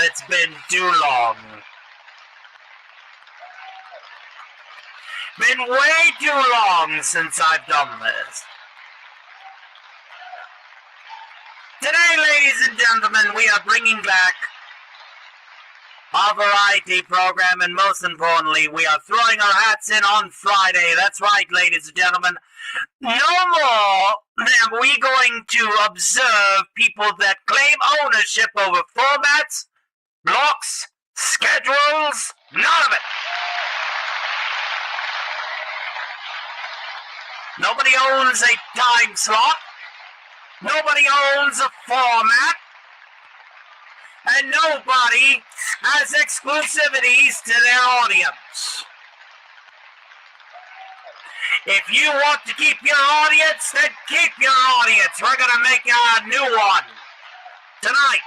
it's been too long. Been way too long since I've done this. Today, ladies and gentlemen, we are bringing back our variety program, and most importantly, we are throwing our hats in on Friday. That's right, ladies and gentlemen. No more am we going to observe people that claim ownership over formats, blocks, schedules, none of it. Nobody owns a time slot. Nobody owns a format. And nobody has exclusivities to their audience. If you want to keep your audience, then keep your audience. We're going to make a new one tonight.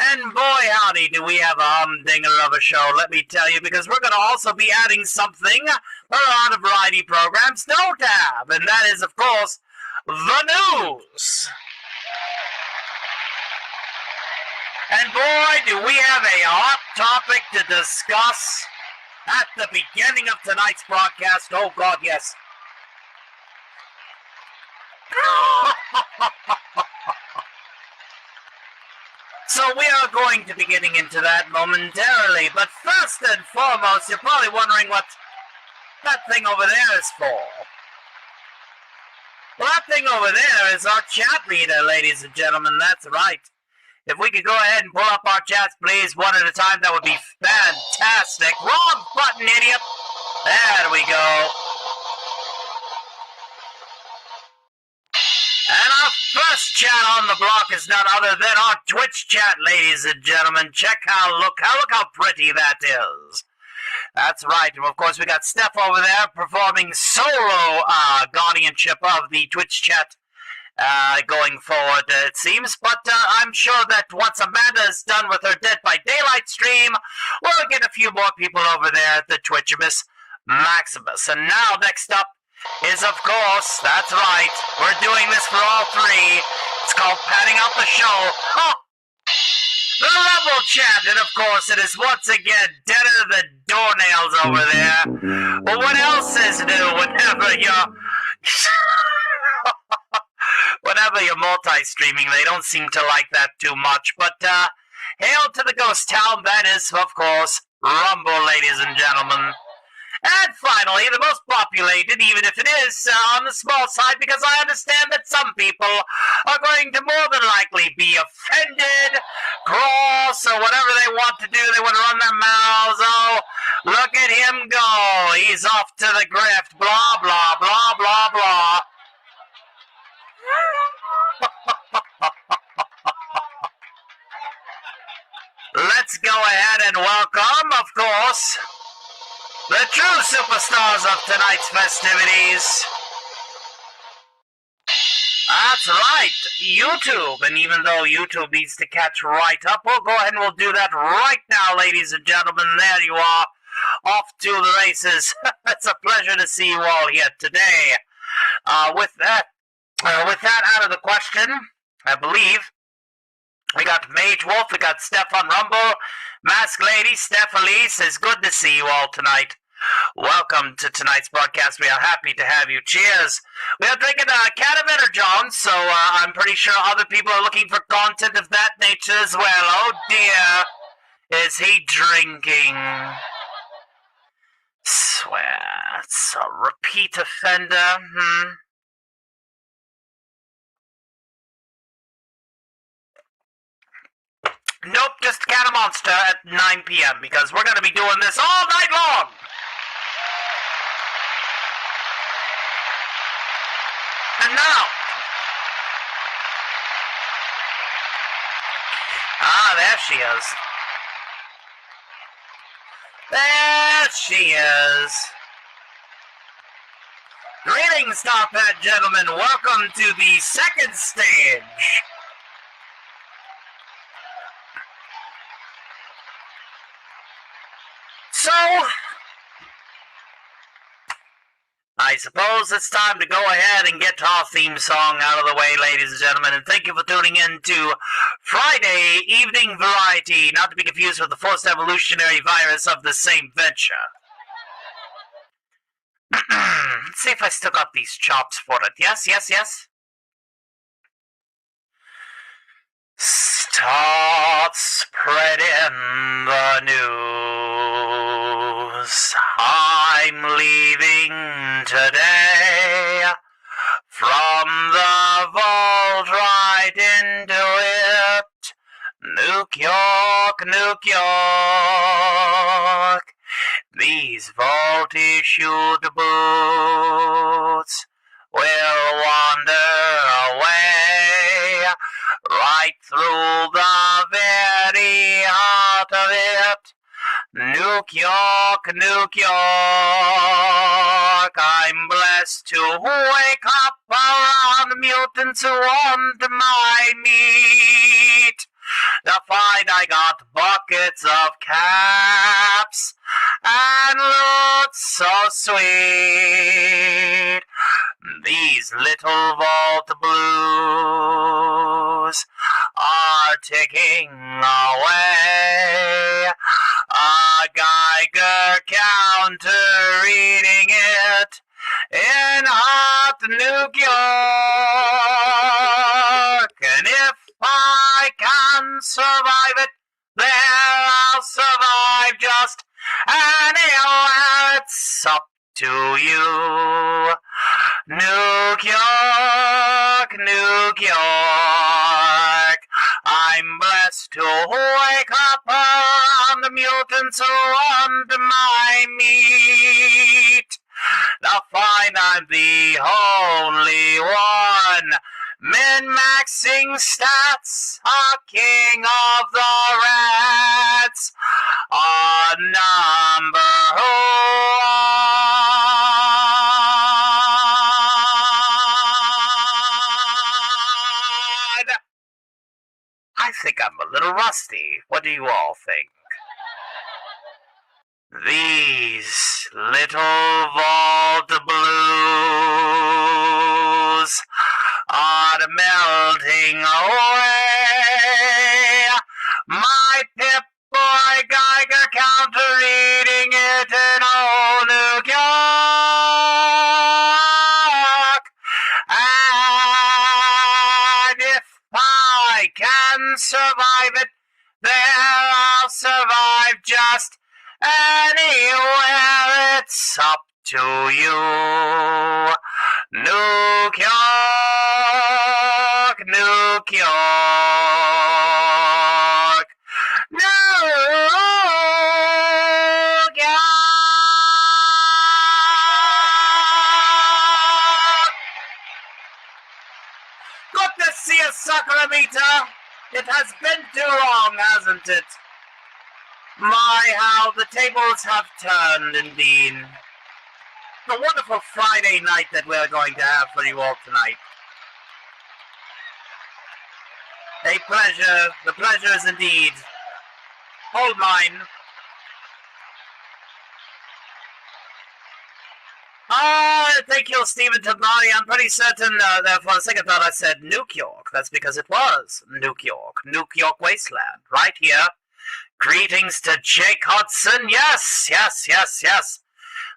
And boy, howdy, do we have a humdinger of a show, let me tell you, because we're going to also be adding something a lot of variety programs don't have, and that is, of course, the news. And boy, do we have a hot topic to discuss at the beginning of tonight's broadcast. Oh, God, yes. So we are going to be getting into that momentarily. But first and foremost, you're probably wondering what that thing over there is for. Well, that thing over there is our chat reader, ladies and gentlemen. That's right. If we could go ahead and pull up our chats, please, one at a time, that would be fantastic. Wrong button, idiot. There we go. And our first chat on the block is none other than our Twitch chat, ladies and gentlemen. Check look how pretty that is. That's right. And of course, we got Steph over there performing solo guardianship of the Twitch chat going forward, it seems. But I'm sure that once Amanda is done with her Dead by Daylight stream, we'll get a few more people over there at the Twitch, Miss Maximus. And now, next up is, of course, that's right, we're doing this for all three. It's called Padding Out the Show. Oh! The Level Chat, and of course it is once again deader than doornails over there. But what else is new whenever you're whenever you're multi-streaming? They don't seem to like that too much. But hail to the ghost town, that is, of course, Rumble, ladies and gentlemen. And finally, the most populated, even if it is on the small side, because I understand that some people are going to more than likely be offended, cross, or whatever they want to do. They want to run their mouths. Oh, look at him go. He's off to the grift. Blah, blah, blah, blah, blah. Let's go ahead and welcome, of course, the true superstars of tonight's festivities. That's right, YouTube. And even though YouTube needs to catch right up, we'll go ahead and we'll do that right now, ladies and gentlemen. There you are, off to the races. It's a pleasure to see you all here today. With that out of the question, I believe we got Mage Wolf, we got Steph on Rumble, Mask Lady, Steph Elise. It's good to see you all tonight. Welcome to tonight's broadcast. We are happy to have you. Cheers. We are drinking a can of Energon, so I'm pretty sure other people are looking for content of that nature as well. Oh dear, is he drinking? Swear, it's a repeat offender. Nope, just a can of Monster at 9 p.m. because we're going to be doing this all night long. And now, there she is. There she is. Greetings, Top Hat gentlemen. Welcome to the second stage. So, I suppose it's time to go ahead and get our theme song out of the way, ladies and gentlemen, and thank you for tuning in to Friday Evening Variety, not to be confused with the forced evolutionary virus of the same venture. Let's see if I still got these chops for it. Yes, yes, yes. Start spreading the news. I'm leaving today from the vault right into it. New York, New York. These vault-issued boots will wander away right through the very heart of it. New York, New York, I'm blessed to wake up around mutants who want my meat. To find I got buckets of caps and loot so sweet. These little vault blues are ticking away. A Geiger counter reading it in hot New York. And if I can survive it, then I'll survive just anywhere. It's up to you. New York, New York, I'm blessed to wake up around the mutants who want my meat. To find I'm the only one min-maxing stats, a king of the rats, a number one. I think I'm a little rusty. What do you all think? These little vault blues are melting away. My Pip-Boy Geiger counter reading it in old New York. And if I can survive it, then I'll survive just anywhere. It's up to you. New York, New York, New York. Good to see you, Sacramento. It has been too long, hasn't it? My, how the tables have turned, indeed. A wonderful Friday night that we're going to have for you all tonight. A pleasure. The pleasure is indeed all mine. Thank you, Stephen Tabari. I'm pretty certain that for a second thought I said Nuke York. That's because it was Nuke York. Nuke York Wasteland. Right here. Greetings to Jake Hudson. Yes, yes, yes, yes.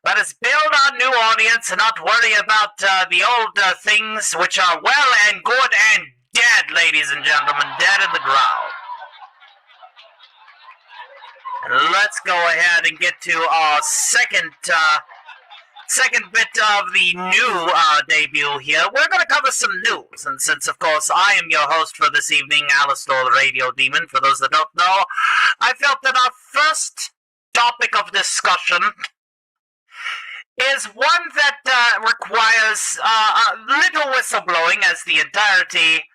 Let us build our new audience and not worry about the old things which are well and good and dead, ladies and gentlemen, dead in the ground. And let's go ahead and get to our second bit of the new debut here. We're going to cover some news, and since, of course, I am your host for this evening, Alistair the Radio Demon, for those that don't know, I felt that our first topic of discussion is one that requires a little whistleblowing, as the entirety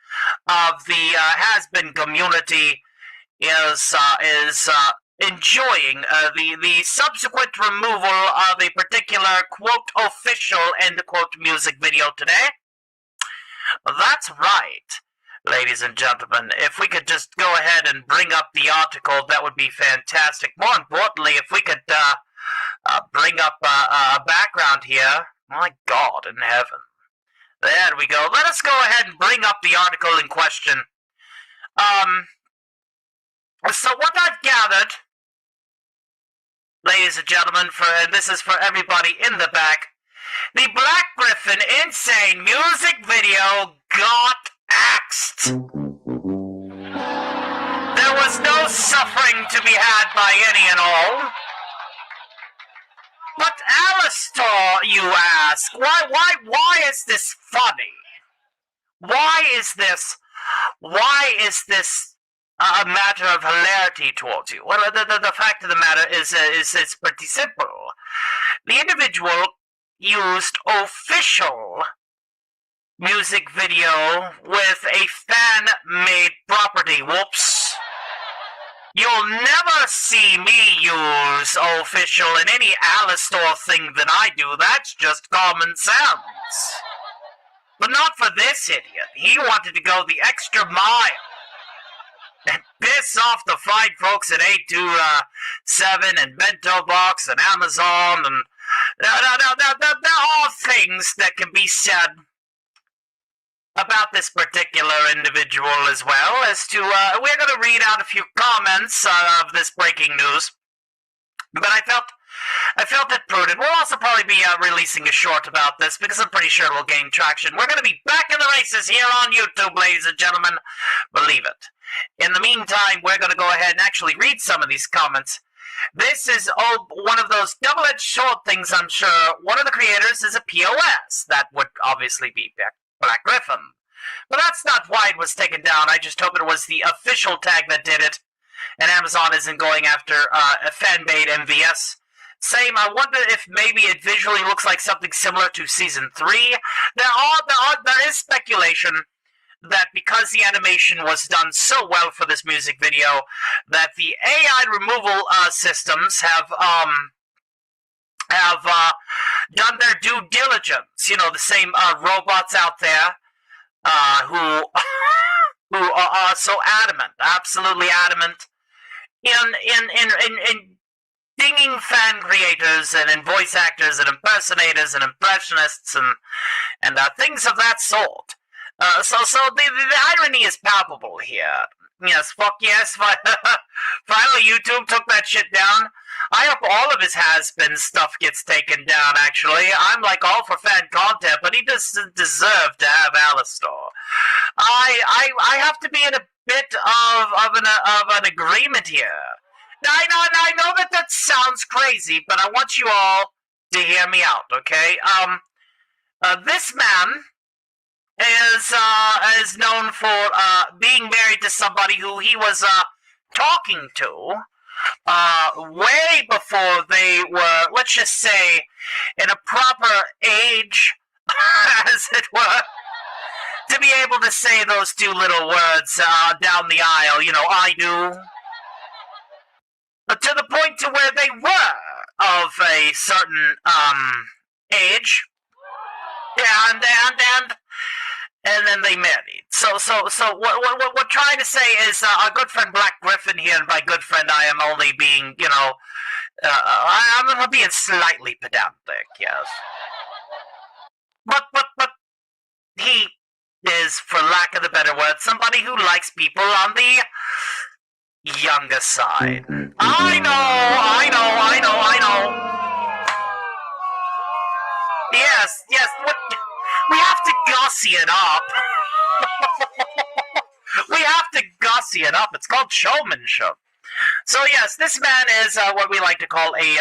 of the has-been community is enjoying the subsequent removal of a particular, quote, official, end quote, music video today. That's right, ladies and gentlemen. If we could just go ahead and bring up the article, that would be fantastic. More importantly, if we could bring up a background here. My God in heaven. There we go. Let us go ahead and bring up the article in question. So what I've gathered, ladies and gentlemen, and this is for everybody in the back, the Black Griffin Insane music video got axed. There was no suffering to be had by any and all. But Alistair, you ask, why is this funny? Why is this a matter of hilarity towards you? Well, the fact of the matter is it's pretty simple. The individual used official music video with a fan-made property. Whoops. You'll never see me use official in any Alistair thing that I do. That's just common sense. But not for this idiot. He wanted to go the extra mile and piss off the fine folks at 827 and Bento Box and Amazon, and there are things that can be said about this particular individual as well. As to we're going to read out a few comments of this breaking news, but I felt it prudent. We'll also probably be releasing a short about this because I'm pretty sure it'll gain traction. We're going to be back in the races here on YouTube, ladies and gentlemen. Believe it. In the meantime, we're going to go ahead and actually read some of these comments. This is one of those double-edged sword things, I'm sure. One of the creators is a POS. That would obviously be Black Griffin. But that's not why it was taken down. I just hope it was the official tag that did it, and Amazon isn't going after a fan-made MVS. Same, I wonder if maybe it visually looks like something similar to Season 3. There is speculation that because the animation was done so well for this music video, that the AI removal systems have done their due diligence. You know, the same robots out there who are so adamant, absolutely adamant, in dinging fan creators and in voice actors and impersonators and impressionists and things of that sort. So the irony is palpable here. Yes, fuck yes. Finally, YouTube took that shit down. I hope all of his has-been stuff gets taken down, actually. I'm like all for fan content, but he doesn't deserve to have Alistair. I have to be in a bit of an agreement here. I know that sounds crazy, but I want you all to hear me out, okay? This man is known for being married to somebody who he was talking to way before they were, let's just say, in a proper age, as it were, to be able to say those two little words down the aisle, you know, I do. To the point to where they were of a certain age, and then they married. So what we're trying to say is our good friend Black Griffin here, and by good friend I am only being, you know, I'm being slightly pedantic, yes. But he is, for lack of a better word, somebody who likes people on the younger side. I know. Yes, we have to gussy it up. We have to gussy it up. It's called showmanship. So yes, this man is what we like to call a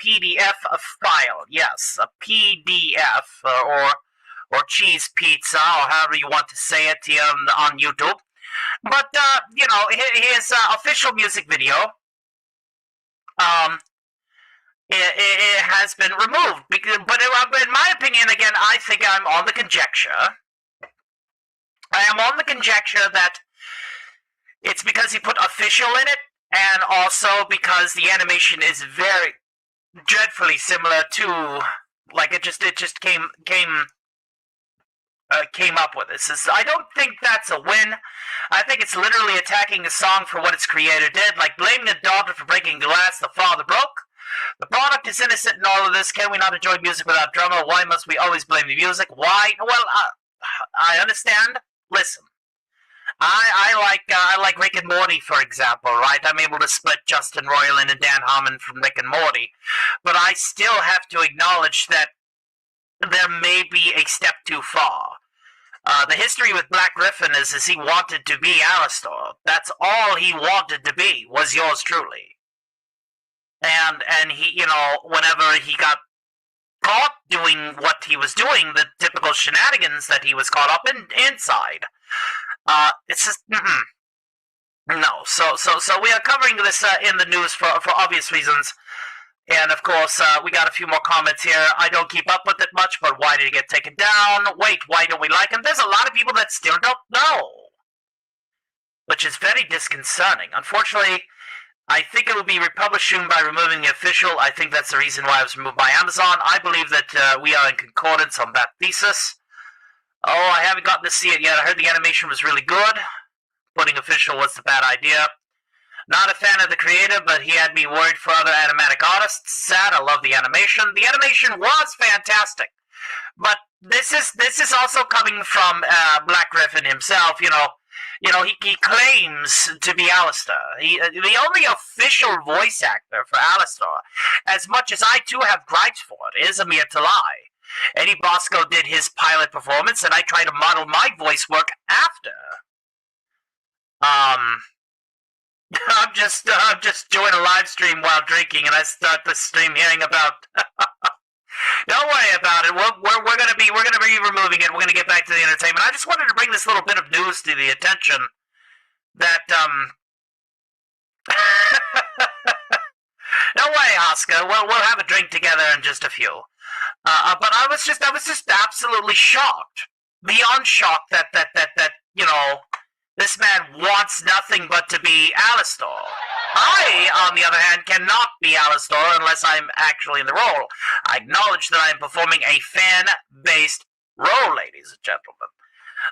PDF file. Yes, a PDF or cheese pizza, or however you want to say it here on YouTube. But you know, his official music video, it has been removed. But in my opinion, again, I think I'm on the conjecture. I am on the conjecture that it's because he put official in it, and also because the animation is very dreadfully similar to, like, it just came up with this. I don't think that's a win. I think it's literally attacking the song for what its creator did, like blaming the daughter for breaking glass the father broke. The product is innocent in all of this. Can we not enjoy music without drama? Why must we always blame the music? Why? Well, I understand. Listen, I like Rick and Morty, for example, right? I'm able to split Justin Roiland and Dan Harmon from Rick and Morty, but I still have to acknowledge that there may be a step too far. The history with Black Griffin is he wanted to be Alastor. That's all he wanted to be, was yours truly. And he, whenever he got caught doing what he was doing, the typical shenanigans that he was caught up inside, it's just, no. So we are covering this in the news for obvious reasons. And of course, we got a few more comments here. I don't keep up with it much, but why did it get taken down? Wait, why don't we like him? There's a lot of people that still don't know, which is very disconcerting. Unfortunately, I think it will be republished soon by removing the official. I think that's the reason why it was removed by Amazon. I believe that we are in concordance on that thesis. Oh, I haven't gotten to see it yet. I heard the animation was really good. Putting official was the bad idea. Not a fan of the creator, but he had me worried for other animatic artists. Sad, I love the animation. The animation was fantastic. But this is also coming from Black Griffin himself, he claims to be Alistair. The only official voice actor for Alistair, as much as I too have gripes for it, is Amir Talai. Eddie Bosco did his pilot performance, and I try to model my voice work after. I'm just doing a live stream while drinking, and I start the stream hearing about. Don't worry about it. We're gonna be removing it. We're gonna get back to the entertainment. I just wanted to bring this little bit of news to the attention that No way, Oscar. We'll have a drink together in just a few. But I was just absolutely shocked, beyond shocked that this man wants nothing but to be Alastor. I, on the other hand, cannot be Alastor unless I'm actually in the role. I acknowledge that I am performing a fan-based role, ladies and gentlemen.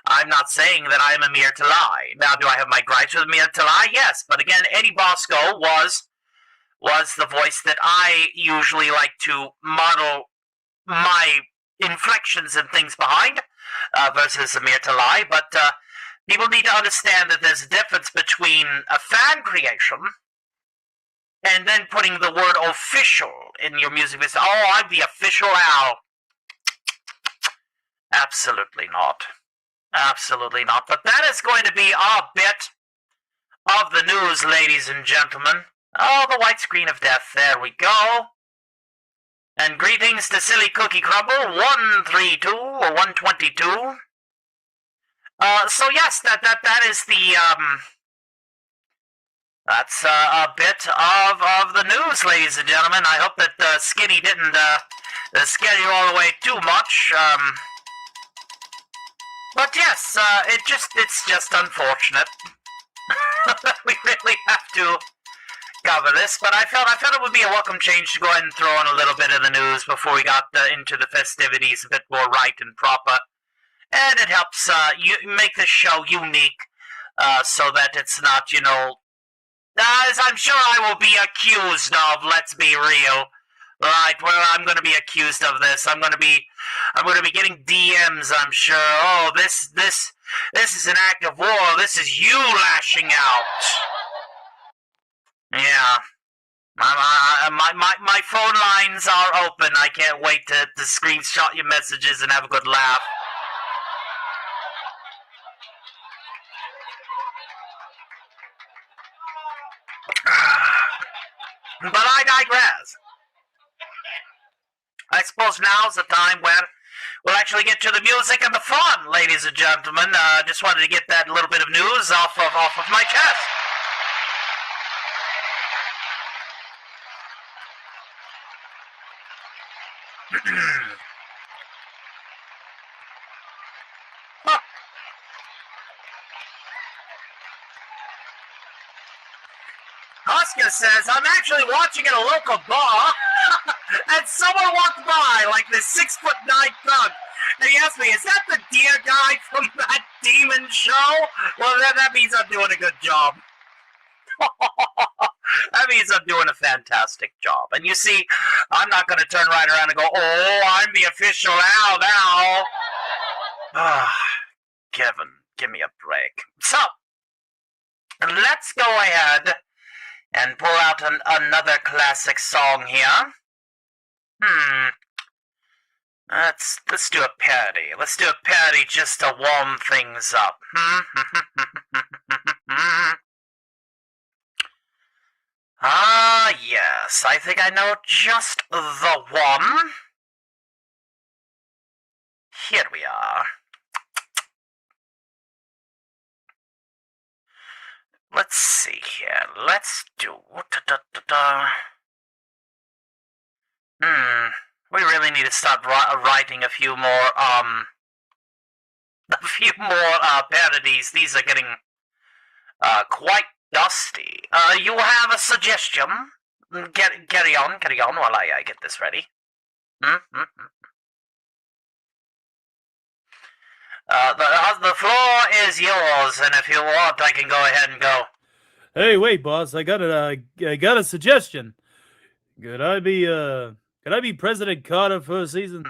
I'm not saying that I am Amir Talai. Now, do I have my gripes with Amir Talai? Yes, but again, Eddie Bosco was the voice that I usually like to model my inflections and things behind versus Amir Talai, but people need to understand that there's a difference between a fan creation and then putting the word official in your music. Oh, I'm the official Al. Absolutely not. Absolutely not. But that is going to be our bit of the news, ladies and gentlemen. Oh, the white screen of death. There we go. And greetings to Silly Cookie Crumble 132 or 122. So yes, that is the that's a bit of the news, ladies and gentlemen. I hope that Skinny didn't scare you all the way too much. But yes, it's just unfortunate. We really have to cover this, but I felt it would be a welcome change to go ahead and throw in a little bit of the news before we got into the festivities a bit more right and proper. And it helps you make this show unique, so that it's not, as I'm sure I will be accused of. Let's be real, right? Well, I'm going to be accused of this. I'm going to be getting DMs. I'm sure. Oh, this is an act of war. This is you lashing out. Yeah. My phone lines are open. I can't wait to screenshot your messages and have a good laugh. But I digress. I suppose now's the time when we'll actually get to the music and the fun, ladies and gentlemen. Just wanted to get that little bit of news off of my chest. Oscar says, I'm actually watching at a local bar, and someone walked by, like this 6'9" thug, and he asked me, is that the deer guy from that demon show? Well, that means I'm doing a good job. That he's doing a fantastic job. And you see, I'm not going to turn right around and go, oh, I'm the official Al now. Kevin, give me a break. So, let's go ahead and pull out another classic song here. Let's do a parody. Let's do a parody just to warm things up. Yes, I think I know just the one. Here we are. Let's see here. Let's do... We really need to start writing a few more parodies. These are getting quite dusty. You have a suggestion? Carry on while I get this ready. The floor is yours, and if you want, I can go ahead and go. Hey, wait, boss! I got a suggestion. Could I be President Carter for a season?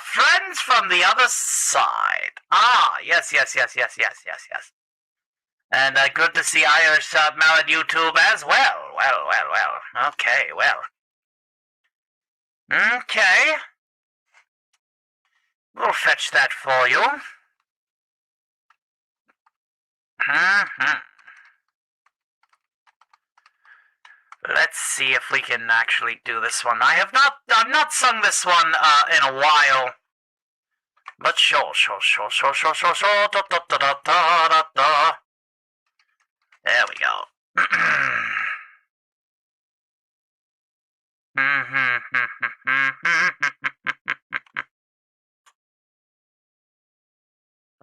Friends from the other side. Yes. And good to see Irish Mallet YouTube as well. Well. Okay, well. Okay. We'll fetch that for you. Let's see if we can actually do this one. I've not sung this one in a while. But sure. Da. There we go.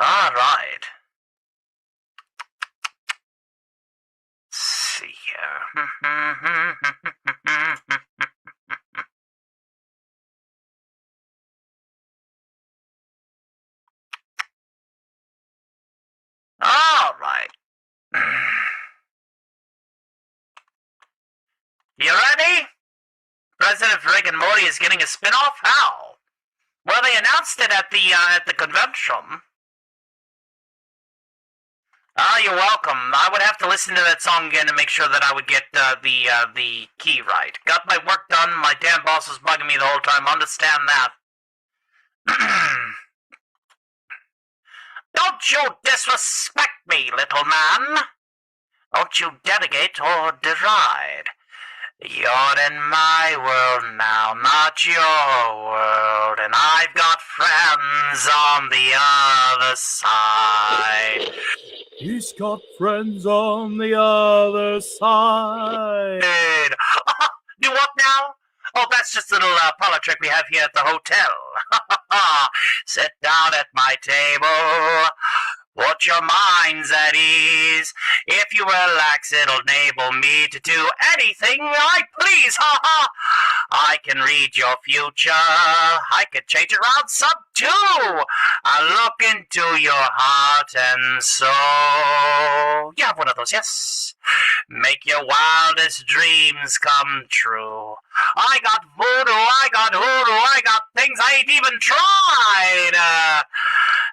All right. Let's see here. All right. You ready? President Rick and Morty is getting a spin-off? How? Well, they announced it at the convention. You're welcome. I would have to listen to that song again to make sure that I would get the key right. Got my work done. My damn boss was bugging me the whole time. Understand that. Don't you disrespect me, little man. Don't you delegate or deride. You're in my world now, not your world, and I've got friends on the other side. He's got friends on the other side. Do what now? Oh, that's just a little parlor trick we have here at the hotel. Sit down at my table. Put your minds at ease. If you relax, it'll enable me to do anything I please. I can read your future. I could change it around some too. I look into your heart and soul. You have one of those, yes? Make your wildest dreams come true. I got voodoo, I got hoodoo, I got things I ain't even tried.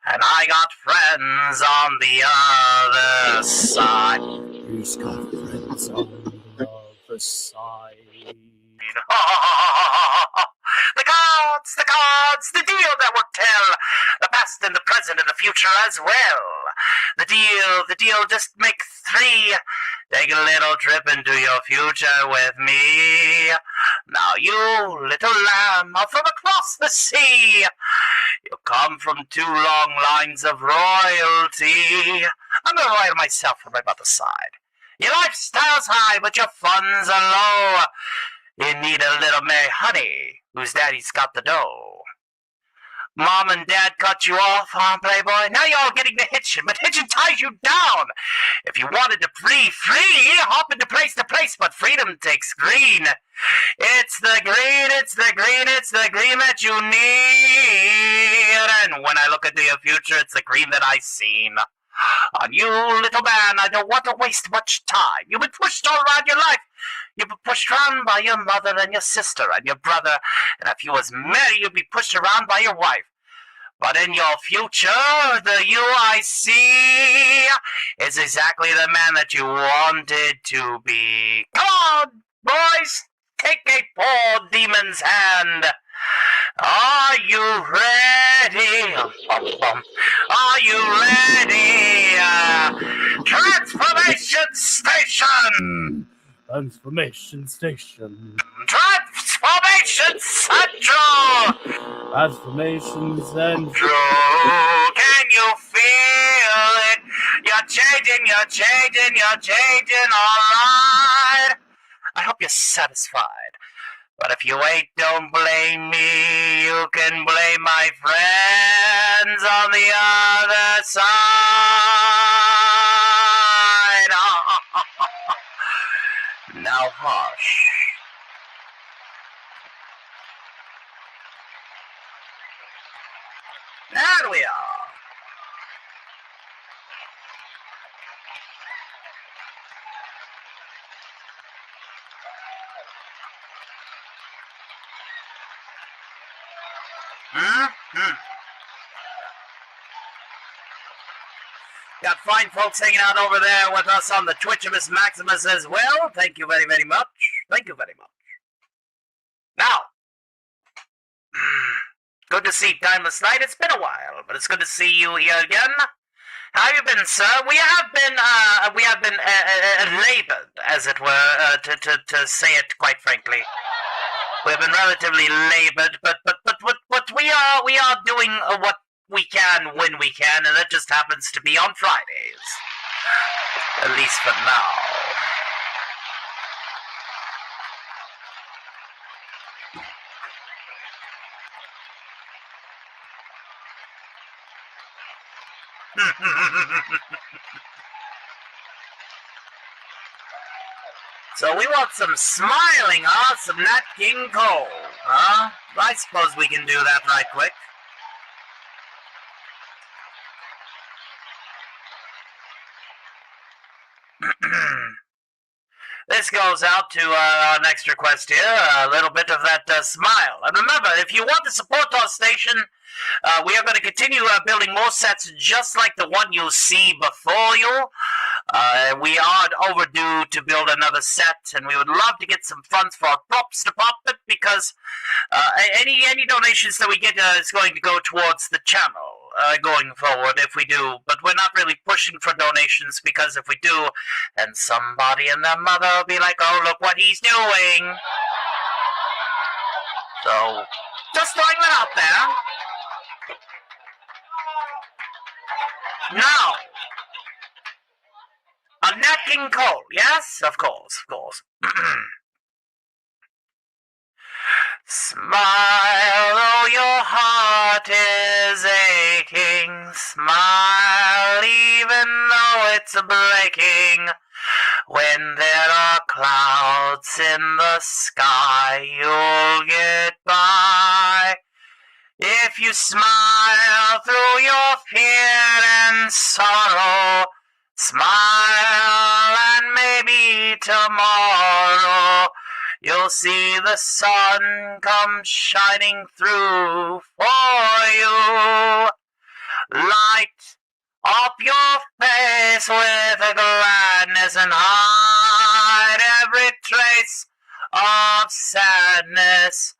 And I got friends on the other side. He's got friends on the other side. The cards, the deal that will tell the past and the present and the future as well. The deal, just make three. Take a little trip into your future with me. Now you, little lamb, are from across the sea. You come from 2 long lines of royalty. I'm gonna write it myself from my mother's side. Your lifestyle's high, but your funds are low. You need a little Mary Honey, whose daddy's got the dough. Mom and Dad cut you off, huh, Playboy? Now you're all getting the hitchin', but hitchin' ties you down. If you wanted to free, hop into place to place, but freedom takes green. It's the green that you need. And when I look into your future, it's the green that I seen. On you, little man, I don't want to waste much time. You've been pushed all around your life. You've been pushed around by your mother and your sister and your brother, and if you was married, you'd be pushed around by your wife. But in your future, the you I see is exactly the man that you wanted to be. Come on, boys, take a poor demon's hand. Are you ready? Are you ready? Transformation Station! Transformation Station. Transformation Central! Transformation Central. Can you feel it? You're changing, alright. I hope you're satisfied. But if you ain't, don't blame me. You can blame my friends on the other side. Now hush. There we are. Got fine folks hanging out over there with us on the Twitch of Miss Maximus as well. Thank you very, very much. Thank you very much. Now, good to see Timeless Night. It's been a while, but it's good to see you here again. How have you been, sir? We have been labored, as it were, to say it quite frankly. We've been relatively labored, but we are doing what we can when we can, and that just happens to be on Fridays. At least for now. So we want some smiling, huh? Some Nat King Cole, huh? I suppose we can do that right quick. This goes out to our next request here, a little bit of that smile. And remember, if you want to support our station, we are going to continue building more sets just like the one you see before you. We are overdue to build another set, and we would love to get some funds for our props department because any donations that we get is going to go towards the channel. Going forward, if we do, but we're not really pushing for donations because if we do, then somebody and their mother will be like, oh, look what he's doing. So, just throwing that out there. Now, a Nat King Cole, yes? Of course. Smile, though your heart is aching. Smile, even though it's breaking. When there are clouds in the sky, you'll get by. If you smile through your fear and sorrow, smile and maybe tomorrow you'll see the sun come shining through for you. Light up your face with a gladness and hide every trace of sadness.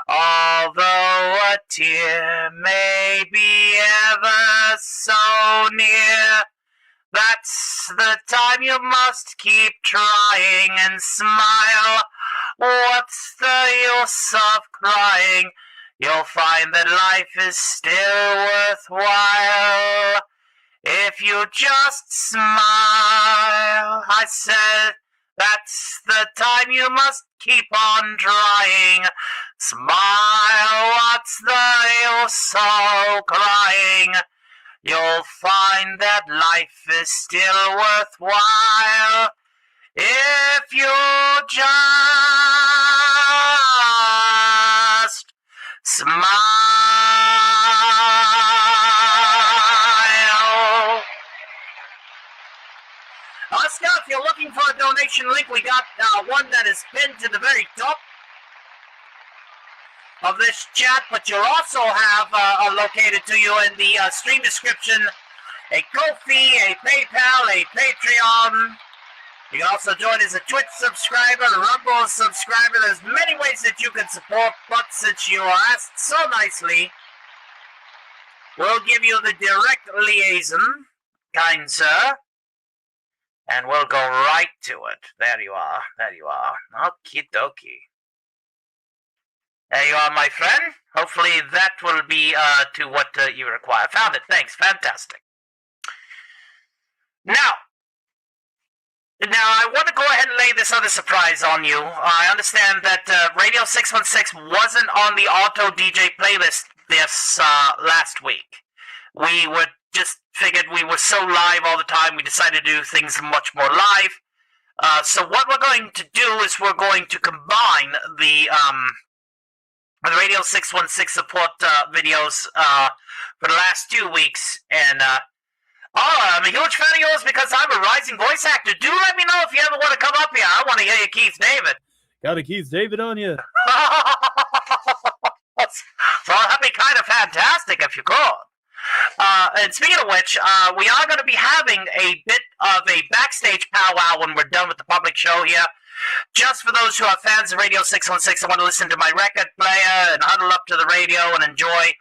Although a tear may be ever so near, that's the time you must keep trying and smile. What's the use of crying? You'll find that life is still worthwhile if you just smile. I said, that's the time you must keep on trying. Smile, what's the use of crying? You'll find that life is still worthwhile if you just smile. Alaska. If you're looking for a donation link, we got one that is pinned to the very top of this chat, but you'll also have located to you in the stream description a Ko-fi, a PayPal, a Patreon. You can also join as a Twitch subscriber, a Rumble subscriber. There's many ways that you can support, but since you asked so nicely, we'll give you the direct liaison, kind sir, and we'll go right to it. There you are. There you are. Okie dokie. There you are, my friend. Hopefully that will be to what you require. Found it. Thanks. Fantastic. Now, I want to go ahead and lay this other surprise on you. I understand that Radio 616 wasn't on the Auto DJ playlist this last week. We were just figured we were so live all the time, we decided to do things much more live. So what we're going to do is we're going to combine the Radio 616 support videos for the last 2 weeks, and I'm a huge fan of yours because I'm a rising voice actor. Do let me know if you ever want to come up here. I want to hear you, Keith David. Got a Keith David on you. So that'd be kind of fantastic if you could. And speaking of which, we are going to be having a bit of a backstage powwow when we're done with the public show here. Just for those who are fans of Radio 616 and want to listen to my record player and huddle up to the radio and enjoy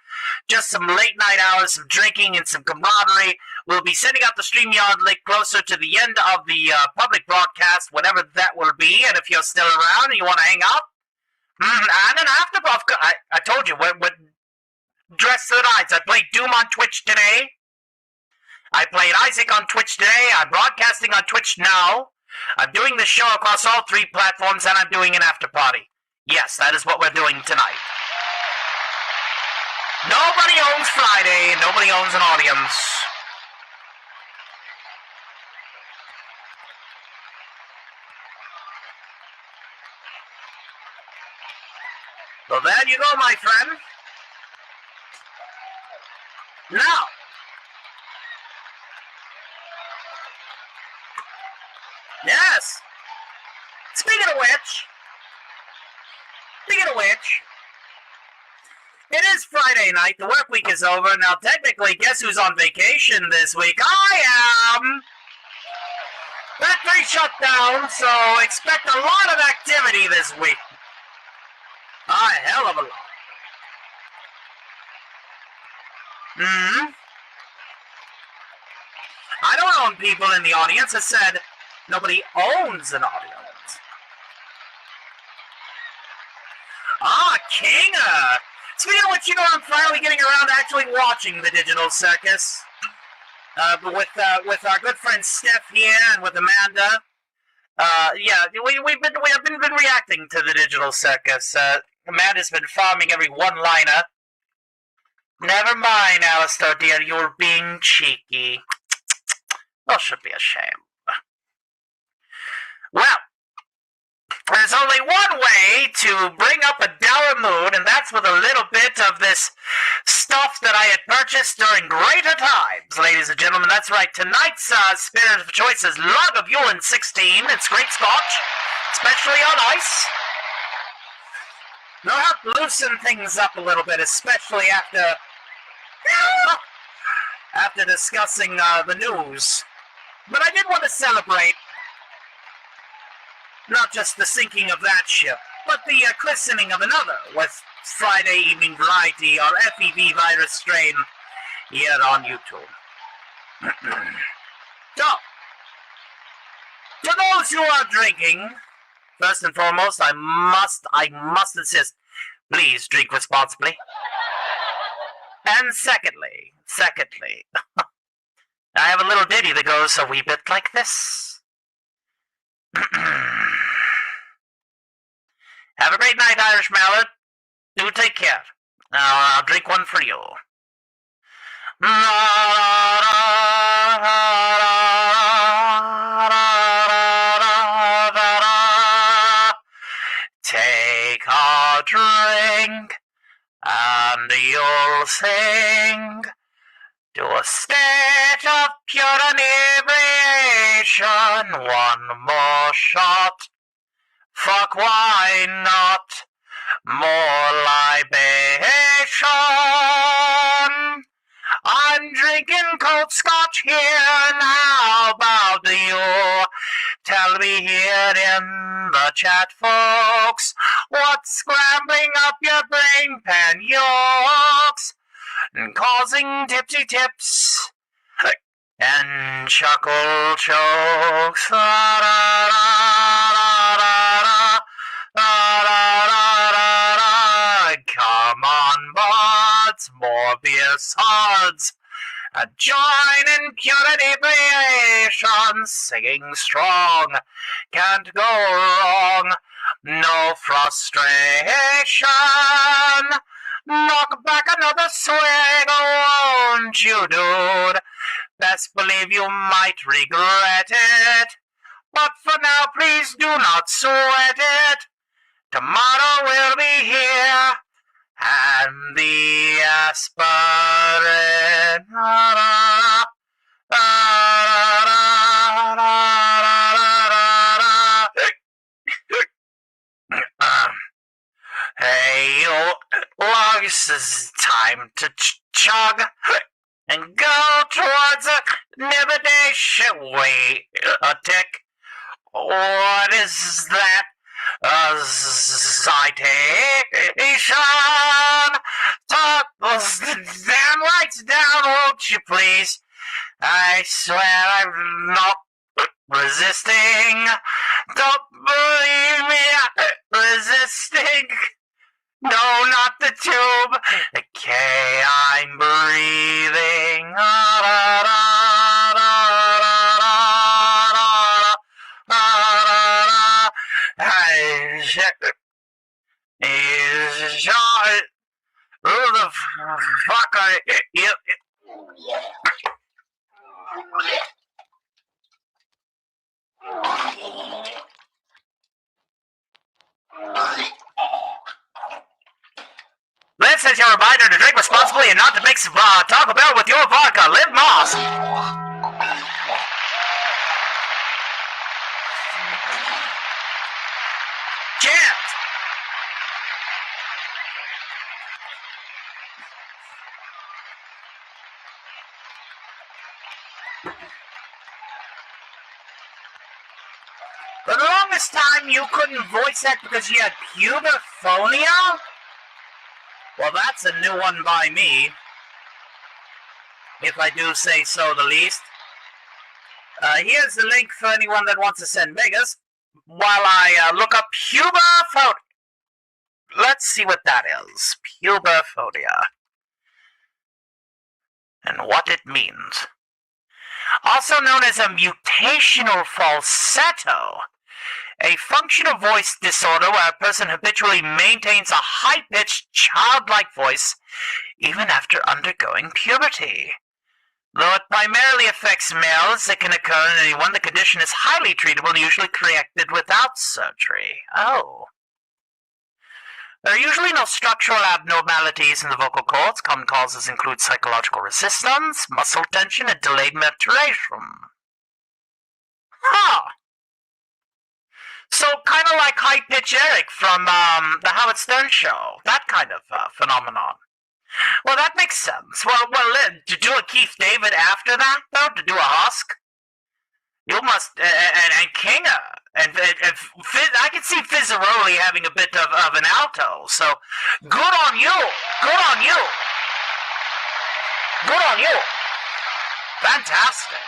just some late night hours, some drinking and some camaraderie. We'll be sending out the StreamYard link closer to the end of the public broadcast, whatever that will be. And if you're still around and you want to hang out, and then after, I told you, we're dressed to the nines. I played Doom on Twitch today. I played Isaac on Twitch today. I'm broadcasting on Twitch now. I'm doing this show across all 3 platforms, and I'm doing an after party. Yes, that is what we're doing tonight. Nobody owns Friday. Nobody owns an audience. So there you go, my friend. Now, yes. Speaking of which, it is Friday night. The work week is over. Now, technically, guess who's on vacation this week? I am. Factory shut down, so expect a lot of activity this week. A hell of a lot. I don't own people in the audience. I said nobody owns an audience. Kinga! Speaking of which, you know, I'm finally getting around to actually watching the Digital Circus. With our good friend Steph here and with Amanda. Yeah, we've been reacting to the Digital Circus. Amanda's been farming every one-liner. Never mind, Alistair, dear, you're being cheeky. That should be a shame. Well, there's only one way to bring up a dour mood, and that's with a little bit of this stuff that I had purchased during greater times, ladies and gentlemen. That's right, tonight's spirit of choice is Lug of Yulin 16. It's great scotch, especially on ice. They'll help loosen things up a little bit, especially after discussing the news. But I did want to celebrate not just the sinking of that ship, but the christening of another with Friday Evening Variety, or FEV virus strain, here on YouTube. So, to those who are drinking, first and foremost, I must insist, please drink responsibly. And secondly, I have a little ditty that goes a wee bit like this. Have a great night, Irish Mallard. Do take care. Now, I'll drink one for you. Take a drink, and you'll sing to a state of pure inebriation. one more shot. Fuck, why not? More libation. I'm drinking cold scotch here, and how about you? Tell me here in the chat, folks, what's scrambling up your brain pan yolks and causing tipsy tips and chuckle chokes. Come on, buds, more beer sods. Join in purity creation, singing strong, can't go wrong, no frustration. Knock back another swig, won't you, dude? Best believe you might regret it, but for now, please do not sweat it. Tomorrow we'll be here, and the aspirin. Hey, this is time to chug and go towards a navigation. Wait a tick. What is that? Citation. Turn those damn lights down, won't you please? I swear I'm not resisting. Don't believe me, resisting. No, not the tube. Okay, I'm breathing. Who the fuck are you? This is your reminder to drink responsibly and not to mix Taco Bell with your vodka. Live Moss. Chant. For the longest time, you couldn't voice act because you had puberphonia? Well, that's a new one by me, if I do say so the least. Here's the link for anyone that wants to send megas, while I look up puberphonia. Let's see what that is. Puberphonia. And what it means. Also known as a mutational falsetto. A functional voice disorder where a person habitually maintains a high-pitched, childlike voice even after undergoing puberty. Though it primarily affects males, it can occur in anyone. The condition is highly treatable and usually corrected without surgery. Oh. There are usually no structural abnormalities in the vocal cords. Common causes include psychological resistance, muscle tension, and delayed maturation. Huh. So, kind of like High Pitch Eric from the Howard Stern Show. That kind of phenomenon. Well, that makes sense. Well, to do a Keith David after that, though, to do a husk, you must, and Kinga, and I can see Fizzaroli having a bit of an alto, so good on you, good on you, good on you, fantastic.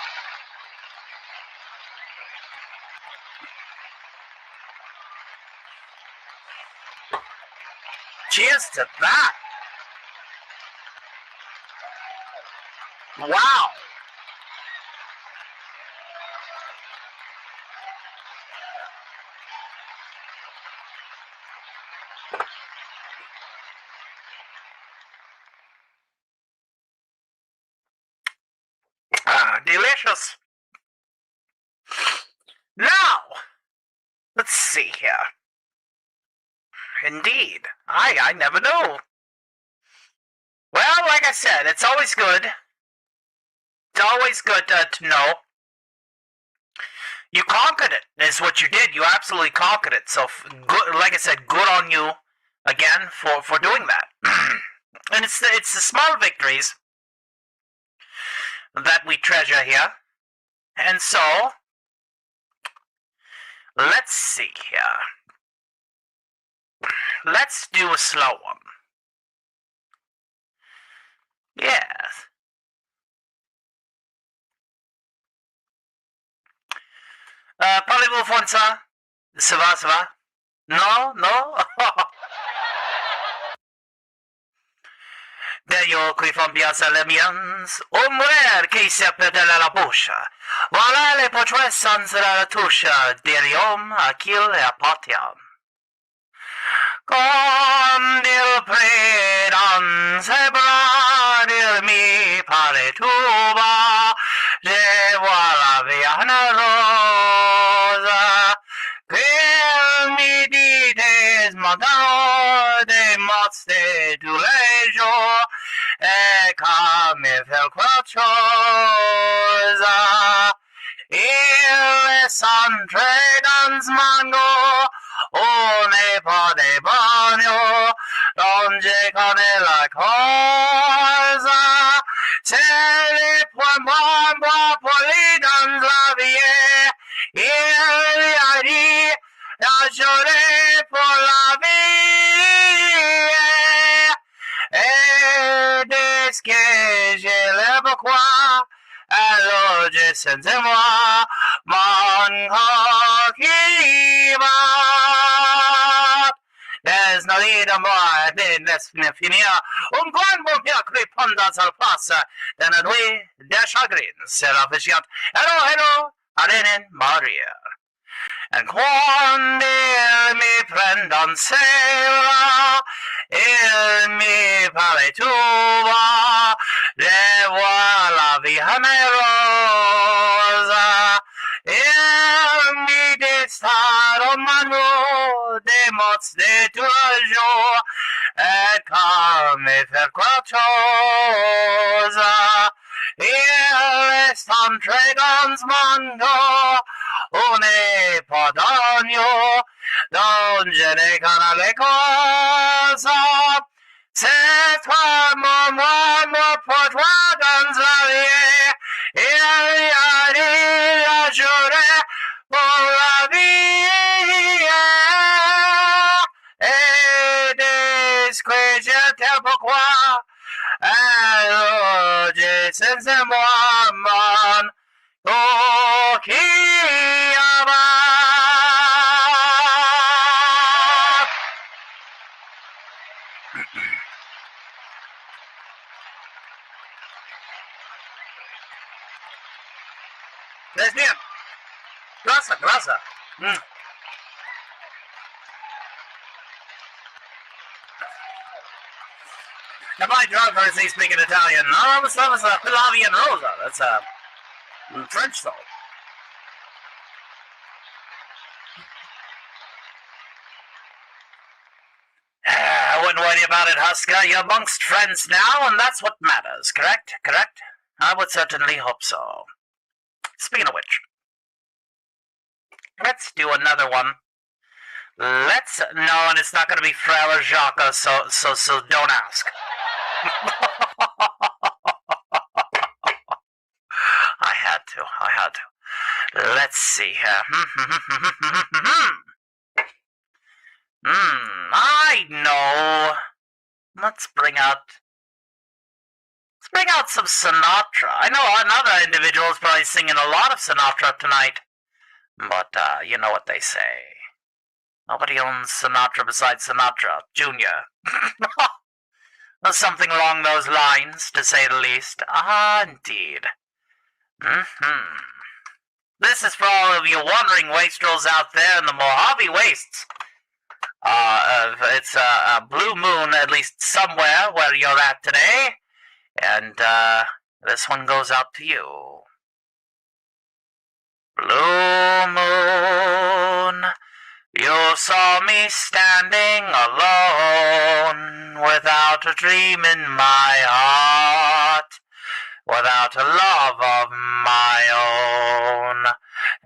Cheers to that. Wow. Delicious. Now, let's see here. Indeed. I never knew. Well, like I said, it's always good. It's always good to know. You conquered it, is what you did. You absolutely conquered it. So, good, like I said, good on you again for doing that. And it's the small victories that we treasure here. And so, let's see here. Let's do a slow one. Yes. Parlez-vous français? Ça va, ça va? No, no? Io qui fan piazza le miens, un murer qui si appetella la bouche. Voilà les potres sans la touche, d'Elium, Achille et Apatian. Quand il prit dans ses bras, il mi pare tout bas, je vois la viana rosa, qu'il mi dit des montants, des mots de tous les jours, et comme il fait quelque chose, il est entré dans ce mango, on n'est pas des bagnos, donc je connais la cause. C'est les points polis dans la vie. Il a dit, la journée pour la vie. Et dès que j'ai le pourquoi, alors je sens moi mon corps qui bat. There's no need of more laisse finir. Un grand bon bien répond dans la place de la nuit des chagrins. C'est l'officiant. Hello, hello, Adenin Maria. Et quand il me prend dans ses bras, il me parle tout bas, je vois la vie amoureuse. Il me distrait au mano des mots de toujours, et comme il fait quelque chose, il est entré dans ce monde. On n'est pas d'agneau, donc je ne connais les causes. C'est toi, moi, pour toi dans la vie. Il y a dit la journée pour la vie. Et dès que je t'ai pourquoi, alors je sens moi, mon Okiaba. That's bien. Grasa. Now my driver is he speaking Italian. No, it's Pilavian Rosa. That's French though. I wouldn't worry about it, Husker. You're amongst friends now, and that's what matters, correct? Correct? I would certainly hope so. Speaking of which, let's do another one. No, and it's not going to be Frere or Jacques, so don't ask. I had to. Let's see here. I know. Let's bring out some Sinatra. I know another individual is probably singing a lot of Sinatra tonight. But, you know what they say. Nobody owns Sinatra besides Sinatra, Jr. Something along those lines, to say the least. Ah, indeed. This is for all of you wandering wastrels out there in the Mojave Wastes. It's a blue moon, at least somewhere where you're at today. And, this one goes out to you. Blue moon, you saw me standing alone, without a dream in my heart, without a love of my own.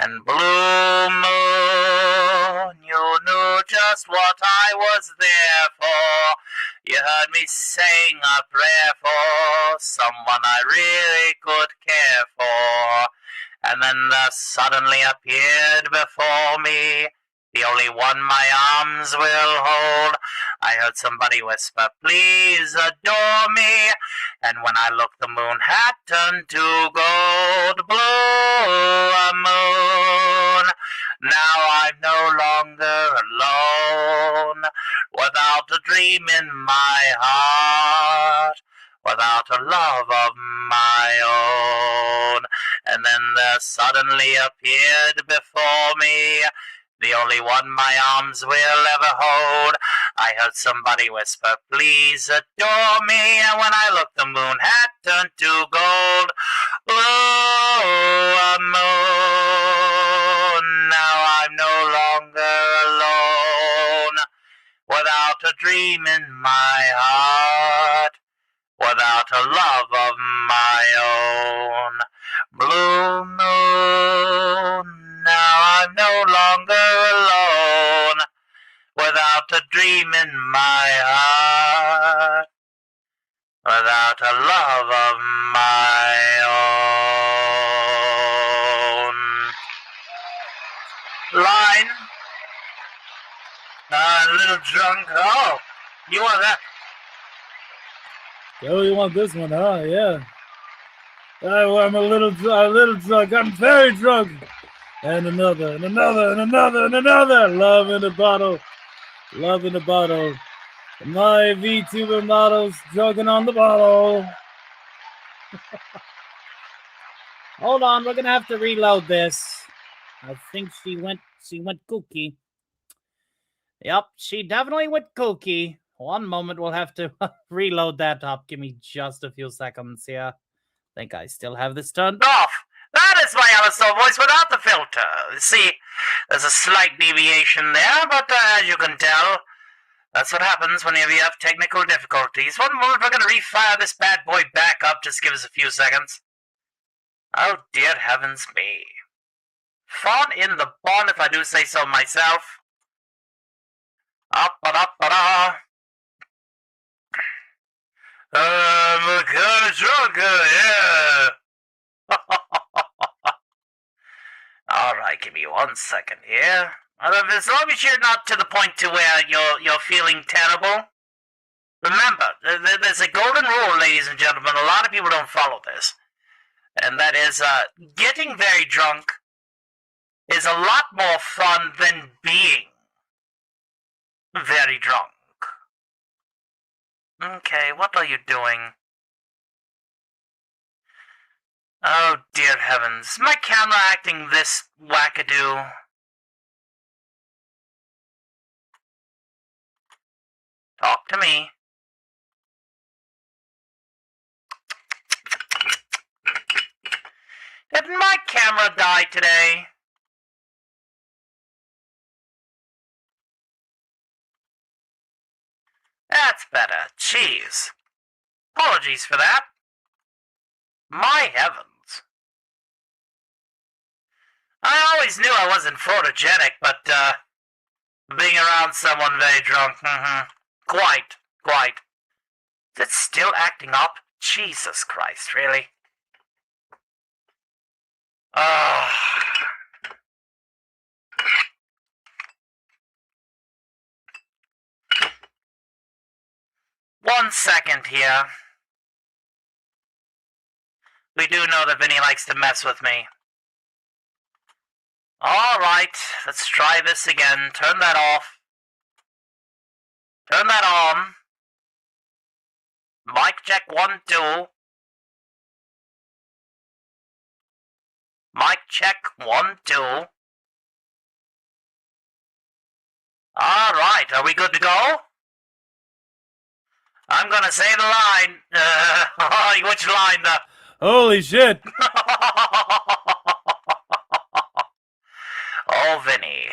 And blue moon, you knew just what I was there for. You heard me sing a prayer for someone I really could care for. And then there suddenly appeared before me the only one my arms will hold. I heard somebody whisper, please adore me. And when I looked, the moon had turned to gold. Blue moon, now I'm no longer alone, without a dream in my heart, without a love of my own. And then there suddenly appeared before me the only one my arms will ever hold. I heard somebody whisper, please adore me. And when I looked, the moon had turned to gold. Oh, moon, now I'm no longer alone, without a dream in my heart, without a love of my own. Blue moon, now I'm no longer alone, without a dream in my heart, without a love of my own. Line. A little drunk. Oh, you want that? Oh, you want this one, huh? Yeah. I'm a little drunk. I'm very drunk. And another, and another, and another, and another. Love in the bottle. Love in the bottle. My VTuber model's drugging on the bottle. Hold on, we're gonna have to reload this. I think she went kooky. Yep, she definitely went kooky. One moment, we'll have to reload that up. Give me just a few seconds here. Think I still have this turned off. That is my Alistair voice without the filter. See, there's a slight deviation there, but as you can tell, that's what happens whenever you have technical difficulties. One moment, we're going to refire this bad boy back up. Just give us a few seconds. Oh, dear heavens me. Fun in the bun, if I do say so myself. Up-a-da-ba-da. I'm kind of drunk, yeah. Alright, give me 1 second here. As long as you're not to the point to where you're feeling terrible. Remember, there's a golden rule, ladies and gentlemen. A lot of people don't follow this. And that is, getting very drunk is a lot more fun than being very drunk. Okay, what are you doing? Oh, dear heavens. Is my camera acting this wackadoo? Talk to me. Didn't my camera die today? That's better. Jeez. Apologies for that. My heavens. I always knew I wasn't photogenic, but, being around someone very drunk, Quite. Is it still acting up? Jesus Christ, really? One second here. We do know that Vinny likes to mess with me. Alright, let's try this again. Turn that off. Turn that on. Mic check 1, 2. Mic check 1, 2. Alright, are we good to go? I'm gonna say the line. Which line? Holy shit! Oh, Vinny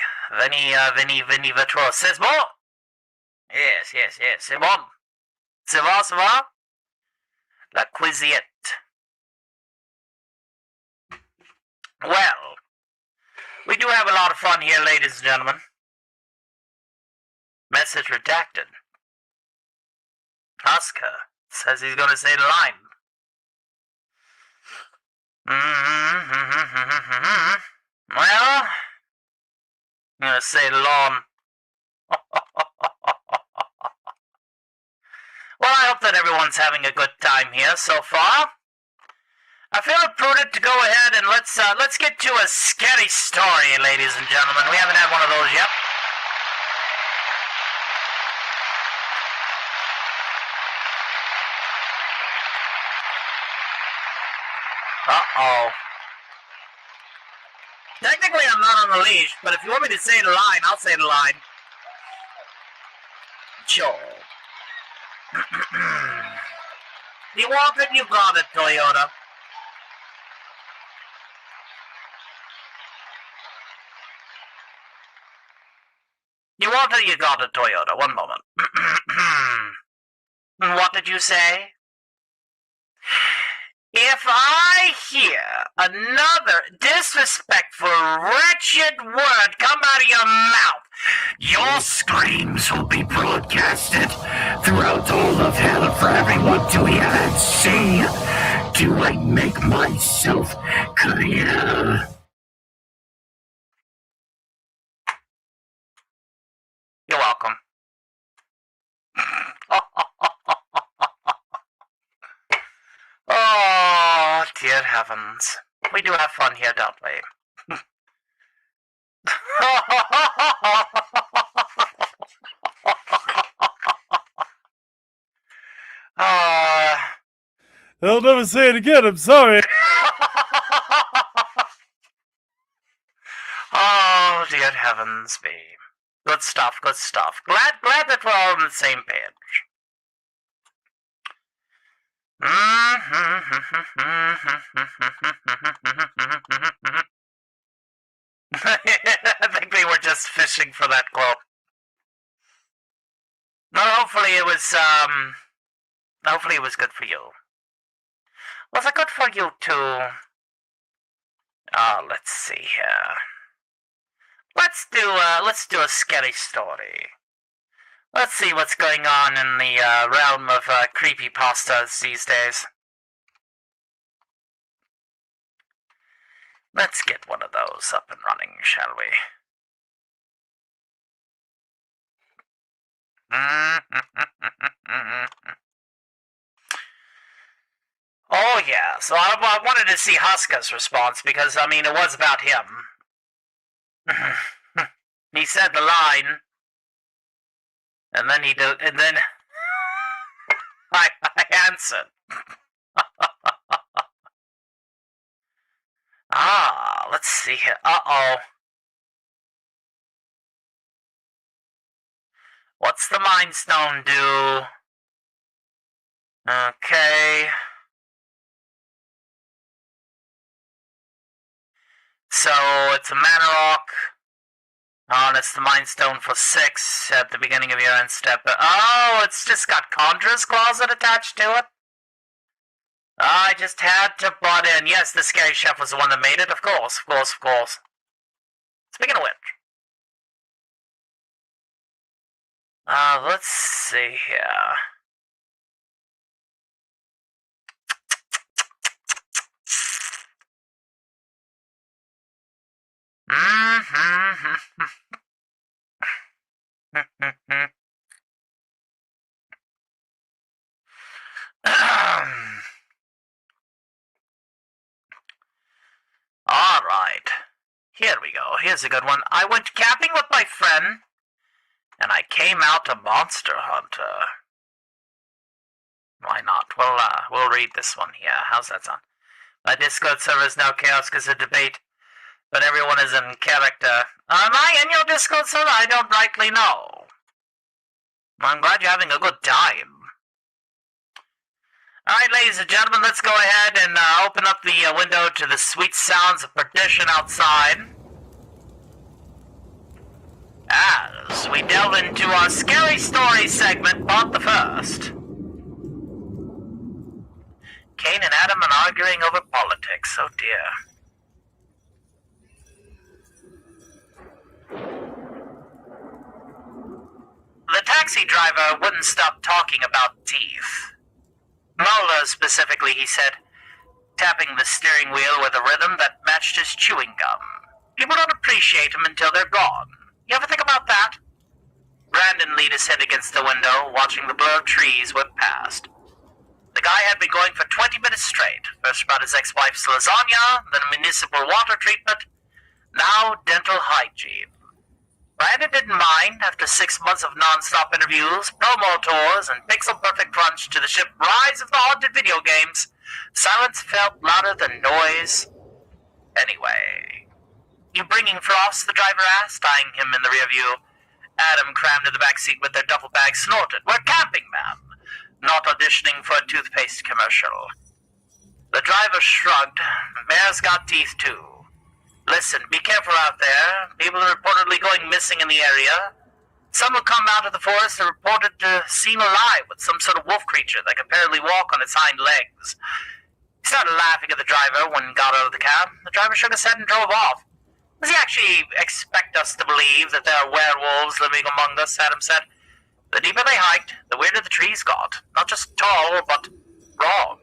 Vetrosismo? Yes. C'est bon. Ça va? La cuisette. Well, do have a lot of fun here, ladies and gentlemen. Message redacted. Oscar says he's going to say the line. Well, I'm going to say the lawn. Well, I hope that everyone's having a good time here so far. I feel it prudent to go ahead and let's get to a scary story, ladies and gentlemen. We haven't had one of those yet. Uh-oh. Technically, I'm not on the leash, but if you want me to say the line, I'll say the line. Sure. You want it, you got it, Toyota. You want it, you got it, Toyota. One moment. What did you say? If I hear another disrespectful, wretched word come out of your mouth, your screams will be broadcasted throughout all of hell for everyone to hear and see. Do I make myself clear? You're welcome. Oh, dear heavens. We do have fun here, don't we? I'll never say it again, I'm sorry. Oh, dear heavens me. Good stuff, good stuff. Glad that we're all on the same page. I think we were just fishing for that quote. No, hopefully it was good for you. Was it good for you too? Oh, let's see here. Let's do a scary story. Let's see what's going on in the realm of creepypastas these days. Let's get one of those up and running, shall we? Oh yeah, so I wanted to see Huska's response because, I mean, it was about him. He said the line, and then I answered. Let's see here. Uh-oh. What's the Mind Stone do? Okay. So, it's a mana rock. Oh, and it's the Mind Stone for 6 at the beginning of your end step. Oh, it's just got Conjurer's Closet attached to it? I just had to butt in. Yes, the Scary Chef was the one that made it. Of course. Speaking of which. Let's see here. Alright. Here we go. Here's a good one. I went camping with my friend, and I came out a monster hunter. Why not? We'll read this one here. How's that sound? My Discord server is now chaos because of debate, but everyone is in character. Am I in your Discord server? I don't rightly know. I'm glad you're having a good time. Alright, ladies and gentlemen, let's go ahead and open up the window to the sweet sounds of perdition outside. As we delve into our scary story segment, part the first. Cain and Adam are arguing over politics. Oh dear. taxi driver wouldn't stop talking about teeth. Molar specifically, he said, tapping the steering wheel with a rhythm that matched his chewing gum. People don't appreciate them until they're gone. You ever think about that? Brandon leaned his head against the window, watching the blur of trees whip past. The guy had been going for 20 minutes straight, first about his ex-wife's lasagna, then municipal water treatment, now dental hygiene. Brandon didn't mind after 6 months of non-stop interviews, promo tours, and pixel-perfect crunch to the ship Rise of the Haunted video games. Silence felt louder than noise. Anyway. You bringing Frost? The driver asked, eyeing him in the rear view. Adam, crammed in the back seat with their duffel bag, snorted. We're camping, ma'am. Not auditioning for a toothpaste commercial. The driver shrugged. Bear's got teeth, too. Listen, be careful out there. People are reportedly going missing in the area. Some who come out of the forest are reported to seen alive with some sort of wolf creature that can apparently walk on its hind legs. He started laughing at the driver when he got out of the cab. The driver shook his head and drove off. Does he actually expect us to believe that there are werewolves living among us? Adam said. The deeper they hiked, the weirder the trees got. Not just tall, but wrong.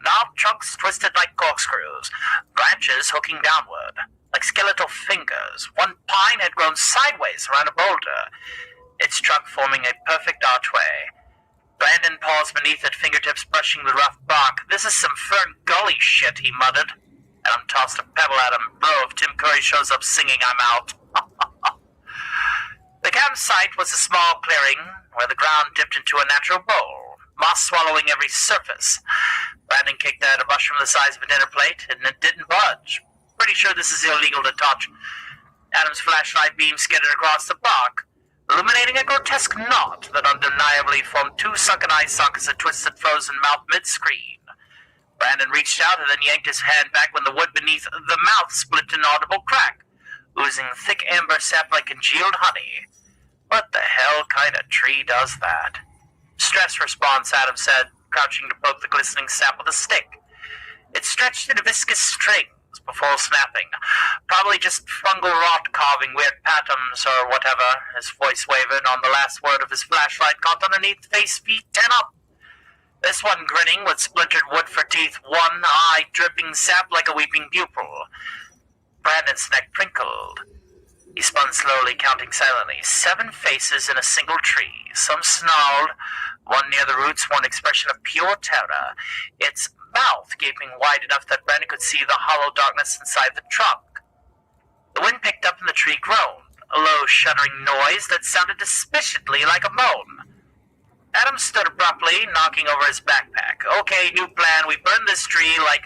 Knob trunks twisted like corkscrews, branches hooking downward, like skeletal fingers. One pine had grown sideways around a boulder, its trunk forming a perfect archway. Brandon paused beneath it, fingertips brushing the rough bark. This is some Fern Gully shit, he muttered. Adam tossed a pebble at him. Bro, if Tim Curry shows up singing, I'm out. The campsite was a small clearing where the ground dipped into a natural bowl, moss swallowing every surface. Brandon kicked at a mushroom the size of a dinner plate, and it didn't budge. Pretty sure this is illegal to touch. Adam's flashlight beam skidded across the bark, illuminating a grotesque knot that undeniably formed two sunken eye sockets that twisted frozen mouth mid-screen. Brandon reached out and then yanked his hand back when the wood beneath the mouth split to an audible crack, oozing thick amber sap like congealed honey. What the hell kind of tree does that? Stress response, Adam said, crouching to poke the glistening sap with a stick. It stretched into viscous strings before snapping. Probably just fungal rot carving weird patterns or whatever. His voice wavered on the last word of his flashlight caught underneath face feet 10 up. This one grinning with splintered wood for teeth, one eye dripping sap like a weeping pupil. Brandon's neck crinkled. He spun slowly, counting silently. 7 faces in a single tree. Some snarled, one near the roots, one expression of pure terror. Its mouth gaping wide enough that Brandon could see the hollow darkness inside the trunk. The wind picked up and the tree groaned, a low shuddering noise that sounded suspiciously like a moan. Adam stood abruptly, knocking over his backpack. Okay, new plan. We burn this tree, like,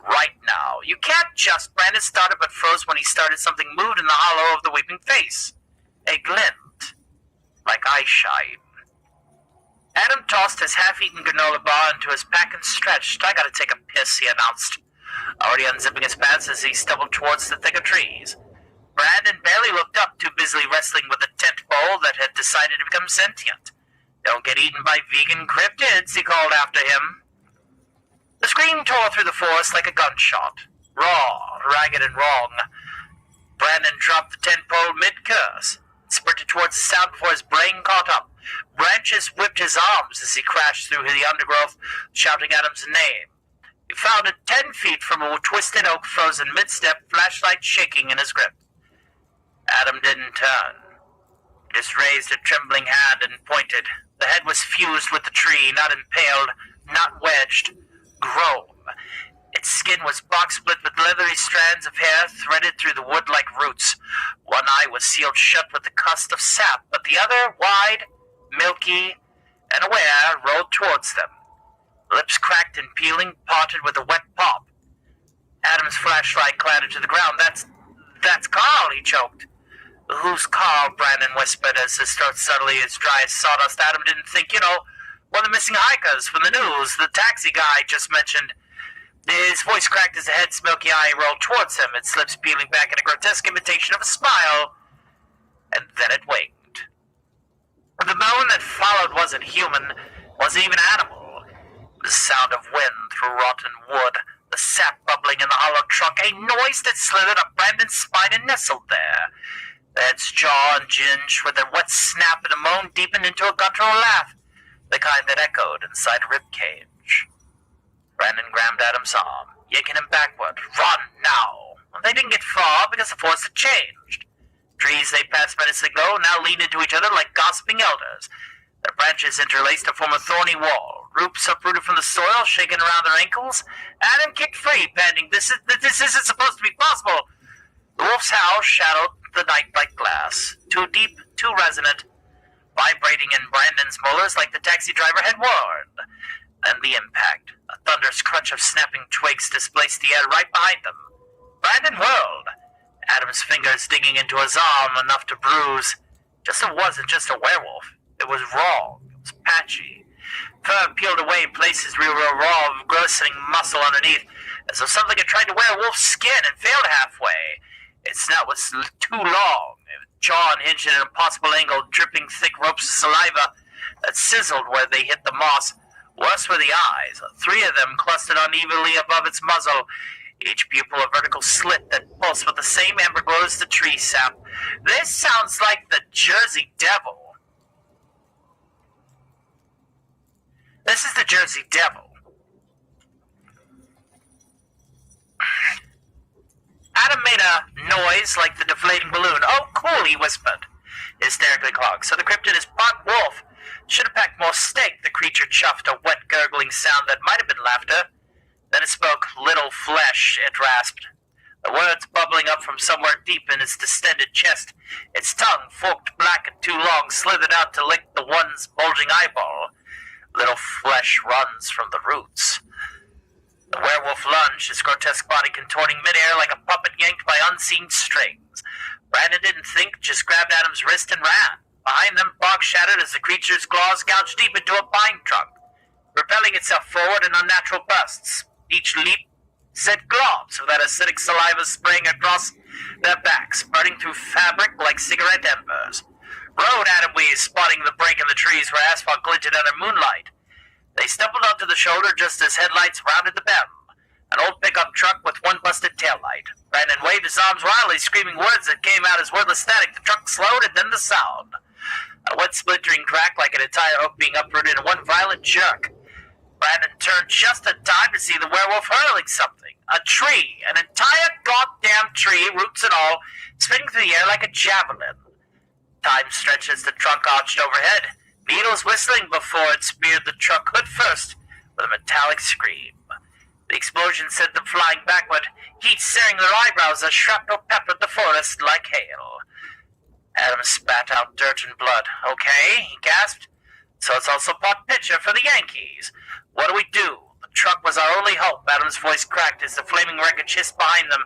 right now. You can't just. Brandon started but froze when he started. Something moved in the hollow of the weeping face. A glint. Like eye shine. Adam tossed his half-eaten granola bar into his pack and stretched. I gotta take a piss, he announced, already unzipping his pants as he stumbled towards the thick of trees. Brandon barely looked up, too busily wrestling with a tent pole that had decided to become sentient. Don't get eaten by vegan cryptids, he called after him. The scream tore through the forest like a gunshot. Raw, ragged, and wrong. Brandon dropped the tent pole mid-curse, sprinted towards the sound before his brain caught up. Branches whipped his arms as he crashed through the undergrowth, shouting Adam's name. He found it 10 feet from a twisted oak frozen mid-step, flashlight shaking in his grip. Adam didn't turn. He just raised a trembling hand and pointed. The head was fused with the tree, not impaled, not wedged. Grown. Its skin was box-split with leathery strands of hair threaded through the wood like roots. One eye was sealed shut with a crust of sap, but the other, wide, milky, and aware, rolled towards them. Lips cracked and peeling, parted with a wet pop. Adam's flashlight clattered to the ground. That's Carl, he choked. Who's Carl? Brandon whispered as his throat suddenly as dry as sawdust. Adam didn't think, one of the missing hikers from the news, the taxi guy just mentioned. His voice cracked as the head's milky eye rolled towards him, its lips peeling back in a grotesque imitation of a smile, and then it winked. The moan that followed wasn't human, wasn't even animal. The sound of wind through rotten wood, the sap bubbling in the hollow trunk, a noise that slithered up Brandon's spine and nestled there. Ed's jaw unhinged with a wet snap and a moan deepened into a guttural laugh, the kind that echoed inside a ribcage. Brandon grabbed Adam's arm, yanking him backward. Run, now! They didn't get far because the force had changed. Trees they passed minutes ago now leaned into each other like gossiping elders, their branches interlaced to form a thorny wall. Roots uprooted from the soil, shaking around their ankles. Adam kicked free, panting, This isn't supposed to be possible. The wolf's howl shadowed the night like glass, too deep, too resonant, vibrating in Brandon's molars like the taxi driver had warned. Then the impact. A thunderous crunch of snapping twigs displaced the air right behind them. Brandon whirled, Adam's fingers digging into his arm enough to bruise. It wasn't just a werewolf. It was wrong. It was patchy. Fur peeled away in places where were raw, glistening muscle underneath, as though something had tried to wear a wolf's skin and failed halfway. Its snout was too long, its jaw unhinged at an impossible angle, dripping thick ropes of saliva that sizzled where they hit the moss. Worse were the eyes, 3 of them clustered unevenly above its muzzle, each pupil a vertical slit that pulsed with the same amber glow as the tree sap. This sounds like the Jersey Devil. This is the Jersey Devil. Adam made a noise like the deflating balloon. Oh, cool, he whispered, hysterically clogged. So the cryptid is part wolf. Should have packed more steak. The creature chuffed a wet, gurgling sound that might have been laughter. Then it spoke. Little flesh, it rasped, the words bubbling up from somewhere deep in its distended chest. Its tongue, forked black and too long, slithered out to lick the one's bulging eyeball. Little flesh runs from the roots. The werewolf lunged, his grotesque body contorting midair like a puppet yanked by unseen strings. Brandon didn't think, just grabbed Adam's wrist and ran. Behind them, bark shattered as the creature's claws gouged deep into a pine trunk, propelling itself forward in unnatural bursts. Each leap sent globs of that acidic saliva spraying across their backs, burning through fabric like cigarette embers. Road, Adam wheezed, spotting the break in the trees where asphalt glinted under moonlight. They stumbled onto the shoulder just as headlights rounded the bend. An old pickup truck with one busted taillight. Brandon waved his arms wildly, screaming words that came out as wordless static. The truck slowed, and then the sound. A wet splintering crack like an entire oak being uprooted in one violent jerk. Brandon turned just in time to see the werewolf hurling something. A tree. An entire goddamn tree, roots and all, spinning through the air like a javelin. Time stretched as the trunk arched overhead, needles whistling before it speared the truck hood first with a metallic scream. The explosion sent them flying backward, heat searing their eyebrows as shrapnel peppered the forest like hail. Adam spat out dirt and blood. Okay, he gasped. So it's also pot pitcher for the Yankees. What do we do? The truck was our only hope. Adam's voice cracked as the flaming wreckage hissed behind them,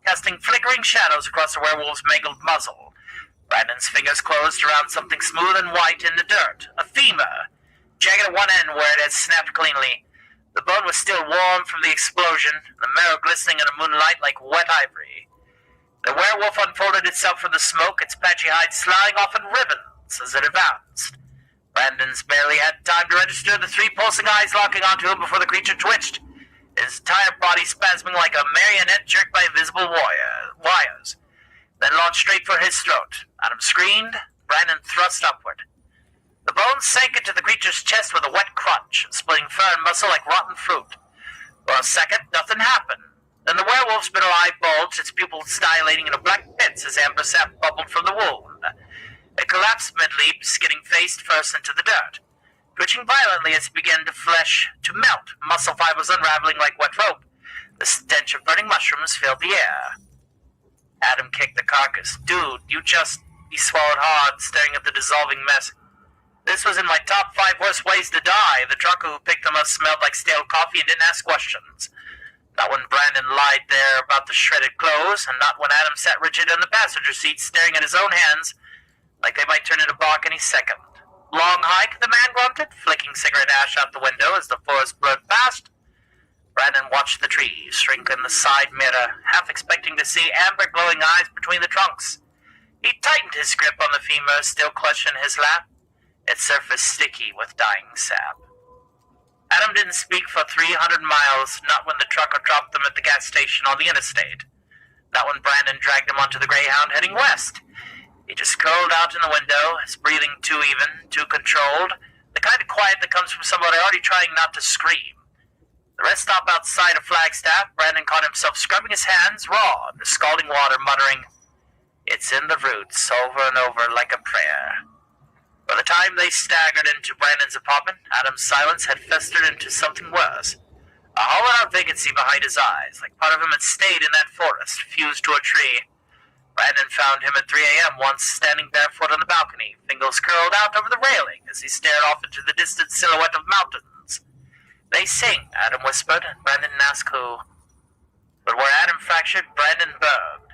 casting flickering shadows across the werewolf's mangled muzzle. Brandon's fingers closed around something smooth and white in the dirt. A femur, jagged at one end where it had snapped cleanly. The bone was still warm from the explosion, the marrow glistening in the moonlight like wet ivory. The werewolf unfolded itself from the smoke, its patchy hide sliding off in ribbons as it advanced. Brandon's barely had time to register the 3 pulsing eyes locking onto him before the creature twitched, his entire body spasming like a marionette jerked by invisible wires. Then launched straight for his throat. Adam screamed. Brandon thrust upward. The bones sank into the creature's chest with a wet crunch, splitting fur and muscle like rotten fruit. For a second, nothing happened. Then the werewolf's middle eye bulged, its pupils dilating into black pits as amber sap bubbled from the wound. It collapsed mid-leap, skidding face first into the dirt. Twitching violently as it began to melt, muscle fibers unraveling like wet rope. The stench of burning mushrooms filled the air. Adam kicked the carcass. Dude, he swallowed hard, staring at the dissolving mess. This was in my top 5 worst ways to die. The trucker who picked them up smelled like stale coffee and didn't ask questions. Not when Brandon lied there about the shredded clothes, and not when Adam sat rigid in the passenger seat, staring at his own hands like they might turn into bark any second. Long hike, the man grunted, flicking cigarette ash out the window as the forest blurred past. Brandon watched the trees shrink in the side mirror, half expecting to see amber glowing eyes between the trunks. He tightened his grip on the femur, still clutched in his lap, its surface sticky with dying sap. Adam didn't speak for 300 miles, not when the trucker dropped them at the gas station on the interstate. Not when Brandon dragged him onto the Greyhound heading west. He just curled out in the window, his breathing too even, too controlled, the kind of quiet that comes from somebody already trying not to scream. The rest stop outside a flagstaff. Brandon caught himself scrubbing his hands raw in the scalding water, muttering, "It's in the roots," over and over like a prayer. By the time they staggered into Brandon's apartment, Adam's silence had festered into something worse. A hollowed-out vacancy behind his eyes, like part of him had stayed in that forest, fused to a tree. Brandon found him at 3 a.m. once, standing barefoot on the balcony, fingers curled out over the railing as he stared off into the distant silhouette of mountains. "They sing," Adam whispered, and Brandon didn't ask who. But where Adam fractured, Brandon burned.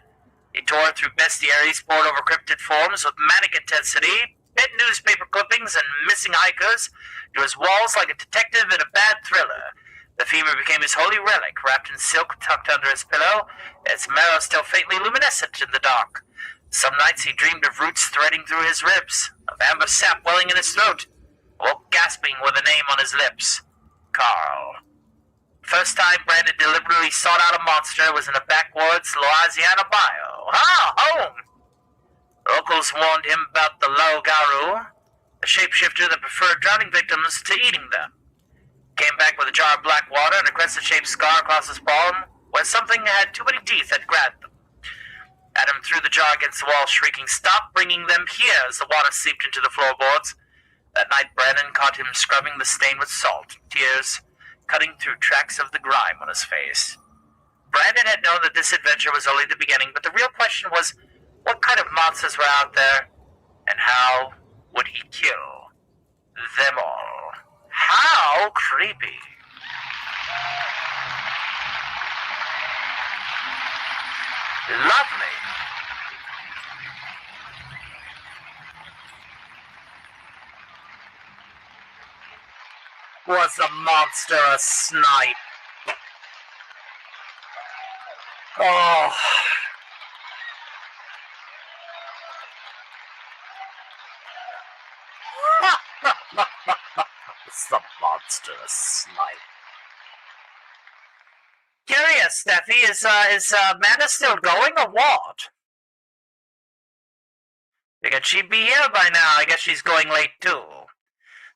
He tore through bestiaries, pored over cryptid forms with manic intensity, bit newspaper clippings and missing hikers to his walls like a detective in a bad thriller. The femur became his holy relic, wrapped in silk tucked under his pillow, its marrow still faintly luminescent in the dark. Some nights he dreamed of roots threading through his ribs, of amber sap welling in his throat, woke gasping with a name on his lips. Carl. First time Brandon deliberately sought out a monster was in a backwoods Louisiana bayou. Home! Locals warned him about the loup-garou, a shapeshifter that preferred drowning victims to eating them. Came back with a jar of black water and a crescent-shaped scar across his palm, where something had too many teeth had grabbed them. Adam threw the jar against the wall, shrieking, "Stop bringing them here," as the water seeped into the floorboards. That night, Brandon caught him scrubbing the stain with salt, tears cutting through tracks of the grime on his face. Brandon had known that this adventure was only the beginning, but the real question was, what kind of monsters were out there, and how would he kill them all? How creepy. Lovely. Was the monster a snipe? Oh. It's the monster a snipe. Curious, Steffi, is Amanda still going or what? Figured she'd be here by now. I guess she's going late too.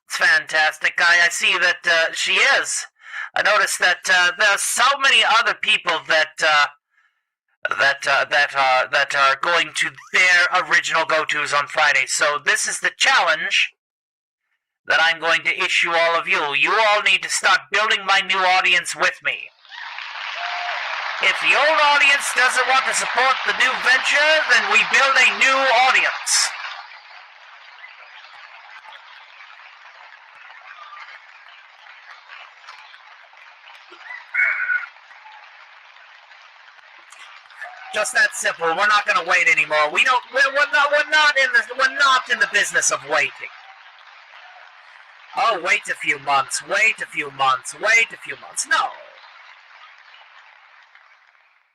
It's fantastic. I see that she is. I noticed that there are so many other people that are going to their original go-tos on Friday. So this is the challenge that I'm going to issue all of you. You all need to start building my new audience with me. If the old audience doesn't want to support the new venture, then we build a new audience. Just that simple. We're not going to wait anymore. We're not in the business of waiting. Oh, wait a few months. Wait a few months. Wait a few months. No.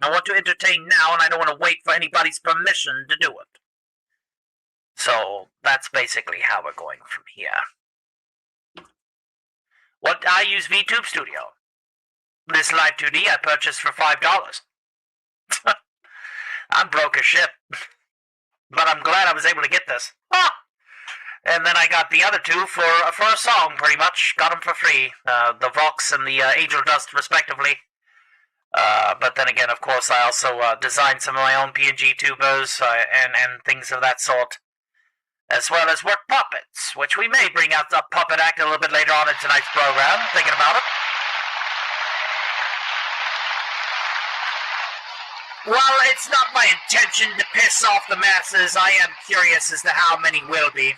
I want to entertain now, and I don't want to wait for anybody's permission to do it. So that's basically how we're going from here. What I use VTube Studio. This Live 2D I purchased for $5. I'm broke as shit, but I'm glad I was able to get this. Ah! And then I got the other two for a song, pretty much. Got them for free, the Vox and the Angel Dust, respectively. But then again, of course, I also designed some of my own PNG tubers and things of that sort, as well as work puppets, which we may bring out the puppet act a little bit later on in tonight's program. Thinking about it. Well, it's not my intention to piss off the masses. I am curious as to how many will be.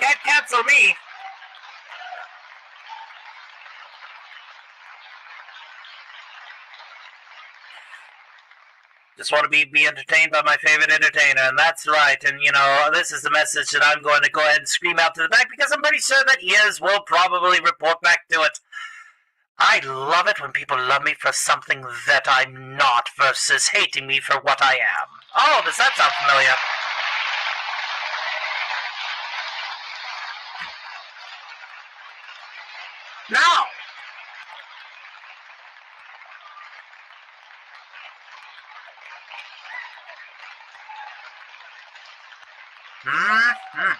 Can't cancel me. Just want to be entertained by my favorite entertainer, and that's right. And, you know, this is the message that I'm going to go ahead and scream out to the back, because I'm pretty sure that ears will probably report back to it. I love it when people love me for something that I'm not, versus hating me for what I am. Oh, does that sound familiar? Now! Mm-hmm.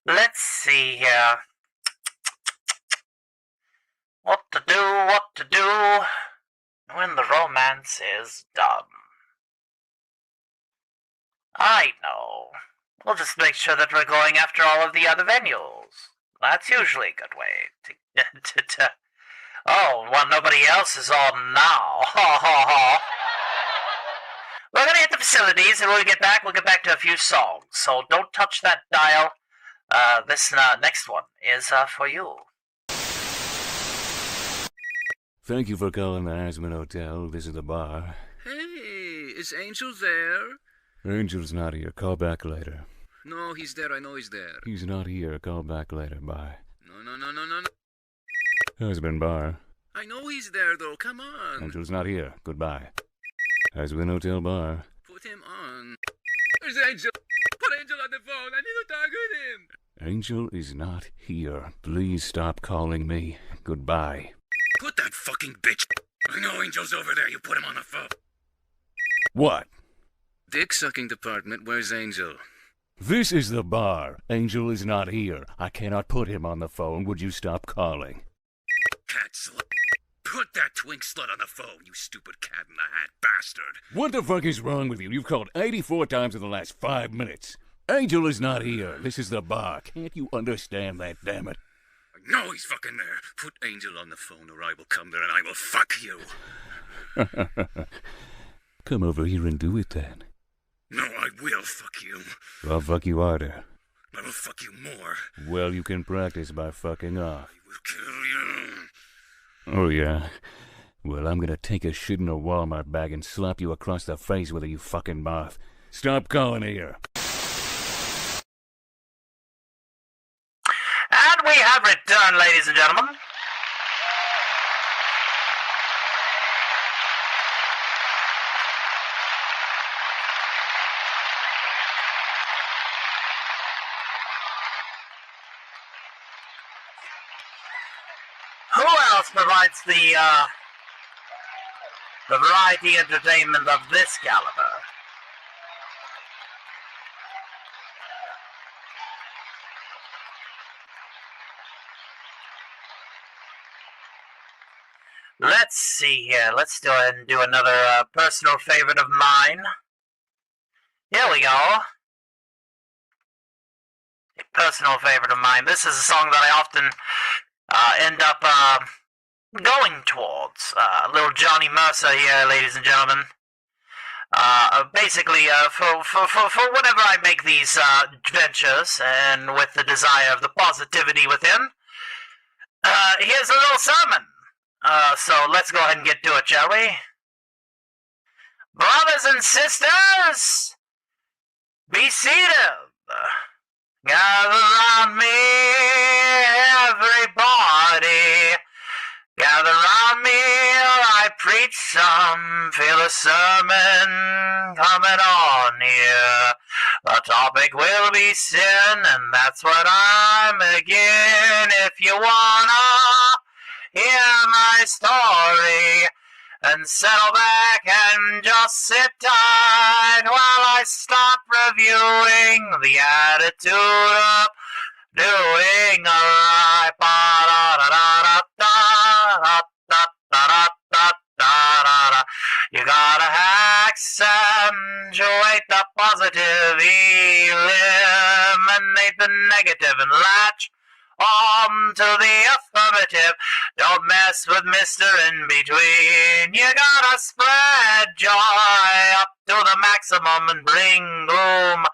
Let's see here. What to do when the romance is done. I know. We'll just make sure that we're going after all of the other venues. That's usually a good way to Oh, well, nobody else is on now. Ha ha ha. We're gonna hit the facilities, and when we get back, we'll get back to a few songs. So don't touch that dial. This next one is for you. Thank you for calling the Asman Hotel. This is the bar. Hey, is Angel there? Angel's not here. Call back later. No, he's there. I know he's there. He's not here. Call back later. Bye. No. Husband bar. I know he's there, though. Come on. Angel's not here. Goodbye. Asman Hotel bar. Put him on. There's Angel. Put Angel on the phone. I need to talk with him. Angel is not here. Please stop calling me. Goodbye. Put that fucking bitch. I know Angel's over there. You put him on the phone. What? Dick-sucking department. Where's Angel? This is the bar. Angel is not here. I cannot put him on the phone. Would you stop calling? Cat slut. Put that twink slut on the phone, you stupid cat-in-the-hat bastard. What the fuck is wrong with you? You've called 84 times in the last 5 minutes. Angel is not here. This is the bar. Can't you understand that, damn it? I know he's fucking there. Put Angel on the phone or I will come there and I will fuck you. Come over here and do it then. No, I will fuck you. I'll fuck you harder. I will fuck you more. Well, you can practice by fucking off. I will kill you. Oh, yeah? Well, I'm gonna take a shit in a Walmart bag and slap you across the face with it, you fucking moth. Stop calling here. And we have returned, ladies and gentlemen. Who else provides the variety entertainment of this caliber? Let's see here. Let's go ahead and do another personal favorite of mine. Here we go. A personal favorite of mine. This is a song that I often end up going towards. Little Johnny Mercer here, ladies and gentlemen. Basically, for whenever I make these ventures, and with the desire of the positivity within, here's a little sermon. So let's go ahead and get to it, shall we? Brothers and sisters, be seated. Gather round me, everybody. Gather round me, I preach some. Feel a sermon coming on here. The topic will be sin, and that's what I'm again. If you wanna hear my story, and settle back and just sit tight while I start reviewing the attitude of doing alright. You gotta accentuate the positive, eliminate the negative, and latch on to the affirmative. Don't mess with Mr. In Between. You gotta spread joy up to the maximum and bring gloom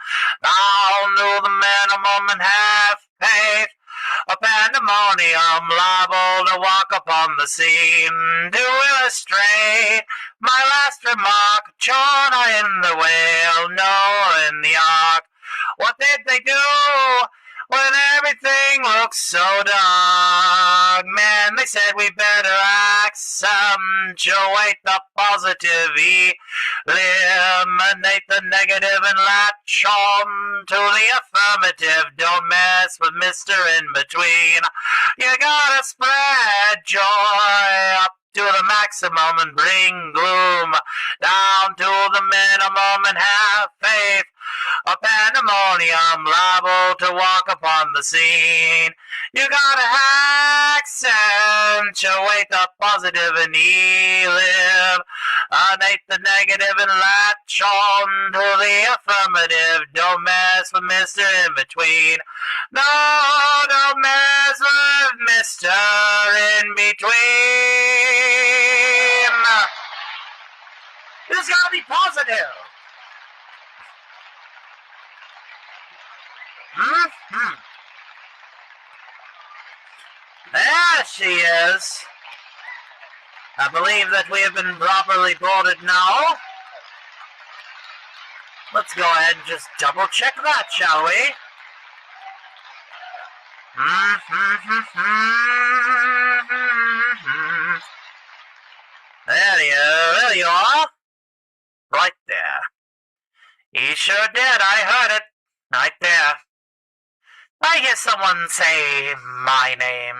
down to the minimum, and have faith. A pandemonium liable to walk upon the scene. To illustrate my last remark, Jonah in the whale, Noah in the ark. What did they do when everything looks so dark? young men, they said we better accentuate the positive, eliminate the negative, and latch on to the affirmative. Don't mess with Mr. In Between. You gotta spread joy up to the maximum and bring gloom down to the minimum, and have faith. A pandemonium liable to walk upon the scene. You gotta accentuate the positive and eliminate the negative and latch on to the affirmative. Don't mess with Mr. In Between. No, don't mess with Mr. In Between. This gotta be positive. There she is. I believe that we have been properly boarded now. Let's go ahead and just double check that, shall we? There you are. Right there. You sure did, I heard it. Right there. I hear someone say my name.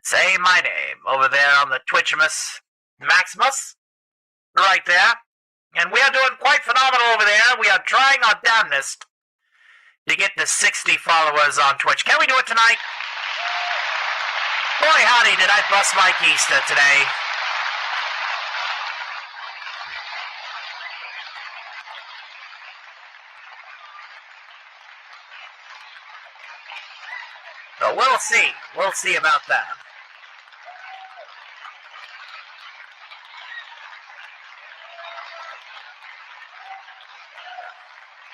Say my name over there on the Twitchimus Maximus. Right there. And we are doing quite phenomenal over there. We are trying our damnedest to get to 60 followers on Twitch. Can we do it tonight? Boy howdy, did I bust my keister today. So we'll see. We'll see about that.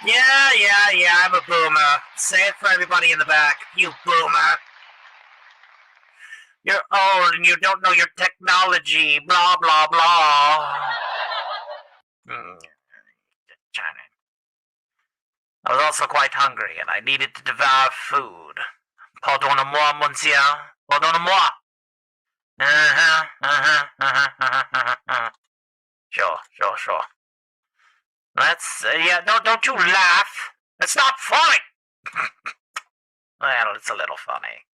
Yeah, I'm a boomer. Say it for everybody in the back. You boomer. You're old and you don't know your technology. Blah, blah, blah. I was also quite hungry and I needed to devour food. Pardonnez-moi, monsieur. Pardonnez-moi. Sure. Let's, don't you laugh. It's not funny. Well, it's a little funny.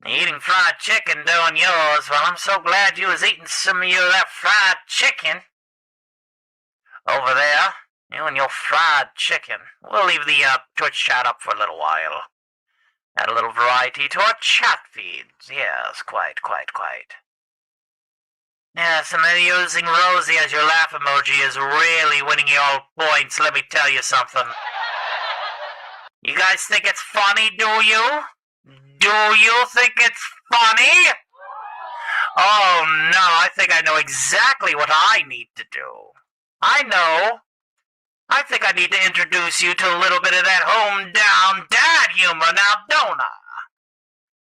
Eating fried chicken doing yours. Well, I'm so glad you was eating some of that fried chicken. Over there. You and your fried chicken. We'll leave the Twitch chat up for a little while. Add a little variety to our chat feeds. Yes, quite. Yes, and then using Rosie as your laugh emoji is really winning you all points, let me tell you something. You guys think it's funny, do you? Do you think it's funny? Oh no, I think I know exactly what I need to do. I know. I think I need to introduce you to a little bit of that home-down dad humor now, don't I?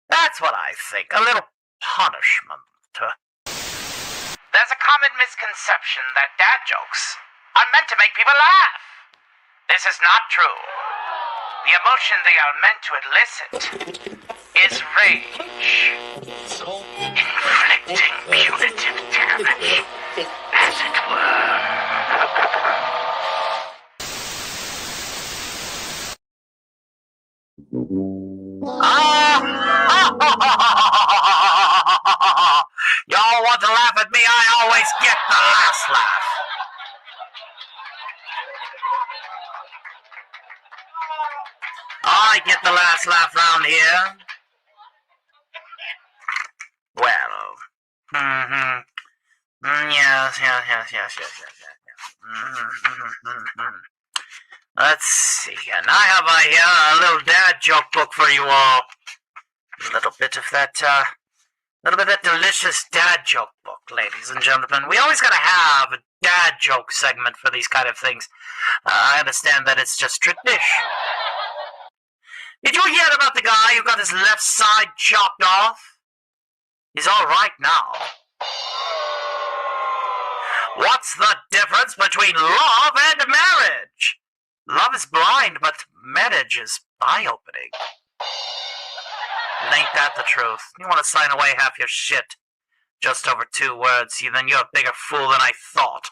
That's what I think. A little punishment. There's a common misconception that dad jokes are meant to make people laugh. This is not true. The emotion they are meant to elicit is rage. Inflicting punitive damage, as it were. Y'all want to laugh at me? I always get the last laugh. I get the last laugh round here. Well, yes. Let's see, and I have here a little dad joke book for you all. A little bit of that delicious dad joke book, ladies and gentlemen. We always gotta have a dad joke segment for these kind of things. I understand that it's just tradition. Did you hear about the guy who got his left side chopped off? He's all right now. What's the difference between love and marriage? Love is blind, but marriage is eye-opening. Ain't that the truth? You want to sign away half your shit. Just over 2 words, then you're a bigger fool than I thought.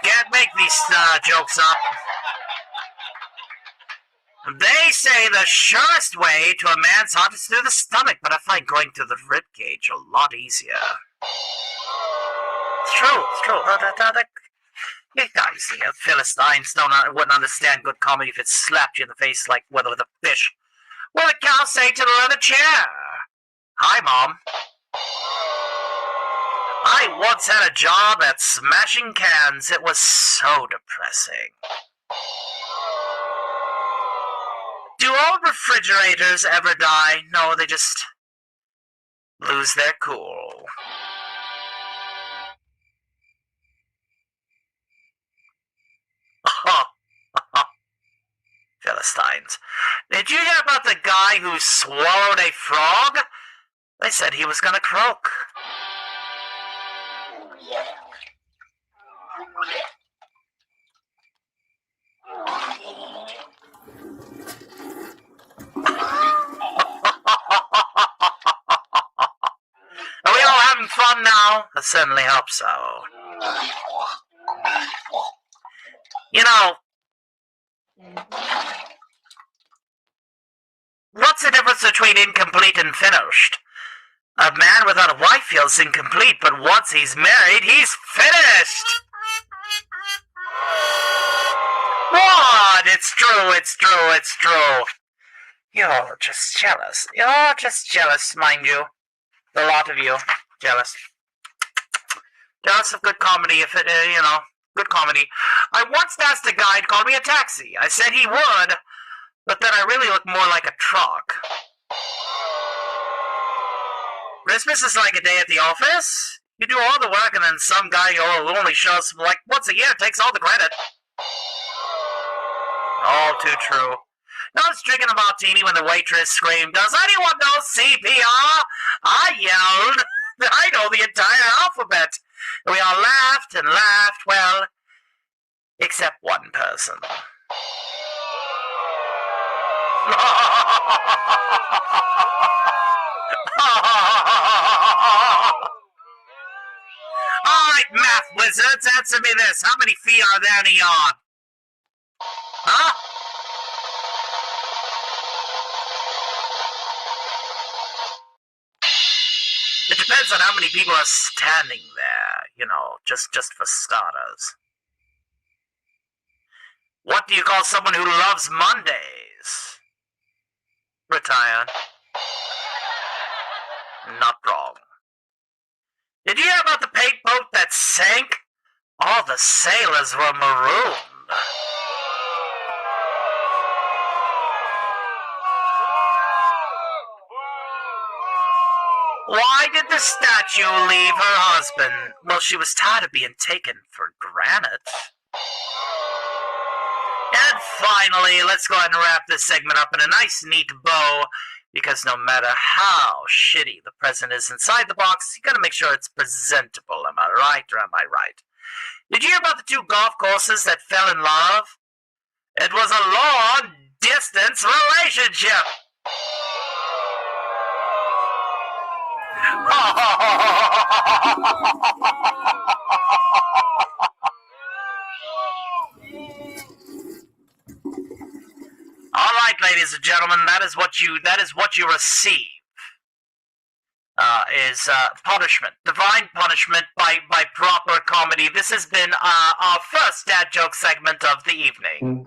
Can't make these jokes up. They say the surest way to a man's heart is through the stomach, but I find going through the ribcage a lot easier. It's true, it's true. You guys, the Philistines wouldn't understand good comedy if it slapped you in the face like with a fish. What did cow say to the leather chair? Hi, Mom. I once had a job at smashing cans. It was so depressing. Do all refrigerators ever die? No, they just lose their cool. Philistines. Did you hear about the guy who swallowed a frog? They said he was gonna croak. Are we all having fun now? I certainly hope so. You know, what's the difference between incomplete and finished? A man without a wife feels incomplete, but once he's married, he's finished! What? It's true, it's true, it's true. You're just jealous. You're just jealous, mind you. A lot of you. Jealous. Jealous of good comedy, if it, good comedy. I once asked a guy to call me a taxi. I said he would, but then I really look more like a truck. Christmas is like a day at the office. You do all the work and then some guy who only shows like once a year takes all the credit. All too true. I was drinking a martini when the waitress screamed, "Does anyone know CPR?" I yelled, "I know the entire alphabet." And we all laughed and laughed, well, except one person. Alright, math wizards, answer me this. How many feet are there in a yard? Huh? It depends on how many people are standing there, just for starters. What do you call someone who loves Mondays? Retired. Not wrong. Did you hear about the paint boat that sank? All the sailors were marooned. Why did the statue leave her husband? Well, she was tired of being taken for granite. And finally, let's go ahead and wrap this segment up in a nice, neat bow, because no matter how shitty the present is inside the box, you gotta make sure it's presentable, am I right or am I right? Did you hear about the 2 golf courses that fell in love? It was a long-distance relationship! All right, ladies and gentlemen, that is what you receive. Is punishment, divine punishment by proper comedy. This has been our first dad joke segment of the evening.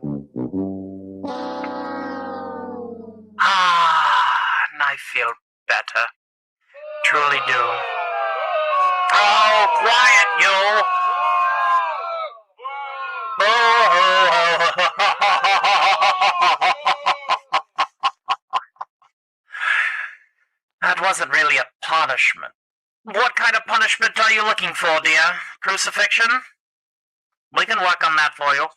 And I feel better. Truly do. Oh, quiet, you! That wasn't really a punishment. What kind of punishment are you looking for, dear? Crucifixion? We can work on that for you.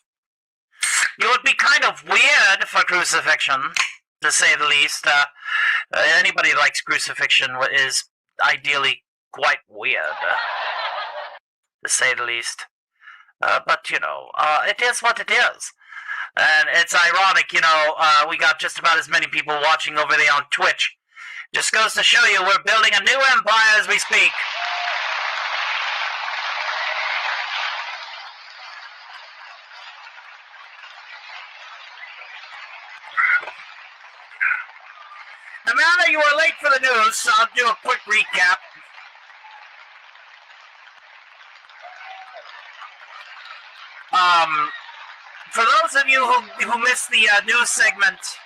You would be kind of weird for crucifixion, to say the least. Anybody who likes crucifixion is ideally quite weird, to say the least. But, it is what it is. And it's ironic, we got just about as many people watching over there on Twitch. Just goes to show you we're building a new empire as we speak. Amanda, you were late for the news, so I'll do a quick recap. For those of you who missed the news segment,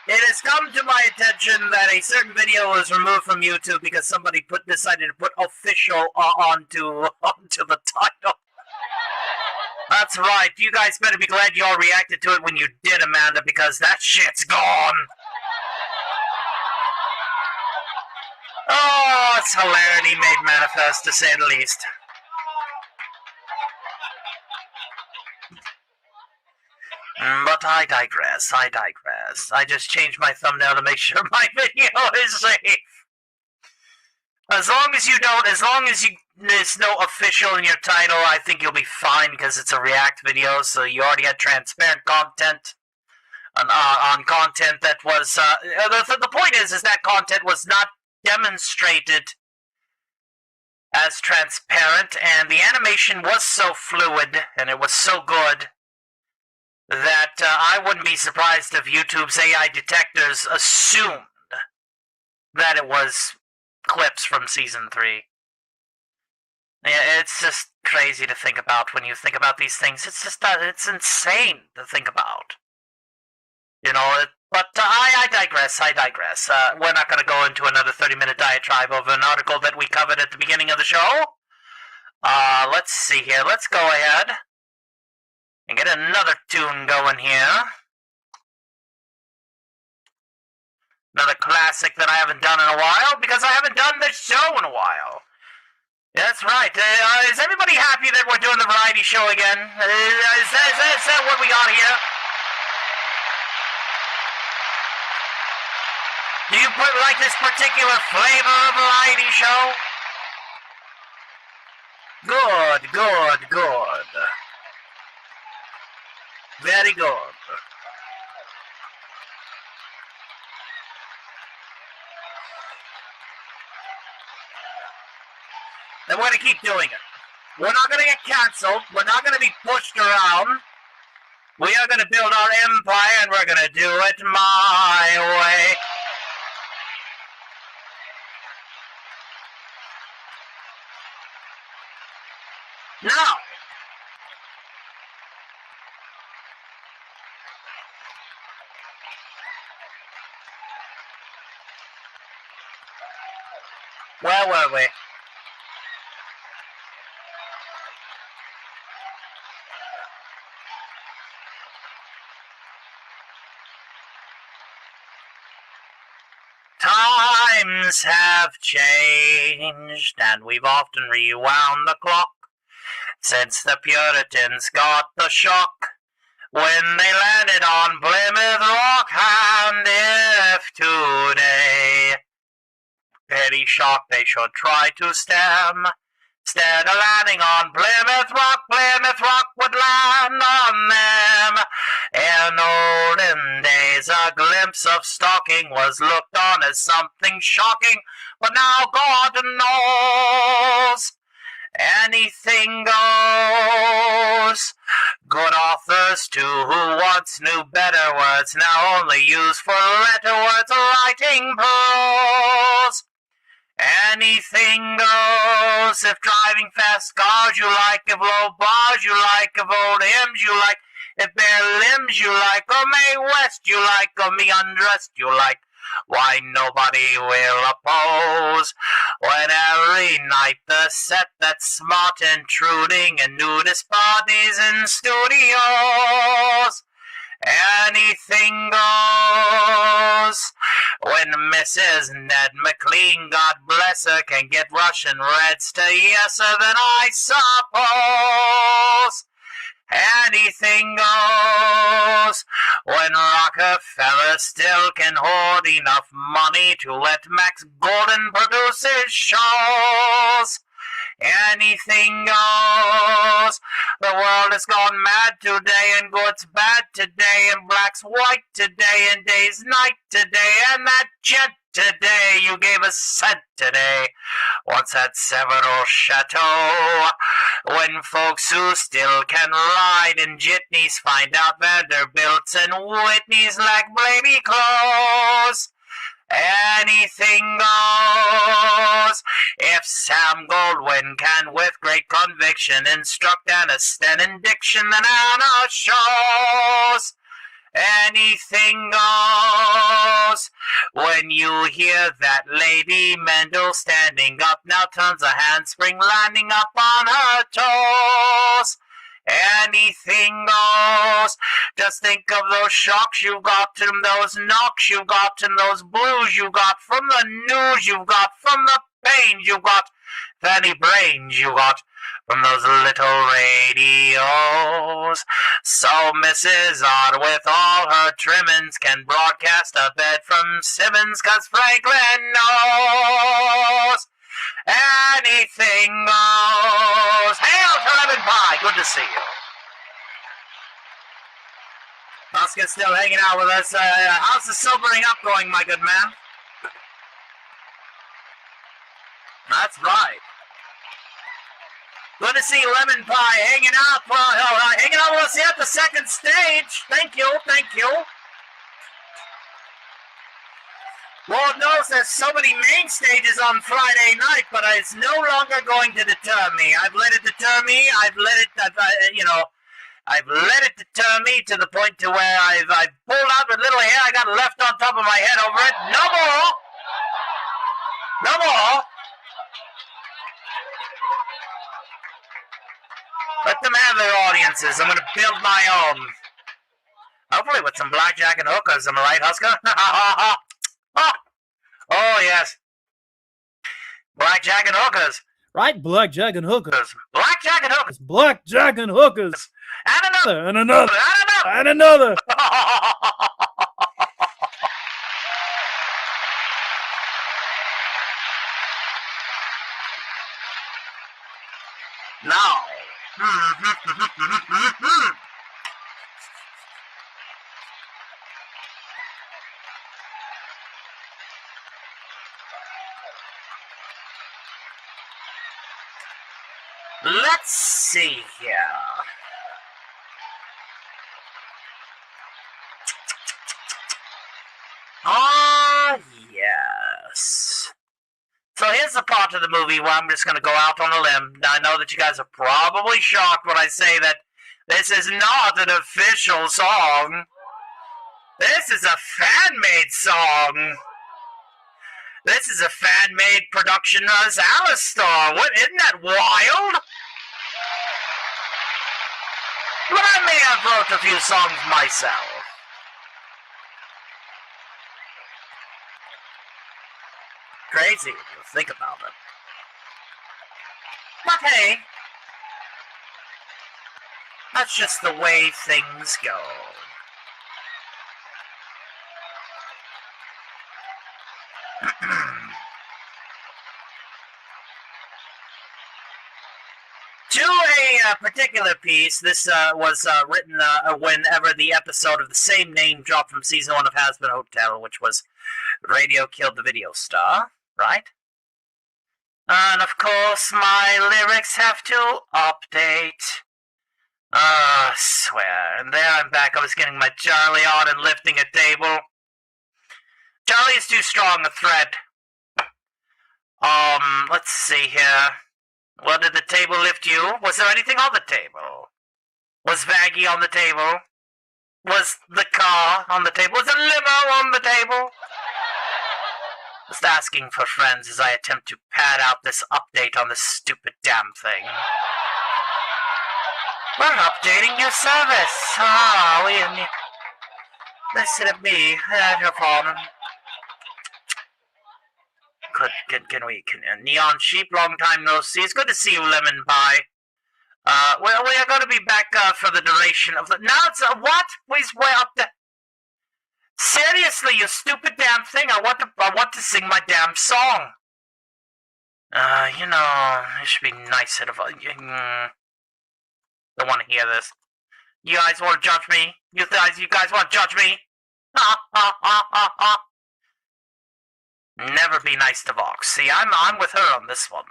it has come to my attention that a certain video was removed from YouTube because somebody decided to put official onto the title. That's right. You guys better be glad you all reacted to it when you did, Amanda, because that shit's gone. Oh, it's hilarity made manifest, to say the least. But I digress. I just changed my thumbnail to make sure my video is safe. As long as there's no official in your title, I think you'll be fine because it's a react video, so you already had transparent content on content that was, the point is that content was not demonstrated as transparent, and the animation was so fluid, and it was so good, that I wouldn't be surprised if YouTube's AI detectors assumed that it was clips from Season 3. Yeah, it's just crazy to think about when you think about these things. It's just, it's insane to think about. But I digress. We're not going to go into another 30-minute diatribe over an article that we covered at the beginning of the show. Let's see here. Let's go ahead and get another tune going here. Another classic that I haven't done in a while, because I haven't done this show in a while. That's right. Is everybody happy that we're doing the variety show again? Is that what we got here? Do you like this particular flavor of variety show? Good. Very good. And we're going to keep doing it. We're not going to get canceled. We're not going to be pushed around. We are going to build our empire, and we're going to do it my way. Now, where were we? Times have changed, and we've often rewound the clock since the Puritans got the shock when they landed on Plymouth Rock. And if today any shock they should try to stem, instead of landing on Plymouth Rock would land on them. In olden days, a glimpse of stalking was looked on as something shocking, but now God knows anything goes. Good authors, too, who once knew better words, now only use for letter words writing prose. Anything goes. If driving fast cars you like, if low bars you like, if old hymns you like, if bare limbs you like, or Mae West you like, or me undressed you like, why nobody will oppose. When every night the set that's smart intruding and nudist bodies in studios. Anything goes. When Mrs. Ned McLean, God bless her, can get Russian Reds to yes her, then I suppose anything goes. When Rockefeller still can hoard enough money to let Max Golden produce his shows. Anything goes. The world world has gone mad today, and good's bad today, and black's white today, and day's night today, and that gent today you gave a cent today once had several chateau. When folks who still can ride in jitneys find out Vanderbilts and Whitneys like baby clothes, anything goes. If Sam Goldwyn can with great conviction instruct Aniston in diction, then Anna shows. Anything goes. When you hear that Lady Mendel standing up, now turns a handspring landing up on her toes. Anything goes. Just think of those shocks you got and those knocks you got and those blues you got from the news you got from the pains you got, any brains you got from those little radios. So Mrs. Odd with all her trimmings can broadcast a bed from Simmons 'cause Franklin knows. Anything goes. Hail to Lemon Pie. Good to see you. Oscar's still hanging out with us. How's the sobering up going, my good man? That's right. Good to see Lemon Pie hanging out. Hanging out with us here at the second stage. Thank you. Thank you. Lord knows there's so many main stages on Friday night, but it's no longer going to deter me. I've let it deter me. I've let it deter me to the point to where I've pulled out the little hair I got left on top of my head over it. No more. No more. Let them have their audiences. I'm going to build my own. Hopefully with some blackjack and hookers. Am I right, Husker? Oh, yes. Blackjack and hookers. Right, blackjack and hookers. Blackjack and hookers. Blackjack and hookers. And another. And another. And another. And another. Now. Let's see here. Ah, yes. So here's the part of the movie where I'm just going to go out on a limb. Now, I know that you guys are probably shocked when I say that this is not an official song. This is a fan-made song. This is a fan-made production of Alistar. What, isn't that wild? But I may have wrote a few songs myself. Crazy when you think about it. But hey, that's just the way things go. To a particular piece, this was written whenever the episode of the same name dropped from season 1 of Has-Been Hotel, which was Radio Killed the Video Star, right? And of course, my lyrics have to update. I swear. And there I'm back. I was getting my Charlie on and lifting a table. Charlie is too strong a threat. Let's see here. Well, did the table lift you? Was there anything on the table? Was Vaggie on the table? Was the car on the table? Was the limo on the table? Just asking for friends as I attempt to pad out this update on this stupid damn thing. We're updating your service. Listen to me. No problem. Neon Sheep, long time no see. It's good to see you, Lemon Pie. Well, we are going to be back for the duration of the... Now it's what? We're up to... Seriously, you stupid damn thing. I want to sing my damn song. You know, it should be nicer if I... Don't want to hear this. You guys want to judge me? You guys want to judge me? Never be nice to Vox. See, I'm with her on this one.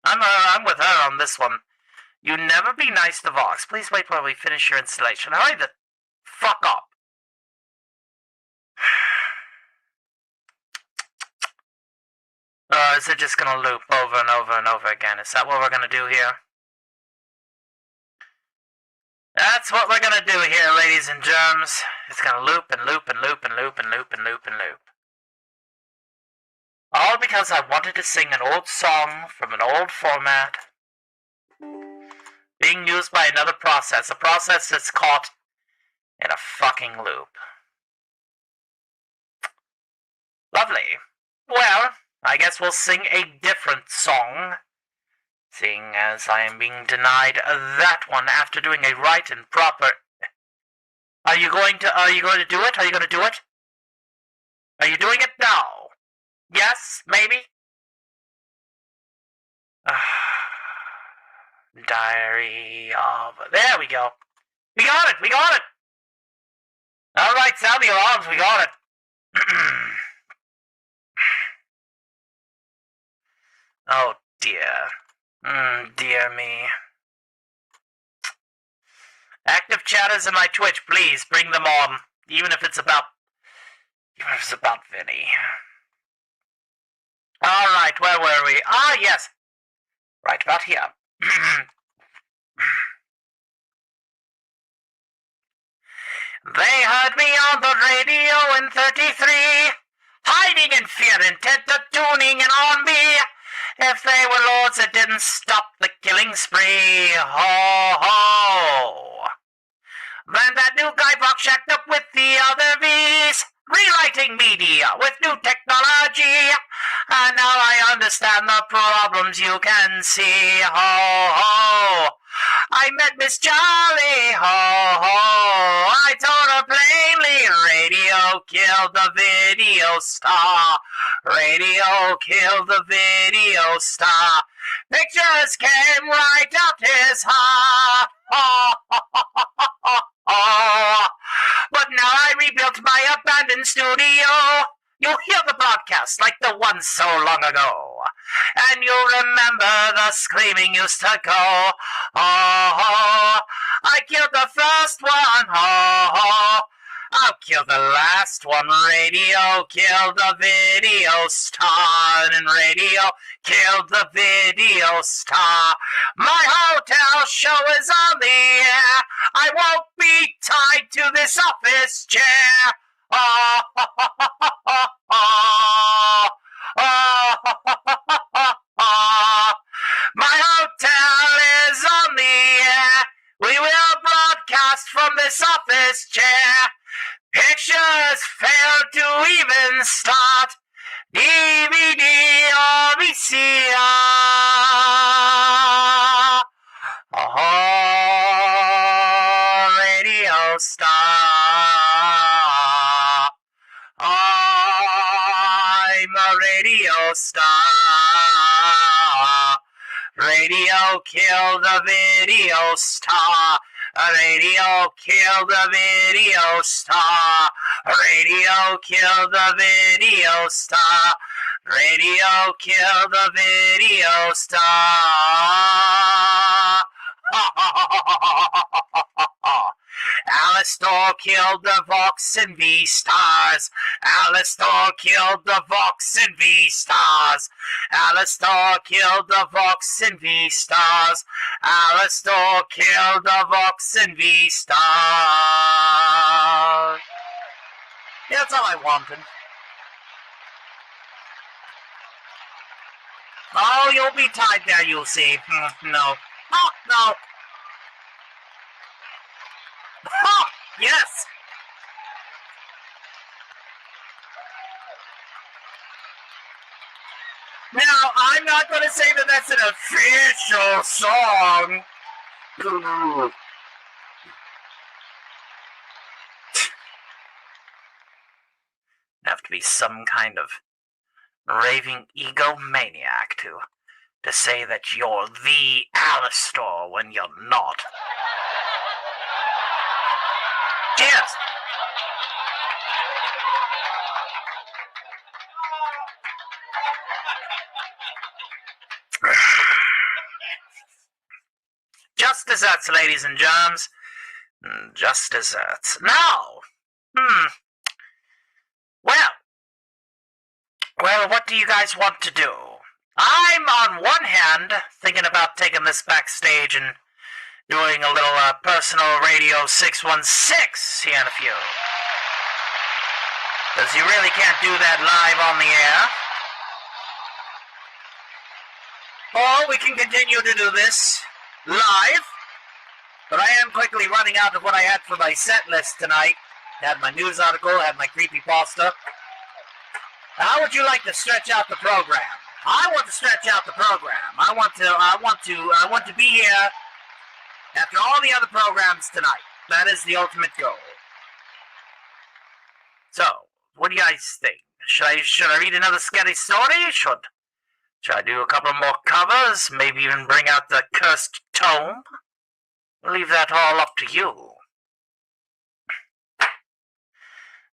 I'm with her on this one. You never be nice to Vox. Please wait while we finish your installation. Hurry the fuck up. Is it just gonna loop over and over and over again? Is that what we're gonna do here? That's what we're gonna do here, ladies and germs. It's gonna loop and loop and loop and loop and loop and loop and loop. All because I wanted to sing an old song from an old format being used by another process, a process that's caught in a fucking loop. Lovely. Well, I guess we'll sing a different song, seeing as I am being denied that one after doing a right and proper... Are you going to do it? Are you going to do it? Are you doing it now? Yes? Maybe? Diary of... There we go. We got it! Alright, sound the alarms, we got it. Oh dear. Dear me. Active chatters in my Twitch, please bring them on. Even if it's about Vinny. Alright, where were we? Ah, yes. Right about here. They heard me on the radio in 33, hiding in fear, intent of tuning in on me. If they were lords, it didn't stop the killing spree. Ho, ho. Then that new guy Buck shacked up with the other V's, rewriting media with new technology. And now I understand the problems you can see. Ho, ho. I met Miss Jolly. Ho, ho. I told her plainly, radio killed the video star. Radio killed the video star. Pictures came right out his heart. Oh, oh, oh, oh, oh, oh. But now I rebuilt my abandoned studio. You'll hear the broadcast like the one so long ago. And you'll remember the screaming used to go. Oh, I killed the first one. Oh, I'll kill the last one. Radio killed the video star. And radio killed the video star. My hotel show is on the air. I won't be tied to this office chair. Oh, oh, oh, oh, oh, oh. Oh, my hotel is on the air. We will broadcast from this office chair. Pictures fail to even start. DVD or VCR. Oh, radio star. I'm a radio star. Radio killed the video star. Radio killed the video star. Radio killed the video star. Radio killed the video star. Alistor killed the Vox and V-Stars. Alistor killed the Vox and V-Stars. Alistor killed the Vox and V-Stars. Alistor killed the Vox and V-Stars. Yeah, that's all I wanted. Oh, you'll be tied there, you'll see. No. Oh, no. Oh, yes! Now, I'm not going to say that that's an official song. Have to be some kind of raving egomaniac to to say that you're the Alistair when you're not. Cheers! Just desserts, ladies and germs. Just desserts. Now, Well, what do you guys want to do? I'm, on one hand, thinking about taking this backstage and doing a little personal Radio 616 here in a few. Because you really can't do that live on the air. Or we can continue to do this live. But I am quickly running out of what I had for my set list tonight. Had my news article, had my creepypasta. How would you like to stretch out the program? I want to stretch out the program. I want to be here after all the other programs tonight. That is the ultimate goal. So, what do you guys think? Should I read another scary story? Should I do a couple more covers? Maybe even bring out the cursed tome? I'll leave that all up to you.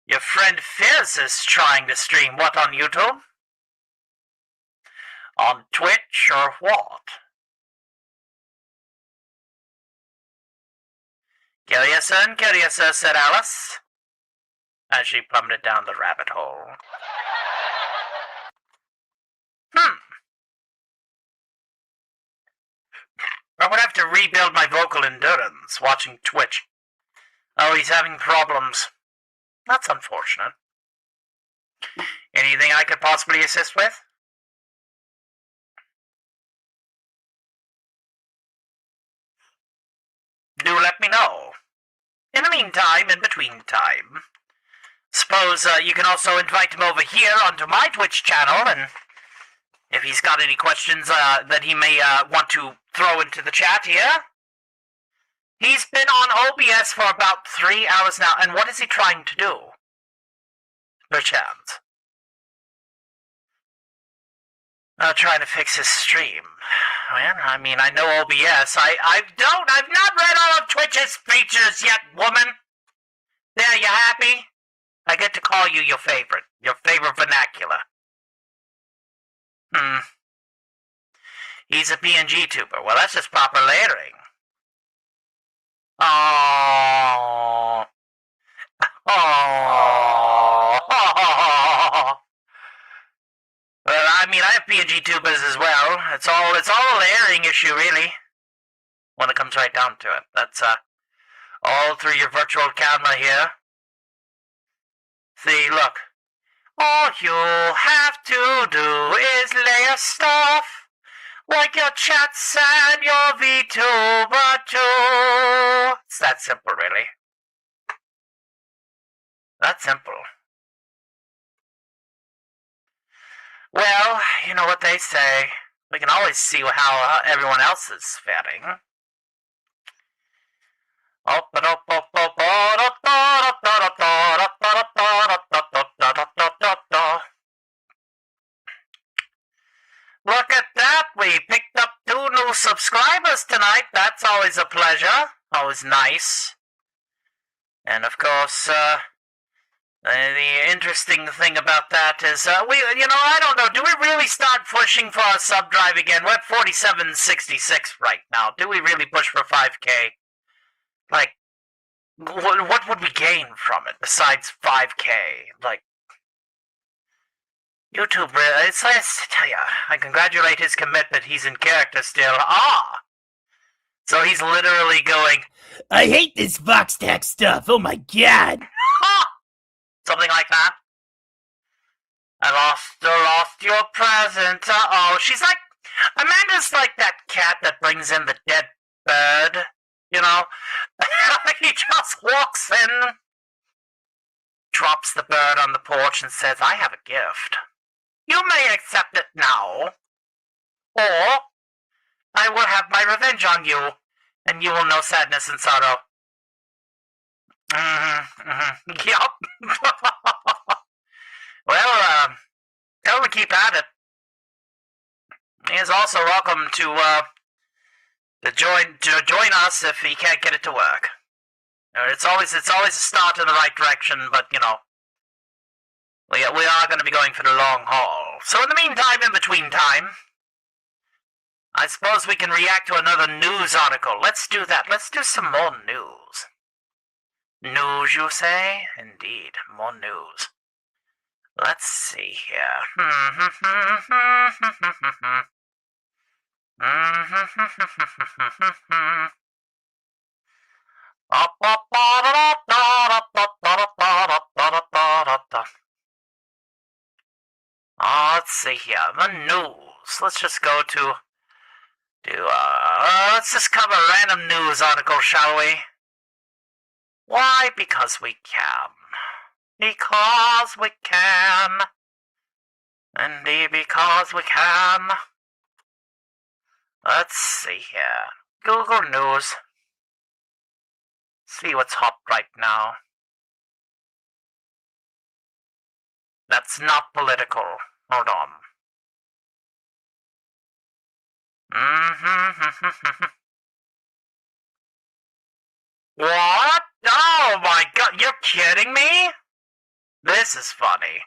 Your friend Fizz is trying to stream what on YouTube? On Twitch or what? Curiouser, said Alice, as she plummeted down the rabbit hole. I would have to rebuild my vocal endurance watching Twitch. Oh, he's having problems. That's unfortunate. Anything I could possibly assist with? Do let me know. In the meantime, in between time, suppose you can also invite him over here onto my Twitch channel, and if he's got any questions that he may want to throw into the chat here. He's been on OBS for about 3 hours now, and what is he trying to do? Perchance. Trying to fix his stream. Well, I mean, I know OBS. I've not read all of Twitch's features yet, woman. There, you happy? I get to call you your favorite vernacular. He's a PNG tuber. Well, that's just proper layering. Oh. Well, I mean, I have PNG tubers as well. It's all a layering issue, really. When it comes right down to it. That's all through your virtual camera here. See, look. All you have to do is layer stuff. Like your chats and your VTuber too. It's that simple, really. That simple. Well, you know what they say. We can always see how everyone else is faring. Look at that, we picked up 2 new subscribers tonight. That's always a pleasure. Always nice. And of course, the interesting thing about that is, I don't know, do we really start pushing for a sub drive again? We're at 4766 right now. Do we really push for 5K? Like, what would we gain from it besides 5K? Like, YouTube, it's nice to tell you. I congratulate his commitment. He's in character still. So he's literally going, I hate this Vox Tech stuff. Oh my god. Something like that. I lost your present. She's like, Amanda's like that cat that brings in the dead bird. You know? He just walks in, drops the bird on the porch and says, I have a gift. You may accept it now, or I will have my revenge on you, and you will know sadness and sorrow. Yup. Well, tell him to keep at it. He is also welcome to join us if he can't get it to work. It's always a start in the right direction, but you know, we are going to be going for the long haul. So in the meantime, in between time, I suppose we can react to another news article. Let's do that. Let's do some more news. News, you say? Indeed, more news. Let's see here. Let's see here. The news. Let's just go to let's just cover a random news article, shall we? Why? Because we can. Because we can. Indeed, because we can. Let's see here. Google News. See what's hot right now. That's not political. Hold on. What? Oh my god, you're kidding me? This is funny.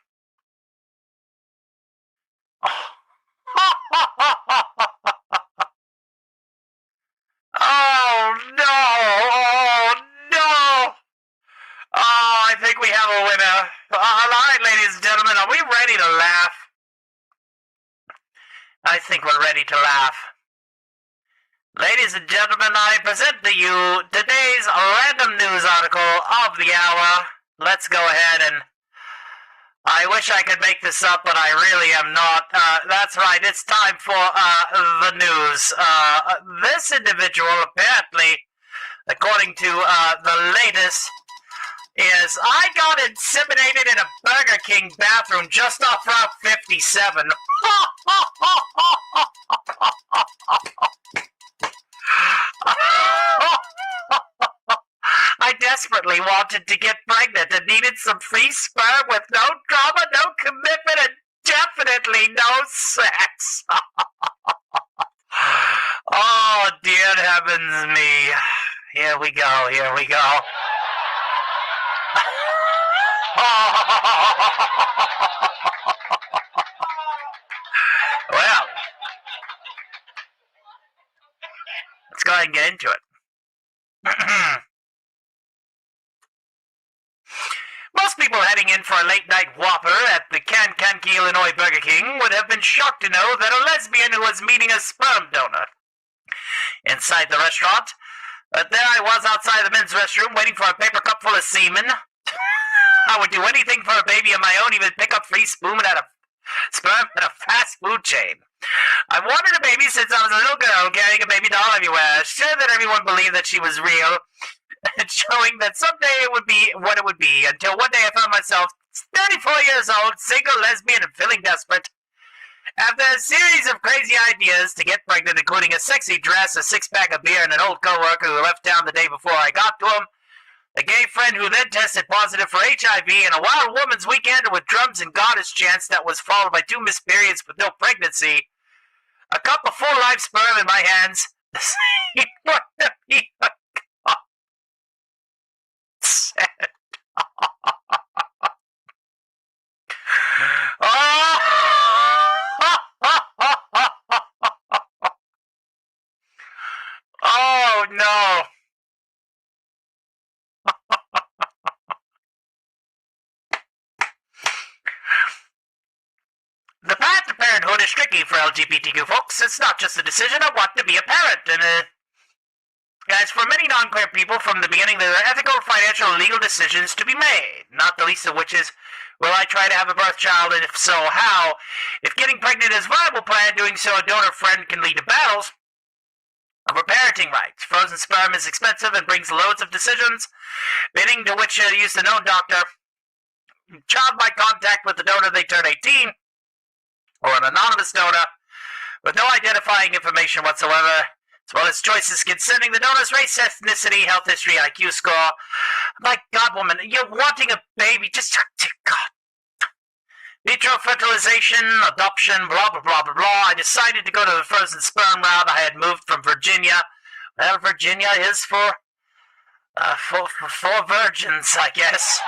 Oh no! Oh no! Oh, I think we have a winner. Alright, ladies and gentlemen, are we ready to laugh? I think we're ready to laugh. Ladies and gentlemen, I present to you today's random news article of the hour. Let's go ahead and... I wish I could make this up, but I really am not. That's right, it's time for the news. This individual, apparently, according to the latest, is I got inseminated in a Burger King bathroom just off Route 57. I desperately wanted to get pregnant and needed some free sperm with no drama, no commitment, and definitely no sex. Oh, dear heavens me. Here we go, here we go. Well, let's go ahead and get into it. Most people heading in for a late-night Whopper at the Kankakee, Illinois Burger King would have been shocked to know that a lesbian who was meeting a sperm donor inside the restaurant. But there I was outside the men's restroom waiting for a paper cup full of semen. I would do anything for a baby of my own, even pick up free sperm at a fast food chain. I wanted a baby since I was a little girl, carrying a baby doll everywhere, sure that everyone believed that she was real, and showing that someday it would be what it would be, until one day I found myself 34 years old, single, lesbian, and feeling desperate. After a series of crazy ideas to get pregnant, including a sexy dress, a six-pack of beer, and an old coworker who left town the day before I got to him, a gay friend who then tested positive for HIV, and a wild woman's weekend with drums and goddess chants that was followed by 2 missed periods with no pregnancy, a cup of full live sperm in my hands, Oh no. The path to parenthood is tricky for LGBTQ folks. It's not just a decision of what to be a parent. And as for many non-queer people, from the beginning there are ethical, financial, and legal decisions to be made. Not the least of which is, will I try to have a birth child, and if so, how? If getting pregnant is a viable plan, doing so a donor friend can lead to battles over parenting rights. Frozen sperm is expensive and brings loads of decisions, bidding to which use the known doctor. Child by contact with the donor they turn 18, or an anonymous donor with no identifying information whatsoever, as well as choices concerning the donor's race, ethnicity, health history, IQ score. My God, woman, you're wanting a baby. Just, God. vitro fertilization, adoption, blah, blah, blah, blah, blah. I decided to go to the frozen sperm route. I had moved from Virginia. Well, Virginia is for virgins, I guess.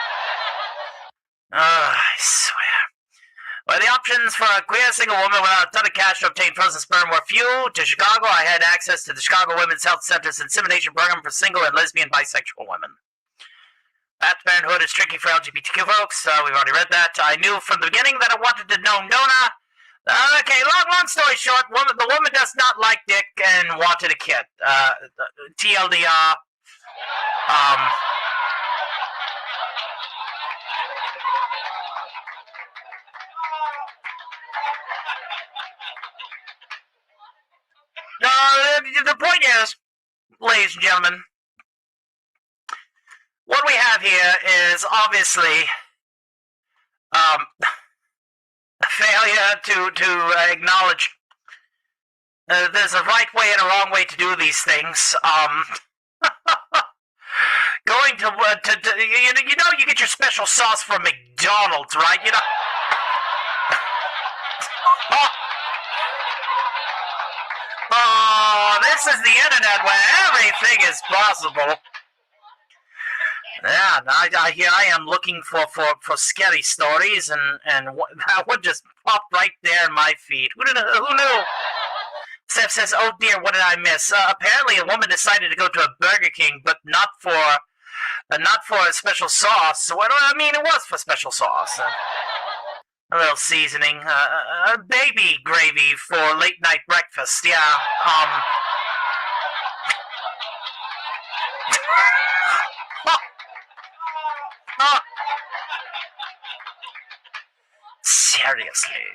I swear. Well, the options for a queer single woman without a ton of cash to obtain frozen sperm were few. To Chicago, I had access to the Chicago Women's Health Center's insemination program for single and lesbian bisexual women. That parenthood is tricky for LGBTQ folks. We've already read that. I knew from the beginning that I wanted to know Nona. Okay, long story short, the woman does not like dick and wanted a kid. TLDR. The point is, ladies and gentlemen, what we have here is obviously a failure to acknowledge there's a right way and a wrong way to do these things. Going to you know you get your special sauce from McDonald's, right? You know. Oh, this is the internet where everything is possible. Yeah, here I am looking for scary stories, and that one just popped right there in my feed. Who knew? Steph says, "Oh dear, what did I miss?" Apparently, a woman decided to go to a Burger King, but not for a special sauce. So, I mean, it was for special sauce. A little seasoning, baby gravy for late night breakfast. Yeah. Seriously.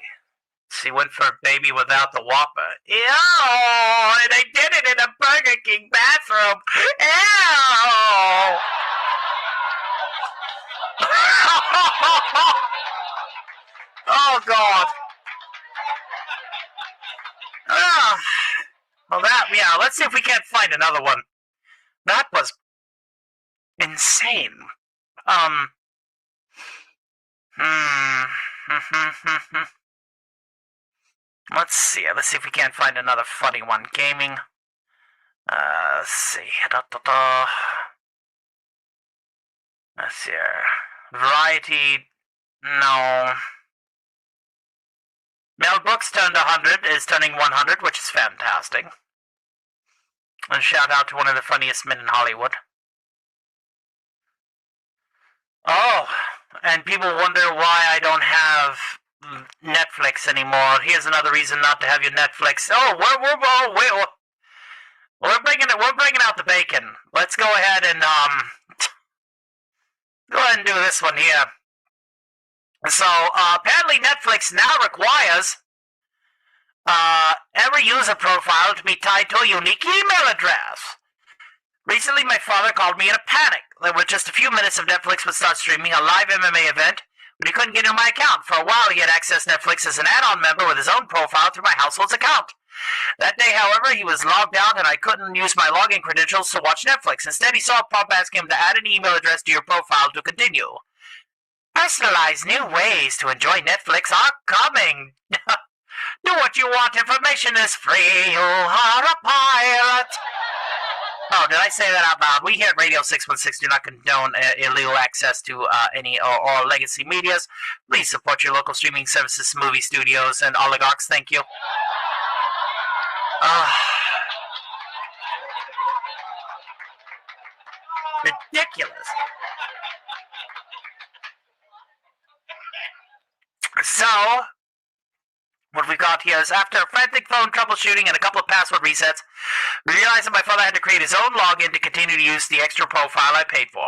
She went for a baby without the Whopper. Ew! And they did it in a Burger King bathroom. Ew! Oh, God. Well, let's see if we can't find another one. That was insane. Let's see if we can't find another funny one. Gaming. Let's see. Let's see here. Variety. No. Mel Brooks turned 100, is turning 100, which is fantastic. And shout out to one of the funniest men in Hollywood. Oh, and people wonder why I don't have Netflix anymore. Here's another reason not to have your Netflix. Oh, we're bringing out the bacon. Let's go ahead and do this one here. So, apparently Netflix now requires every user profile to be tied to a unique email address. Recently, my father called me in a panic. There were just a few minutes of Netflix would start streaming a live MMA event, but he couldn't get into my account. For a while, he had accessed Netflix as an add-on member with his own profile through my household's account. That day, however, he was logged out and I couldn't use my login credentials to watch Netflix. Instead, he saw a prompt asking him to add an email address to your profile to continue. Personalized new ways to enjoy Netflix are coming. Do what you want. Information is free. You are a pirate. Oh, did I say that out loud? We here at Radio 616 do not condone illegal access to any or legacy medias. Please support your local streaming services, movie studios, and oligarchs. Thank you. Ridiculous. So, what we've got here is after frantic phone troubleshooting and a couple of password resets, we realized that my father had to create his own login to continue to use the extra profile I paid for.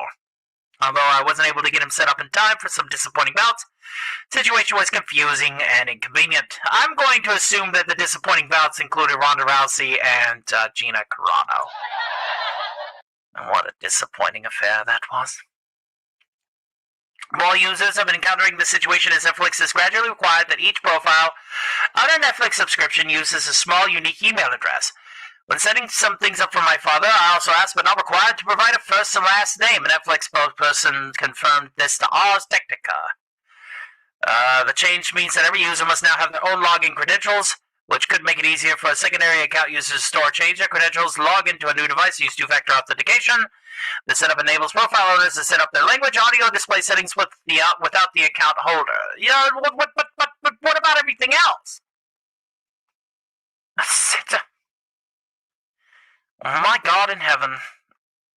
Although I wasn't able to get him set up in time for some disappointing bouts, the situation was confusing and inconvenient. I'm going to assume that the disappointing bouts included Ronda Rousey and Gina Carano. And what a disappointing affair that was. More users have been encountering this situation as Netflix has gradually required that each profile on a Netflix subscription uses a small, unique email address. When setting some things up for my father, I also asked but not required to provide a first and last name. A Netflix spokesperson confirmed this to Ars Technica. The change means that every user must now have their own login credentials, which could make it easier for a secondary account user to store or change their credentials, log into a new device, use two-factor authentication. The setup enables profile owners to set up their language, audio, display settings without the account holder. What about everything else? Oh my God in heaven.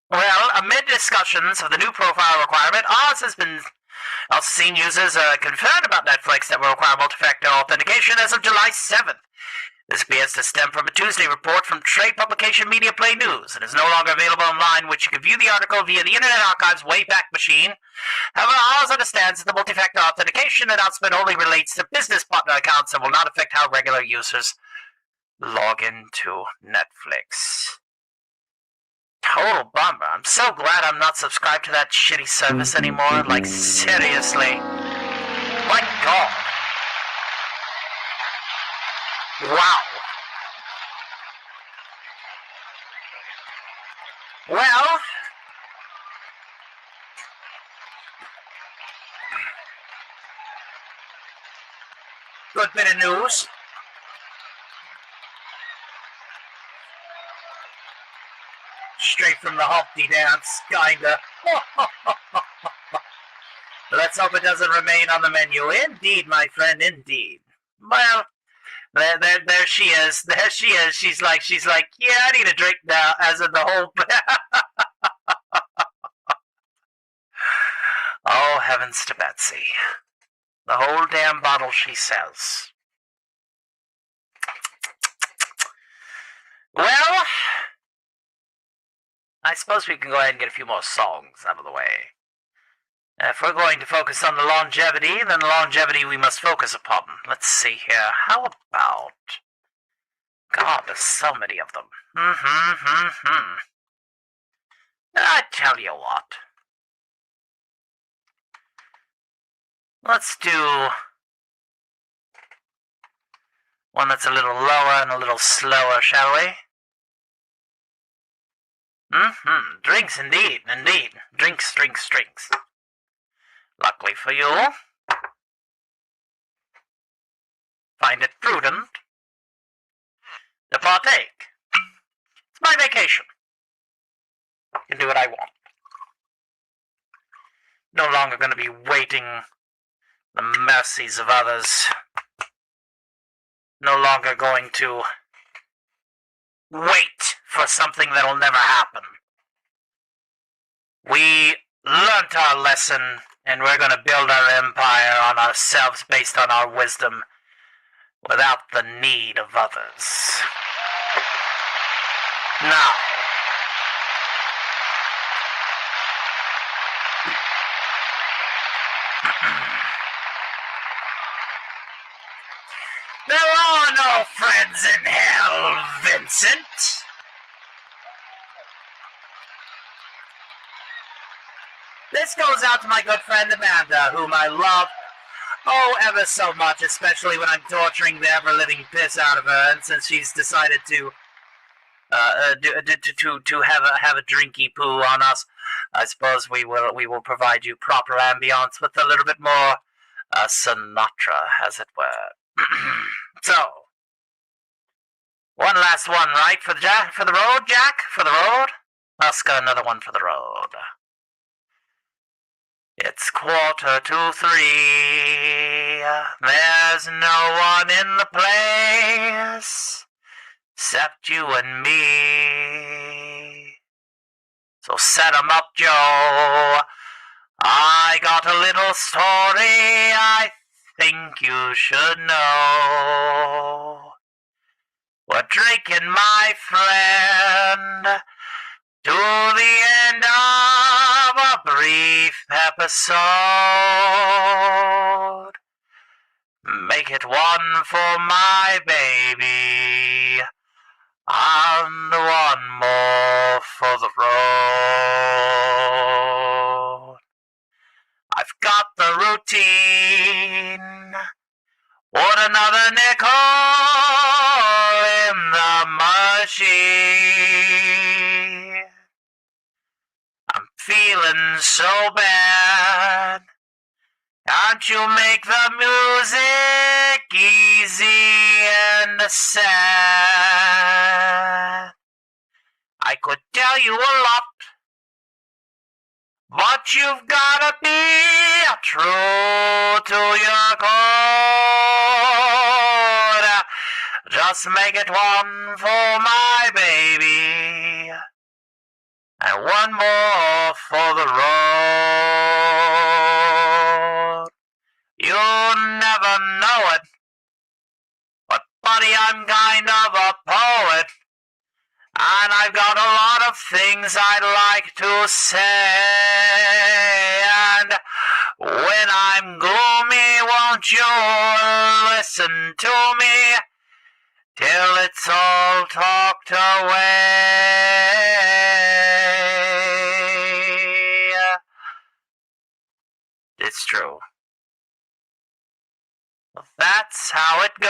Well, amid discussions of the new profile requirement, Oz has been also seen users concerned about Netflix that will require multi-factor authentication as of July 7th. This appears to stem from a Tuesday report from trade publication Media Play News. It is no longer available online, which you can view the article via the Internet Archive's Wayback Machine. However, Oz understands that the multi-factor authentication announcement only relates to business partner accounts and will not affect how regular users log into Netflix. Total bummer. I'm so glad I'm not subscribed to that shitty service anymore. Like, seriously. My God. Wow. Well, good bit of news. Straight from the Humpty Dance, kinda. Let's hope it doesn't remain on the menu. Indeed, my friend, indeed. Well, there she is. There she is. She's like, yeah, I need a drink now, as in the whole... Oh, heavens to Betsy. The whole damn bottle, she says. Well, I suppose we can go ahead and get a few more songs out of the way. If we're going to focus on the longevity, then the longevity we must focus upon. Let's see here. How about... God, there's so many of them. I tell you what. Let's do one that's a little lower and a little slower, shall we? Drinks, indeed. Drinks. Luckily for you, find it prudent to partake. It's my vacation. I can do what I want. No longer going to be waiting the mercies of others. No longer going to wait for something that'll never happen. We learnt our lesson, and we're going to build our empire on ourselves based on our wisdom without the need of others. Now, there are no friends in hell, Vincent. This goes out to my good friend Amanda, whom I love, oh, ever so much, especially when I'm torturing the ever-living piss out of her, and since she's decided to have a drinky poo on us, I suppose we will provide you proper ambience with a little bit more Sinatra, as it were. So, one last one, right, for the road, Jack? For the road? Oscar, another one for the road. It's 2:45. There's no one in the place except you and me. So set 'em up, Joe. I got a little story I think you should know. We're drinking, my friend, to the end of a brief episode. Make it one for my baby, and one more for the road. I've got the routine. Put another nickel in the machine. I'm feeling so bad, Can't you make the music easy and sad? I could tell you a lot, but you've gotta be true to your code. Just make it one for my baby, and one more for the road. You'll never know it, but buddy, I'm kind of a poet, and I've got a lot of things I'd like to say. And when I'm gloomy, won't you listen to me till it's all talked away? It's true. That's how it goes.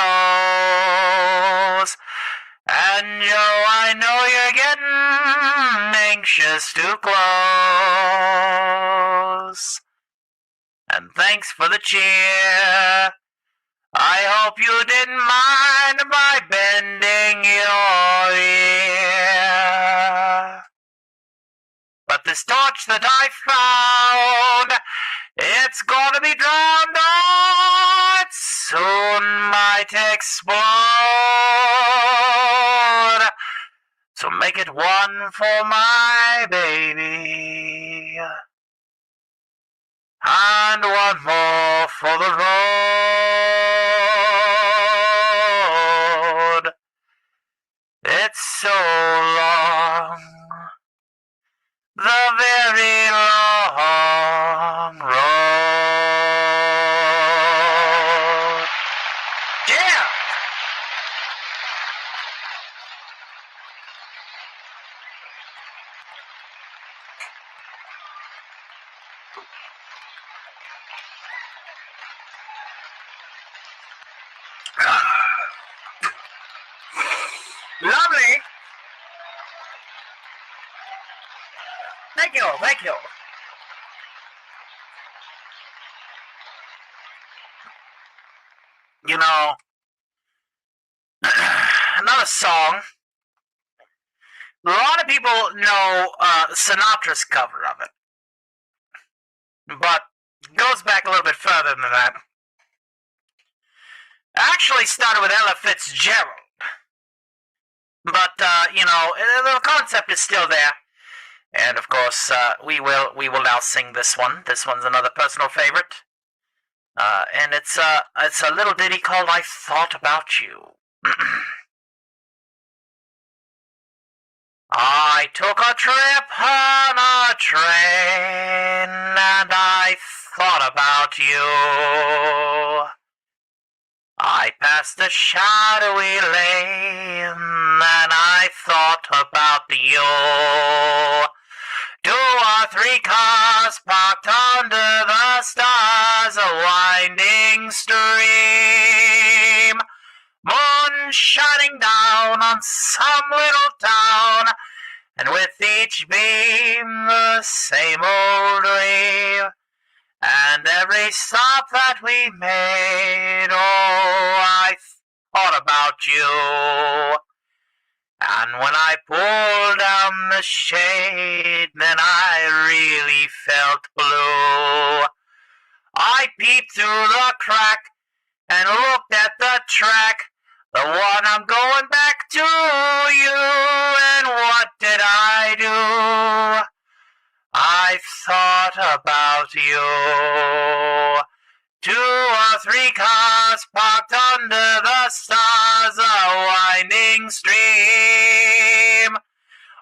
And Joe, I know you're getting anxious to close. And thanks for the cheer. I hope you didn't mind my bending your ear. But this torch that I found, it's gonna be drowned out, soon might explode. So make it one for my baby, and one more for the road. It's so long, the very long road. Yeah! Lovely! Thank you, thank you. You know, another song. A lot of people know Sinatra's cover of it. But it goes back a little bit further than that. It actually started with Ella Fitzgerald. But, the concept is still there. And, of course, we will now sing this one. This one's another personal favorite. And it's a little ditty called I Thought About You. I took a trip on a train, and I thought about you. I passed a shadowy lane, and I thought about you. 2 or 3 cars parked under the stars, a winding stream. Moon shining down on some little town, and with each beam the same old dream. And every stop that we made, oh, I thought about you. And when I pulled down the shade, then I really felt blue. I peeped through the crack and looked at the track, the one I'm going back to you. And what did I do? I thought about you. 2 or 3 cars parked under the stars, a winding stream.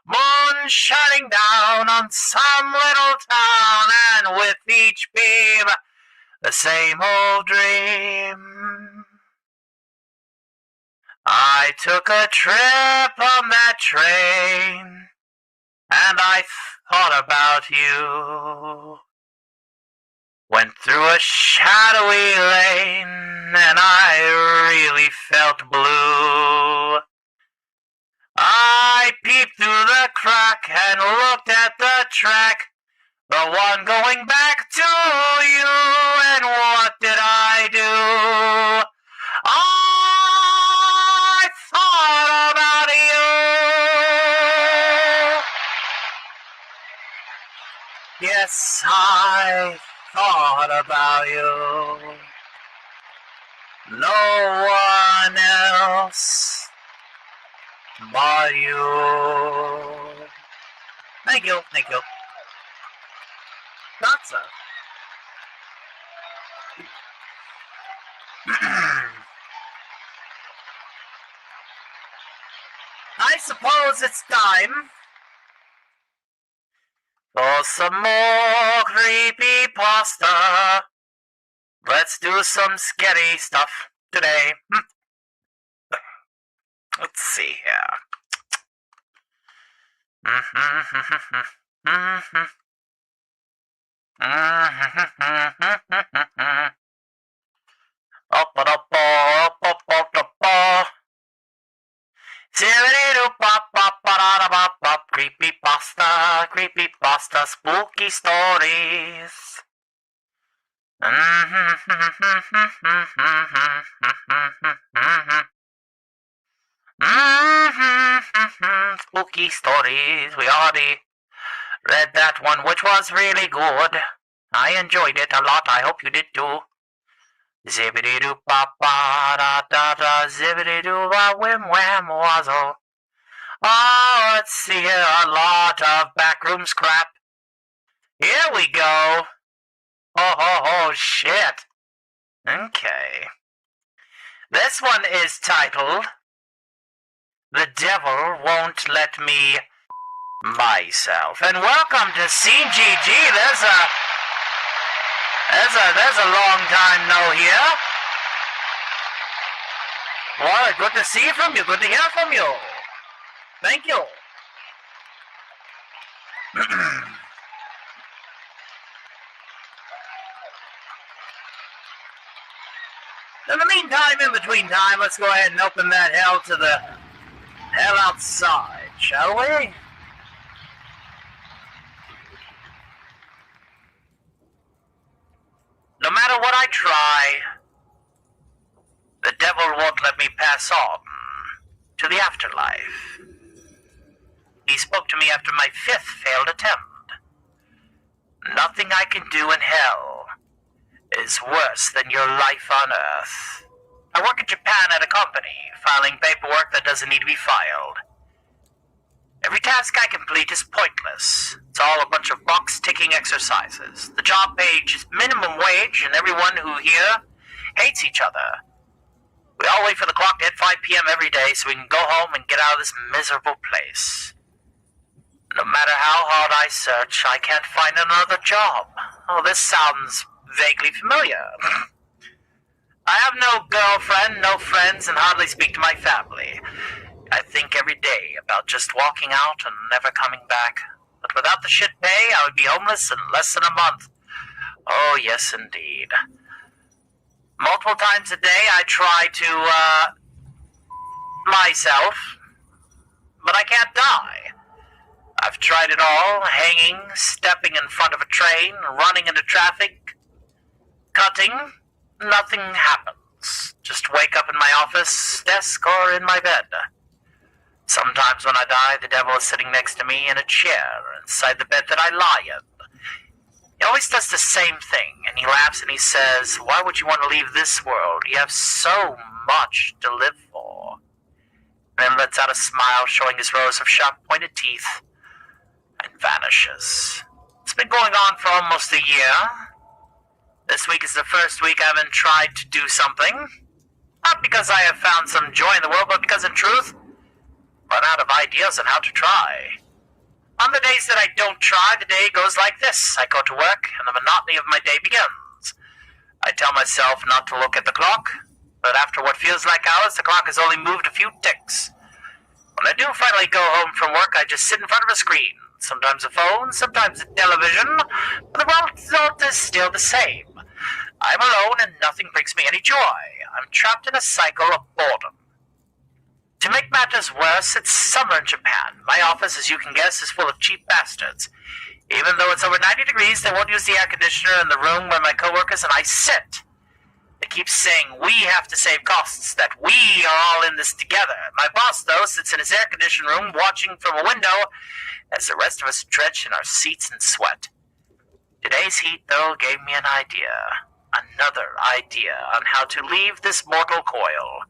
Moon shining down on some little town, and with each beam, the same old dream. I took a trip on that train, and I thought about you. Went through a shadowy lane, and I really felt blue. I peeped through the crack and looked at the track, the one going back to you. And what did I do? I thought about you. Yes, I thought about you. No one else but you. Thank you, thank you. Not so. I suppose it's time for some more creepypasta. Let's do some scary stuff today. Let's see here. Creepypasta, creepypasta, spooky stories. Spooky stories. We already read that one, which was really good. I enjoyed it a lot. I hope you did too. Zibbity doo pa pa da da da, zibbity doo ba wham wham wazzle. Oh, let's see here, a lot of backrooms crap. Here we go. Oh, shit. Okay. This one is titled, The Devil Won't Let Me Myself. And welcome to CGG. There's a long time no here. Well, good to see from you. Good to hear from you. Thank you. In the meantime, in between time, let's go ahead and open that hell to the hell outside, shall we? No matter what I try, the devil won't let me pass on to the afterlife. He spoke to me after my 5th failed attempt. Nothing I can do in hell is worse than your life on Earth. I work in Japan at a company, filing paperwork that doesn't need to be filed. Every task I complete is pointless. It's all a bunch of box-ticking exercises. The job page is minimum wage, and everyone who here hates each other. We all wait for the clock to hit 5 p.m. every day so we can go home and get out of this miserable place. No matter how hard I search, I can't find another job. Oh, this sounds vaguely familiar. I have no girlfriend, no friends, and hardly speak to my family. I think every day about just walking out and never coming back. But without the shit pay, I would be homeless in less than a month. Oh, yes, indeed. Multiple times a day, I try to, myself, but I can't die. I've tried it all, hanging, stepping in front of a train, running into traffic, cutting. Nothing happens. Just wake up in my office desk or in my bed. Sometimes when I die, the devil is sitting next to me in a chair inside the bed that I lie in. He always does the same thing, and he laughs and he says, "Why would you want to leave this world? You have so much to live for." Then lets out a smile, showing his rows of sharp-pointed teeth, and vanishes. It's been going on for almost a year. This week is the first week I haven't tried to do something. Not because I have found some joy in the world, but because in truth, run out of ideas on how to try. On the days that I don't try, the day goes like this. I go to work, and the monotony of my day begins. I tell myself not to look at the clock, but after what feels like hours, the clock has only moved a few ticks. When I do finally go home from work, I just sit in front of a screen. Sometimes a phone, sometimes a television, but the result is still the same. I'm alone and nothing brings me any joy. I'm trapped in a cycle of boredom. To make matters worse, it's summer in Japan. My office, as you can guess, is full of cheap bastards. Even though it's over 90 degrees, they won't use the air conditioner in the room where my coworkers and I sit. They keep saying we have to save costs, that we are all in this together. My boss, though, sits in his air-conditioned room watching from a window as the rest of us drench in our seats in sweat. Today's heat, though, gave me an idea. Another idea on how to leave this mortal coil.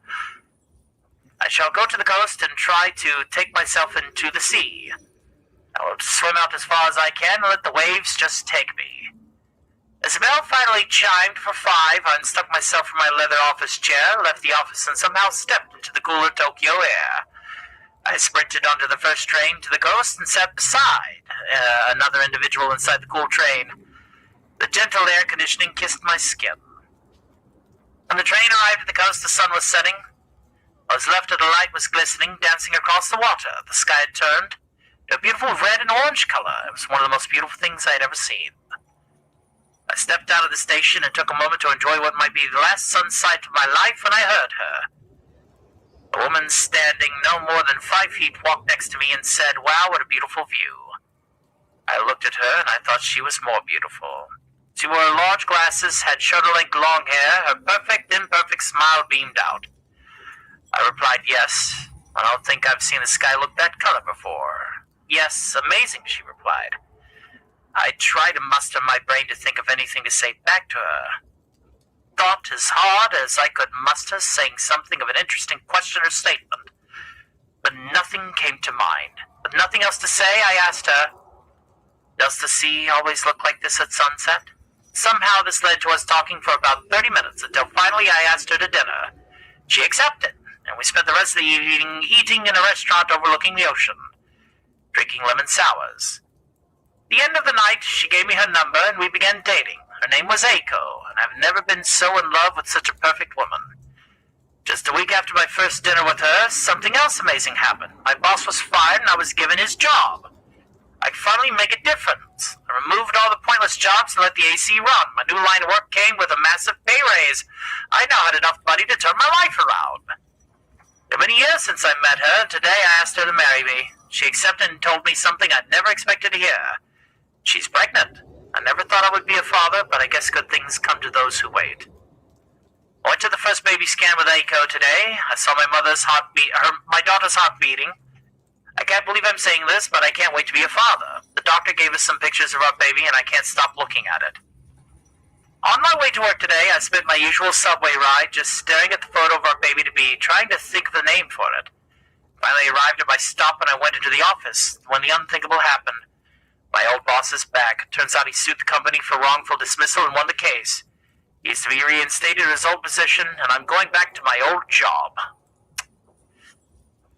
I shall go to the coast and try to take myself into the sea. I will swim out as far as I can and let the waves just take me. As the bell finally chimed for 5, I unstuck myself from my leather office chair, left the office, and somehow stepped into the cooler Tokyo air. I sprinted onto the first train to the coast and sat beside another individual inside the cool train. The gentle air conditioning kissed my skin. When the train arrived at the coast, the sun was setting. I was left as the light was glistening, dancing across the water. The sky had turned to a beautiful red and orange color. It was one of the most beautiful things I had ever seen. I stepped out of the station and took a moment to enjoy what might be the last sunsight of my life when I heard her. A woman standing no more than 5 feet walked next to me and said, "Wow, what a beautiful view." I looked at her and I thought she was more beautiful. She wore large glasses, had shoulder-length long hair, her perfect, imperfect smile beamed out. I replied, "Yes, I don't think I've seen the sky look that color before." "Yes, amazing," she replied. I tried to muster my brain to think of anything to say back to her. Thought as hard as I could muster saying something of an interesting question or statement. But nothing came to mind. With nothing else to say, I asked her, "Does the sea always look like this at sunset?" Somehow this led to us talking for about 30 minutes until finally I asked her to dinner. She accepted, and we spent the rest of the evening eating in a restaurant overlooking the ocean, drinking lemon sours. At the end of the night, she gave me her number and we began dating. Her name was Eiko, and I've never been so in love with such a perfect woman. Just a week after my first dinner with her, something else amazing happened. My boss was fired and I was given his job. I could finally make a difference. I removed all the pointless jobs and let the AC run. My new line of work came with a massive pay raise. I now had enough money to turn my life around. It had been years since I met her, and today I asked her to marry me. She accepted and told me something I'd never expected to hear. She's pregnant. I never thought I would be a father, but I guess good things come to those who wait. I went to the first baby scan with Eiko today. I saw my daughter's heart beating. I can't believe I'm saying this, but I can't wait to be a father. The doctor gave us some pictures of our baby, and I can't stop looking at it. On my way to work today, I spent my usual subway ride just staring at the photo of our baby-to-be, trying to think of the name for it. Finally arrived at my stop, and I went into the office when the unthinkable happened. My old boss is back. Turns out he sued the company for wrongful dismissal and won the case. He is to be reinstated in his old position, and I'm going back to my old job.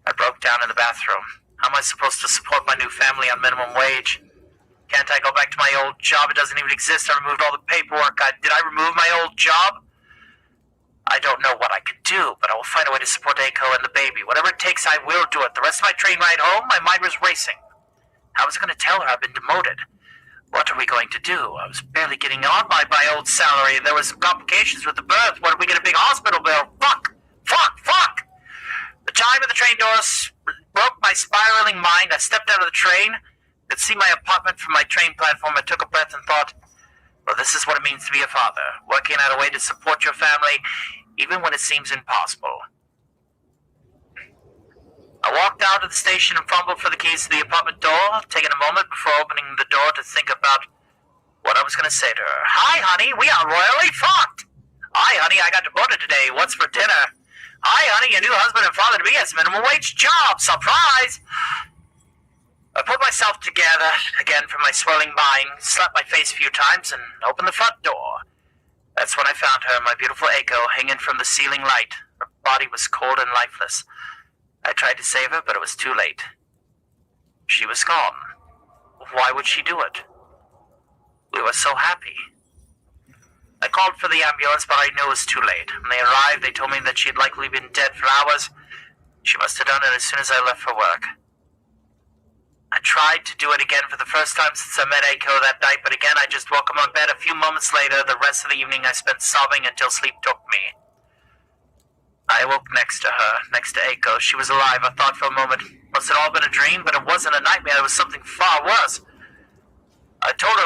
I broke down in the bathroom. How am I supposed to support my new family on minimum wage? Can't I go back to my old job? It doesn't even exist. I removed all the paperwork. Did I remove my old job? I don't know what I could do, but I will find a way to support Eiko and the baby. Whatever it takes, I will do it. The rest of my train ride home, my mind was racing. How was I going to tell her I've been demoted? What are we going to do? I was barely getting on by my old salary. There was some complications with the birth. What if we get a big hospital bill? Fuck! The chime of the train doors broke my spiraling mind. I stepped out of the train, could see my apartment from my train platform. I took a breath and thought, well, this is what it means to be a father. Working out a way to support your family, even when it seems impossible. I walked out of the station and fumbled for the keys to the apartment door, taking a moment before opening the door to think about what I was going to say to her. "Hi, honey, we are royally fucked." "Hi, honey, I got demoted today. What's for dinner?" "Hi, honey, your new husband and father-to-be has a minimum wage job. Surprise!" I pulled myself together again from my swirling mind, slapped my face a few times, and opened the front door. That's when I found her, my beautiful Eiko, hanging from the ceiling light. Her body was cold and lifeless. I tried to save her, but it was too late. She was gone. Why would she do it? We were so happy. I called for the ambulance, but I knew it was too late. When they arrived, they told me that she had likely been dead for hours. She must have done it as soon as I left for work. I tried to do it again for the first time since I met Eiko that night, but again I just woke up on bed. A few moments later, the rest of the evening I spent sobbing until sleep took me. I woke next to her, next to Eiko. She was alive. I thought for a moment, must it all been a dream? But it wasn't a nightmare. It was something far worse.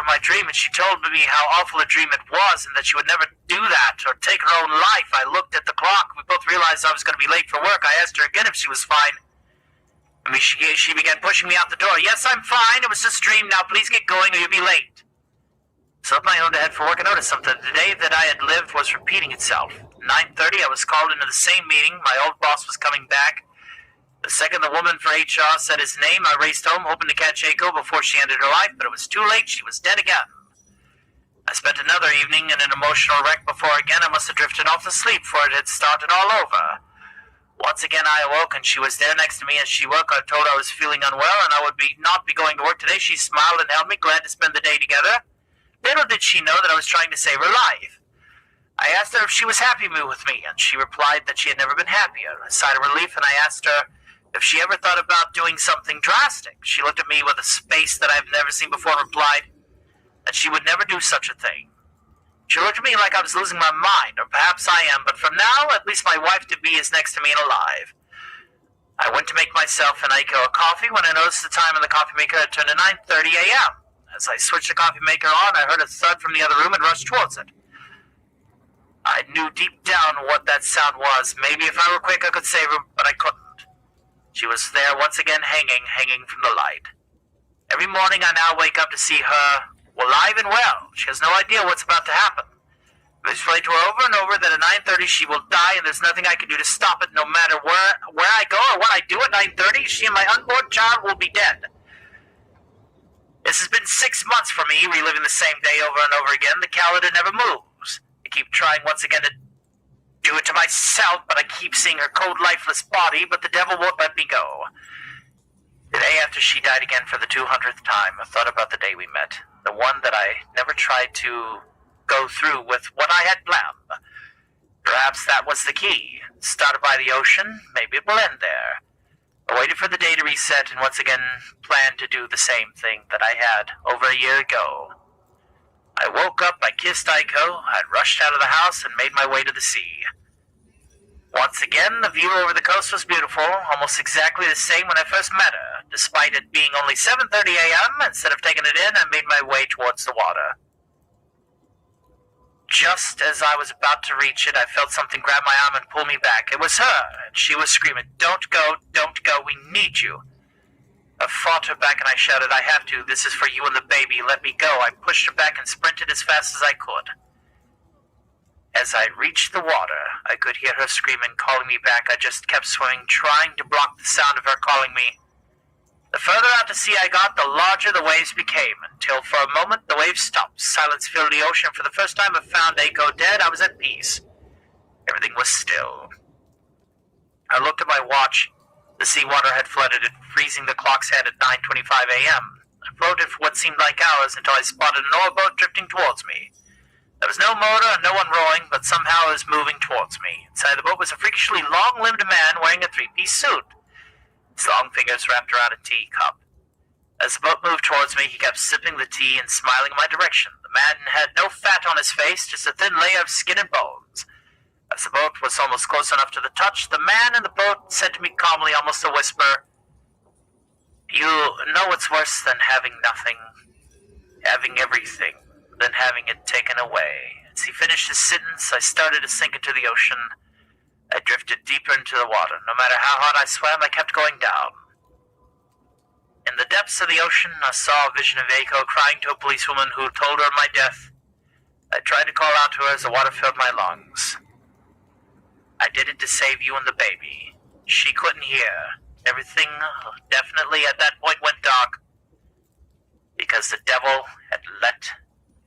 my dream, and she told me how awful a dream it was and that she would never do that or take her own life. I looked at the clock. We both realized I was going to be late for work. I asked her again if she was fine. She began pushing me out the door. Yes, I'm fine. It was just a dream. Now please get going or you'll be late. So up my own to head for work, I noticed something. The day that I had lived was repeating itself. 9:30, I was called into the same meeting. My old boss was coming back. The second the woman for HR said his name, I raced home hoping to catch Aiko before she ended her life, but it was too late. She was dead again. I spent another evening in an emotional wreck before again I must have drifted off to sleep, for it had started all over. Once again I awoke and she was there next to me as she woke. I told her I was feeling unwell and I would not be going to work today. She smiled and held me, glad to spend the day together. Little did she know that I was trying to save her life. I asked her if she was happy with me, and she replied that she had never been happier. A sigh of relief, and I asked her if she ever thought about doing something drastic. She looked at me with a space that I've never seen before and replied that she would never do such a thing. She looked at me like I was losing my mind, or perhaps I am, but from now, at least my wife-to-be is next to me and alive. I went to make myself and Aiko a coffee when I noticed the time on the coffee maker had turned to 9:30 a.m. As I switched the coffee maker on, I heard a thud from the other room and rushed towards it. I knew deep down what that sound was. Maybe if I were quick I could save her, but I couldn't. She was there once again hanging from the light. Every morning I now wake up to see her alive and well. She has no idea what's about to happen. I explained to her over and over that at 9:30 she will die and there's nothing I can do to stop it, no matter where I go or what I do at 9:30. She and my unborn child will be dead. This has been 6 months for me, reliving the same day over and over again. The calendar never moves. I keep trying once again to do it to myself, but I keep seeing her cold, lifeless body, but the devil won't let me go. The day after she died again for the 200th time, I thought about the day we met. The one that I never tried to go through with what I had planned. Perhaps that was the key. It started by the ocean, maybe it will end there. I waited for the day to reset and once again planned to do the same thing that I had over a year ago. I woke up, I kissed Aiko, I rushed out of the house and made my way to the sea. Once again, the view over the coast was beautiful, almost exactly the same when I first met her. Despite it being only 7:30 a.m., instead of taking it in, I made my way towards the water. Just as I was about to reach it, I felt something grab my arm and pull me back. It was her, and she was screaming, "Don't go, we need you." I fought her back and I shouted, "I have to, this is for you and the baby, let me go." I pushed her back and sprinted as fast as I could. As I reached the water, I could hear her screaming, calling me back. I just kept swimming, trying to block the sound of her calling me. The further out to sea I got, the larger the waves became, until for a moment the waves stopped. Silence filled the ocean. For the first time I found Aiko dead, I was at peace. Everything was still. I looked at my watch. The seawater had flooded it, freezing the clock's head at 9:25 a.m. I floated for what seemed like hours until I spotted an oarboat drifting towards me. There was no motor and no one rowing, but somehow it was moving towards me. Inside the boat was a freakishly long-limbed man wearing a three-piece suit. His long fingers wrapped around a teacup. As the boat moved towards me, he kept sipping the tea and smiling in my direction. The man had no fat on his face, just a thin layer of skin and bones. As the boat was almost close enough to the touch, the man in the boat said to me calmly, almost a whisper, "You know what's worse than having nothing, having everything, than having it taken away." As he finished his sentence, I started to sink into the ocean. I drifted deeper into the water. No matter how hard I swam, I kept going down. In the depths of the ocean, I saw a vision of Aiko crying to a policewoman who told her of my death. I tried to call out to her as the water filled my lungs. "I did it to save you and the baby." She couldn't hear. Everything definitely at that point went dark, because the devil had let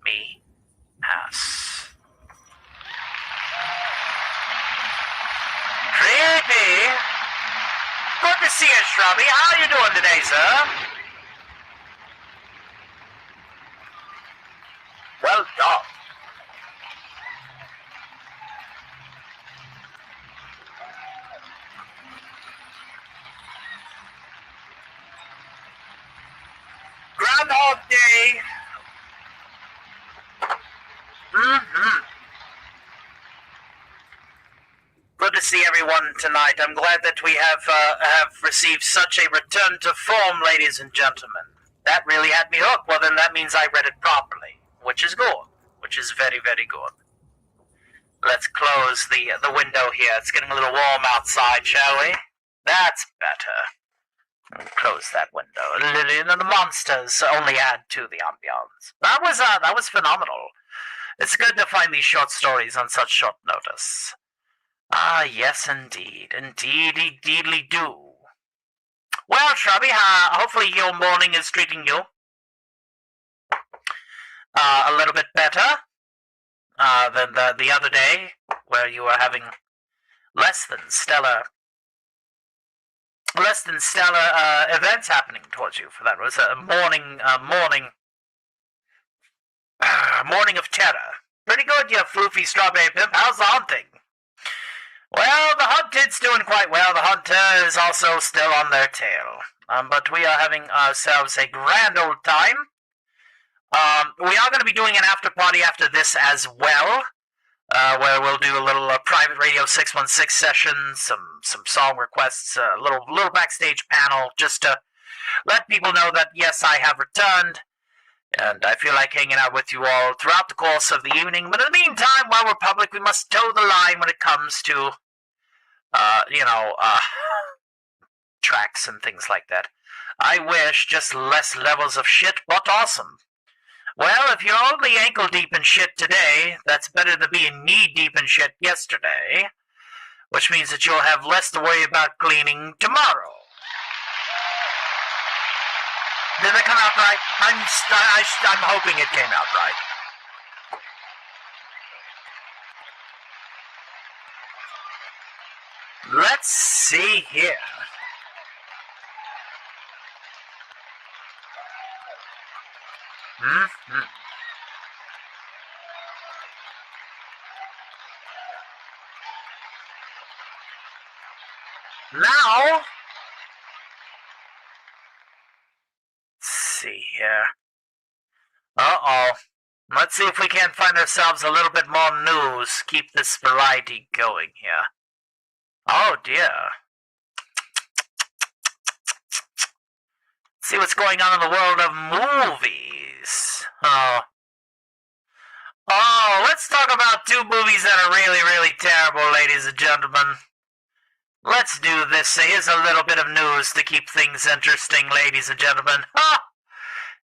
me pass. Creepy. Good to see you, Shrubby. How are you doing today, sir? Well done. Groundhog Day. Good to see everyone tonight. I'm glad that we have received such a return to form, ladies and gentlemen. that really had me hooked. Well, then that means I read it properly, which is good, which is very, very good. Let's close the window here. It's getting a little warm outside, shall we? That's better. Close that window. Lillian and the monsters only add to the ambiance. That was phenomenal. It's good to find these short stories on such short notice. Ah, yes, indeed. Indeedly do. Well, Shrubby, hopefully your morning is treating you a little bit better than the other day, where you were having less than stellar events happening towards you. For that was a morning of terror. Pretty good, you floofy strawberry pimp. How's the hunting? Well, the hunted's doing quite well. The hunter is also still on their tail. But we are having ourselves a grand old time. We are going to be doing an after party after this as well, where we'll do a little private Radio 616 session, some song requests, a little backstage panel, just to let people know that, yes, I have returned, and I feel like hanging out with you all throughout the course of the evening. But in the meantime, while we're public, we must toe the line when it comes to, tracks and things like that. I wish just less levels of shit, but awesome. Well, if you're only ankle deep in shit today, that's better than being knee deep in shit yesterday, which means that you'll have less to worry about cleaning tomorrow. Did that come out right? I'm hoping it came out right. Let's see here. Now, let's see here. Uh-oh. Let's see if we can't find ourselves a little bit more news. Keep this variety going here. Oh, dear. See what's going on in the world of movies. Oh, let's talk about two movies that are really, really terrible, ladies and gentlemen. Let's do this. Here's a little bit of news to keep things interesting, ladies and gentlemen.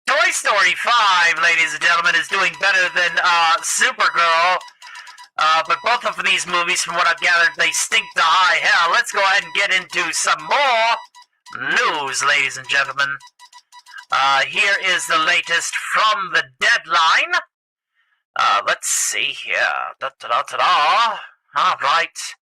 Toy Story 5, ladies and gentlemen, is doing better than Supergirl. But both of these movies, from what I've gathered, they stink to high hell. Let's go ahead and get into some more news, ladies and gentlemen. Here is the latest from the Deadline. Let's see here. Da-da-da-da-da. All right.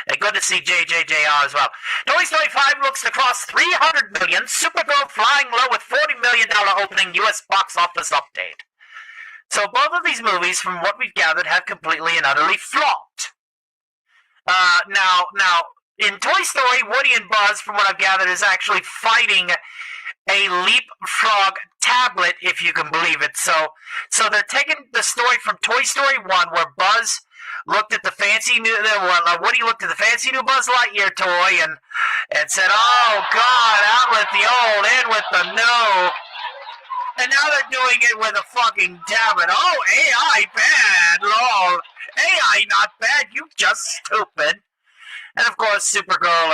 And good to see JJJR as well. Toy Story 5 looks to cross $300 million. Supergirl flying low with $40 million opening U.S. box office update. So both of these movies, from what we've gathered, have completely and utterly flopped. Now, in Toy Story, Woody and Buzz, from what I've gathered, is actually fighting a leapfrog tablet, if you can believe it. So they're taking the story from Toy Story 1, where Buzz looked at the fancy new, Woody looked at the fancy new Buzz Lightyear toy and said, "Oh God, out with the old, in with the new." And now they're doing it with a fucking tablet. Oh, AI bad, lol. AI not bad, you just stupid. And of course, Supergirl.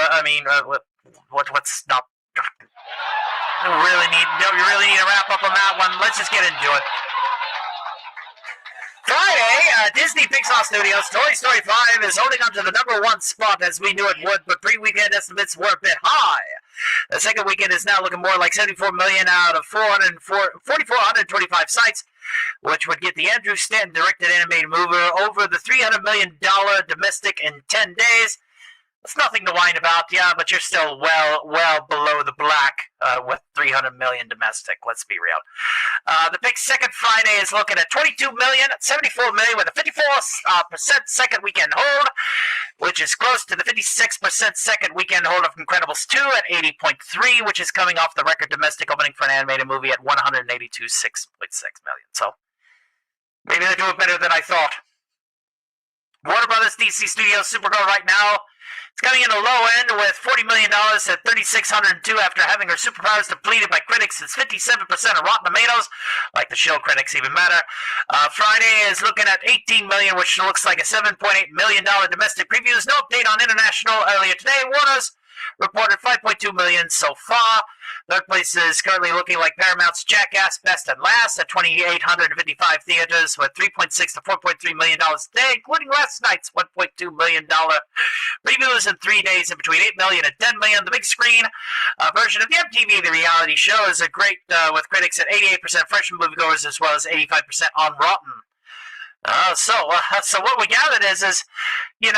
What's not? You really need to wrap up on that one. Let's just get into it. Friday, Disney Pixar Studios' Toy Story 5 is holding on to the #1 spot as we knew it would, but pre-weekend estimates were a bit high. The second weekend is now looking more like 74 million out of 4,425 sites, which would get the Andrew Stanton directed animated movie over the $300 million domestic in 10 days. It's nothing to whine about, yeah, but you're still well below the black with 300 million domestic. Let's be real. The Pix second Friday is looking at 22 million, 74 million with a 54% second weekend hold, which is close to the 56% second weekend hold of Incredibles 2 at 80.3, which is coming off the record domestic opening for an animated movie at 182.6 million. So maybe they're doing better than I thought. Warner Brothers DC Studios Supergirl right now It's coming in a low end with $40 million at 3,602 after having her superpowers depleted by critics. It's 57% of Rotten Tomatoes, like the show critics even matter. Friday is looking at $18 million, which looks like a $7.8 million domestic previews. No update on international earlier today. Warner's reported $5.2 million so far. Third place is currently looking like Paramount's Jackass Best and Last at 2,855 theaters with $3.6 to $4.3 million today, including last night's $1.2 million previews in 3 days in between $8 million and $10 million. The big screen version of the MTV The Reality Show is a great with critics at 88%, freshman moviegoers as well as 85% on Rotten. So what we gathered is, look, you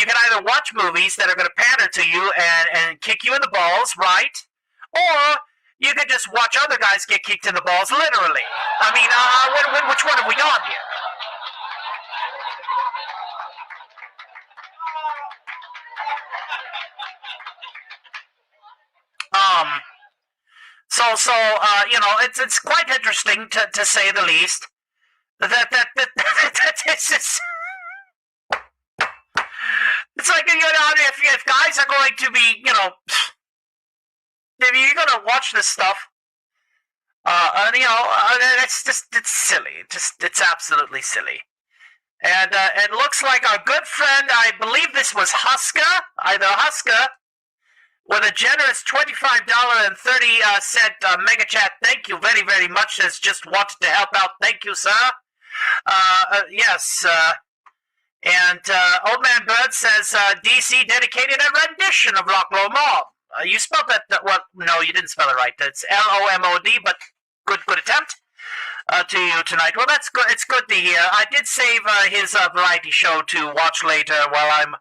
can either watch movies that are going to pander to you and kick you in the balls, right? Or you could just watch other guys get kicked in the balls, literally. I mean, which one have we got here? It's quite interesting to say the least. That it's just, it's like, if guys are going to be, if you're going to watch this stuff, it's silly. It's absolutely silly. And it looks like our good friend, I believe this was Huska, with a generous $25.30 mega chat. Thank you very, very much. Has just wanted to help out. Thank you, sir. Yes. And Old Man Bird says DC dedicated a rendition of Rock'n'Roll Mob. You spelled that. Well, no, you didn't spell it right. It's LOMOD, but good attempt to you tonight. Well, that's good. It's good to hear. I did save his variety show to watch later while I'm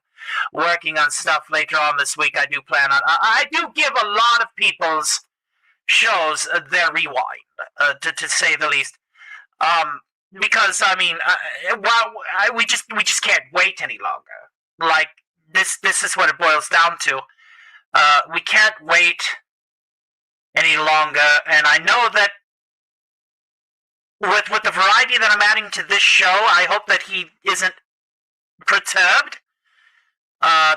working on stuff later on this week. I do plan on. I do give a lot of people's shows their rewind, to say the least. Because I mean, we just can't wait any longer. Like this is what it boils down to. We can't wait any longer, and I know that with the variety that I'm adding to this show, I hope that he isn't perturbed.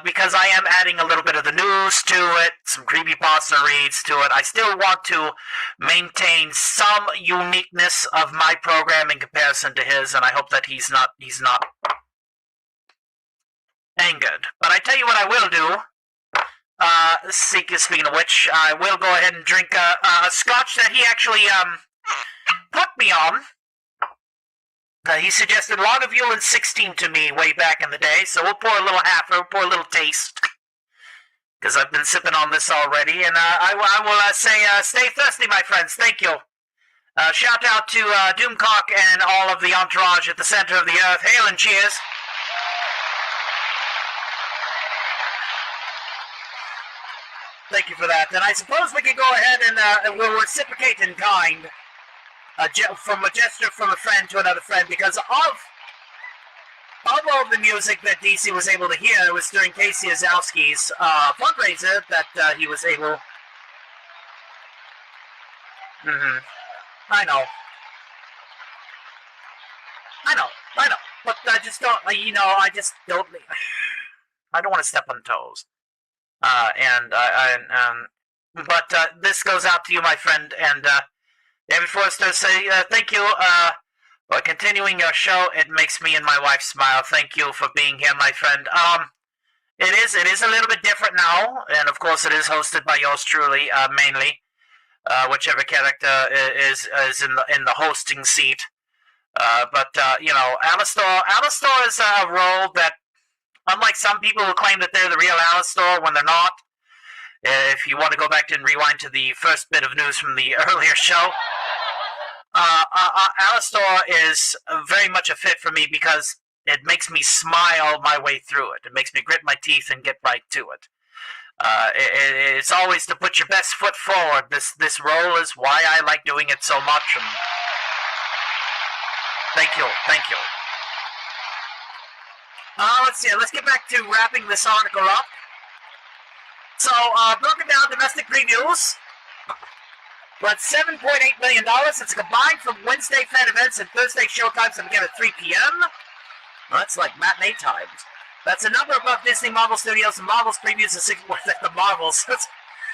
Because I am adding a little bit of the news to it, some creepypasta reads to it. I still want to maintain some uniqueness of my program in comparison to his, and I hope that he's not angered. But I tell you what I will do. Speaking of which, I will go ahead and drink a scotch that he actually put me on. He suggested Lagavulin 16 to me way back in the day, so we'll pour a little pour a little taste. Because I've been sipping on this already, and I will say, stay thirsty, my friends. Thank you. Shout out to Doomcock and all of the entourage at the center of the earth. Hail and cheers. Thank you for that. And I suppose we can go ahead and we'll reciprocate in kind. From a gesture from a friend to another friend, because of all the music that DC was able to hear, it was during Casey Azowski's fundraiser that he was able. I know, but I just don't. I just don't. I don't want to step on toes. But this goes out to you, my friend, and. David Forrester say thank you for continuing your show. It makes me and my wife smile. Thank you for being here, my friend. It is a little bit different now, and of course it is hosted by yours truly, mainly, whichever character is in the hosting seat. But Alastor is a role that, unlike some people who claim that they're the real Alastor when they're not. If you want to go back and rewind to the first bit of news from the earlier show, Alastor is very much a fit for me because it makes me smile my way through it. It makes me grit my teeth and get right to it. It's always to put your best foot forward. This role is why I like doing it so much. And thank you. Let's see. Let's get back to wrapping this article up. So, broken down domestic previews. But $7.8 million. It's combined from Wednesday fan events and Thursday showtimes that begin at 3 p.m. Well, that's like matinee times. That's a number above Disney Marvel Studios, and Marvel's previews of the Marvels.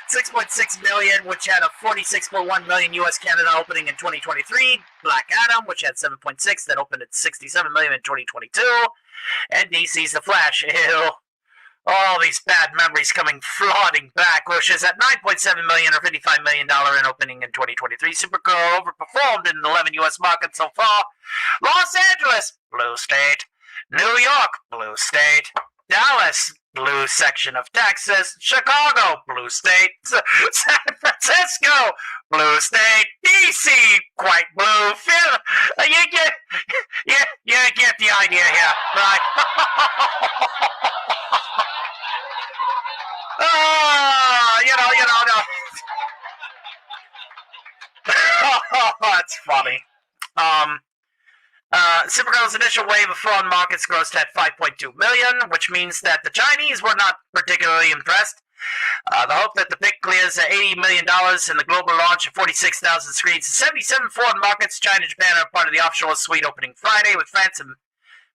6.6 million, which had a 46.1 million U.S. Canada opening in 2023. Black Adam, which had 7.6, that opened at 67 million in 2022. And DC's The Flash. Ew. All these bad memories coming flooding back, which is at 9.7 million or $55 million in opening in 2023. Supergirl overperformed in 11 U.S. markets so far. Los Angeles, blue state. New York, blue state. Dallas, blue section of Texas. Chicago, blue state. San Francisco, blue state. DC, quite blue. You get the idea here, right? No. That's funny. Supergirl's initial wave of foreign markets grossed at 5.2 million, which means that the Chinese were not particularly impressed. The hope that the pick clears $80 million in the global launch of 46,000 screens in 77 foreign markets. China and Japan are part of the offshore suite opening Friday, with France and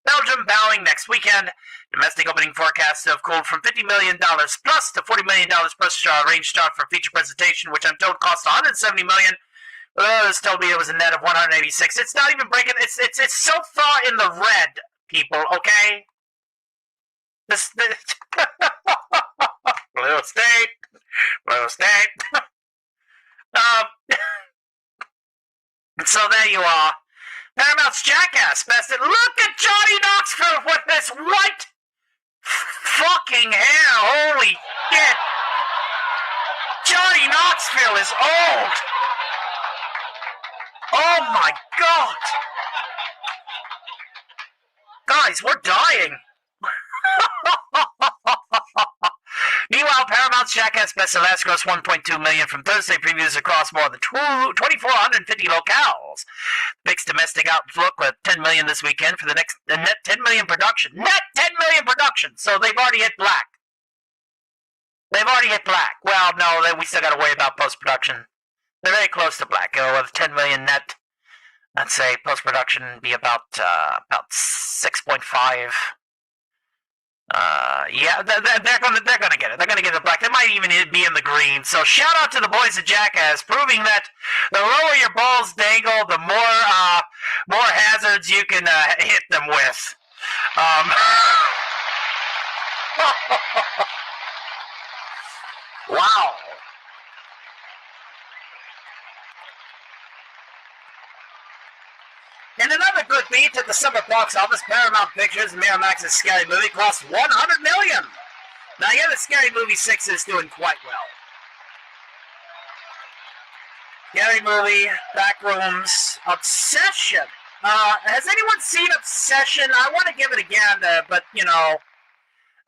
Belgium bowing next weekend. Domestic opening forecasts have cooled from $50 million plus to $40 million plus range start for feature presentation, which I'm told cost $170 million. This told me it was a net of 186. It's not even breaking. It's so far in the red, people. Okay. This blue state. So there you are. Paramount's Jackass bested. Look at Johnny Knoxville with this white fucking hair. Holy shit. Johnny Knoxville is old. Oh my god. Guys, we're dying. Meanwhile, Paramount's Jackass bested last gross 1.2 million from Thursday previews across more than 2,450 locales. Fixed domestic outlook with 10 million this weekend for the net 10 million production. Net 10 million production. So they've already hit black. Well, no, we still got to worry about post-production. They're very close to black. With 10 million net, I'd say post-production be about 6.5. Yeah, they're gonna get it. They're gonna get it black. They might even be in the green. So shout out to the boys at Jackass, proving that the lower your balls dangle, the more hazards you can hit them with. Wow. In another good beat at the summer box office, Paramount Pictures and Miramax's Scary Movie crossed 100 million. Now, yeah, the Scary Movie 6 is doing quite well. Scary Movie, Backrooms, Obsession. Has anyone seen Obsession? I want to give it a gander, but, you know,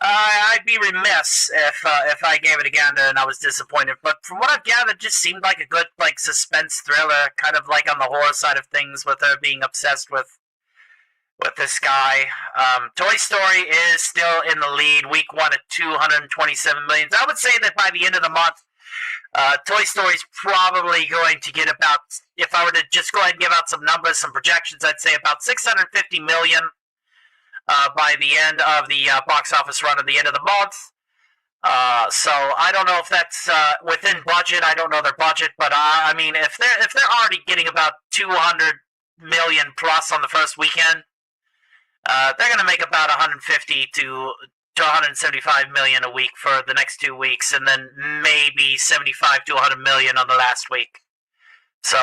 I'd be remiss if I gave it a gander and I was disappointed. But from what I've gathered, it just seemed like a good suspense thriller, kind of like on the horror side of things, with her being obsessed with this guy. Toy Story is still in the lead, week 1 at 227 million. I would say that by the end of the month, Toy Story's probably going to get about, if I were to just go ahead and give out some numbers, some projections, I'd say about 650 million. By the end of the box office run at the end of the month. So I don't know if that's within budget. I don't know their budget, but I mean, if they're already getting about 200 million plus on the first weekend, they're going to make about 150 to 175 million a week for the next 2 weeks, and then maybe 75 to 100 million on the last week. So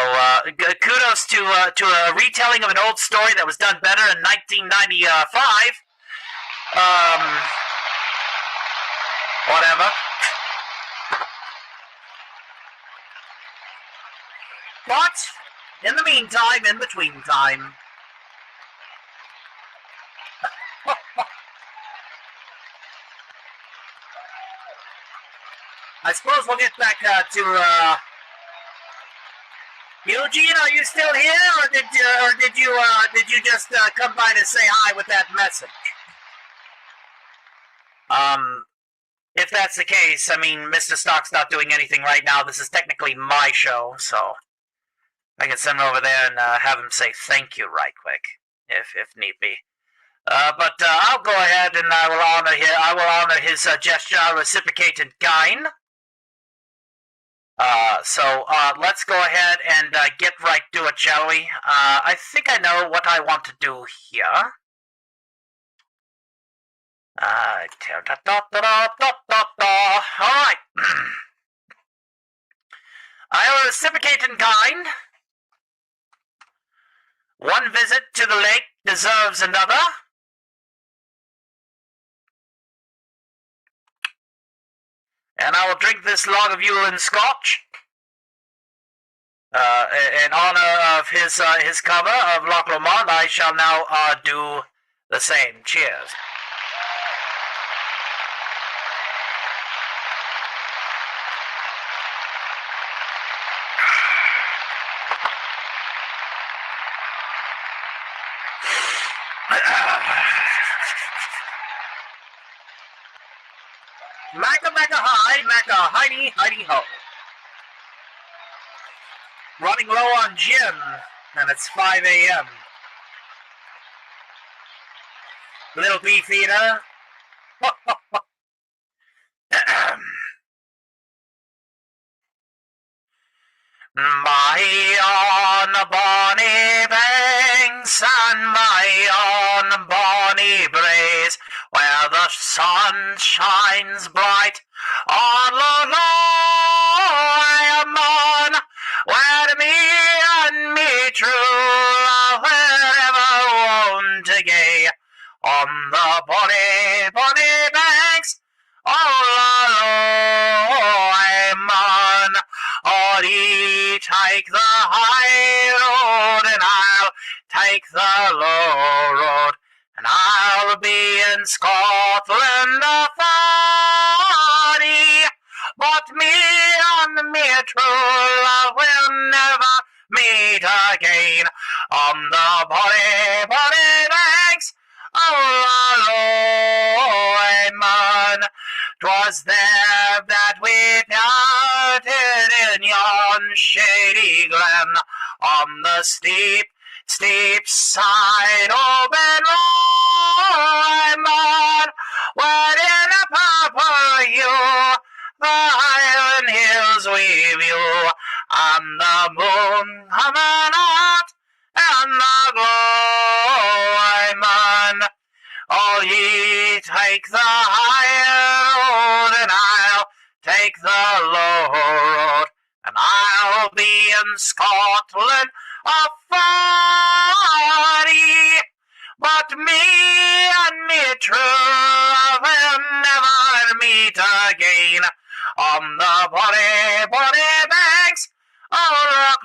kudos to a retelling of an old story that was done better in 1995. Whatever. But in the meantime, in between time, I suppose we'll get back to. Eugene, are you still here, or did you just come by to say hi with that message? If that's the case, I mean, Mr. Stock's not doing anything right now. This is technically my show, so I can send him over there and have him say thank you right quick, if need be. But I'll go ahead and I will honor his gesture. I'll reciprocate in kind. So let's go ahead and get right to it, shall we? I think I know what I want to do here. Alright. I will reciprocate in kind. One visit to the lake deserves another. And I will drink this log of Yulin Scotch in honor of his cover of Loch Lomond. I shall now do the same. Cheers. Macca macca hi, macca heidi heidi ho. Running low on gin, and it's 5 a.m. Little beef eater. My on bonny banks and my on bonny braes, where the sun shines bright on Lord Loremon, where me and me true love wherever wont gay, on the bonny, bonny banks of Loremon. Or ye take the high road, and I'll take the low road, and I'll be in Scotland a 40. But me and me true love will never meet again on the bonny, bonny banks of Loremon. 'Twas there that we parted in yon shady glen, on the steep, steep side of Loremon, where in a purple hue the Highland hills we view, and the moon coming out, and the Loremon. Oh, ye take the high road, and I'll take the low road, and I'll be in Scotland a 40. But me and me true love will never meet again on the bonny, bonny banks of Loch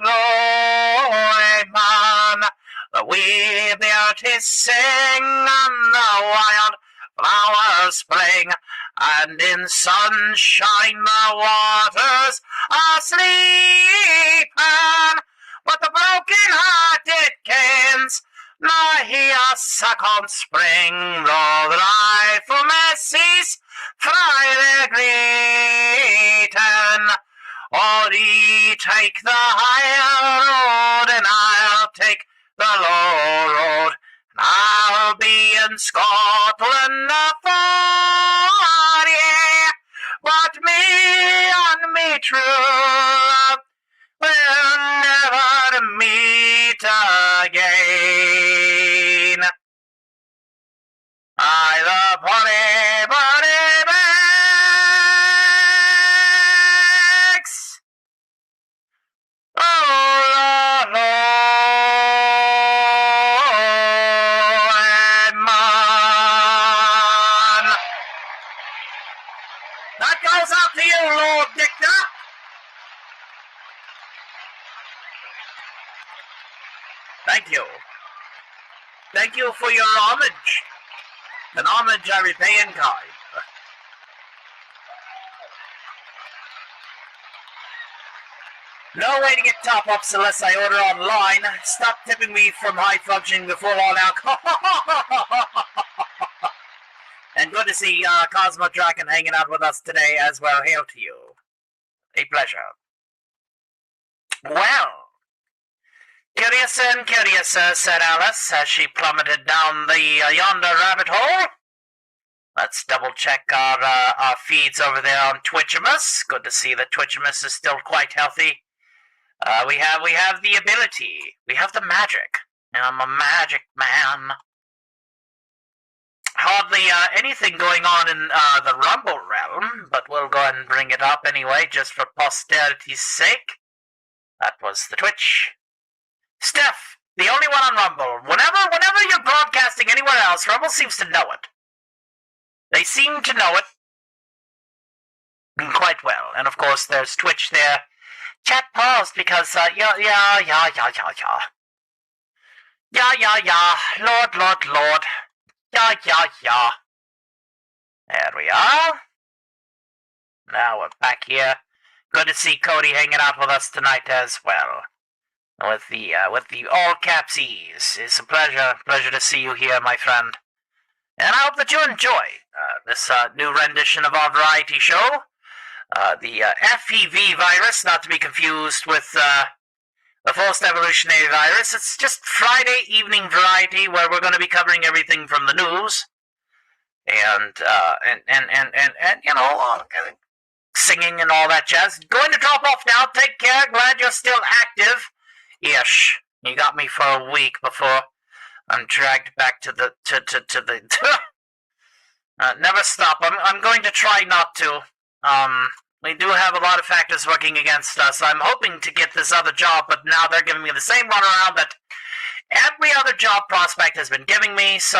Lomond. The wee beauties sing and the wild flowers spring, and in sunshine the waters are sleeping. But the broken-hearted cairns nigh here suck on spring, though the rifle may cease fly their greeting. Or ye take the higher road, and I'll take the low road, and I'll be in Scotland a 40. But me and me true love will never meet again. I the bonny, bonny banks of Loremon. That goes out to you, Lord Dictor. Thank you. Thank you for your homage. An homage I repay in kind. No way to get top-ups unless I order online. Stop tipping me from high functioning before all alcohol. And good to see Cosmo Draken hanging out with us today as well. Hail to you. A pleasure. Well, Curiouser, said Alice, as she plummeted down the yonder rabbit hole. Let's double-check our feeds over there on Twitchimus. Good to see that Twitchimus is still quite healthy. We have the ability. We have the magic. I'm a magic man. Hardly anything going on in the Rumble realm, but we'll go ahead and bring it up anyway, just for posterity's sake. That was the Twitch. Steph, the only one on Rumble. Whenever you're broadcasting anywhere else, Rumble seems to know it. They seem to know it quite well. And of course, there's Twitch there. Chat paused because, yeah. Lord. Yeah. There we are. Now we're back here. Good to see Cody hanging out with us tonight as well. With the all caps E's. It's a pleasure to see you here, my friend. And I hope that you enjoy this new rendition of our variety show. The FEV virus, not to be confused with the Forced Evolutionary Virus. It's just Friday evening variety where we're going to be covering everything from the news. And you know, singing and all that jazz. Going to drop off now. Take care. Glad you're still active. Ish. You got me for a week before I'm dragged back to the never stop. I'm going to try not to. We do have a lot of factors working against us. I'm hoping to get this other job, but now they're giving me the same runaround that every other job prospect has been giving me, so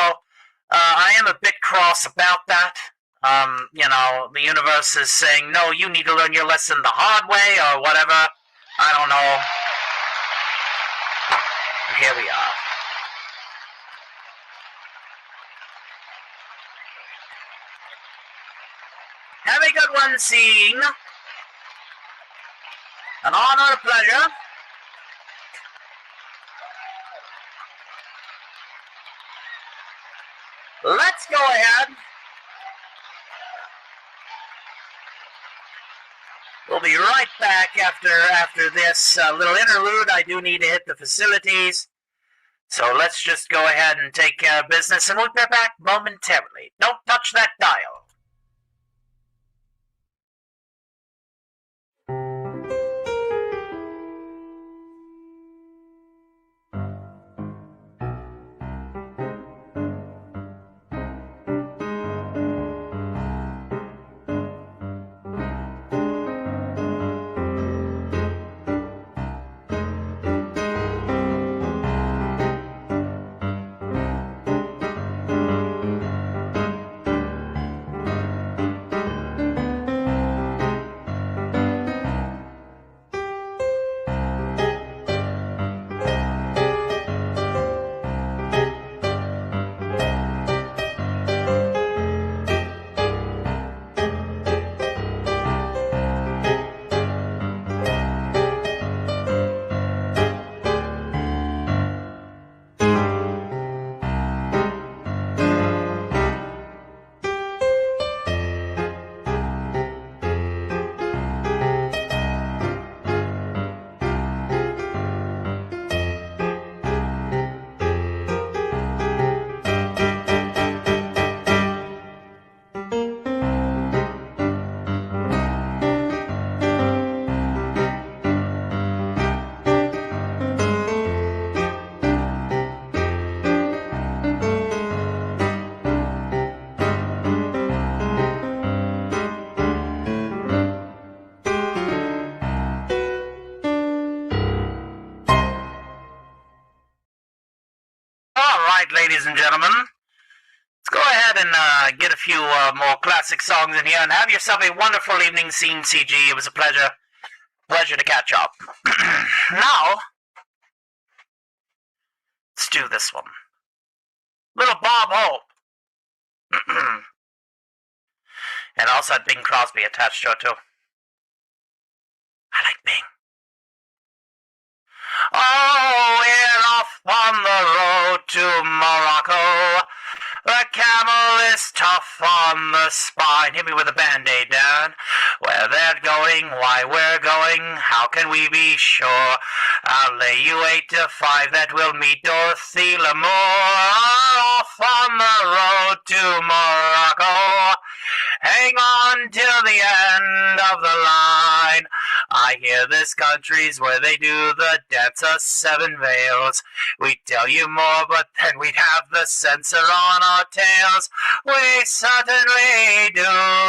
I am a bit cross about that. You know, the universe is saying, no, you need to learn your lesson the hard way, or whatever. I don't know. Here we are. Have a good one, seeing. An honor, a pleasure. Let's go ahead. We'll be right back after this little interlude. I do need to hit the facilities. So let's just go ahead and take care of business, and we'll be back momentarily. Don't touch that dial. Ladies and gentlemen, let's go ahead and get a few more classic songs in here and have yourself a wonderful evening, Scene CG. It was a pleasure to catch up. Now, let's do this one. Little Bob Hope. And also had Bing Crosby attached to it too. I like Bing. Oh, we're off on the road to Morocco. The camel this tough on the spine. Hit me with a band-aid, Dad. Where they're going, why we're going, how can we be sure? I'll lay you 8 to 5 that we'll meet Dorothy Lamour off on the road to Morocco. Hang on till the end of the line. I hear this country's where they do the dance of 7 veils. We'd tell you more, but then we'd have the censor on our tails. We certainly do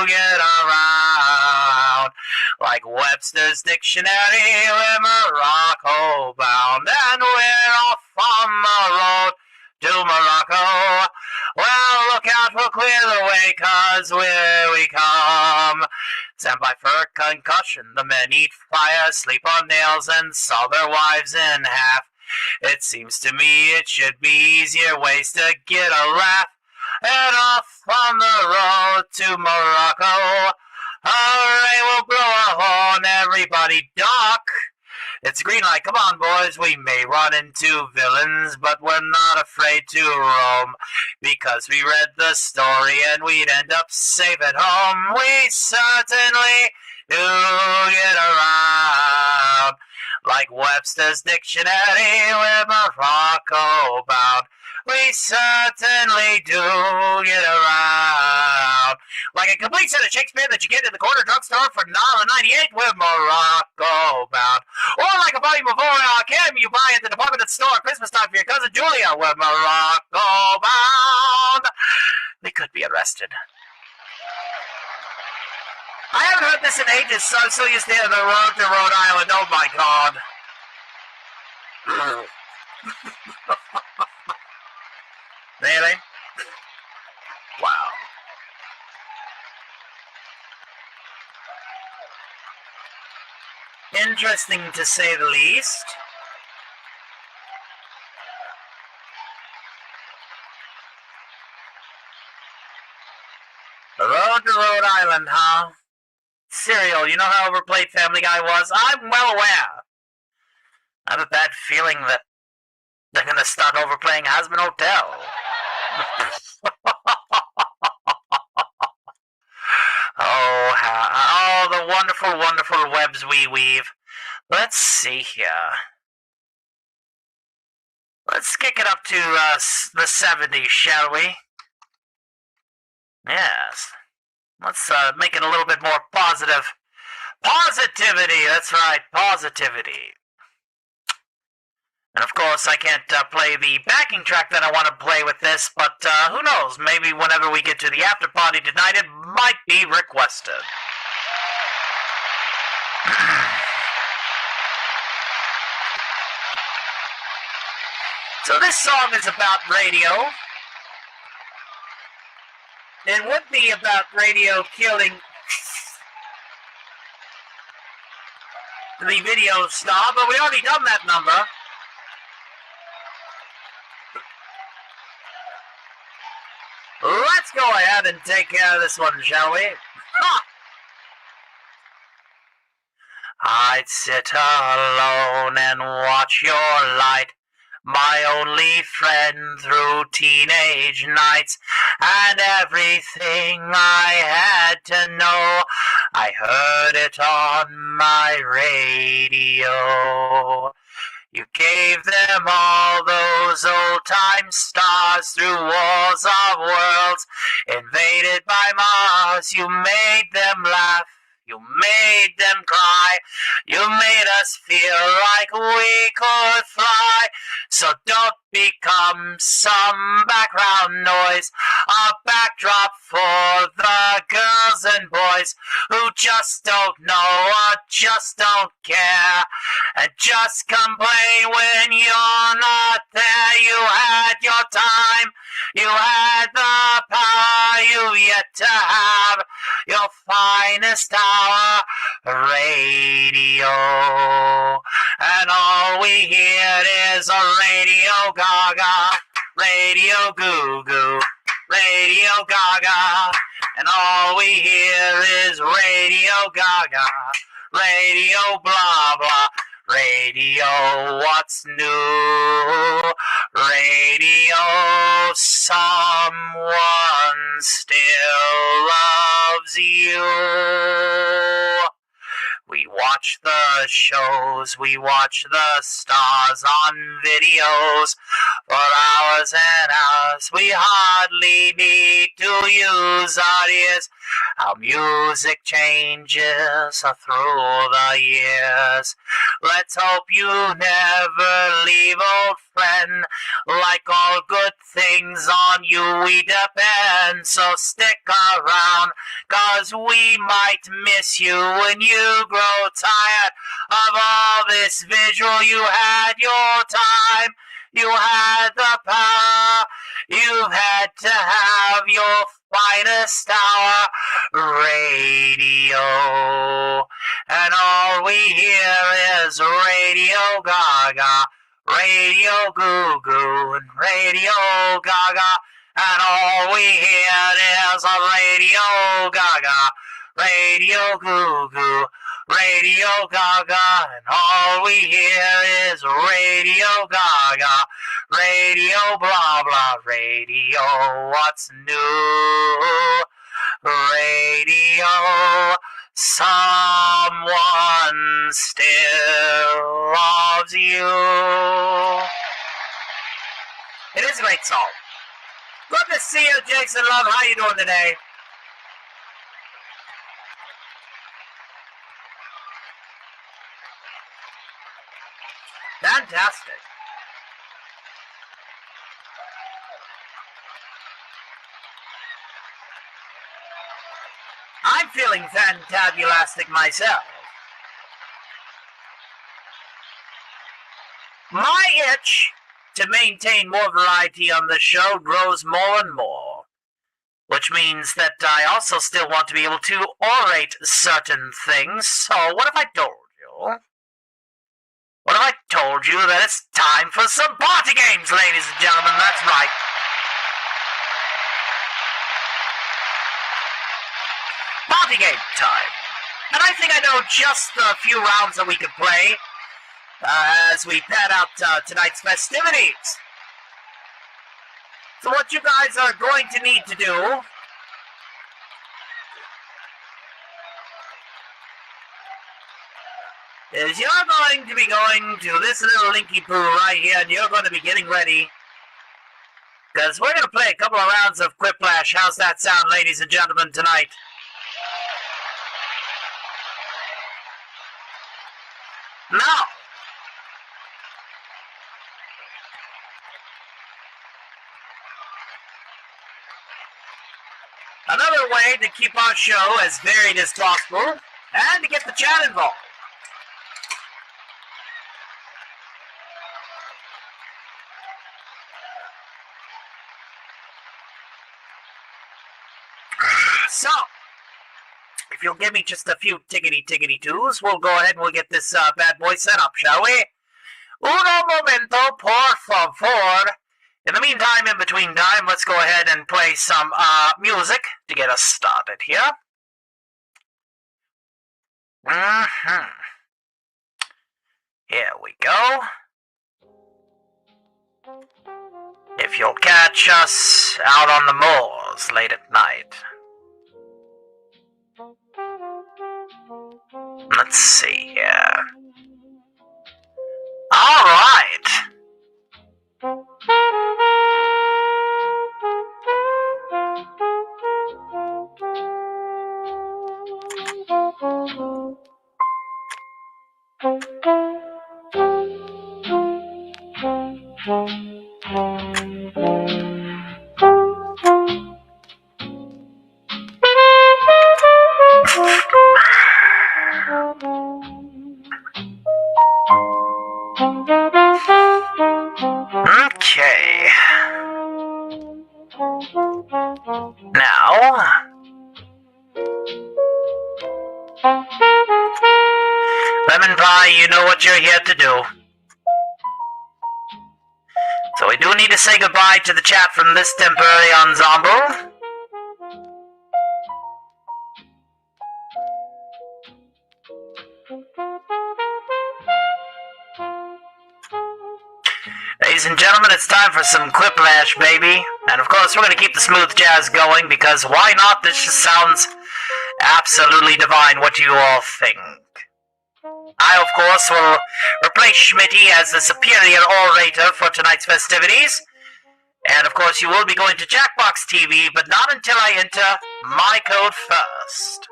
get around. Like Webster's Dictionary, we're Morocco bound. And we're off on the road to Morocco. Well, look out, we'll clear the way, 'cause here we come. Stand by for concussion. The men eat fire, sleep on nails, and saw their wives in half. It seems to me it should be easier ways to get a laugh. Head off on the road to Morocco. Hooray, we'll blow a horn, everybody duck. It's a green light, come on boys, we may run into villains, but we're not afraid to roam, because we read the story and we'd end up safe at home. We certainly do get around. Like Webster's Dictionary, we're Morocco bound. We certainly do get around. Like a complete set of Shakespeare that you get in the corner drugstore for $1.98, we're Morocco bound. Or like a volume of Kim you buy at the department store at Christmas time for your cousin Julia, we're Morocco bound. We could be arrested. I haven't heard this in ages, so I'm so used to the road to Rhode Island. Oh my God. Really? Wow. Interesting to say the least. The road to Rhode Island, huh? Serial, you know how overplayed Family Guy was? I'm well aware. I have a bad feeling that they're going to start overplaying Hazbin Hotel. Oh, the wonderful, wonderful webs we weave. Let's see here. Let's kick it up to the 70s, shall we? Yes. Let's make it a little bit more positive. Positivity, that's right, positivity. And of course, I can't play the backing track that I want to play with this, but who knows, maybe whenever we get to the after party tonight, it might be requested. So this song is about radio. It would be about radio killing the video star, but we already done that number. Let's go ahead and take care of this one, shall we? Ha! I'd sit alone and watch your light, my only friend through teenage nights, and everything I had to know, I heard it on my radio. You gave them all those old-time stars through wars of worlds, invaded by Mars. You made them laugh, you made them cry, you made us feel like we could fly. So don't become some background noise, a backdrop for the girls and boys who just don't know or just don't care, and just complain when you're not there. You had your time, you had the power, you've yet to have your finest hour, radio. And all we hear is a radio gaga, radio goo goo, radio gaga. And all we hear is radio gaga, radio blah blah, radio what's new, radio someone still loves you. We watch the shows, we watch the stars on videos for hours and hours. We hardly need to use our ears. How music changes through the years. Let's hope you never leave, old friend. Like all good things, on you we depend. So stick around, 'cause we might miss you when you grow tired of all this visual. You had your time, you had the power, you've had to have your finest hour. Radio, and all we hear is Radio Gaga, Radio Goo Goo, and Radio Gaga, and all we hear is a Radio Gaga, Radio Goo Goo, Radio Gaga, and all we hear is Radio Gaga, Radio blah blah, Radio what's new, Radio someone still loves you. It is a great song. Good to see you, Jason Love. How you doing today? Fantastic. I'm feeling fantabulastic myself. My itch to maintain more variety on the show grows more and more, which means that I also still want to be able to orate certain things. So what if I told you? What if I told you that it's time for some party games, ladies and gentlemen? That's right. Party game time. And I think I know just a few rounds that we could play as we pad out tonight's festivities. So what you guys are going to need to do is you're going to be going to this little linky poo right here, and you're going to be getting ready, because we're going to play a couple of rounds of Quiplash. How's that sound, ladies and gentlemen, tonight? Now, another way to keep our show as varied as possible and to get the chat involved. So, if you'll give me just a few tickety-tickety-toos, we'll go ahead and we'll get this bad boy set up, shall we? Uno momento, por favor. In the meantime, in between time, let's go ahead and play some music to get us started here. Here we go. If you'll catch us out on the moors late at night. Let's see here. All right. Okay. Now, Lemon Pie, you know what you're here to do. So we do need to say goodbye to the chat from this temporary ensemble. Ladies and gentlemen, it's time for some Quiplash, baby. And of course, we're going to keep the smooth jazz going because why not? This just sounds absolutely divine. What do you all think? I, of course, will replace Schmitty as the superior orator for tonight's festivities. And of course, you will be going to Jackbox TV, but not until I enter my code first.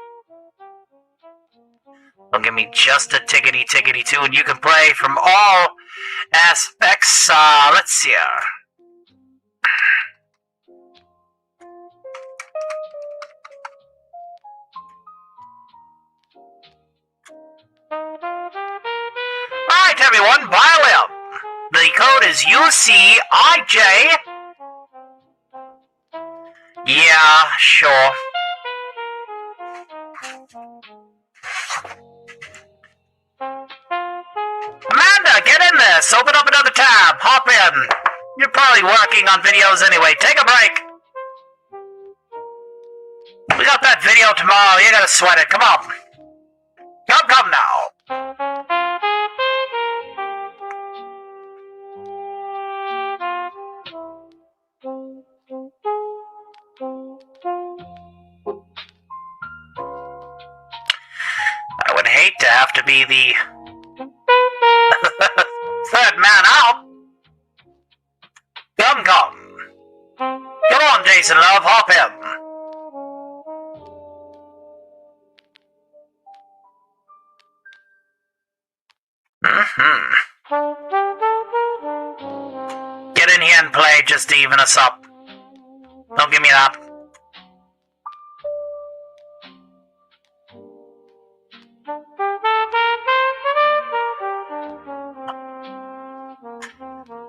Well, give me just a tickety two, and you can play from all aspects. Let's see here. Alright, everyone, pile up. The code is UCIJ. Yeah, sure. Amanda, get in this. Open up another tab. Hop in. You're probably working on videos anyway. Take a break. We got that video tomorrow. You gotta sweat it. Come on. Come now. I would hate to have to be the third man out. Come. Come on, Jason Love, hop in. Get in here and play just to even us up. Don't give me that.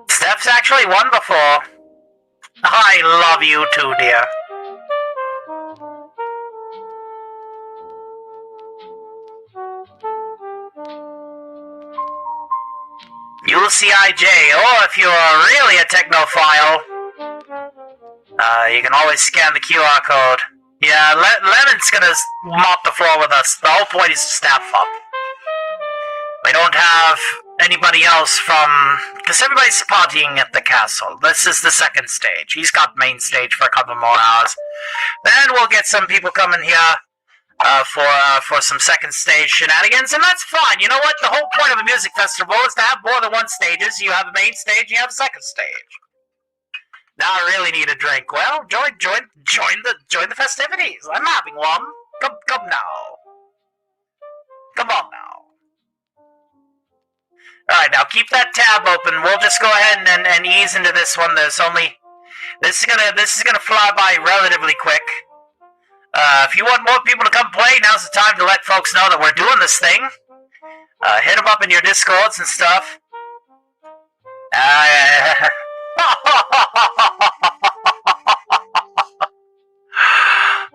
Steph's actually won before. I love you too, dear. UCIJ, or if you're really a technophile, you can always scan the QR code. Yeah, Lemon's gonna mop the floor with us. The whole point is to staff up. We don't have anybody else from... because everybody's partying at the castle. This is the second stage. He's got main stage for a couple more hours. Then we'll get some people coming here for some second stage shenanigans, and that's fine. You know what? The whole point of a music festival is to have more than one stages. You have a main stage, you have a second stage. Now I really need a drink. Well, join the festivities. I'm having one. Come now. Come on now. Alright, now keep that tab open. We'll just go ahead and ease into this one. There's only... This is gonna fly by relatively quick. If you want more people to come play, now's the time to let folks know that we're doing this thing. Hit them up in your Discords and stuff.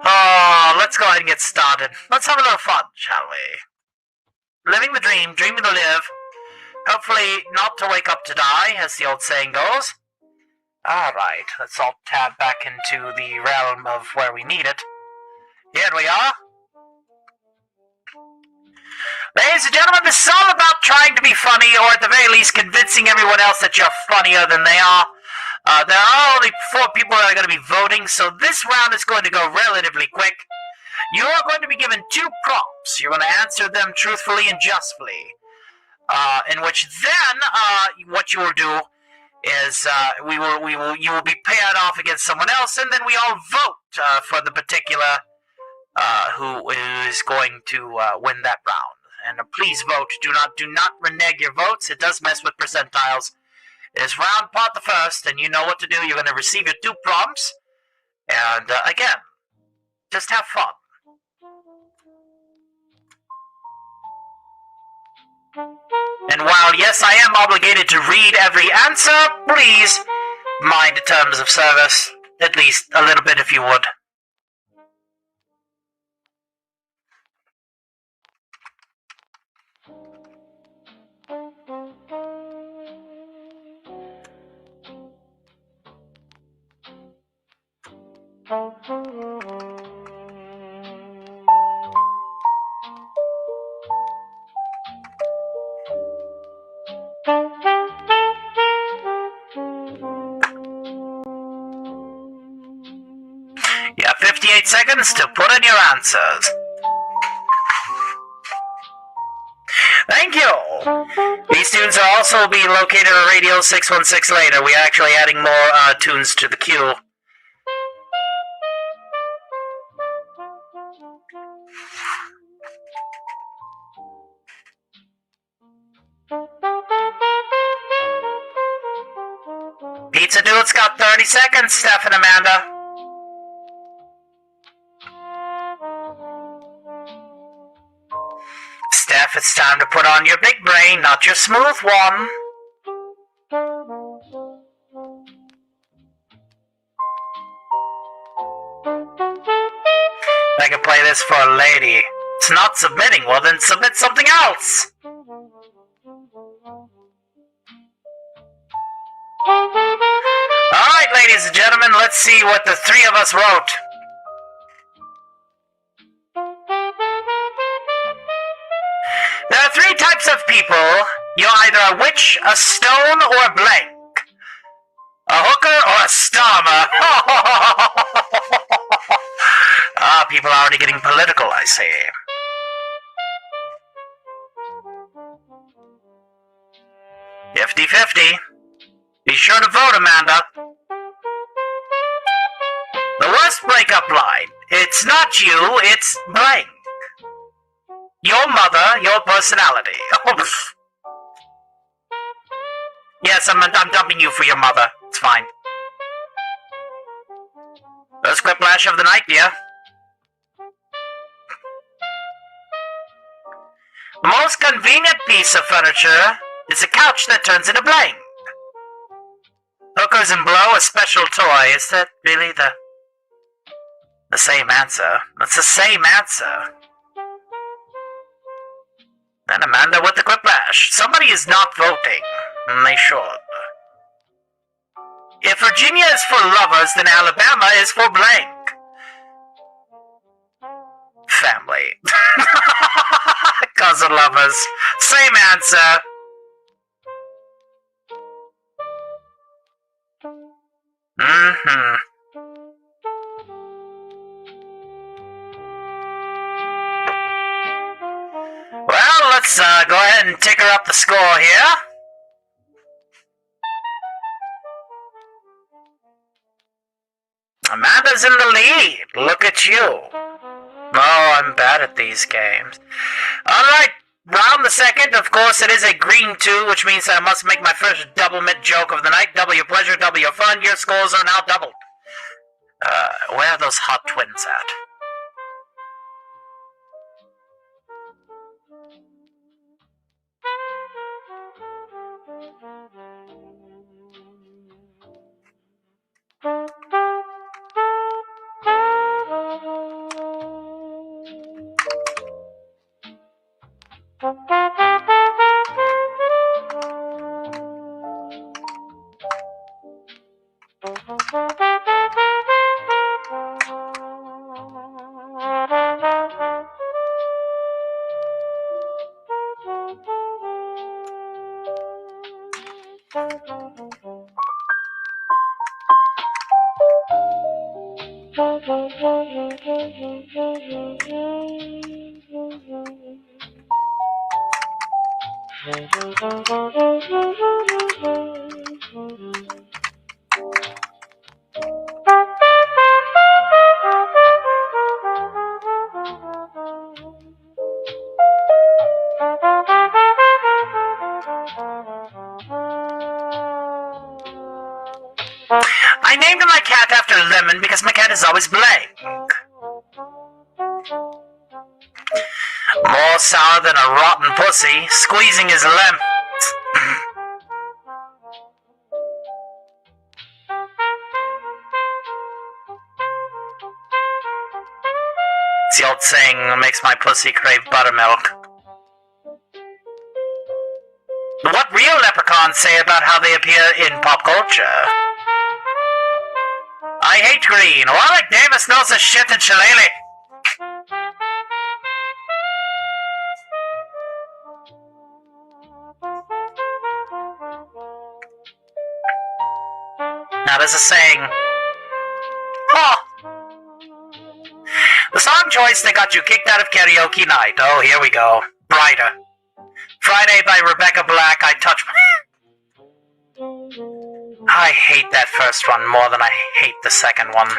Oh, let's go ahead and get started. Let's have a little fun, shall we? Living the dream, dreaming to live. Hopefully not to wake up to die, as the old saying goes. Alright, let's all tab back into the realm of where we need it. Here we are. Ladies and gentlemen, this is all about trying to be funny, or at the very least convincing everyone else that you're funnier than they are. There are only 4 people that are going to be voting, so this round is going to go relatively quick. You are going to be given 2 prompts. You're going to answer them truthfully and justly. In which then, what you will do is you will be paired off against someone else, and then we all vote for the particular who is going to win that round. And please vote. Do not renege your votes. It does mess with percentiles. It is round part the first, and you know what to do. You're going to receive your 2 prompts, and again, just have fun. And while, yes, I am obligated to read every answer, please mind the terms of service, at least a little bit if you would. 58 seconds to put in your answers. Thank you. These tunes will also be located on Radio 616 later. We are actually adding more tunes to the queue. Pizza Dude's got 30 seconds, Steph and Amanda. Steph, it's time to put on your big brain, not your smooth one. I can play this for a lady. It's not submitting, well then submit something else. Alright, ladies and gentlemen, let's see what the three of us wrote. There are three types of people. You're either a witch, a stone, or a blank. A hooker or a starmer. People are already getting political, I see. "50-50. Be sure to vote, Amanda. The worst breakup line. It's not you, it's blank. Your mother, your personality." Yes, I'm dumping you for your mother. It's fine. First quiplash of the night, dear. The most convenient piece of furniture is a couch that turns into blank. Hookers and blow, a special toy. Is that really the same answer? That's the same answer. And Amanda with the quiplash. Somebody is not voting. And they should. If Virginia is for lovers, then Alabama is for blank. Family. Cousin lovers. Same answer. Well, let's go ahead and ticker up the score here. Amanda's in the lead. Look at you. Oh, I'm bad at these games. Alright, round the second. Of course, it is a green 2, which means I must make my first double mid joke of the night. Double your pleasure, double your fun. Your scores are now doubled. Where are those hot twins at? I named my cat after Lemon because my cat is always blank. More sour than a rotten pussy, squeezing his lemon. It's the old saying that makes my pussy crave buttermilk. What real leprechauns say about how they appear in pop culture? I hate green. Warwick Davis knows his shit in Shillelagh. Now there's a saying. Oh! wrong choice that got you kicked out of karaoke night. Oh, here we go. Brighter. Friday by Rebecca Black, I touch my... I hate that first one more than I hate the second one.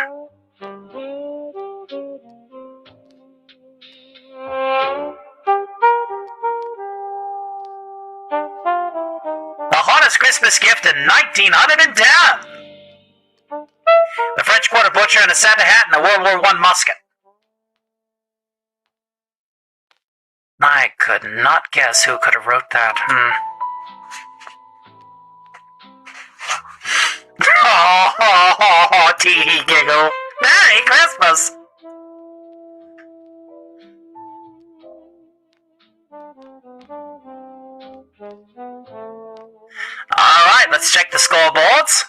The hottest Christmas gift in 1910! The French Quarter Butcher in a Santa hat and a World War I musket. I could not guess who could have wrote that. Oh, tee-hee giggle. Merry Christmas! Alright, let's check the scoreboards.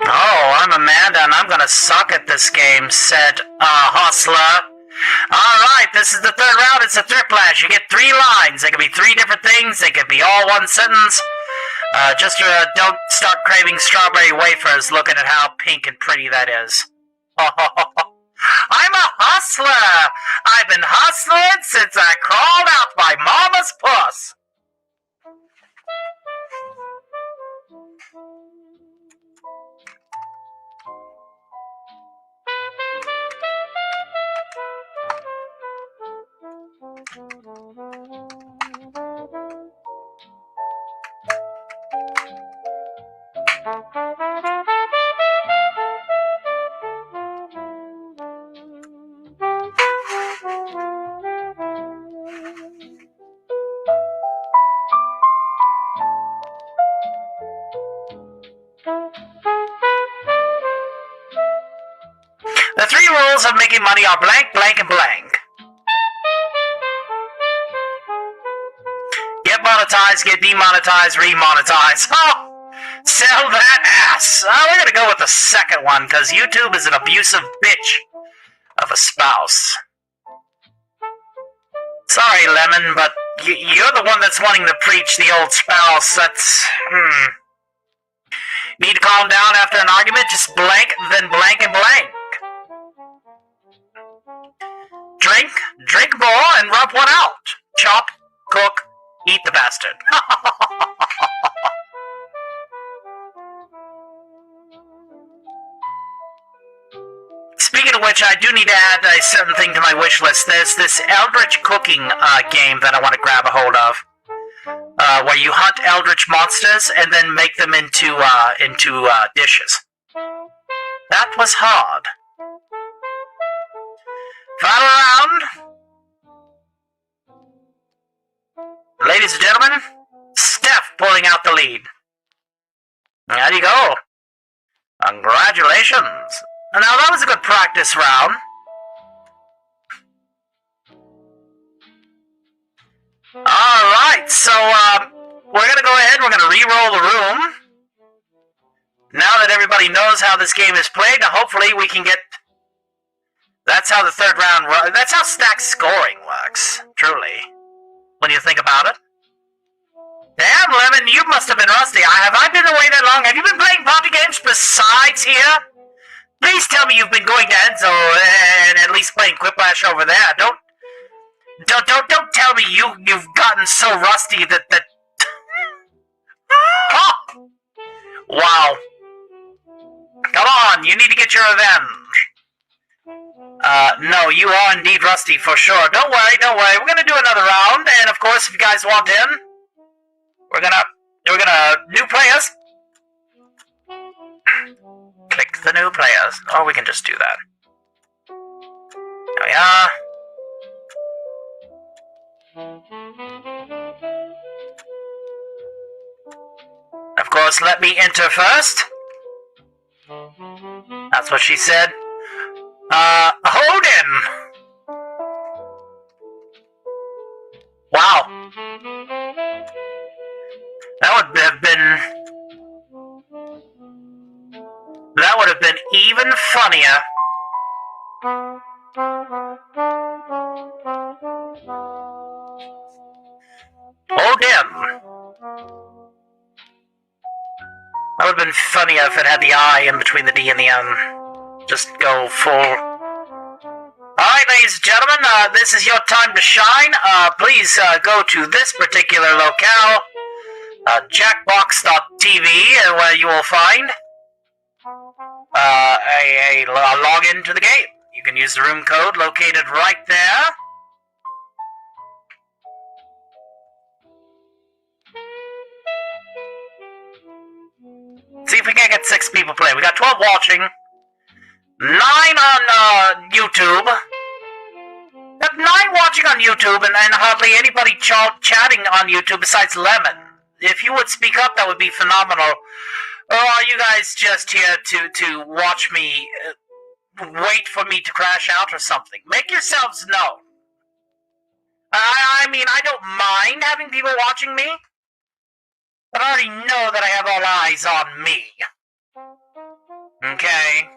Oh, I'm Amanda and I'm gonna suck at this game, said Hustler. Alright, this is the third round. It's a triplash. You get 3 lines. They can be 3 different things. They can be all one sentence. Just don't start craving strawberry wafers looking at how pink and pretty that is. I'm a hustler. I've been hustling since I crawled out my mama's puss. The 3 rules of making money are blank, blank, and blank. Get monetized, get demonetized, remonetized. Oh! Sell that ass! We're gonna go with the second one, because YouTube is an abusive bitch of a spouse. Sorry, Lemon, but you're the one that's wanting to preach the old spouse. That's... Need to calm down after an argument? Just blank, then blank and blank. Drink more, and rub one out. Chop, cook, eat the bastard. Speaking of which, I do need to add a certain thing to my wish list. There's this eldritch cooking game that I want to grab a hold of, where you hunt eldritch monsters and then make them into dishes. That was hard. Final round. Ladies and gentlemen, Steph pulling out the lead. There you go. Congratulations. Now that was a good practice round. Alright, so we're gonna go ahead, we're gonna re-roll the room. Now that everybody knows how this game is played, now hopefully we can get... That's how the third round... That's how stacked scoring works, truly. When you think about it. Damn, Lemon, you must have been rusty. Have I been away that long? Have you been playing party games besides here? Please tell me you've been going to Enzo and at least playing Quiplash over there. Don't tell me you've gotten so rusty that... Oh! Wow. Come on, you need to get your revenge. No, you are indeed rusty for sure. Don't worry. We're gonna do another round, and of course, if you guys want in, we're gonna new players. Click the new players. Or we can just do that. There we are. Of course, let me enter first. That's what she said. Holden! Wow. That would have been even funnier. Holden! That would have been funnier if it had the I in between the D and the M. Just go full. Alright, ladies and gentlemen, this is your time to shine. Please go to this particular locale, jackbox.tv, where you will find a login to the game. You can use the room code located right there. See if we can get 6 people playing. We got 12 watching, 9 on YouTube. Got 9 watching on YouTube, and hardly anybody chatting on YouTube besides Lemon. If you would speak up, that would be phenomenal. Or are you guys just here to watch me, wait for me to crash out or something? Make yourselves known. I mean, I don't mind having people watching me, but I already know that I have all eyes on me. Okay.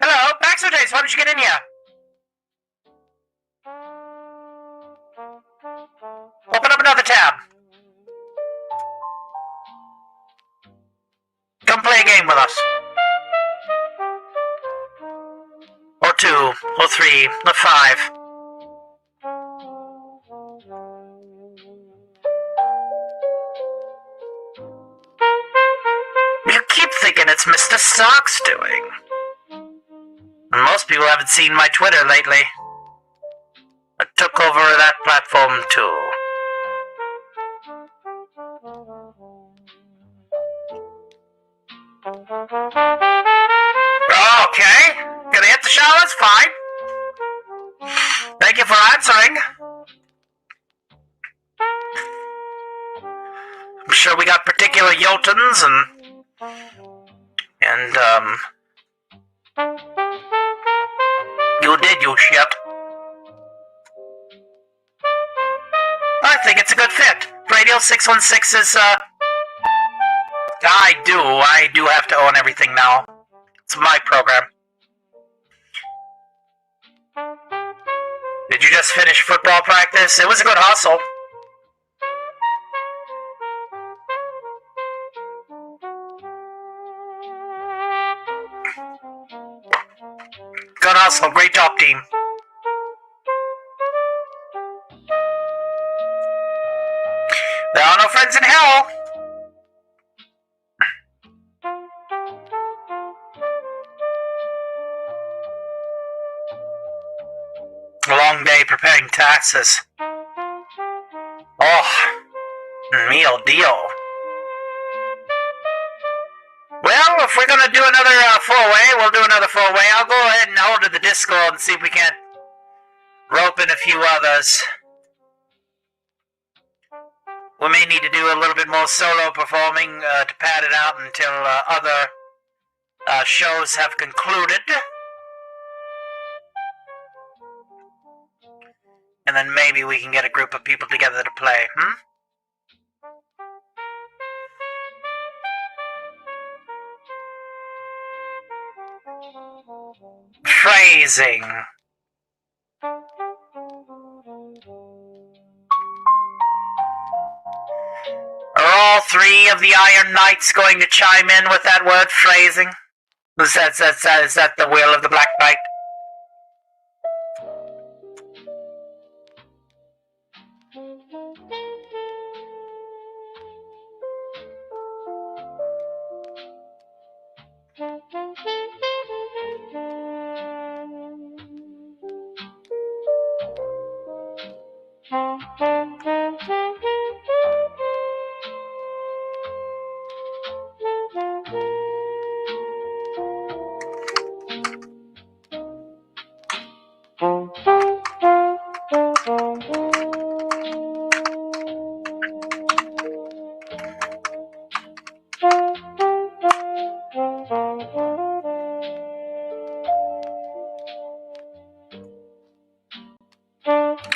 Hello, Baxter Days, why don't you get in here? Open up another tab. Come play a game with us. Or 2, or 3, or 5. You keep thinking it's Mr. Stark's doing. And most people haven't seen my Twitter lately. I took over that platform too. Okay, gonna hit the showers? Fine. Thank you for answering. I'm sure we got particular Jotuns and you did, you shit. I think it's a good fit. Radio 616 is, I do have to own everything now. It's my program. Did you just finish football practice? It was a good hustle. Good hustle, great job, team. There are no friends in hell. A long day preparing taxes. Oh, meal deal. Well, if we're gonna do another four-way, we'll do another four-way. I'll go ahead and hold to the Discord and see if we can't rope in a few others. We may need to do a little bit more solo performing to pad it out until other shows have concluded. And then maybe we can get a group of people together to play, Phrasing. Are all 3 of the Iron Knights going to chime in with that word, phrasing? Is that the will of the Black Knight?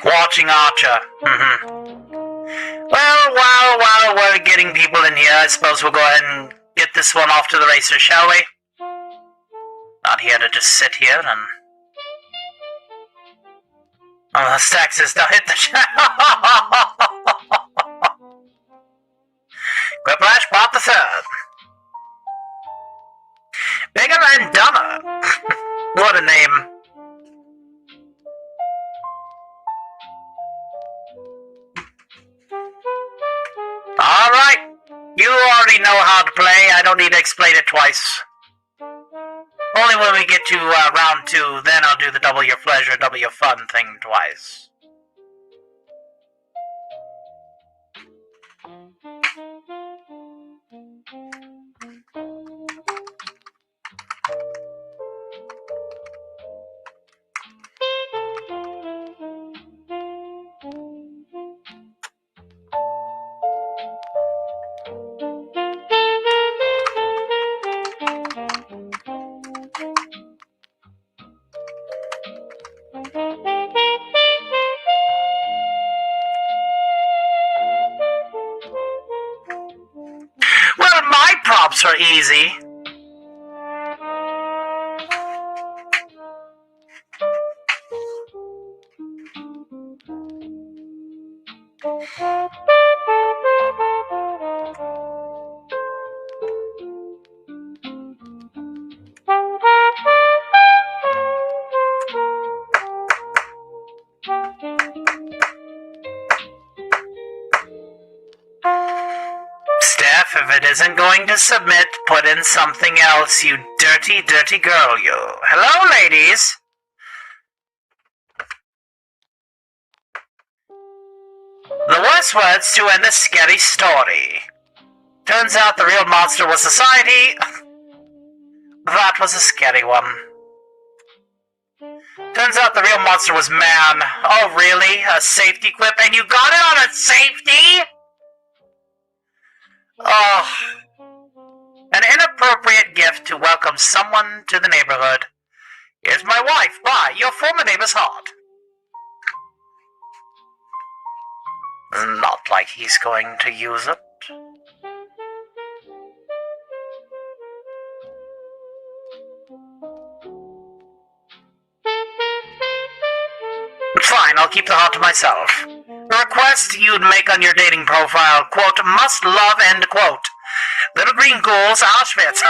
Watching Archer. Well, while we're getting people in here, I suppose we'll go ahead and get this one off to the races, shall we? Not here to just sit here and... Oh, the stacks is now hit the Whiplash bought the third. Big and What a name. Alright. You already know how to play. I don't need to explain it twice. Only when we get to round 2, then I'll do the double your pleasure, double your fun thing twice. Well, my props are easy. Steph, if it isn't going to submit, put in something else, you dirty, dirty girl, you. Hello, ladies. The worst words to end this scary story. Turns out the real monster was society. That was a scary one. Turns out the real monster was man. Oh, really? A safety clip? And you got it on a safety? Oh. An inappropriate gift to welcome someone to the neighborhood. Here's my wife. Why? Your former neighbor's hot. Not like he's going to use it. Fine, I'll keep the hot to myself. The request you'd make on your dating profile, quote, must love, end quote. Little green ghouls, Auschwitz.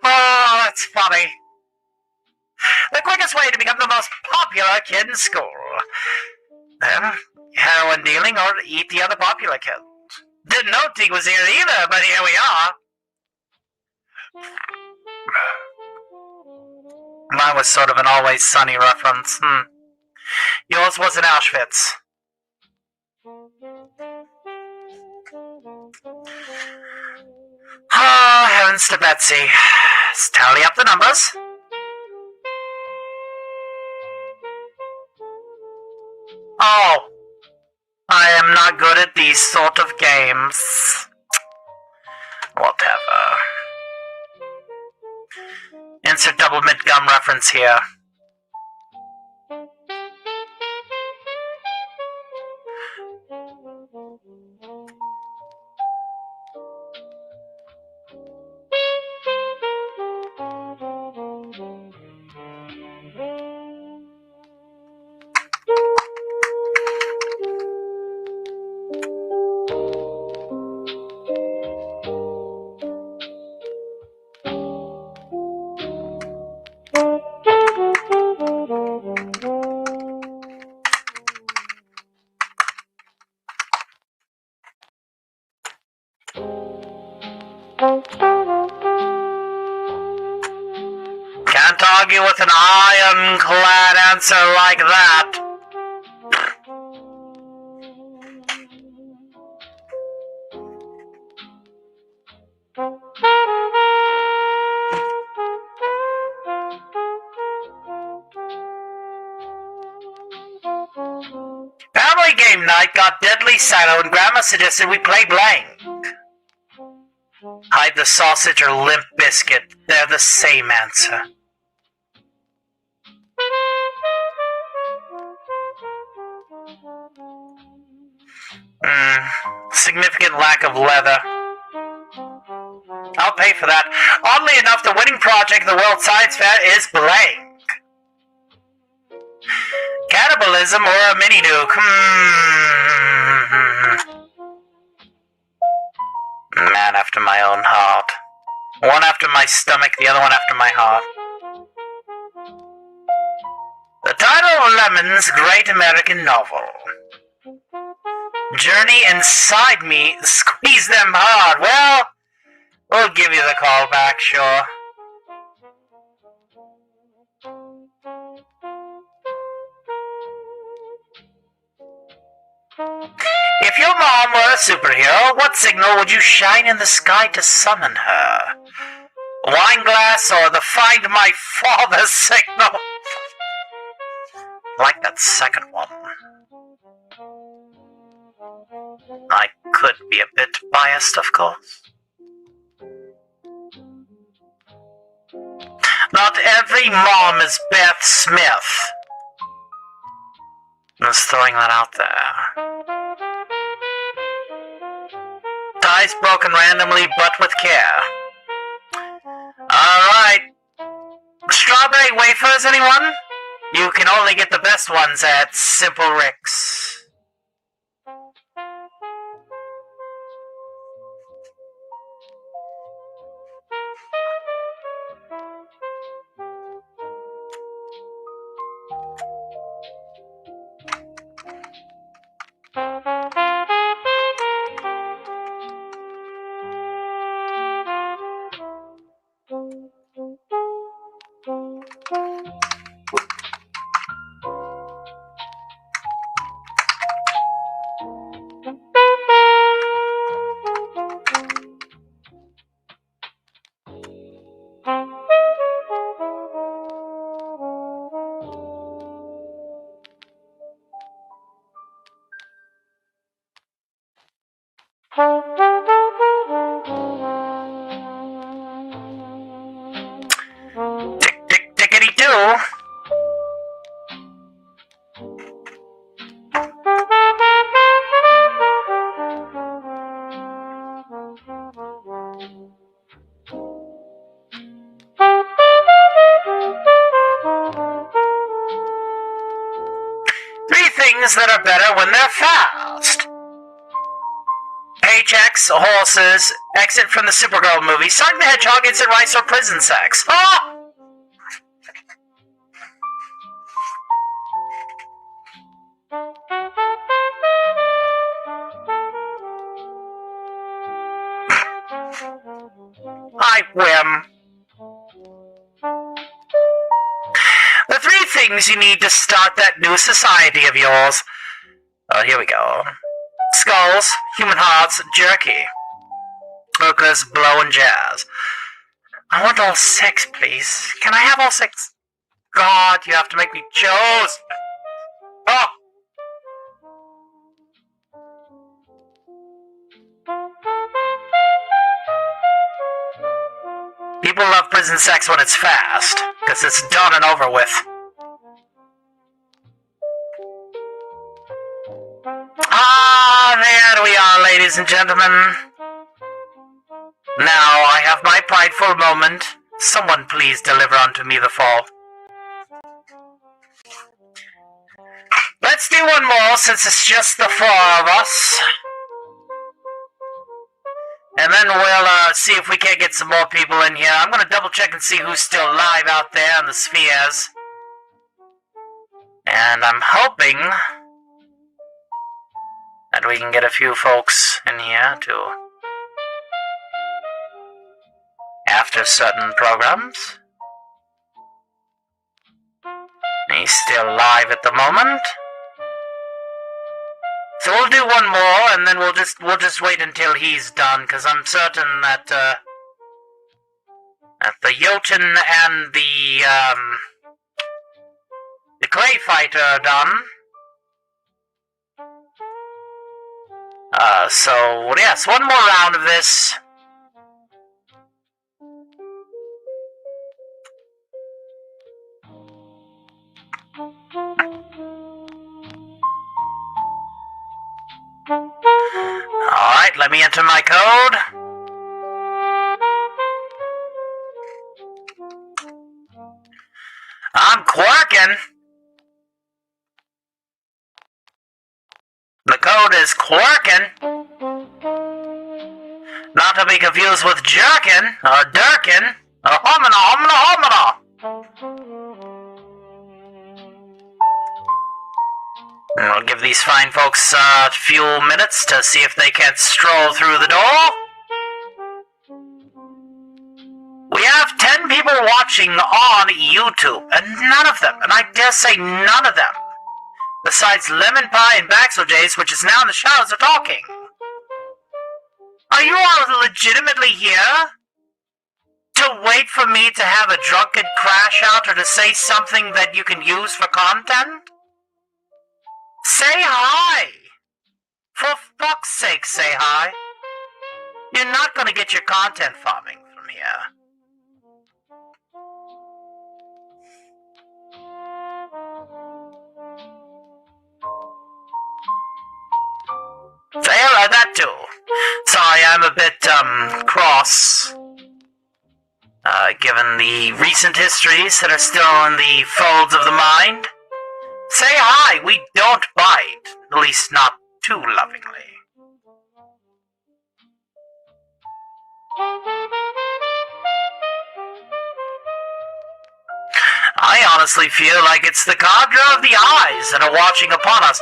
Oh, that's funny. The quickest way to become the most popular kid in school. Heroin dealing or eat the other popular kids. Didn't know Teague was here either, but here we are. Mine was sort of an Always Sunny reference. Yours was an Auschwitz. Oh, heavens to Betsy. Let's tally up the numbers. Oh. I am not good at these sort of games. Whatever. Insert double mid-gum reference here. Can't argue with an ironclad answer like that. Family game night got deadly silent when Grandma suggested we play blank. Hide the sausage or limp biscuit. They're the same answer. Significant lack of leather. I'll pay for that. Oddly enough, the winning project of the World Science Fair is blank. Cannibal cannibalism or a mini nuke? Man after my own heart. One after my stomach, the other one after my heart. The title of Lemon's great American novel. Journey inside me, squeeze them hard. Well, we'll give you the call back, sure. If your mom were a superhero, what signal would you shine in the sky to summon her? A wine glass or the Find My Father signal? I like that second one. I could be a bit biased, of course. Not every mom is Beth Smith. I'm just throwing that out there. Ties broken randomly, but with care. Alright. Strawberry wafers, anyone? You can only get the best ones at Simple Rick's. Tick-tick-tickety-doo. Three things that are better when they're fast. Paychecks, horses, exit from the Supergirl movie, Sonic the Hedgehog, instant rice, or prison sex. Ah! I whim. The three things you need to start that new society of yours. Oh, here we go. Skulls, human hearts, jerky. Hookers, blow, and jazz. I want all six, please. Can I have all six? God, you have to make me choose. Oh! People love prison sex when it's fast, because it's done and over with. Ah, there we are, ladies and gentlemen. Now I have my prideful moment. Someone please deliver unto me the fall. Let's do one more since it's just the four of us. And then we'll see if we can't get some more people in here. I'm going to double check and see who's still alive out there in the spheres. And I'm hoping that we can get a few folks in here too. After certain programs. He's still alive at the moment. So we'll do one more, and then we'll just wait until he's done, because I'm certain that the Jotun and the Clay Fighter are done. So yes, one more round of this. Alright, let me enter my code. I'm quirking. is quirkin'. Not to be confused with jerkin, or dirkin, or homina. I'll give these fine folks a few minutes to see if they can't stroll through the door. We have 10 people watching on YouTube, and none of them, and I dare say none of them, besides Lemon Pie and Baxo Jays, which is now in the shadows, are talking. Are you all legitimately here? To wait for me to have a drunken crash out or to say something that you can use for content? Say hi! For fuck's sake, say hi. You're not gonna get your content farming from here. Say hello, that too. Sorry, I'm a bit, cross. Given the recent histories that are still in the folds of the mind. Say hi, we don't bite. At least not too lovingly. I honestly feel like it's the cadre of the eyes that are watching upon us.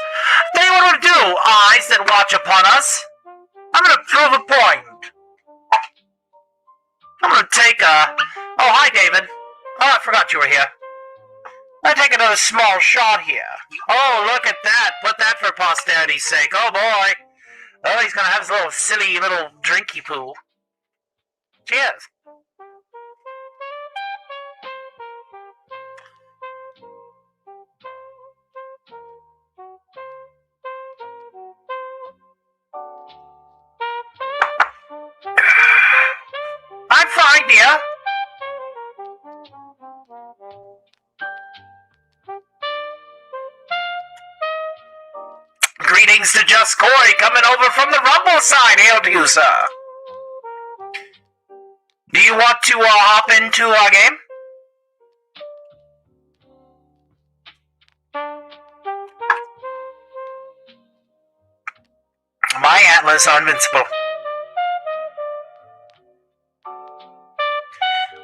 They want to do, eyes that watch upon us. I'm gonna prove a point. I'm gonna take a... Oh, hi, David. Oh, I forgot you were here. I'll take another small shot here. Oh, look at that. Put that for posterity's sake. Oh, boy. Oh, he's gonna have his little silly little drinky poo. Cheers. I'm fine, dear. Greetings to Just Corey coming over from the Rumble side. Hail to you, sir. Do you want to hop into our game? My antlers are invincible.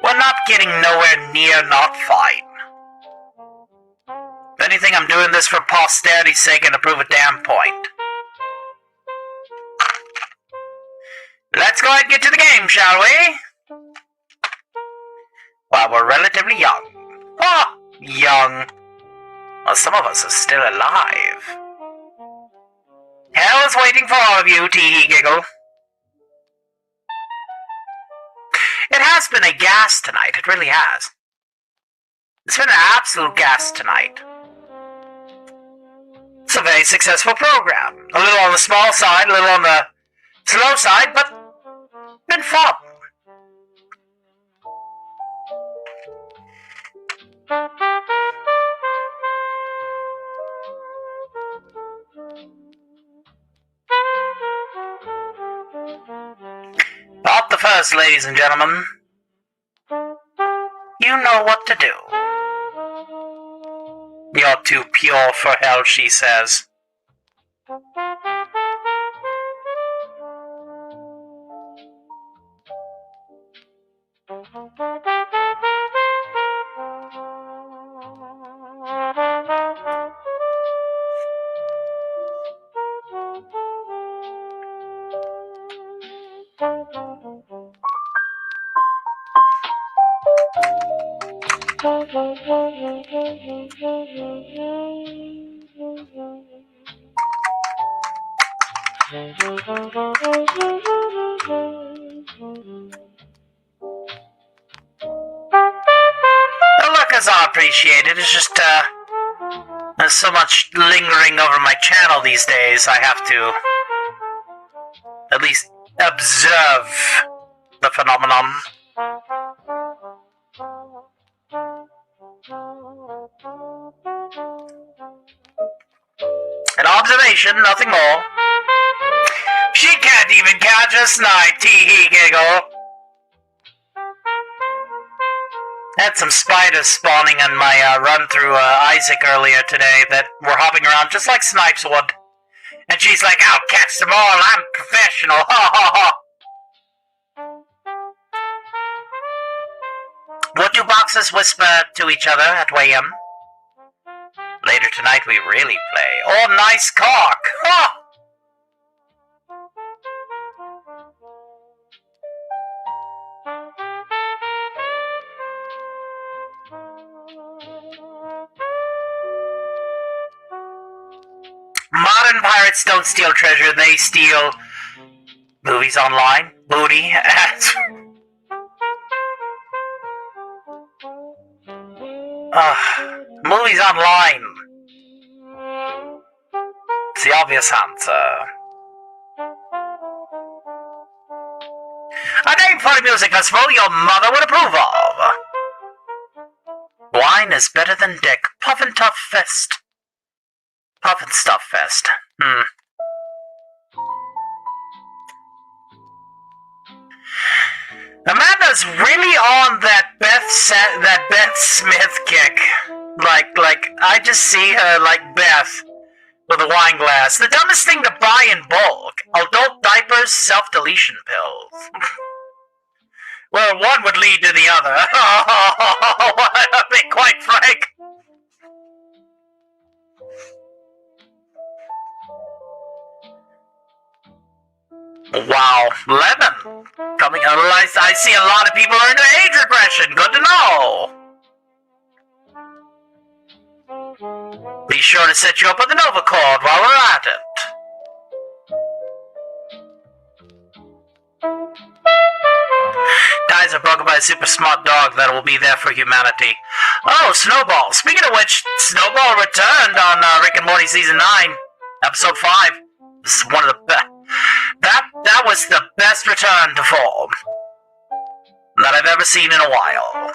We're not getting nowhere near not fine. If anything, I'm doing this for posterity's sake and to prove a damn point. Let's go ahead and get to the game, shall we? While we're relatively young. Oh, young. Well, some of us are still alive. Hell is waiting for all of you, tee-hee giggle. It has been a gas tonight, it really has. It's been an absolute gas tonight. It's a very successful program. A little on the small side, a little on the slow side, but been fun. Not the first, ladies and gentlemen. You know what to do. You're too pure for hell, she says. I appreciate it. It's just, there's so much lingering over my channel these days, I have to at least observe the phenomenon. An observation, nothing more. She can't even catch a snipe, tee-hee giggle. Had some spiders spawning on my run through Isaac earlier today that were hopping around just like snipes would. And she's like, I'll catch them all, I'm professional, ha ha ha. What do boxers whisper to each other at Wayham? Later tonight we really play. Oh, nice cock! Ha! Modern pirates don't steal treasure, they steal movies online, booty, ass. Movies online. It's the obvious answer. A name for a music festival your mother would approve of. Wine is better than dick. Puff and Tough Fest. Puff and Stuff Fest. Amanda's really on that Beth Smith kick. Like I just see her like Beth with a wine glass. The dumbest thing to buy in bulk: adult diapers, self-deletion pills. Well, one would lead to the other. To be quite frank. Wow, lemon. Coming out, I see a lot of people are into age regression. Good to know. Be sure to set you up with an overcord while we're at it. Guys are broken by a super smart dog that will be there for humanity. Oh, Snowball. Speaking of which, Snowball returned on Rick and Morty Season 9, Episode 5. This is one of the best. That was the best return to form that I've ever seen in a while.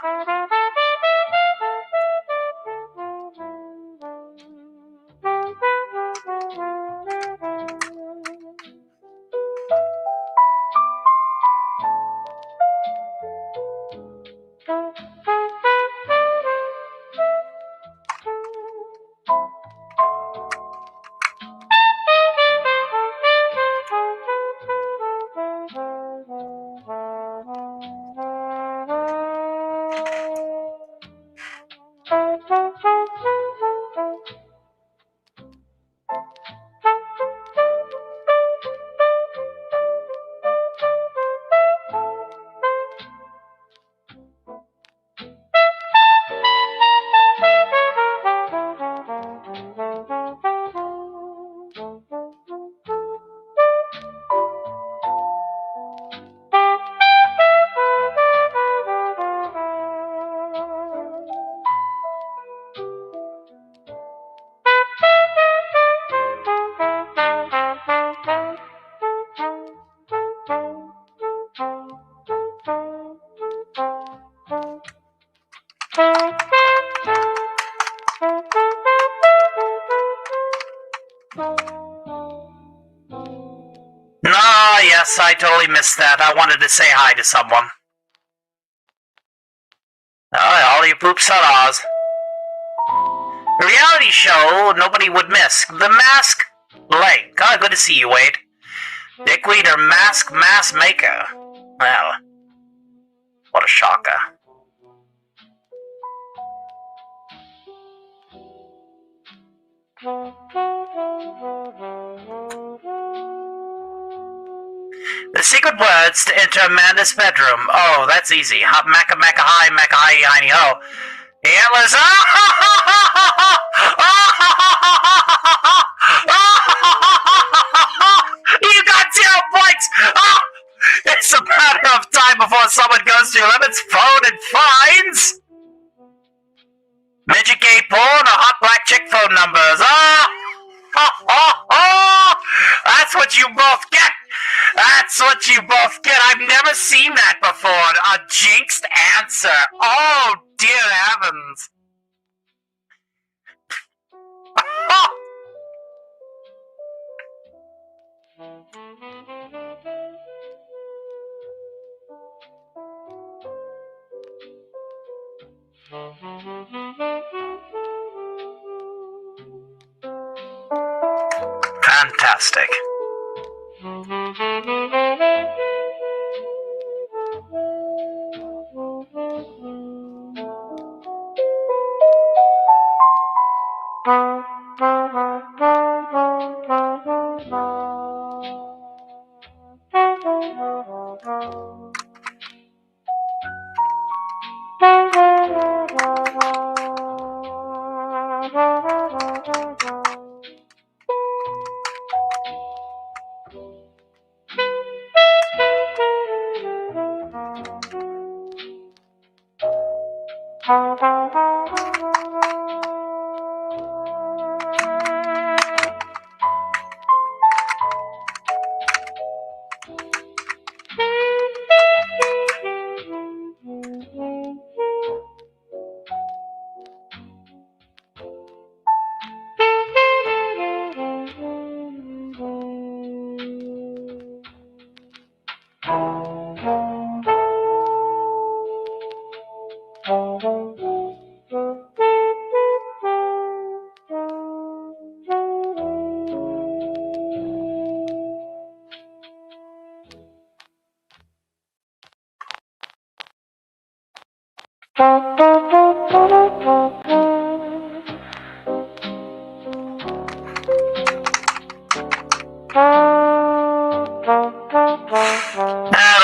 Yes, I totally missed that. I wanted to say hi to someone. All your poops are ours. A reality show nobody would miss. The Mask Blank. Oh, good to see you, Wade. Dickweed or Mask Maker. Well, what a shocker. The secret words to enter Amanda's bedroom. Oh, that's easy. Hop, macka, macka, hi, hiney, ho. Antlers. You got 0 points. Oh, it's a matter of time before someone goes to your limits. Phone and fines. Midget gay porn or hot black chick phone numbers. That's what you both get. That's what you both get. I've never seen that before. A jinxed answer. Oh, dear heavens. Fantastic.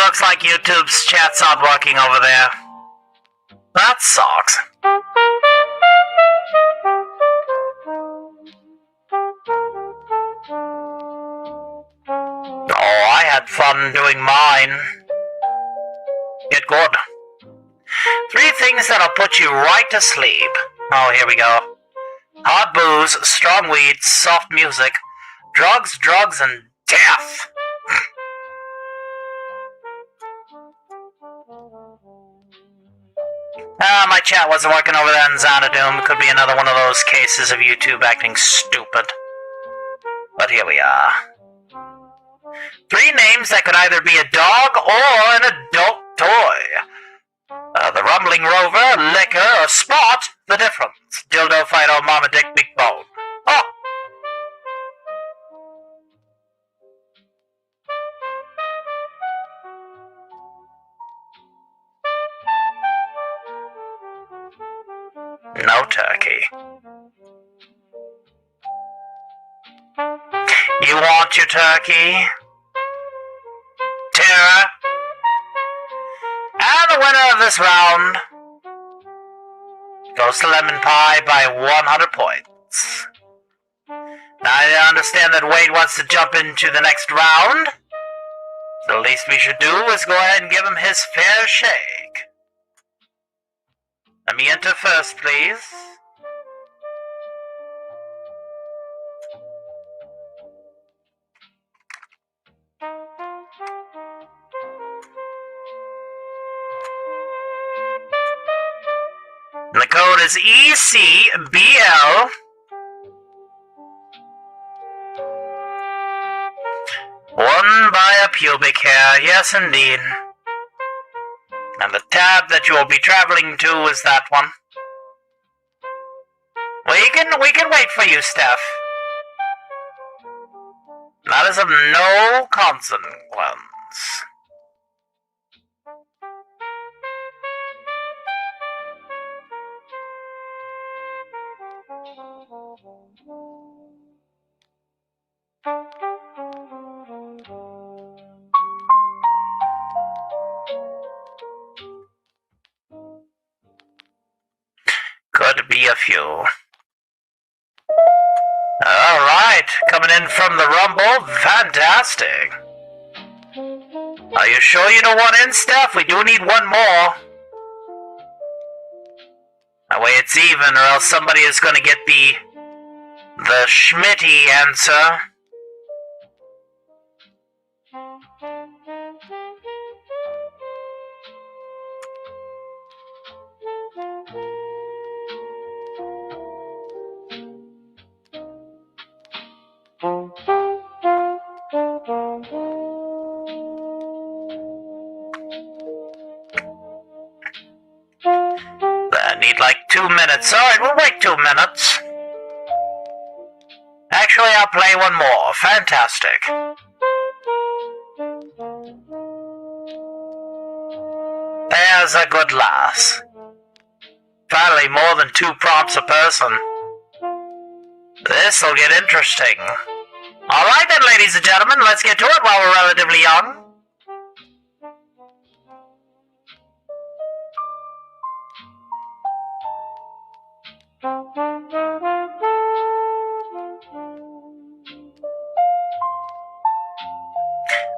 Looks like YouTube's chat's not working over there. That sucks. Oh, I had fun doing mine. Get good. 3 things that'll put you right to sleep. Oh, here we go. Hot booze, strong weed, soft music, drugs, and death. My chat wasn't working over there in Xanadu. Could be another one of those cases of YouTube acting stupid. But here we are. 3 names that could either be a dog or an adult toy. The Rumbling Rover, Liquor, or Spot, the difference. Dildo, Fido, Mama Dick, Big Bone. Oh! No turkey. You want your turkey? Tara? And the winner of this round goes to Lemon Pie by 100 points. Now I understand that Wade wants to jump into the next round. The least we should do is go ahead and give him his fair shake. Let me enter first, please. And the code is ECBL. One by a pubic hair, yes indeed. And the tab that you will be traveling to is that one. We can wait for you, Steph. That is of no consequence. Could be a few. Alright, coming in from the Rumble, fantastic. Are you sure you don't want in, Steph? We do need one more. That way it's even, or else somebody is going to get the Schmitty answer. I need like 2 minutes. Alright, we'll wait 2 minutes. Actually, I'll play one more. Fantastic. There's a good lass. Finally, more than 2 prompts a person. This'll get interesting. Alright then, ladies and gentlemen, let's get to it while we're relatively young.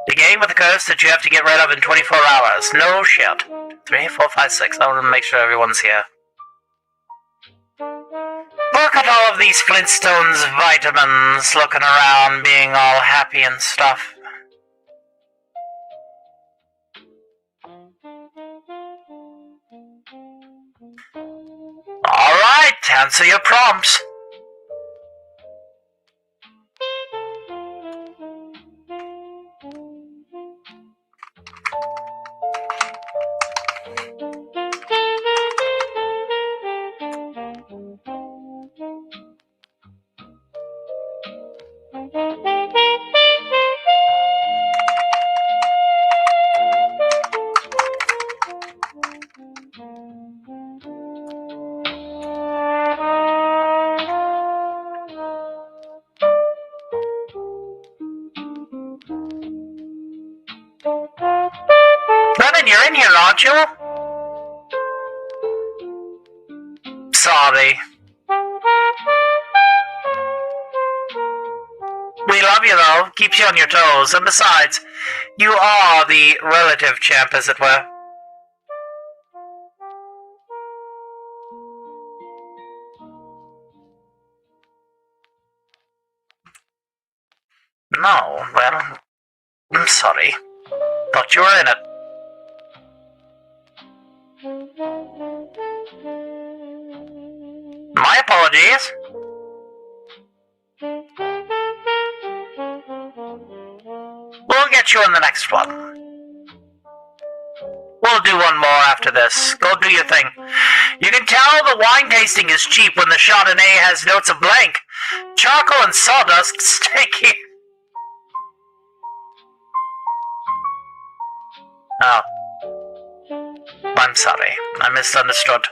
The game with the curse that you have to get rid of in 24 hours. No shit. 3, 4, 5, 6. I want to make sure everyone's here. Look at all of these Flintstones vitamins looking around, being all happy and stuff. Alright, answer your prompts. Lennon, you're in here, aren't you? Sorry. We love you, though. Keeps you on your toes. And besides, you are the relative champ, as it were. No, well, I'm sorry. Thought you were in it. My apologies. We'll get you in the next one. We'll do one more after this. Go do your thing. You can tell the wine tasting is cheap when the Chardonnay has notes of blank. Charcoal and sawdust sticky. Oh. I'm sorry. I misunderstood.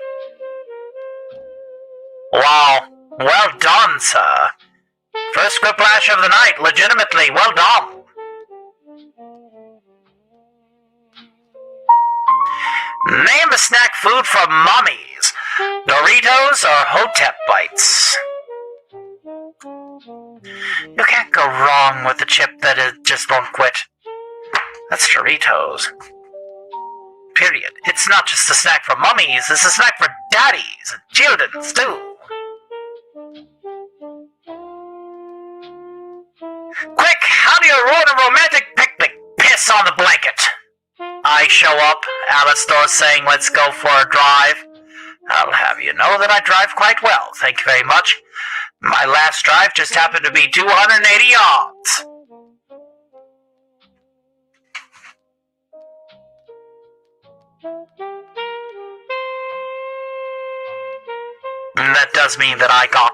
Wow. Well done, sir. First whiplash of the night. Legitimately. Well done. Name a snack food from Mummies. Doritos or Hotep Bites? You can't go wrong with a chip that just won't quit. That's Doritos. Period. It's not just a snack for mummies, it's a snack for daddies and childrens, too. Quick, how do you ruin a romantic picnic? Piss on the blanket. I show up, Alastor saying let's go for a drive. I'll have you know that I drive quite well, thank you very much. My last drive just happened to be 280 yards. That does mean that I got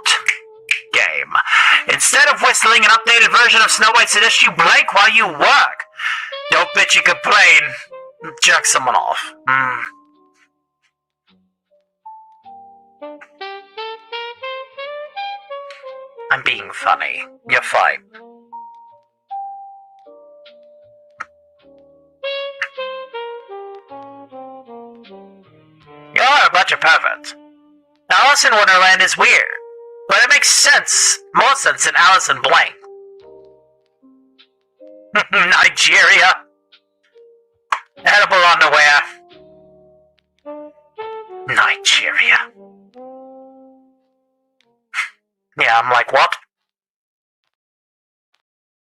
game. Instead of whistling an updated version of Snow White Seduce, you blank while you work. Don't bitch and complain. Jerk someone off. I'm being funny. You're fine. You're a bunch of perverts. Alice in Wonderland is weird, but it makes sense, more sense than Alice in Blank. Nigeria. Edible underwear. Nigeria. Yeah, I'm like, what?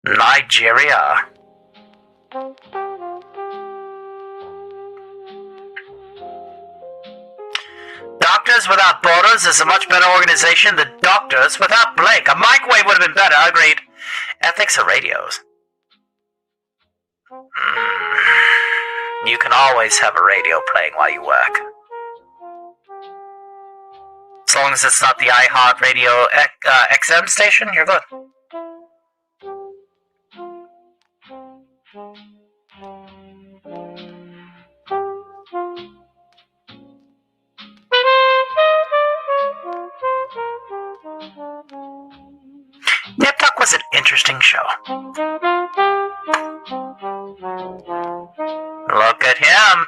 Nigeria. Doctors Without Borders is a much better organization than Doctors Without Blake. A microwave would have been better, agreed. Ethics of radios. You can always have a radio playing while you work. As long as it's not the iHeart Radio XM station, you're good. interesting show. Look at him.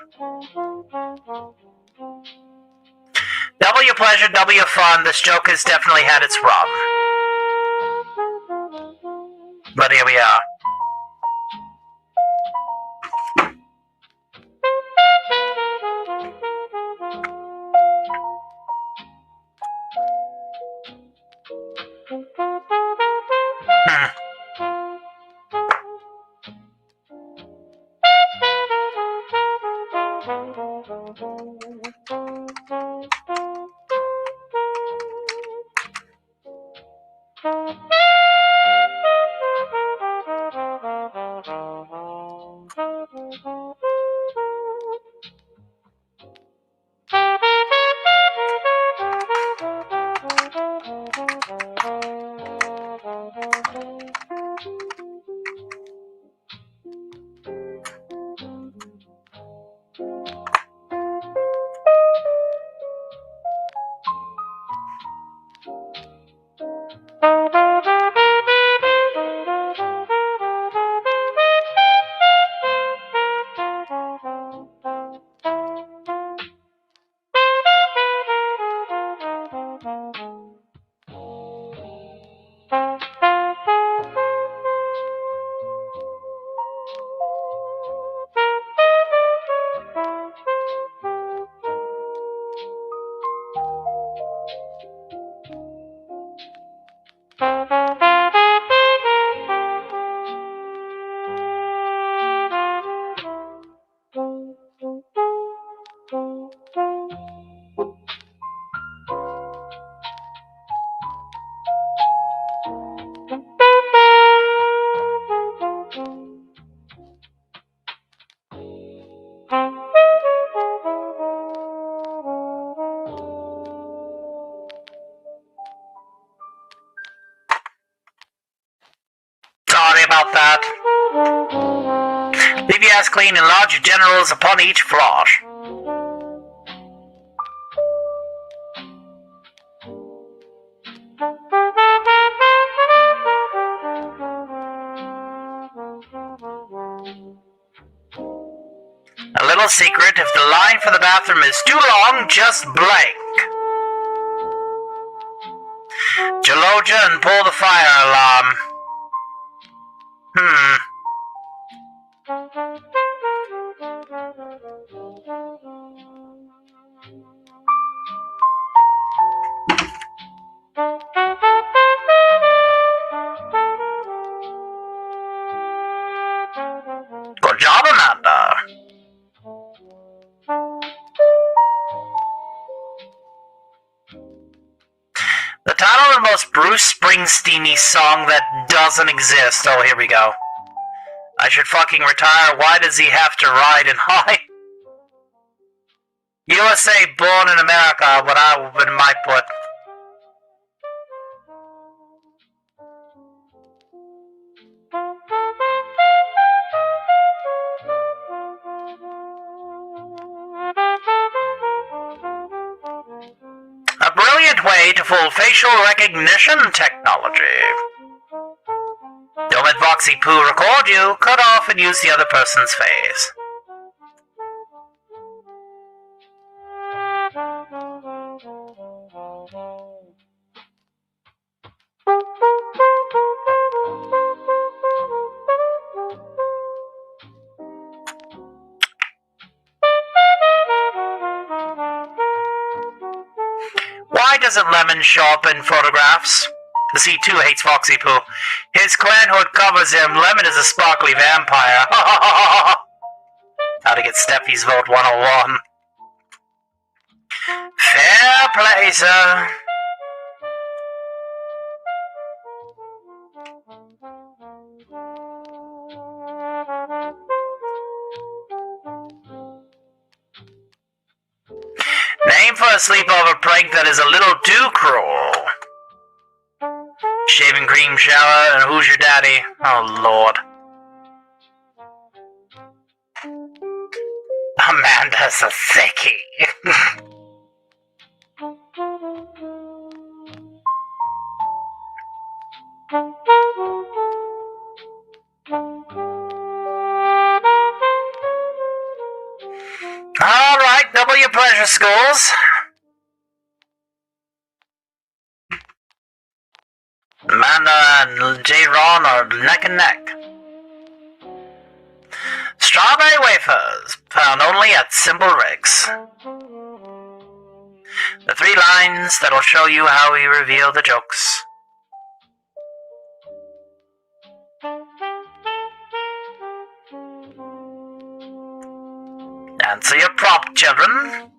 W pleasure, W fun. This joke has definitely had its rub. But here we are. Sorry about that. Leave your ass clean and lodge your generals upon each flush. A little secret, if the line for the bathroom is too long, just blank. Geologia and pull the fire alarm. Good job, Amanda. The title of the most Bruce Springsteen-y song that doesn't exist. Oh, here we go. I should fucking retire. Why does he have to ride and high? USA, born in America, what I might put. A brilliant way to fool facial recognition technology. Don't let Voxy Poo record you. Cut off and use the other person's face. Why doesn't Lemon show up in photographs? The C2 hates Foxy Poo. His clan hood covers him. Lemon is a sparkly vampire. How to get Steffi's vote 101. Fair play, sir. Name for a sleepover prank that is a little too cruel. Shaving cream shower and who's your daddy? Oh, Lord. Amanda's a thickie. your schools? Amanda and J. Ron are neck and neck. Strawberry wafers, found only at Simple Rigs. The 3 lines that'll show you how we reveal the jokes. Answer your prompt, children.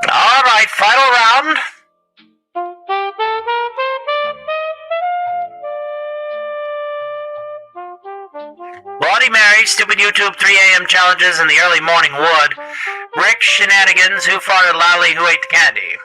Alright, final round. Bloody Mary, stupid YouTube 3 a.m. challenges in the early morning wood. Rick, shenanigans, who farted loudly, who ate the candy.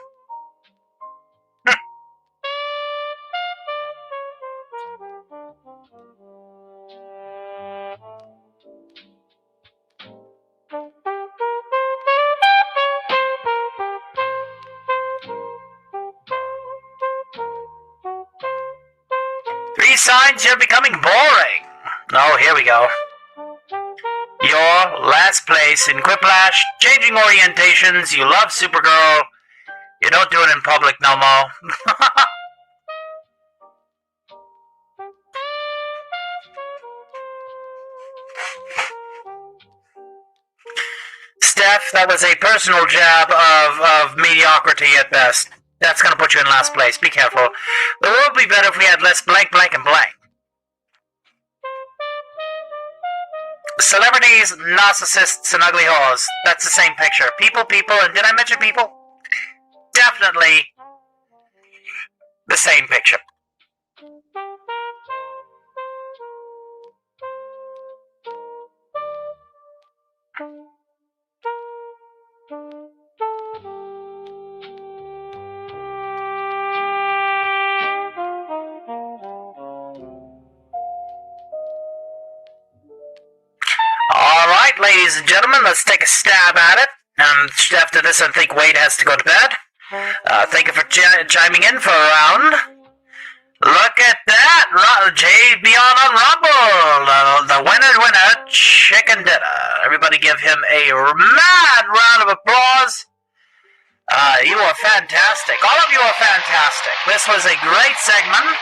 Three signs you're becoming boring. Oh, here we go. Your last place in Quiplash, changing orientations, you love Supergirl, you don't do it in public no more. Steph, that was a personal jab of mediocrity at best. That's gonna put you in last place. Be careful. The world would be better if we had less blank, blank, and blank. Celebrities, narcissists, and ugly whores. That's the same picture. People, and did I mention people? Definitely the same picture. Alright, ladies and gentlemen, let's take a stab at it. After this, I think Wade has to go to bed. Thank you for chiming in for a round. Look at that! JB on Rumble! The winner, chicken dinner. Everybody give him a mad round of applause. You are fantastic. All of you are fantastic. This was a great segment.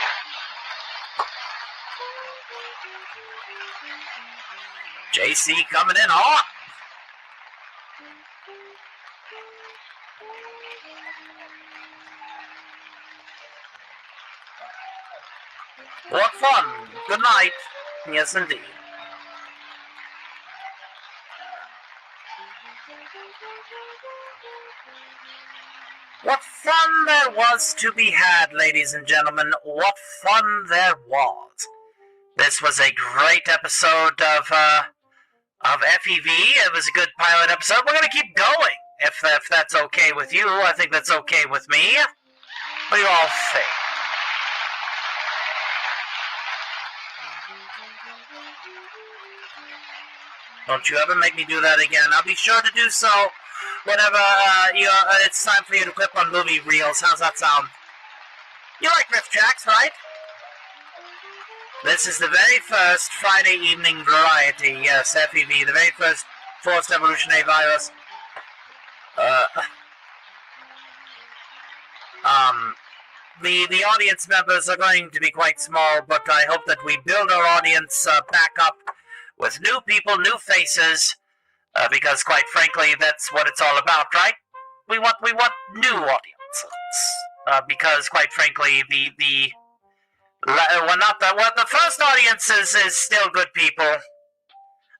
JC coming in hot. What fun. Good night. Yes, indeed. What fun there was to be had, ladies and gentlemen. What fun there was. This was a great episode of FEV. It was a good pilot episode. We're going to keep going, if that's okay with you. I think that's okay with me. What do you all think? Don't you ever make me do that again. I'll be sure to do so whenever it's time for you to clip on movie reels. How's that sound? You like riff tracks, right? This is the very first Friday evening variety, yes, FEV, the very first forced evolutionary virus. The audience members are going to be quite small, but I hope that we build our audience back up with new people, new faces, because quite frankly, that's what it's all about, right? new audiences. Because, quite frankly, the first audience is still good people.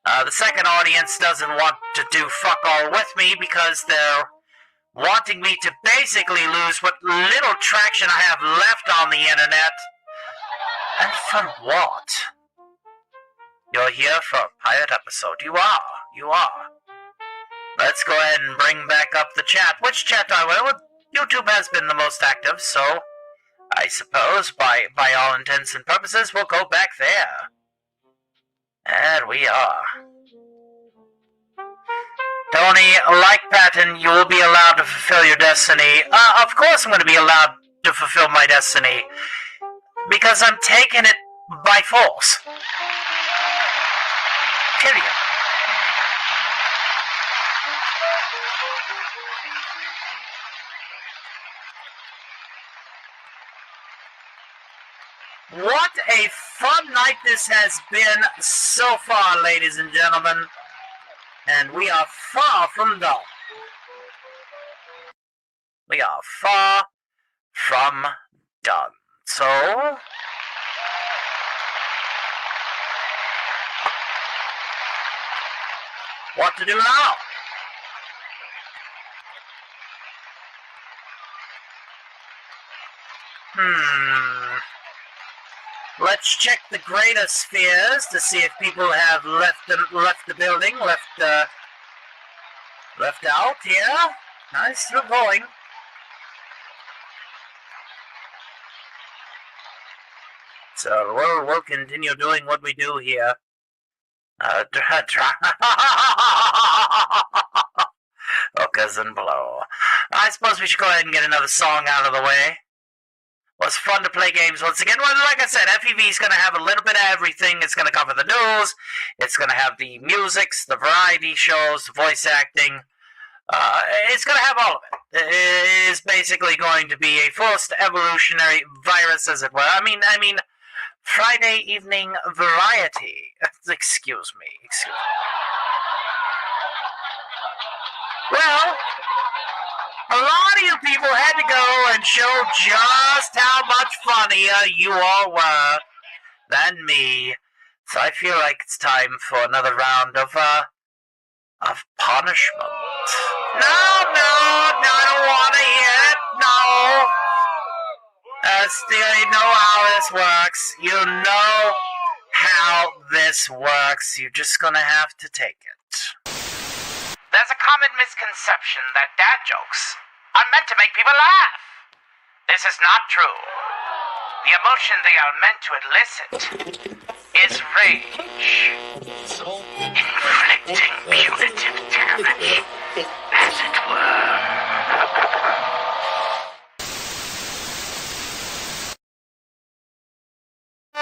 The second audience doesn't want to do fuck all with me because they're wanting me to basically lose what little traction I have left on the internet. And for what? You're here for a pirate episode. You are. Let's go ahead and bring back up the chat. Which chat do I will? YouTube has been the most active, so I suppose by all intents and purposes we'll go back there. And we are. Tony, like Patton, you will be allowed to fulfill your destiny. Of course I'm going to be allowed to fulfill my destiny. Because I'm taking it by force. Period. What a fun night this has been so far, ladies and gentlemen. And we are far from done. We are far from done. So, what to do now? Let's check the greater spheres to see if people have left the building, left out. Yeah, nice, still going. So we'll continue doing what we do here. Hookers and blow. I suppose we should go ahead and get another song out of the way. Well, it's fun to play games once again. Well, like I said, FEV is going to have a little bit of everything. It's going to cover the news. It's going to have the musics, the variety shows, the voice acting. It's going to have all of it. It is basically going to be a forced evolutionary virus, as it were. I mean, Friday evening variety. Excuse me. Well, a lot of you people had to go and show just how much funnier you all were than me. So I feel like it's time for another round of punishment. No, I don't want to hear it. No. Still, you know how this works. You know how this works. You're just gonna have to take it. There's a common misconception that dad jokes are meant to make people laugh. This is not true. The emotion they are meant to elicit is rage. Inflicting punitive damage, as it were.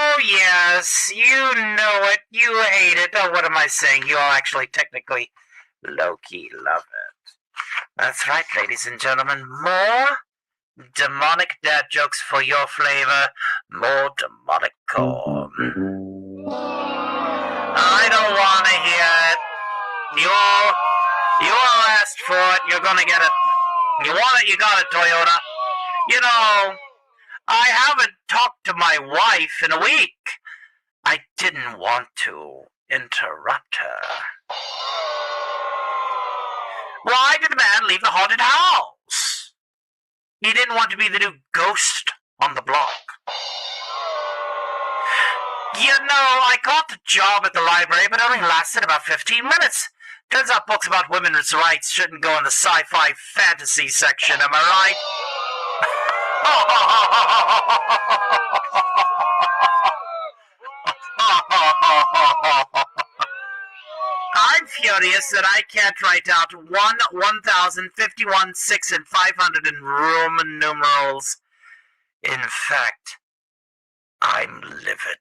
Oh yes, you know it, you hate it. Oh, what am I saying? You all actually technically low-key love it. That's right, ladies and gentlemen. More demonic dad jokes for your flavor. More demonic corn. I don't want to hear it. You all asked for it. You're gonna get it. You want it, you got it, Toyota. You know, I haven't talked to my wife in a week. I didn't want to interrupt her. Why did the man leave the haunted house? He didn't want to be the new ghost on the block. You know, I got the job at the library, but it only lasted about 15 minutes. Turns out books about women's rights shouldn't go in the sci-fi fantasy section, am I right? I'm furious that I can't write out 1,051, 6, and 500 in Roman numerals. In fact, I'm livid.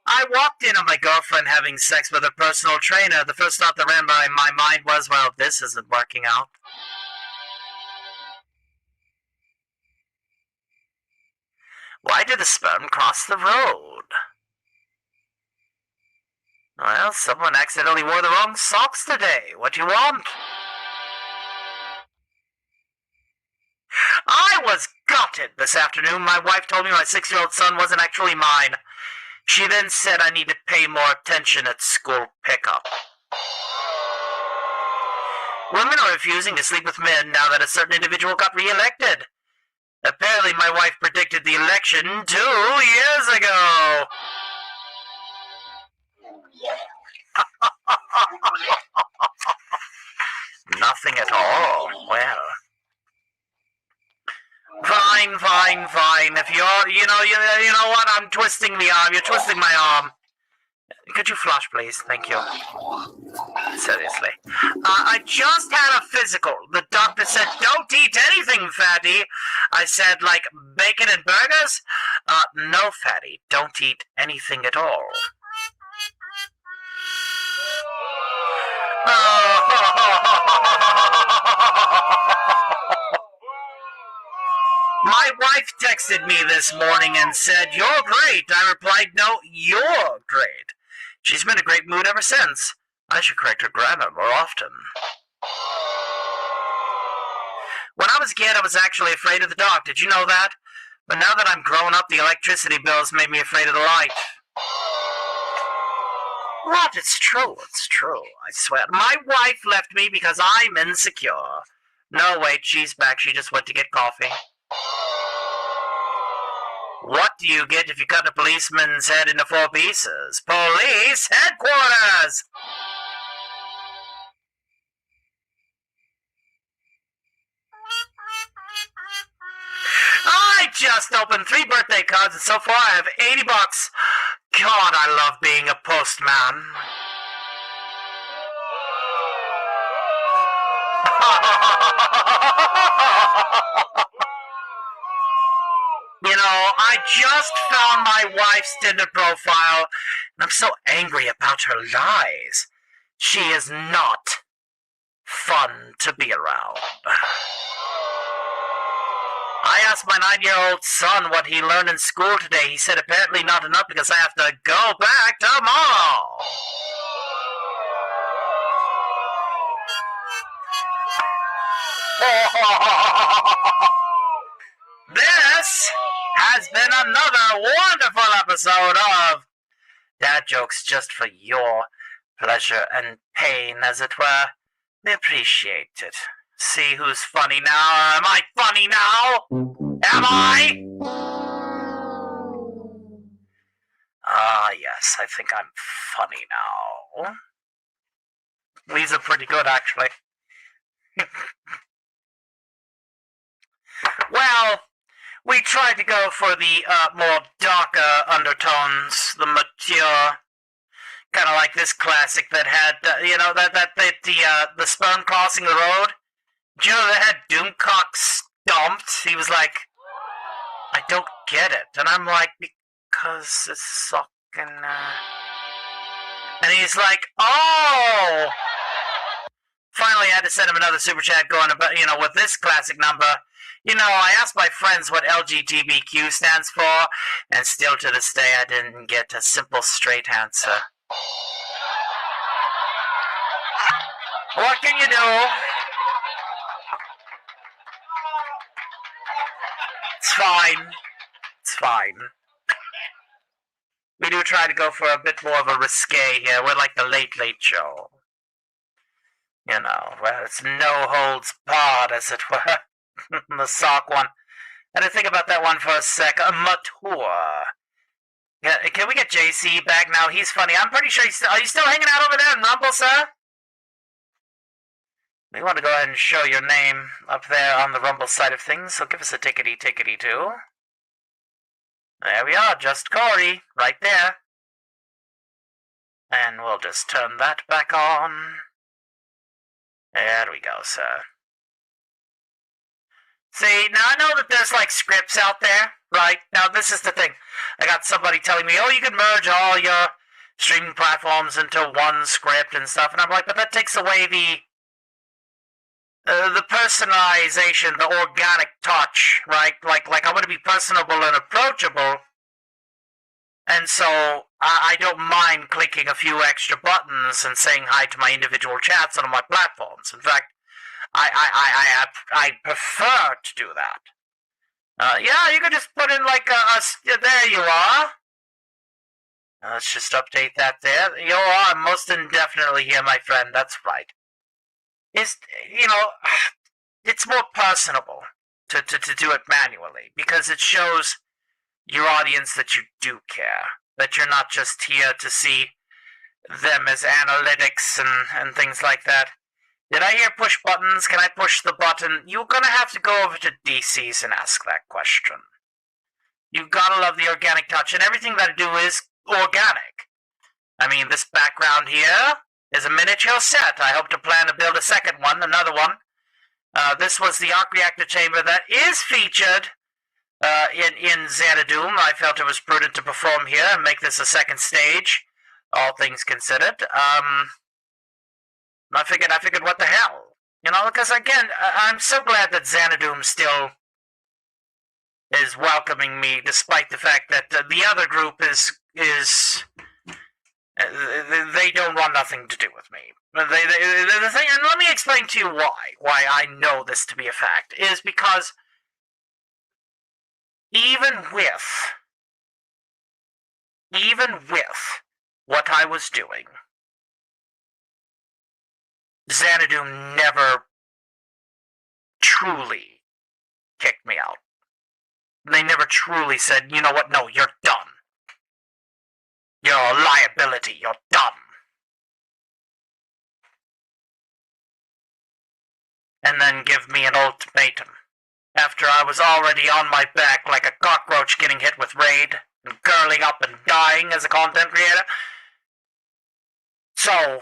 I walked in on my girlfriend having sex with her personal trainer. The first thought that ran by my mind was, well, this isn't working out. Why did the sperm cross the road? Well, someone accidentally wore the wrong socks today. What do you want? I was gutted this afternoon. My wife told me my 6-year-old son wasn't actually mine. She then said I need to pay more attention at school pickup. Women are refusing to sleep with men now that a certain individual got re-elected. Apparently my wife predicted the election 2 years ago. Nothing at all. Well. Fine. If you're, you know what? I'm twisting the arm. You're twisting my arm. Could you flush, please? Thank you. Seriously. I just had a physical. The doctor said, don't eat anything, fatty. I said, like, bacon and burgers? No, fatty. Don't eat anything at all. My wife texted me this morning and said, you're great. I replied, no, you're great. She's been in a great mood ever since. I should correct her grammar more often. When I was a kid, I was actually afraid of the dark. Did you know that? But now that I'm grown up, the electricity bills made me afraid of the light. What? It's true. I swear. My wife left me because I'm insecure. No, wait, she's back. She just went to get coffee. What do you get if you cut a policeman's head into 4 pieces? Police headquarters! I just opened 3 birthday cards and so far I have $80. God, I love being a postman. You know, I just found my wife's Tinder profile, and I'm so angry about her lies. She is not fun to be around. I asked my 9-year-old son what he learned in school today. He said apparently not enough because I have to go back tomorrow. This has been another wonderful episode of Dad Jokes just for your pleasure and pain, as it were. We appreciate it. See who's funny now. Am I funny now? Am I? Yes, I think I'm funny now. These are pretty good, actually. Well, we tried to go for the more darker undertones, the mature, kind of like this classic that had, the sperm crossing the road. Do you know that had Doomcock stomped? He was like, I don't get it. And I'm like, because it's fucking, And he's like, oh! Finally, I had to send him another super chat going about, with this classic number. I asked my friends what LGBTQ stands for, and still to this day I didn't get a simple, straight answer. What can you do? It's fine. We do try to go for a bit more of a risque here. We're like the Late Late Show. Well, it's no holds barred, as it were. The sock one. I had to think about that one for a sec. Mature. Yeah, can we get JC back now? He's funny. I'm pretty sure are you still hanging out over there in Rumble, sir? We want to go ahead and show your name up there on the Rumble side of things, so give us a tickety too. There we are, just Corey, right there. And we'll just turn that back on. There we go, sir. See, now I know that there's like scripts out there, right? Now this is the thing. I got somebody telling me, oh, you can merge all your streaming platforms into one script and stuff. And I'm like, but that takes away the personalization, the organic touch, right? Like I want to be personable and approachable, and so I don't mind clicking a few extra buttons and saying hi to my individual chats on my platforms. In fact, I prefer to do that. Yeah, you could just put in like there you are. Let's just update that there. You are most indefinitely here, my friend. That's right. It's, it's more personable to do it manually because it shows your audience that you do care, that you're not just here to see them as analytics and things like that. Did I hear push buttons? Can I push the button? You're gonna have to go over to DC's and ask that question. You've gotta love the organic touch, and everything that I do is organic. I mean, this background here is a miniature set. I hope to plan to build a second one, another one. This was the arc reactor chamber that is featured in Xanadu. I felt it was prudent to perform here and make this a second stage, all things considered. I figured, what the hell? Because again, I'm so glad that Xanadu still is welcoming me, despite the fact that the other group is they don't want nothing to do with me. The thing, and let me explain to you why I know this to be a fact, is because even with what I was doing, Xanadu never truly kicked me out. They never truly said, you know what, no, you're done. You're a liability, you're done. And then give me an ultimatum. After I was already on my back like a cockroach getting hit with raid, and curling up and dying as a content creator. So,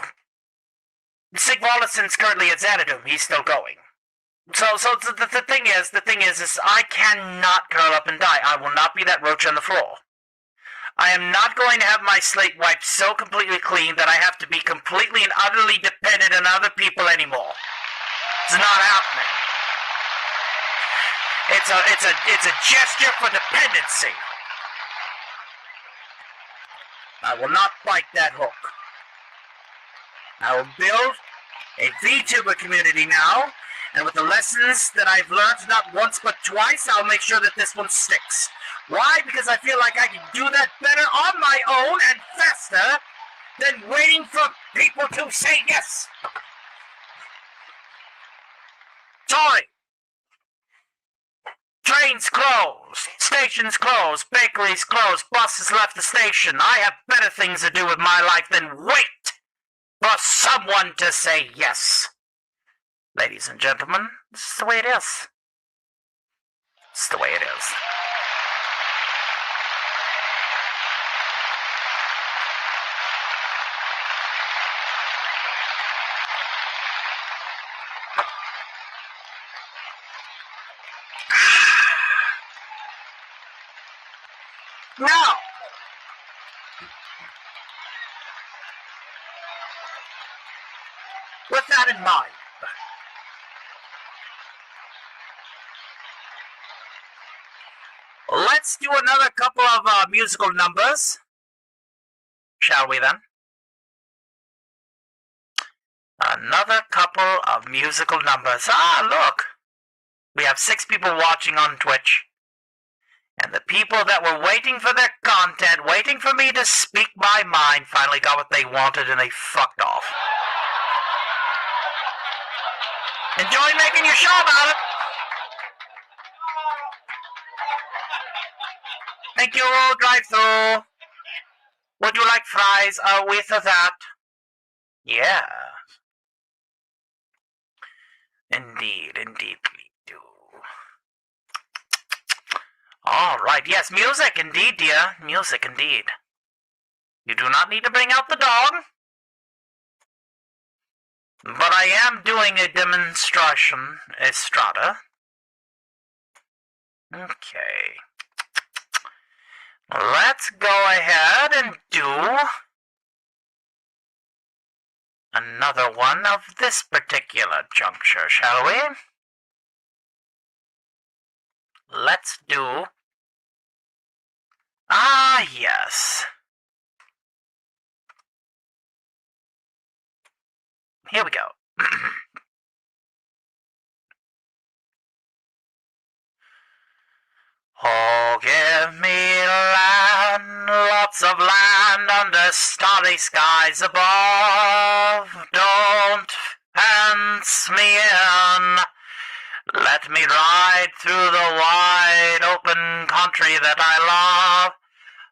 Sig Wollaston's currently at Xanadu. He's still going. So the thing is I cannot curl up and die. I will not be that roach on the floor. I am not going to have my slate wiped so completely clean that I have to be completely and utterly dependent on other people anymore. It's not happening. It's a gesture for dependency. I will not bite that hook. I will build a VTuber community now, and with the lessons that I've learned not once but twice, I'll make sure that this one sticks. Why? Because I feel like I can do that better on my own and faster than waiting for people to say yes. Sorry. Trains closed, stations closed, bakeries closed, buses left the station. I have better things to do with my life than wait for someone to say yes. Ladies and gentlemen, this is the way it is. This is the way it is. Now, with that in mind, let's do another couple of musical numbers, shall we then? Another couple of musical numbers. Ah, look! We have 6 people watching on Twitch. And the people that were waiting for their content, waiting for me to speak my mind, finally got what they wanted and they fucked off. Enjoy making your show about it. Thank you, drive-thru. Would you like fries with that? Yeah. Indeed, we do. All right, yes, music indeed, dear. Music indeed. You do not need to bring out the dog. But I am doing a demonstration, Estrada. Okay. Let's go ahead and do another one of this particular juncture, shall we? Let's do... Ah, yes. Here we go. Oh, give me land, lots of land under starry skies above. Don't fence me in. Let me ride through the wide open country that I love.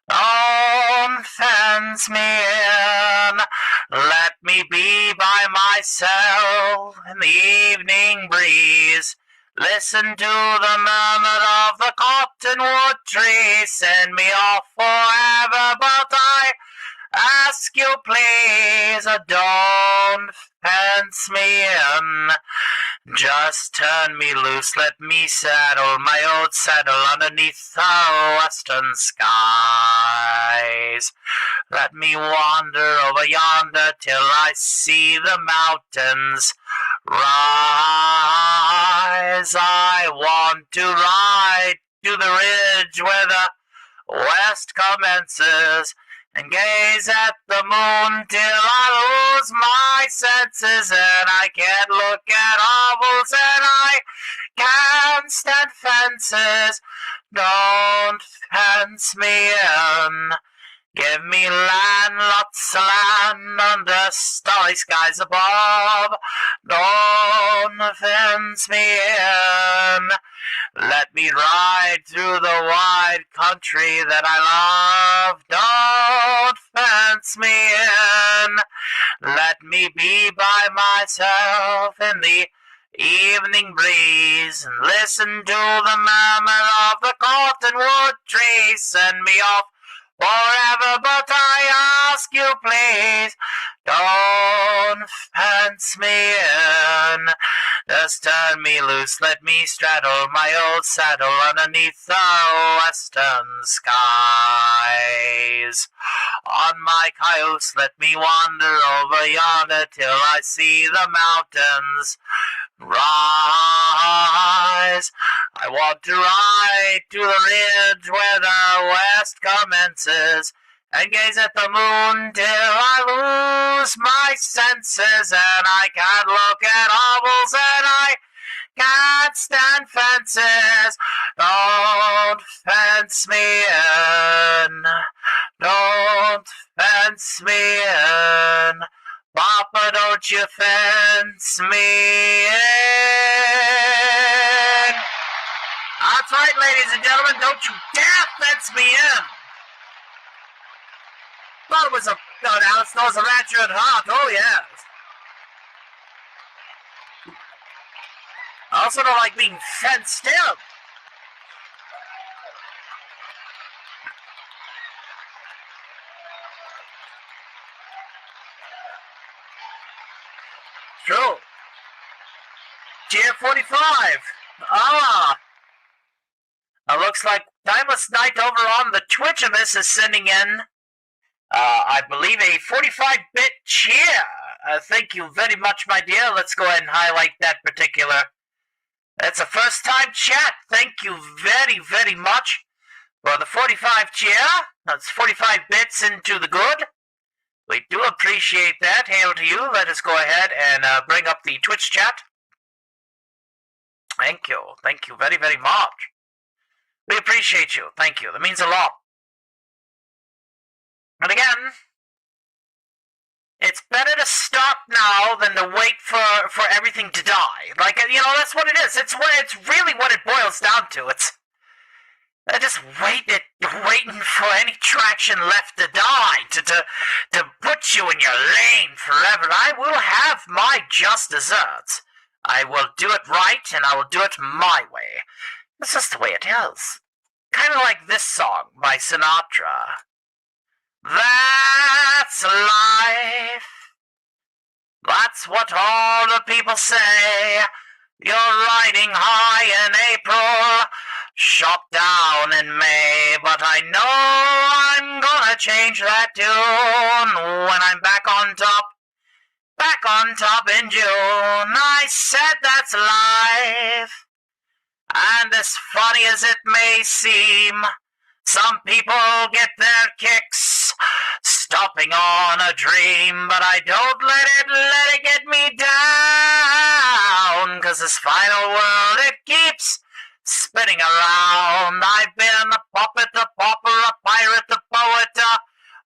Don't fence me in. Let me be by myself in the evening breeze. Listen to the murmur of the cottonwood tree. Send me off forever, but I ask you please, don't fence me in. Just turn me loose, let me saddle my old saddle underneath the western skies. Let me wander over yonder till I see the mountains rise. I want to ride to the ridge where the west commences, and gaze at the moon till I lose my senses, and I can't look at ovals, and I can't stand fences. Don't fence me in. Give me land, lots of land under starry skies above. Don't fence me in. Let me ride through the wide country that I love. Don't fence me in. Let me be by myself in the evening breeze and listen to the murmur of the cottonwood trees. Send me off forever, but I ask you please, don't fence me in. Just turn me loose, let me straddle my old saddle underneath the western skies. On my cayuse let me wander over yonder till I see the mountains rise. I want to ride to the ridge where the west commences, and gaze at the moon till I lose my senses, and I can't look at ovals, and I can't stand fences. Don't fence me in. Don't fence me in. Papa, don't you fence me in. That's right, ladies and gentlemen. Don't you dare fence me in. Thought it was a... No, Alice knows a rancher at heart. Oh, yes. I also don't like being fenced in. True. Tier 45. Ah. It looks like Timeless Night over on the Twitch of this is sending in, I believe, a 45-bit cheer. Thank you very much, my dear. Let's go ahead and highlight that particular. That's a first-time chat. Thank you very, very much for the 45 cheer. That's 45 bits into the good. We do appreciate that. Hail to you. Let us go ahead and bring up the Twitch chat. Thank you. Thank you very, very much. We appreciate you. Thank you. That means a lot. And again, it's better to stop now than to wait for everything to die. Like, you know, that's what it is. It's really what it boils down to. It's just waiting for any traction left to die, to put you in your lane forever. I will have my just desserts. I will do it right, and I will do it my way. It's just the way it is. Kind of like this song by Sinatra. That's life. That's what all the people say. You're riding high in April, shot down in May, but I know I'm gonna change that tune when I'm back on top. back on top in June. I said that's life. And as funny as it may seem, some people get their kicks stopping on a dream, but I don't let it get me down, 'cause this final world, it keeps spinning around. I've been a puppet, a pauper, a pirate, a poet, a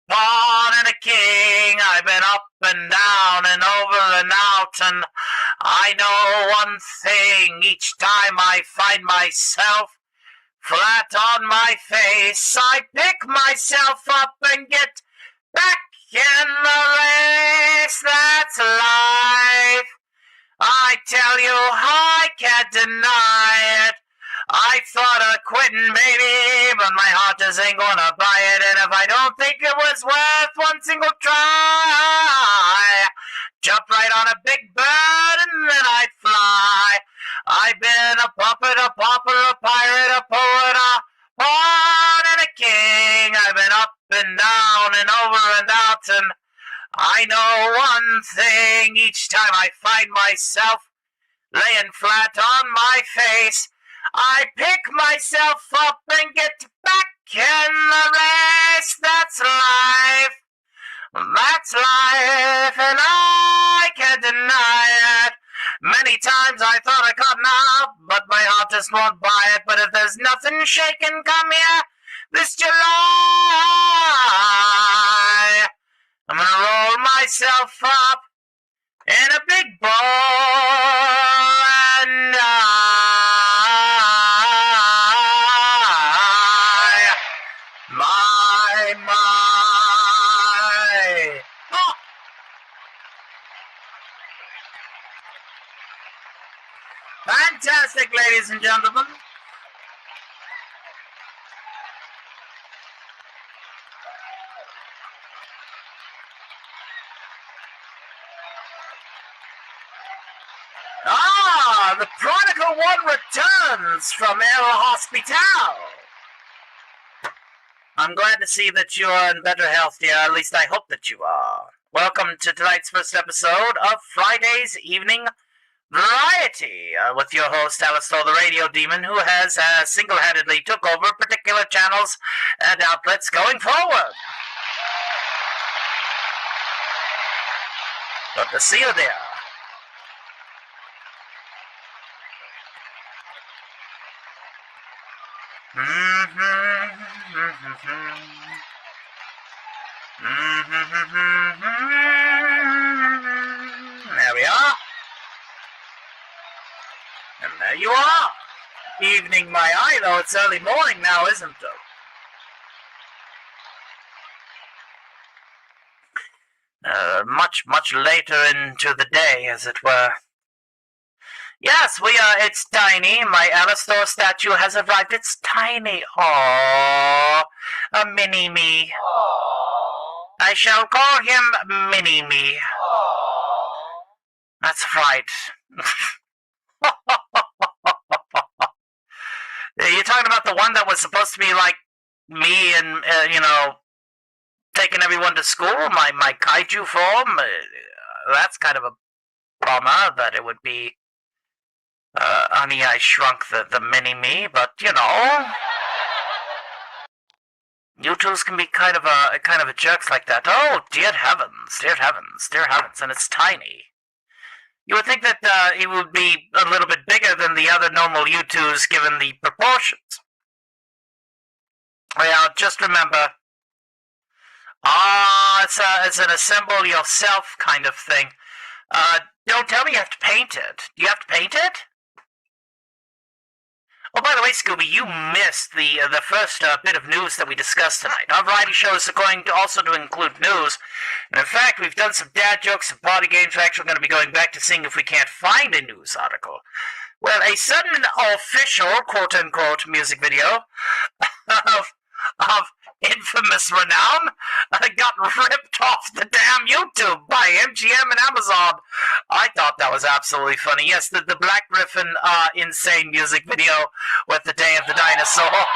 pawn and a king. I've been up and down and over and out, and I know one thing: each time I find myself flat on my face, I pick myself up and get back in the race. That's life. I tell you, I can't deny it. I thought of quitting, baby, but my heart just ain't gonna buy it. And if I don't think it was worth one single try, jump right on a big bird and then I'd fly. I've been a puppet, a pauper, a pirate, a poet, a pawn and a king. I've been up and down and over and out, and I know one thing: each time I find myself laying flat on my face, I pick myself up and get back in the race. That's life. That's life, and I can't deny it. Many times I thought I caught up, but my heart just won't buy it. But if there's nothing shaking, come here this July, I'm gonna roll myself up in a big ball and my. Oh. Fantastic, ladies and gentlemen. The Prodigal One returns from El Hospital. I'm glad to see that you are in better health, dear. At least I hope that you are. Welcome to tonight's first episode of Friday's Evening Variety, with your host, Alistair the Radio Demon, who has single-handedly took over particular channels and outlets going forward. Good to see you there. There we are. And there you are. Evening, my eye, though it's early morning now, isn't it? Much later into the day, as it were. Yes, it's tiny. My Alistair statue has arrived. It's tiny. Aww. A mini-me. I shall call him Mini-me. That's right. You're talking about the one that was supposed to be like me and, taking everyone to school? My kaiju form? That's kind of a bummer that it would be Honey, I Shrunk the Mini-Me, but, you twos can be kind of a jerks like that. Oh, dear heavens, and it's tiny. You would think that it would be a little bit bigger than the other normal U2s given the proportions. Well, just remember, it's an assemble yourself kind of thing. Don't tell me you have to paint it. Do you have to paint it? Oh, by the way, Scooby, you missed the first bit of news that we discussed tonight. Our variety shows are going to also include news. And in fact, we've done some dad jokes and party games. We're actually going to be going back to seeing if we can't find a news article. Well, a sudden official, quote-unquote, music video of infamous renown got ripped off the damn YouTube by MGM and Amazon. I thought that was absolutely funny. Yes, the Black Griffin insane music video with the Day of the Dinosaur.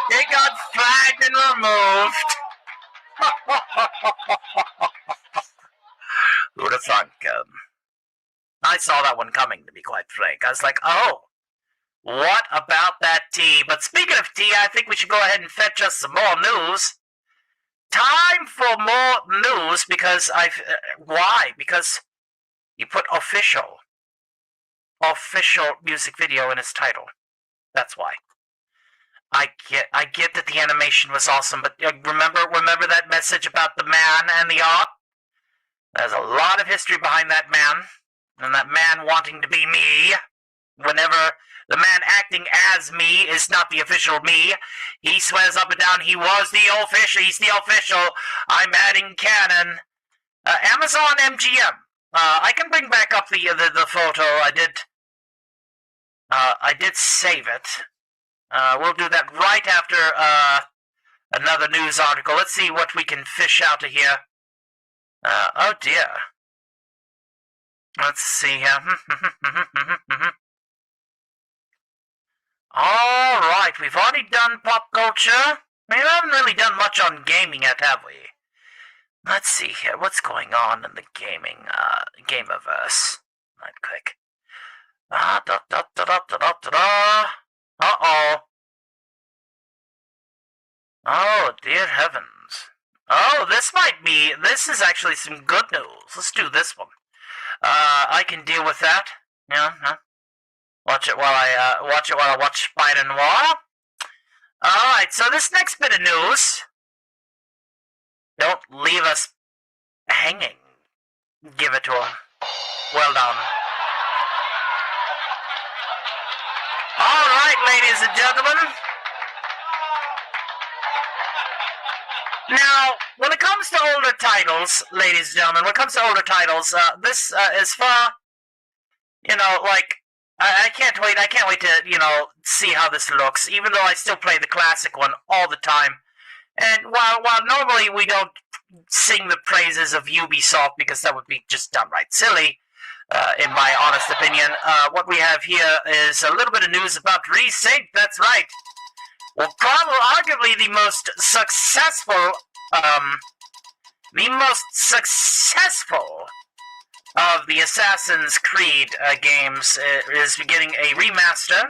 It got flagged and removed. Who'd have thunk? I saw that one coming, to be quite frank. I was like, oh, what about that tea? But speaking of tea, I think we should go ahead and fetch us some more news. Time for more news, because why? Because he put official music video in his title. That's why. I get that the animation was awesome, but remember that message about the man and the art? There's a lot of history behind that man, and that man wanting to be me. Whenever the man acting as me is not the official me, he swears up and down he's the official. I'm adding canon. Amazon MGM. I can bring back up the photo. I did save it. We'll do that right after another news article. Let's see what we can fish out of here. Oh dear. Let's see here. Alright, we've already done pop culture. We haven't really done much on gaming yet, have we? Let's see here. What's going on in the gaming, gameverse? Right quick. Uh-oh. Oh, dear heavens. Oh, this is actually some good news. Let's do this one. I can deal with that. Yeah, watch it while I watch Spider Noir. Alright, so this next bit of news. Don't leave us hanging. Give it to him. Well done. Alright, ladies and gentlemen. Now, when it comes to older titles, ladies and gentlemen, this is far, I can't wait to, see how this looks, even though I still play the classic one all the time. And while normally we don't sing the praises of Ubisoft, because that would be just downright silly, in my honest opinion, what we have here is a little bit of news about Resync. That's right. Well, probably, arguably the most successful of the Assassin's Creed games is getting a remaster.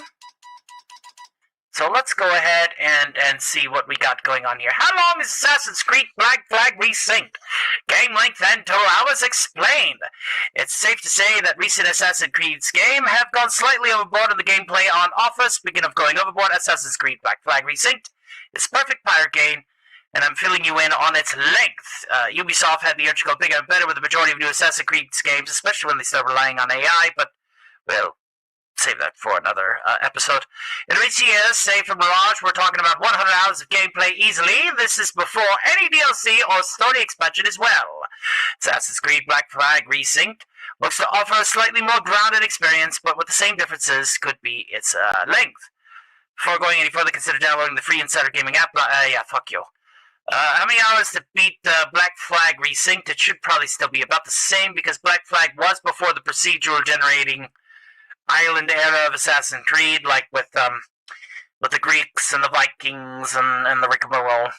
So let's go ahead and see what we got going on here. How long is Assassin's Creed Black Flag Resynced? Game length and total hours explained. It's safe to say that recent Assassin's Creed's game have gone slightly overboard in the gameplay on offer. Speaking of going overboard, Assassin's Creed Black Flag Resynced is perfect pirate game, and I'm filling you in on its length. Ubisoft had the urge to go bigger and better with the majority of new Assassin's Creed games, especially when they start relying on AI, but, well, save that for another episode. In recent years, save for Mirage, we're talking about 100 hours of gameplay easily. This is before any DLC or story expansion as well. Assassin's Creed Black Flag Resynced looks to offer a slightly more grounded experience, but with the same differences could be its length. Before going any further, consider downloading the free Insider Gaming app. Yeah, fuck you. How many hours to beat Black Flag Resynced? It should probably still be about the same, because Black Flag was before the procedural generating island era of Assassin's Creed, like with the Greeks and the Vikings and the rigmarole.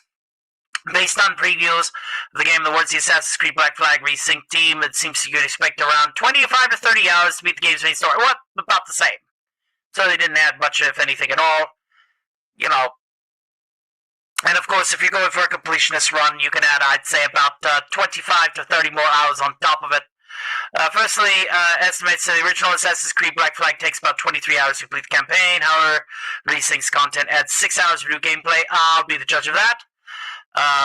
Based on previews of the game, the words the Assassin's Creed Black Flag Resynced team, it seems you could expect around 25 to 30 hours to beat the game's main story. What? About the same. So they didn't add much, if anything at all. And of course, if you're going for a completionist run, you can add, I'd say, about 25 to 30 more hours on top of it. Firstly, estimates the original Assassin's Creed Black Flag takes about 23 hours to complete the campaign. However, Resynced's content adds 6 hours of new gameplay. I'll be the judge of that.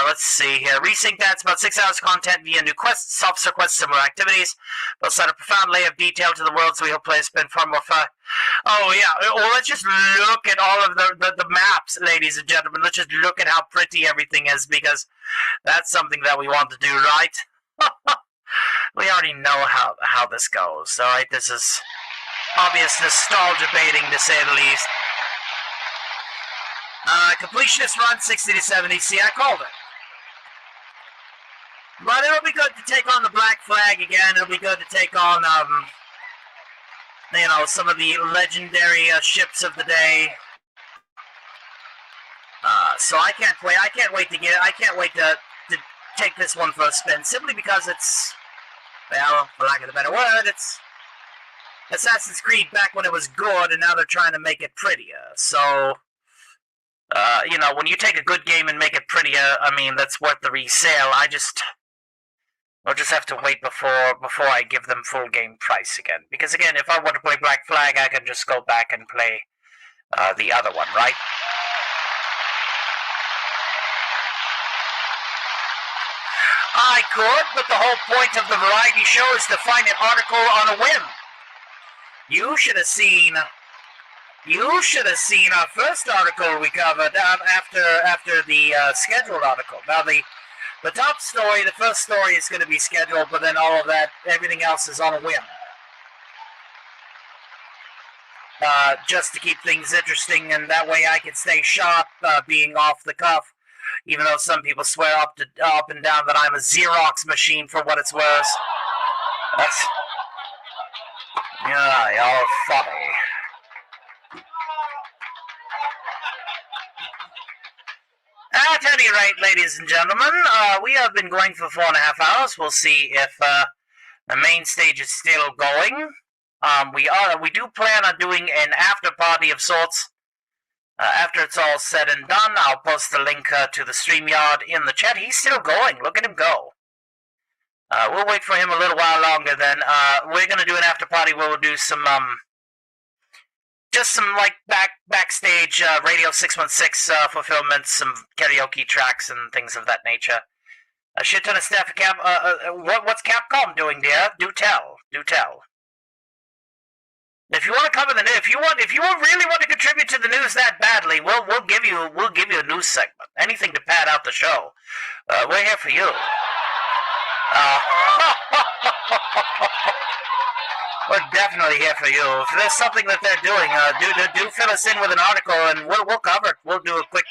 Let's see here. Resynced adds about 6 hours of content via new quests, officer quests, similar activities. They'll set a profound layer of detail to the world, so we hope players spend far more fun. Oh, yeah. Well, let's just look at all of the maps, ladies and gentlemen. Let's just look at how pretty everything is, because that's something that we want to do, right? We already know how this goes, alright? This is obvious nostalgia baiting, to say the least. Completionist run, 60 to 70. See, I called it. But it'll be good to take on the Black Flag again. It'll be good to take on, some of the legendary ships of the day. So I can't wait to take this one for a spin, simply because it's, well, for lack of a better word, it's Assassin's Creed back when it was good, and now they're trying to make it prettier. So, you know, when you take a good game and make it prettier, I mean, that's worth the resale. I'll just have to wait before I give them full game price again. Because again, if I want to play Black Flag, I can just go back and play the other one, right? I could, but the whole point of the variety show is to find an article on a whim. You should have seen our first article we covered after the scheduled article. Now the top story, the first story is going to be scheduled, but then all of that, everything else is on a whim. Just to keep things interesting, and that way I can stay sharp, being off the cuff. Even though some people swear up and down that I'm a Xerox machine for what it's worth. That's... yeah, y'all funny. At any rate, ladies and gentlemen, we have been going for 4.5 hours. We'll see if the main stage is still going. We do plan on doing an after party of sorts. After it's all said and done, I'll post the link to the StreamYard in the chat. He's still going. Look at him go. We'll wait for him a little while longer then. We're going to do an after party where we'll do some, just some, like, backstage Radio 616 fulfillments, some karaoke tracks and things of that nature. A shit ton of stuff. What's Capcom doing, dear? Do tell. Do tell. If you want to cover the news, if you really want to contribute to the news that badly, we'll give you a news segment. Anything to pad out the show. We're here for you. We're definitely here for you. If there's something that they're doing, do fill us in with an article, and we'll cover it. We'll do a quick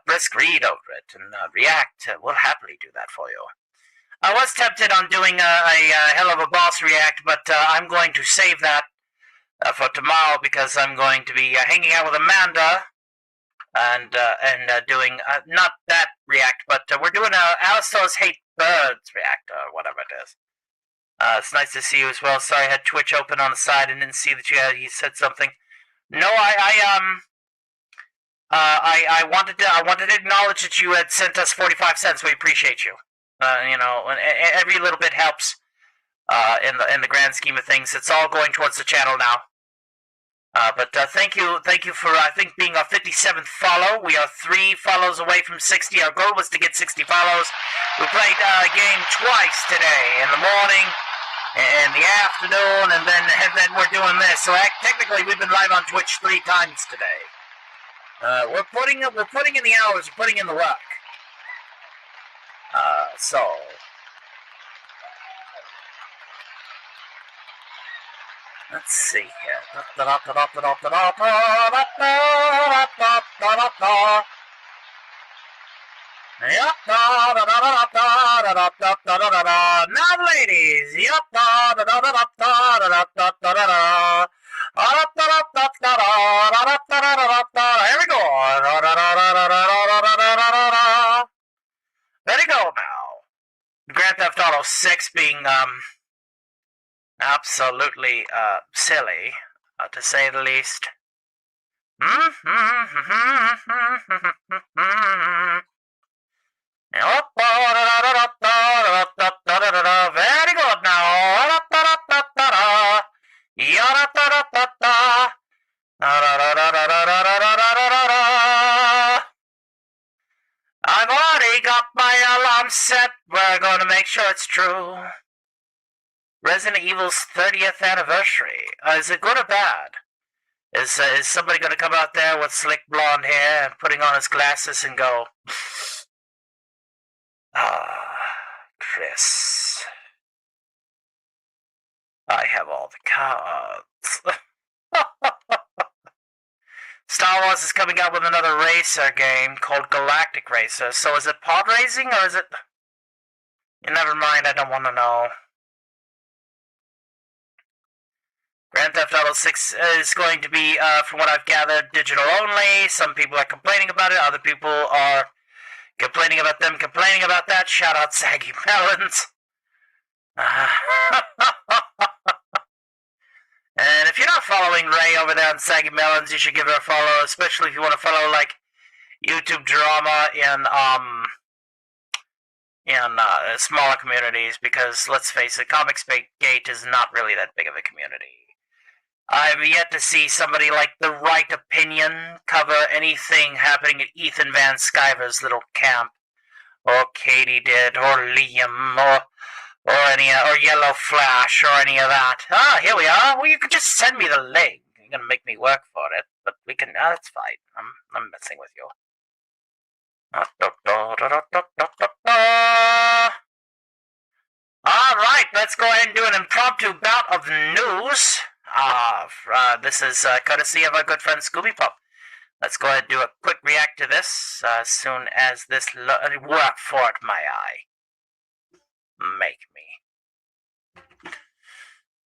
brisk read over it and react. We'll happily do that for you. I was tempted on doing a hell of a boss react, but I'm going to save that for tomorrow because I'm going to be hanging out with Amanda and doing not that react, but we're doing Alistair's Hate Birds react or whatever it is. It's nice to see you as well. Sorry, I had Twitch open on the side and didn't see that you said something. No, I wanted to acknowledge that you had sent us 45 cents. We appreciate you. You know, every little bit helps in the grand scheme of things. It's all going towards the channel now. But thank you for, I think, being our 57th follow. We are 3 follows away from 60. Our goal was to get 60 follows. We played a game twice today, in the morning, in the afternoon, and then we're doing this. So technically, we've been live on Twitch 3 times today. We're putting in the hours, we're putting in the work. So let's see here. Now, ladies. Here we go. There we go now. Grand Theft Auto 6 being, absolutely, silly, to say the least. Very good now. I've already got my alarm set. We're going to make sure it's true. Resident Evil's 30th anniversary. Is it good or bad? Is somebody going to come out there with slick blonde hair and putting on his glasses and go, Chris, I have all the cards. Star Wars is coming out with another racer game called Galactic Racer. So is it pod racing or is it... Never mind, I don't want to know. Grand Theft Auto 6 is going to be, from what I've gathered, digital only. Some people are complaining about it. Other people are Complaining about them, complaining about that. Shout out Saggy Melons. And if you're not following Ray over there on Saggy Melons, you should give her a follow, especially if you want to follow like YouTube drama in smaller communities, because let's face it, Comicsgate is not really that big of a community. I've yet to see somebody like The Right Opinion cover anything happening at Ethan Van Sciver's little camp, or Katie did, or Liam, or Yellow Flash, or any of that. Ah, here we are. Well, you could just send me the link. You're gonna make me work for it, but we can. That's fine. I'm messing with you. All right, let's go ahead and do an impromptu bout of news. This is courtesy of our good friend Scooby Pup. Let's go ahead and do a quick react to this as soon as this work for it, my eye. Make me.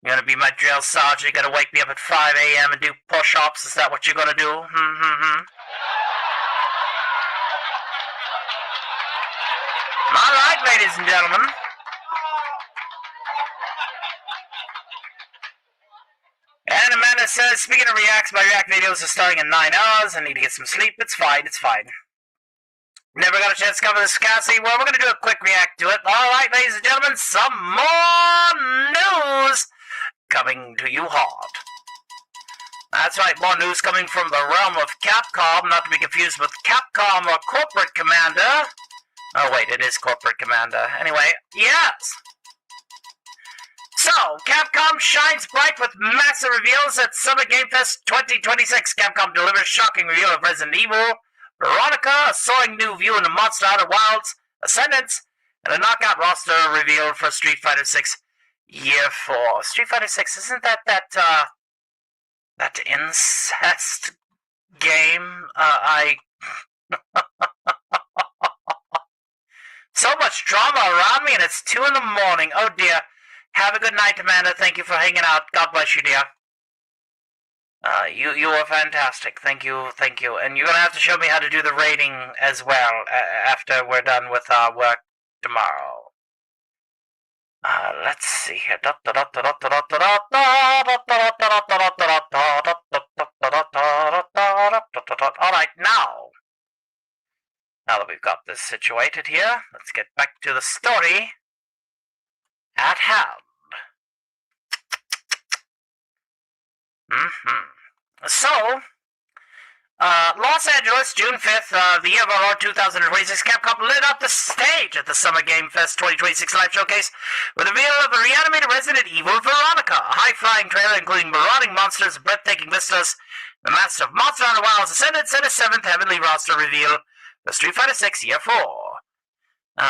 You're gonna be my drill sergeant. You're gonna wake me up at 5 a.m. and do push-ups. Is that what you're gonna do? All right, ladies and gentlemen. And Amanda says, speaking of reacts, my react videos are starting in 9 hours. I need to get some sleep. It's fine, it's fine. Never got a chance to cover this, Cassie. Well, we're going to do a quick react to it. All right, ladies and gentlemen, some more news coming to you hard. That's right, more news coming from the realm of Capcom, not to be confused with Capcom or Corporate Commander. Oh, wait, it is Corporate Commander. Anyway, yes. So, Capcom shines bright with massive reveals at Summer Game Fest 2026. Capcom delivers shocking reveal of Resident Evil, Veronica, a soaring new view into Monster Hunter Wilds, Ascendance, and a knockout roster reveal for Street Fighter 6 Year 4. Street Fighter 6, isn't that incest game? So much drama around me, and it's 2 in the morning. Oh dear. Have a good night, Amanda. Thank you for hanging out. God bless you, dear. You are fantastic. Thank you. And you're gonna have to show me how to do the rating as well after we're done with our work tomorrow. Let's see here. Alright, now that we've got this situated here, let's get back to the story at hand. So, Los Angeles, June 5th, the year of our Lord 2026, Capcom lit up the stage at the Summer Game Fest 2026 live showcase with a reveal of a reanimated Resident Evil Veronica, a high-flying trailer including marauding monsters, breathtaking vistas, the master of Monster Hunter Wilds Ascendance, and a 7th Heavenly roster reveal for Street Fighter 6 Year 4.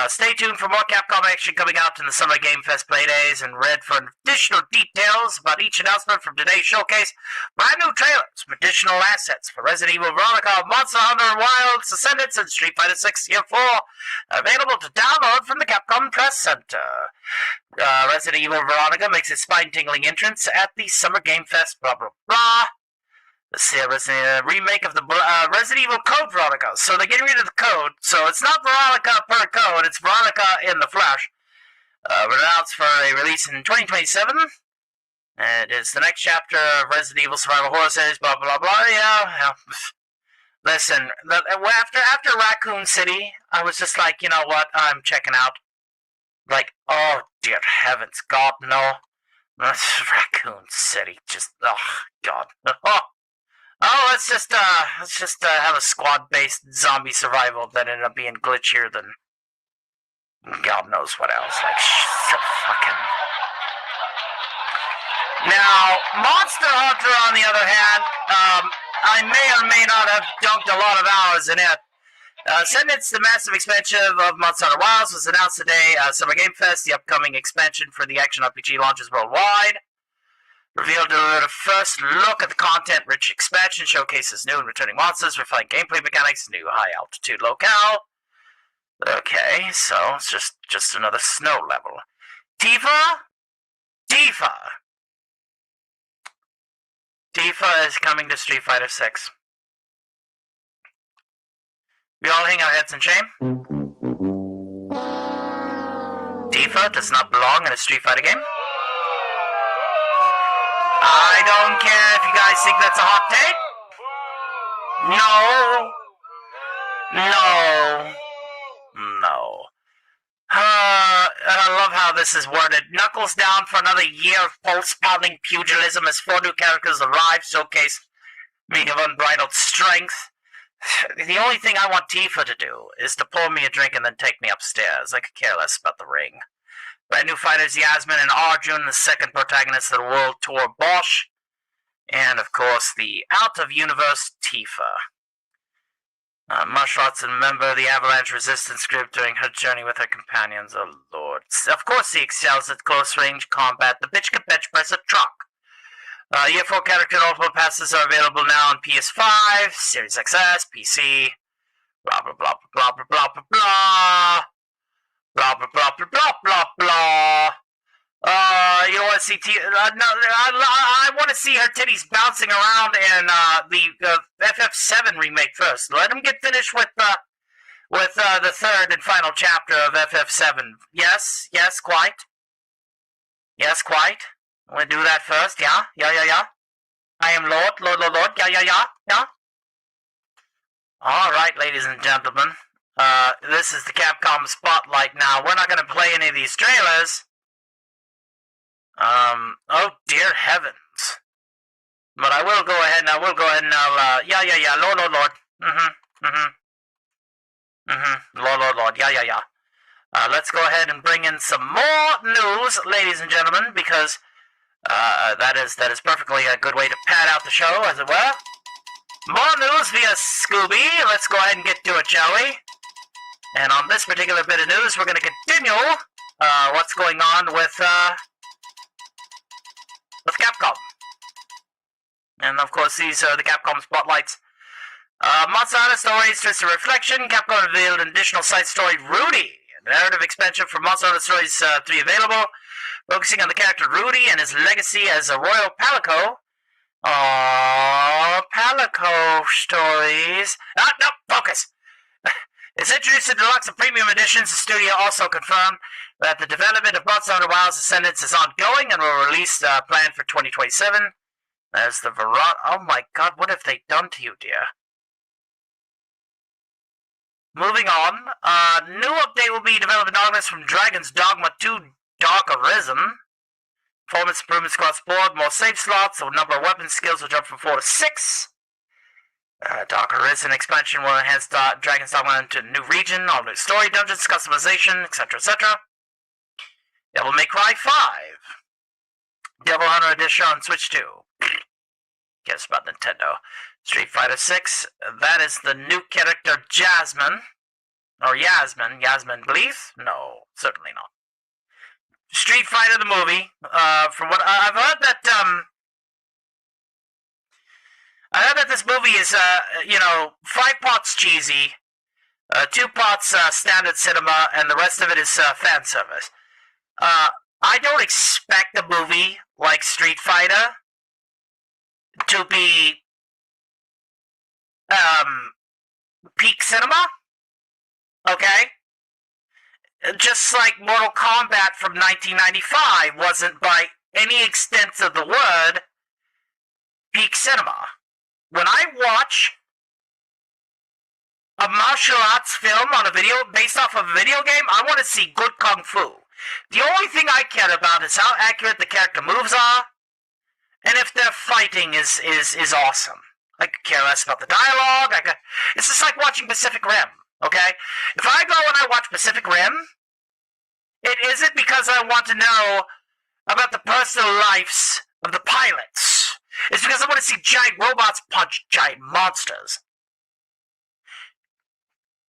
Stay tuned for more Capcom action coming out in the Summer Game Fest playdays, and read for additional details about each announcement from today's showcase. Brand new trailers, additional assets for Resident Evil Veronica, Monster Hunter Wilds Ascendance, and Street Fighter 6 Year 4, available to download from the Capcom Press Center. Resident Evil Veronica makes its spine-tingling entrance at the Summer Game Fest, blah blah blah. This remake of the Resident Evil Code Veronica. So they're getting rid of the code. So it's not Veronica per code, it's Veronica in the flesh. Announced for a release in 2027. It is the next chapter of Resident Evil Survival Horror Series, blah, blah, blah. Yeah. Listen, after Raccoon City, I was just like, you know what, I'm checking out. Like, oh, dear heavens, God, no. Raccoon City, just, oh, God. Oh, let's just have a squad-based zombie survival that ended up being glitchier than God knows what else. Like, so fucking. Now, Monster Hunter, on the other hand, I may or may not have dunked a lot of hours in it. Ascendance, the massive expansion of Monster Hunter Wilds, was announced today. Summer Game Fest, the upcoming expansion for the action RPG, launches worldwide. Revealed the first look at the content-rich expansion, showcases new and returning monsters, refined gameplay mechanics, new high-altitude locale. Okay, so it's just another snow level. Tifa is coming to Street Fighter 6. We all hang our heads in shame. Tifa does not belong in a Street Fighter game. I don't care if you guys think that's a hot take. No. I love how this is worded. Knuckles down for another year of pulse-pounding pugilism as 4 new characters arrive, showcase me of unbridled strength. The only thing I want Tifa to do is to pour me a drink and then take me upstairs. I could care less about the ring. Brand new fighters Yasmin and Arjun, the second protagonist of the World Tour Bosch, and of course the out-of-universe Tifa. Martial arts and member of the Avalanche Resistance group during her journey with her companions. Oh lord. Of course he excels at close-range combat. The bitch can bench press a truck. Year 4 character and ultimate passes are available now on PS5, Series XS, PC, blah blah blah blah blah blah blah blah. Blah blah blah blah blah blah blah. You want to see no, I want to see her titties bouncing around in the FF7 remake first. Let him get finished with the third and final chapter of FF7. Yes, quite. Yes, quite. I want to do that first. Yeah. I am Lord. Yeah. All right, ladies and gentlemen. This is the Capcom Spotlight now. We're not going to play any of these trailers. Oh dear heavens. But I will go ahead and I'll, yeah, Lord. Lord, yeah. Let's go ahead and bring in some more news, ladies and gentlemen, because, that is perfectly a good way to pad out the show, as it were. More news via Scooby. Let's go ahead and get to it, shall we? And on this particular bit of news, we're going to continue what's going on with Capcom. And of course, these are the Capcom Spotlights. Monster Hunter Stories, Twisted Reflection. Capcom revealed an additional side story, Rudy. A narrative expansion for Monster Hunter Stories 3 available, focusing on the character Rudy and his legacy as a royal Palico. Palico Stories. No, focus! It's introduced in deluxe and premium editions. The studio also confirmed that the development of Monster Hunter Wilds Ascendance is ongoing and will release planned for 2027. There's the Oh my god, what have they done to you, dear? Moving on. New update will be developed in August from Dragon's Dogma 2 Dark Arisen. Performance improvements across the board, more save slots, so the number of weapon skills will jump from 4 to 6. Dark Arisen expansion will enhance Dragon's Dogma into a new region, all new story, dungeons, customization, etc., etc. Devil May Cry 5. Devil Hunter Edition on Switch 2. Guess about Nintendo. Street Fighter 6. That is the new character Jasmine. Or Yasmin. Yasmin Bleeth? No, certainly not. Street Fighter the movie. From what I've heard that, I heard that this movie is, 5 parts cheesy, 2 parts standard cinema, and the rest of it is fan service. I don't expect a movie like Street Fighter to be peak cinema, okay? Just like Mortal Kombat from 1995 wasn't by any extent of the word peak cinema. When I watch a martial arts film on a video based off of a video game, I want to see good kung fu. The only thing I care about is how accurate the character moves are, and if their fighting is awesome. I could care less about the dialogue. It's just like watching Pacific Rim, okay? If I go and I watch Pacific Rim, it isn't because I want to know about the personal lives of the pilots. It's because I want to see giant robots punch giant monsters.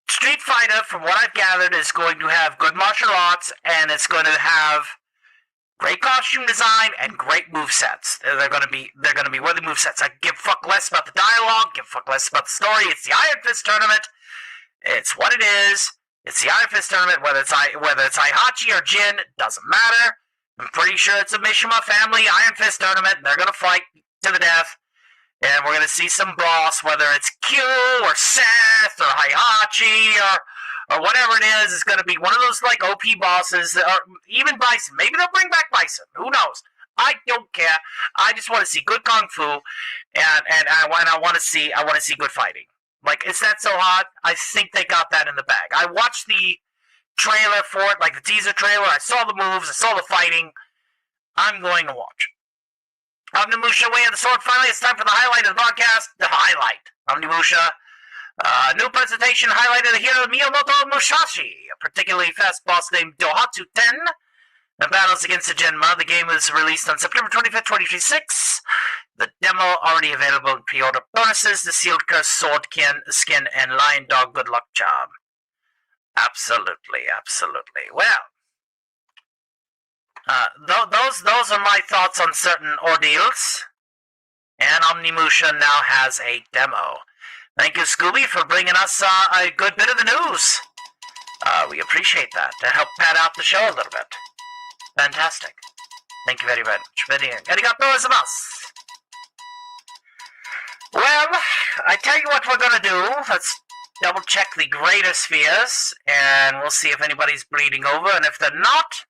Street Fighter, from what I've gathered, is going to have good martial arts, and it's going to have great costume design and great movesets. They're going to be worthy movesets. I give fuck less about the dialogue, give fuck less about the story. It's the Iron Fist tournament. It's what it is. It's the Iron Fist tournament. Whether it's Heihachi or Jin, it doesn't matter. I'm pretty sure it's a Mishima family Iron Fist tournament, and they're going to fight to the death. And we're going to see some boss, whether it's Q or Seth or Heihachi or whatever it is. It's going to be one of those like OP bosses, or even Bison. Maybe they'll bring back Bison. Who knows? I don't care. I just want to see good kung fu, and I want to see good fighting. Like, is that so hard? I think they got that in the bag. I watched the trailer for it, like the teaser trailer. I saw the moves. I saw the fighting. I'm going to watch. Omnimusha, Way of the Sword. Finally, it's time for the highlight of the broadcast. The highlight. Omnimusha. New presentation highlighted the hero Miyamoto Musashi, a particularly fast boss named Dohatsu 10. The battles against the Genma. The game was released on September 25th, 2026. The demo already available in pre-order bonuses. The sealed curse, sword skin, and lion dog good luck charm. Absolutely, absolutely. Well, those are my thoughts on certain ordeals. And Omnimusha now has a demo. Thank you, Scooby, for bringing us a good bit of the news. We appreciate that to help pad out the show a little bit. Fantastic. Thank you very much. Arigato gozaimasu. Well, I tell you what we're going to do. Let's double check the greater spheres, and we'll see if anybody's bleeding over, and if they're not,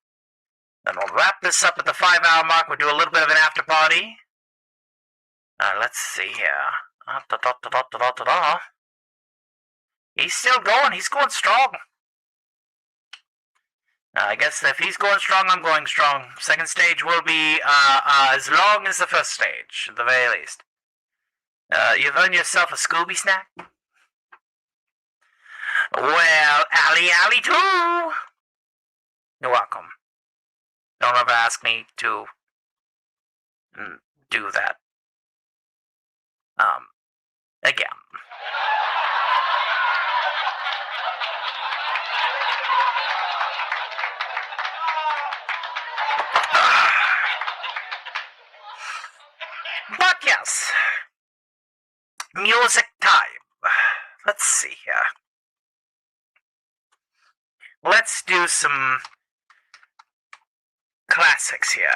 then we'll wrap this up at the 5-hour mark. We'll do a little bit of an after party. Let's see here. He's still going. He's going strong. I guess if he's going strong, I'm going strong. Second stage will be as long as the first stage, at the very least. You've earned yourself a Scooby snack? Well, Alley too! You're welcome. Don't ever ask me to do that. Again. But yes, music time. Let's see here. Let's do some classics here.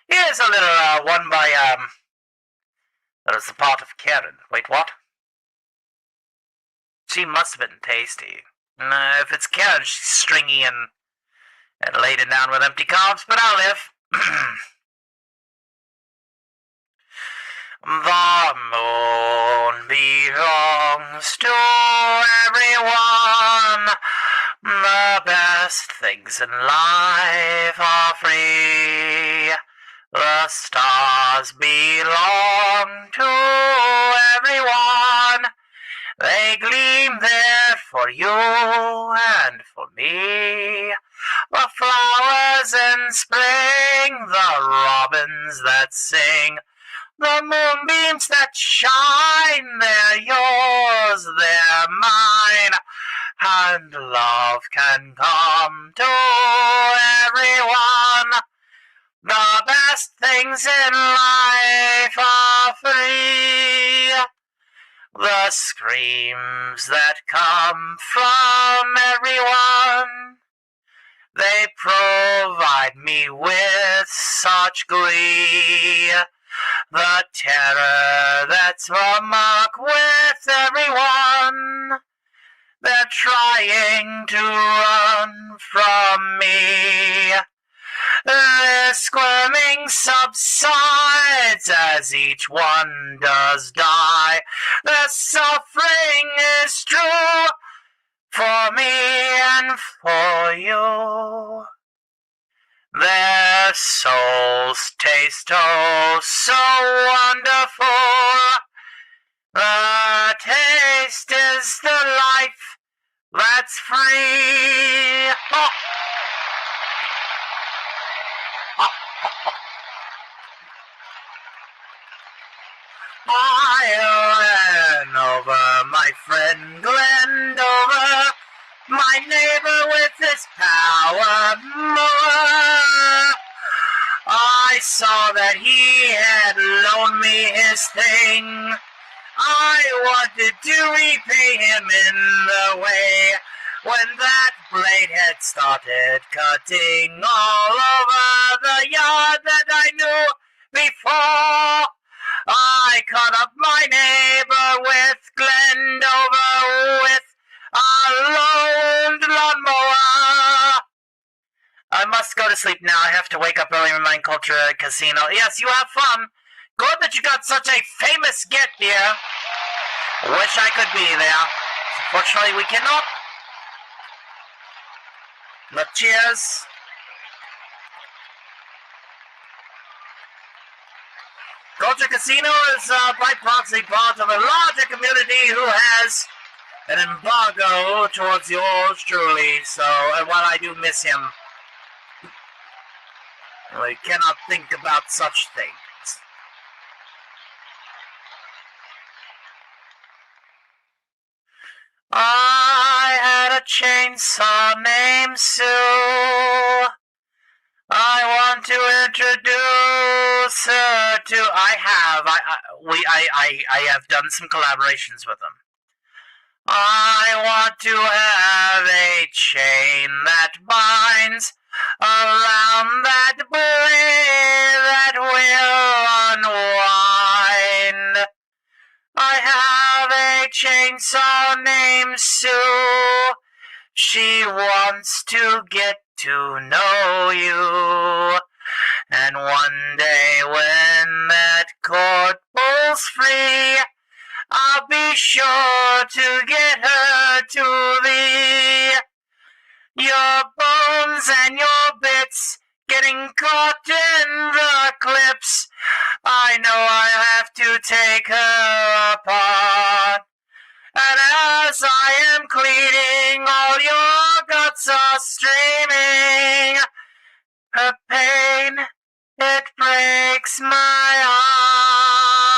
Here's a little one by that was the part of Karen. Wait, what? She must have been tasty. If it's Karen, she's stringy and laden down with empty carbs, but I'll live. The moon belongs to everyone. The best things in life are free. The stars belong to everyone. They gleam there for you and for me. The flowers in spring, the robins that sing, the moonbeams that shine, they're yours, they're mine. And love can come to everyone. The best things in life are free. The screams that come from everyone, they provide me with such glee. The terror that's amok with everyone, they're trying to run from me. The squirming subsides as each one does die. The suffering is true for me and for you. Their souls taste oh so wonderful. The taste is the life that's free. Oh. I ran over my friend Glendover, my neighbor with his power more. I saw that he had loaned me his thing. I wanted to repay him in the way when that bladehead started cutting all over the yard that I knew before. I cut up my neighbor with Glendover with a loaned lawnmower. I must go to sleep now. I have to wake up early in Mind Culture Casino. Yes, you have fun. Good that you got such a famous get here. Wish I could be there. Unfortunately, we cannot. But cheers. Culture Casino is by proxy part of a larger community who has an embargo towards yours truly. So, and while I do miss him, I cannot think about such things. I had a chainsaw named Sue. I want to introduce her to. I have done some collaborations with them. I want to have a chain that binds around that boy that will unwind. I have a chainsaw named Sue. She wants to get to know you. And one day when that cord pulls free, I'll be sure to get her to thee. Your bones and your bits getting caught in the clips. I know I have to take her apart. And as I am cleaning, all your guts are streaming. Her pain, it breaks my heart.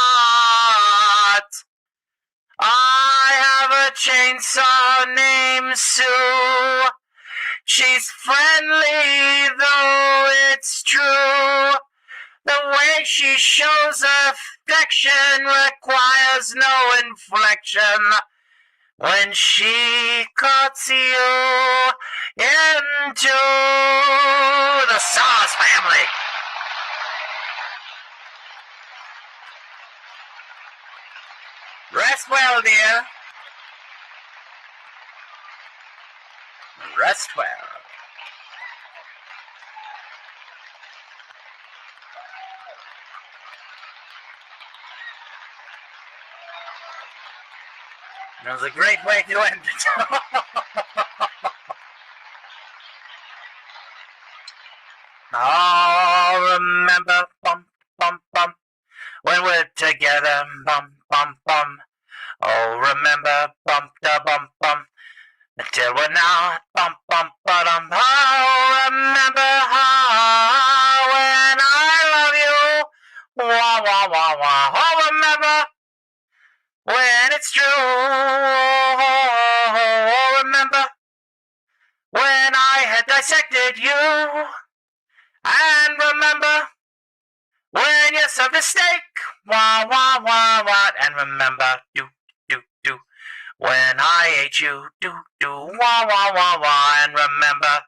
I have a chainsaw named Sue. She's friendly, though it's true. The way she shows affection requires no inflection. When she cuts you into the Sauce family. Rest well, dear. Rest well. That was a great way to end it. Oh, remember, bum, bum, bum, when we're together, bum, bum, bum. Oh, remember, bum, da, bum, bum, until we're not, bum, bum, ba-dum. Oh, remember how when I love you, wah, wah, wah, wah. Oh, remember when it's true. Oh, remember when I had dissected you. And remember when you served a steak. Wah, wah, wah, wah. And remember, do, do, do, when I ate you. Do, do, wah, wah, wah, wah. And remember,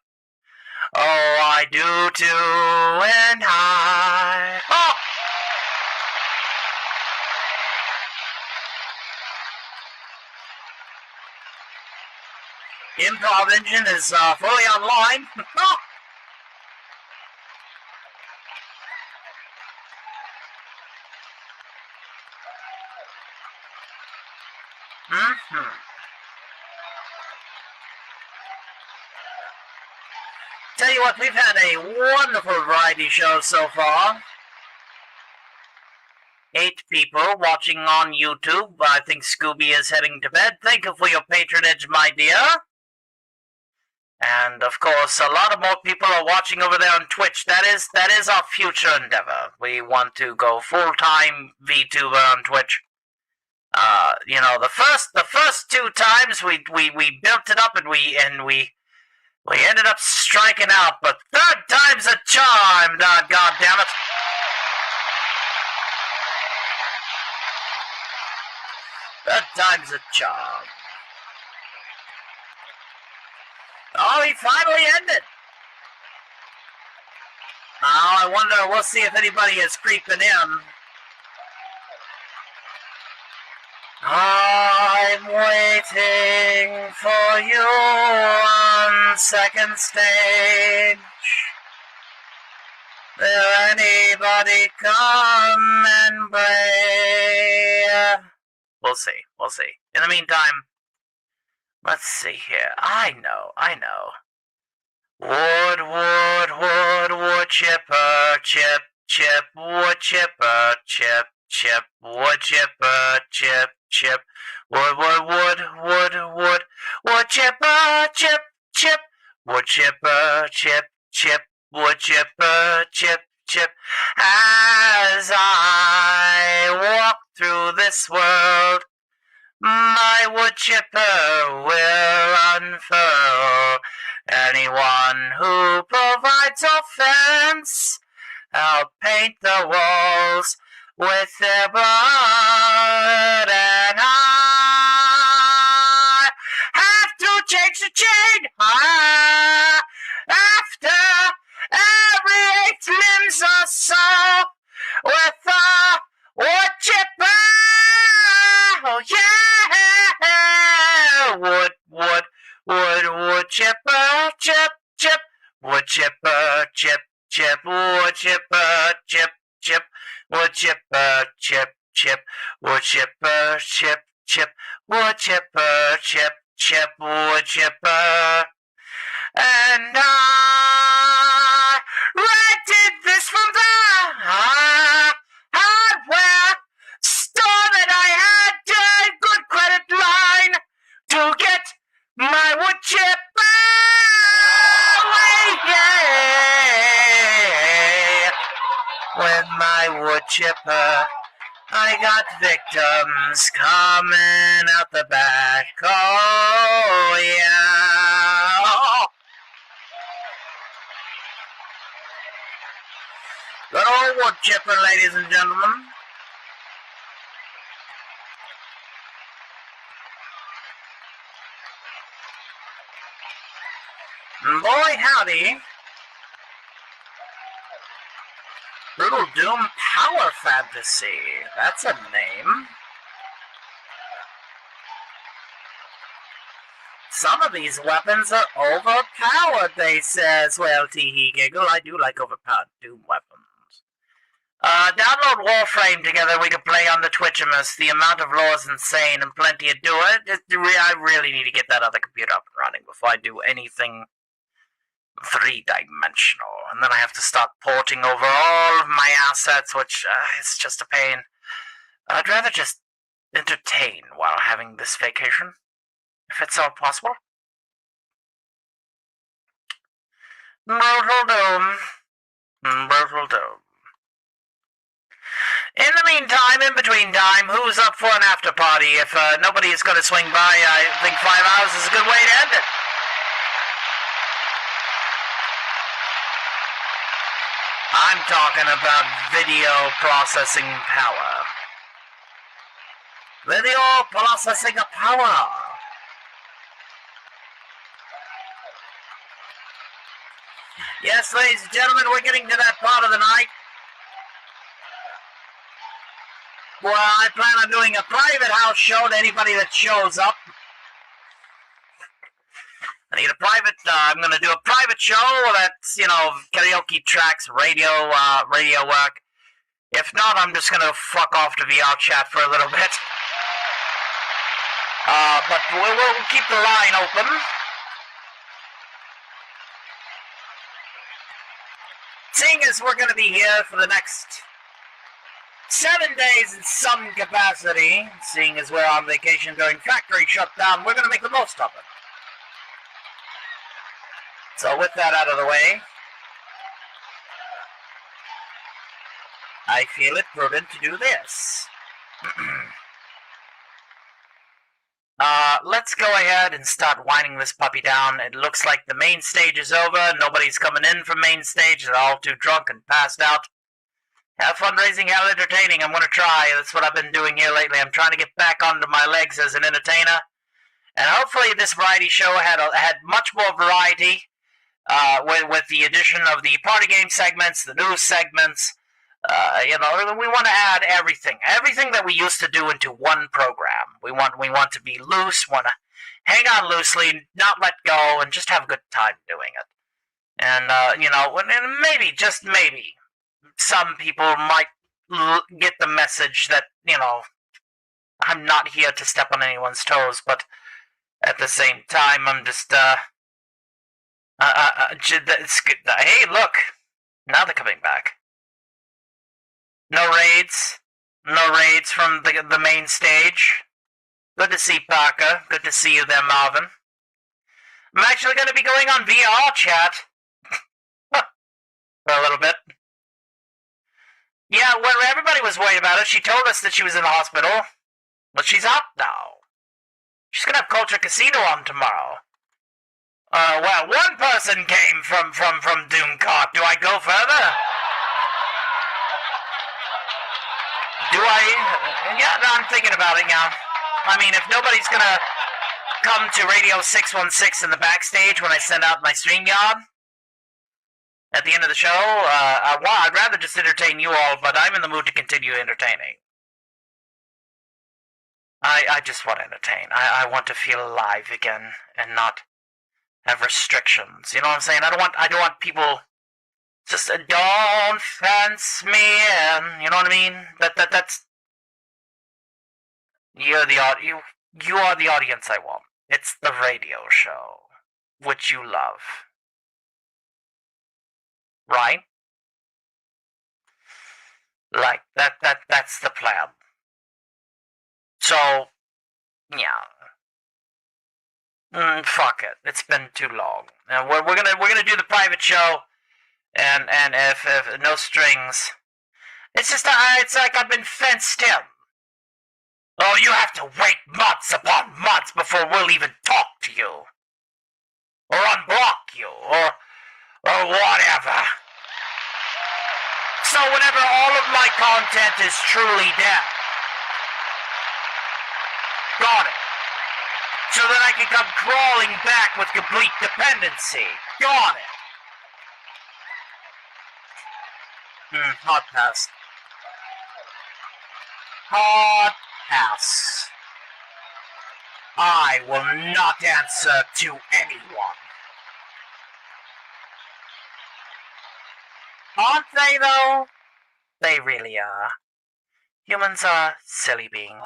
oh, I do too, and I. Oh! Improv engine is fully online. Tell you what, we've had a wonderful variety show so far. 8 people watching on YouTube. I think Scooby is heading to bed. Thank you for your patronage, my dear. And of course, a lot of more people are watching over there on Twitch. That is our future endeavor. We want to go full-time VTuber on Twitch. You know, the first 2 times we built it up and we ended up striking out, but 3rd time's a charm, God damn it. Third time's a charm. Oh, he finally ended. Now I wonder, we'll see if anybody is creeping in. I'm waiting for you on second stage. Will anybody come and play? We'll see. In the meantime, let's see here. I know. Wood, chipper, chip, wood chipper, chip, wood chipper, chip, wood, chipper, chip, wood chipper, chip, wood chipper, chip. As I walk through this world, my wood chipper will unfurl. Anyone who provides offense, I'll paint the walls with their blood, and I have to change the chain. After every 8 limbs or so, with a wood chipper. Oh yeah, wood chipper, chip, wood chipper, chip, wood chipper, chip, wood chipper, chip, wood chipper, chip, wood chipper, chip, wood chipper. And I rented this from the hardware store that I had a good credit line to get my wood chipper. Yeah. With my wood chipper, I got victims coming out the back. Oh yeah. Good old wood chipper, ladies and gentlemen. Boy howdy. Brutal Doom Power Fantasy. That's a name. Some of these weapons are overpowered, they says. Well, tee-hee giggle, I do like overpowered Doom weapons. Download Warframe together, we can play on the Twitchimus. The amount of lore is insane and plenty to do it. I really need to get that other computer up and running before I do anything 3-dimensional. And then I have to start porting over all of my assets, which is just a pain. I'd rather just entertain while having this vacation, if it's all possible. Brutal Doom. In the meantime, in between time, who's up for an after party? If nobody is going to swing by, I think 5 hours is a good way to end it. I'm talking about video processing power. Video processing power. Yes, ladies and gentlemen, we're getting to that part of the night. Well, I plan on doing a private house show to anybody that shows up. I need a private, I'm going to do a private show that's, karaoke tracks, radio work. If not, I'm just going to fuck off to VR chat for a little bit. But we'll keep the line open. Seeing as we're going to be here for the next 7 days in some capacity, seeing as we're on vacation during factory shutdown, we're going to make the most of it. So with that out of the way, I feel it prudent to do this. Let's go ahead and start winding this puppy down. It looks like the main stage is over. Nobody's coming in from main stage. They're all too drunk and passed out. Have fundraising, have entertaining. I'm going to try. That's what I've been doing here lately. I'm trying to get back onto my legs as an entertainer. And hopefully this variety show had much more variety with the addition of the party game segments, the news segments. We want to add everything that we used to do into one program. We want to be loose, want to hang on loosely, not let go, and just have a good time doing it. And and maybe, just maybe, some people might get the message that I'm not here to step on anyone's toes, but at the same time, I'm just it's good. Hey, look, now they're coming back. No raids from the main stage. Good to see Parker. Good to see you there, Marvin. I'm actually going to be going on VR chat for a little bit. Yeah, well, everybody was worried about it. She told us that she was in the hospital, but she's out now. She's going to have Culture Casino on tomorrow. Well, one person came from Doomcock. Do I go further? Do I? Yeah, no, I'm thinking about it, yeah. I mean, if nobody's going to come to Radio 616 in the backstage when I send out my StreamYard at the end of the show, I'd rather just entertain you all, but I'm in the mood to continue entertaining. I just want to entertain. I want to feel alive again and not have restrictions. You know what I'm saying? I don't want people just don't fence me in. You know what I mean? That's you are the audience I want. It's the radio show, which you love. Right? Like, that's the plan. So, yeah. Fuck it. It's been too long. We're gonna do the private show, and if no strings, it's just it's like I've been fenced in. Oh, you have to wait months upon months before we'll even talk to you, or unblock you, or whatever. So whenever all of my content is truly dead, got it. So that I can come crawling back with complete dependency. Got it. Hot pass. Hot pass. I will not answer to anyone. Aren't they, though? They really are. Humans are silly beings.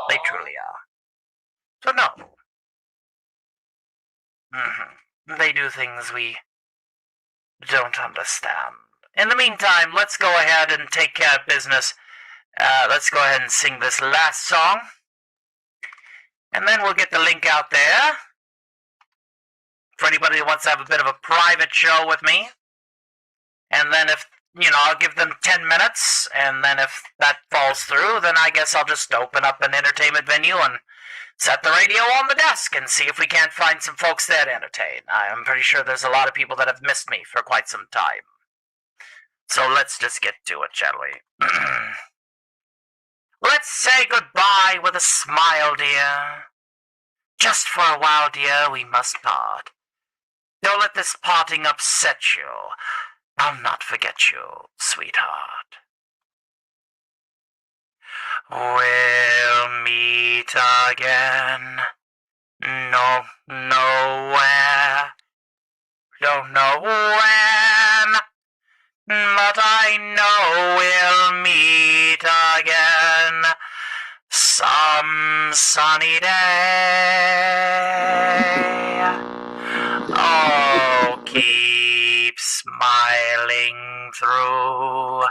They truly are. So no. They do things we don't understand. In the meantime, let's go ahead and take care of business. Let's go ahead and sing this last song. And then we'll get the link out there for anybody who wants to have a bit of a private show with me. And then if, I'll give them 10 minutes, and then if that falls through, then I guess I'll just open up an entertainment venue and set the radio on the desk and see if we can't find some folks there to entertain. I'm pretty sure there's a lot of people that have missed me for quite some time. So let's just get to it, shall we? Let's say goodbye with a smile, dear. Just for a while, dear, we must part. Don't let this parting upset you. I'll not forget you, sweetheart. We'll meet again. No, nowhere. Don't know when, but I know we'll meet again some sunny day. Oh, keep smiling through,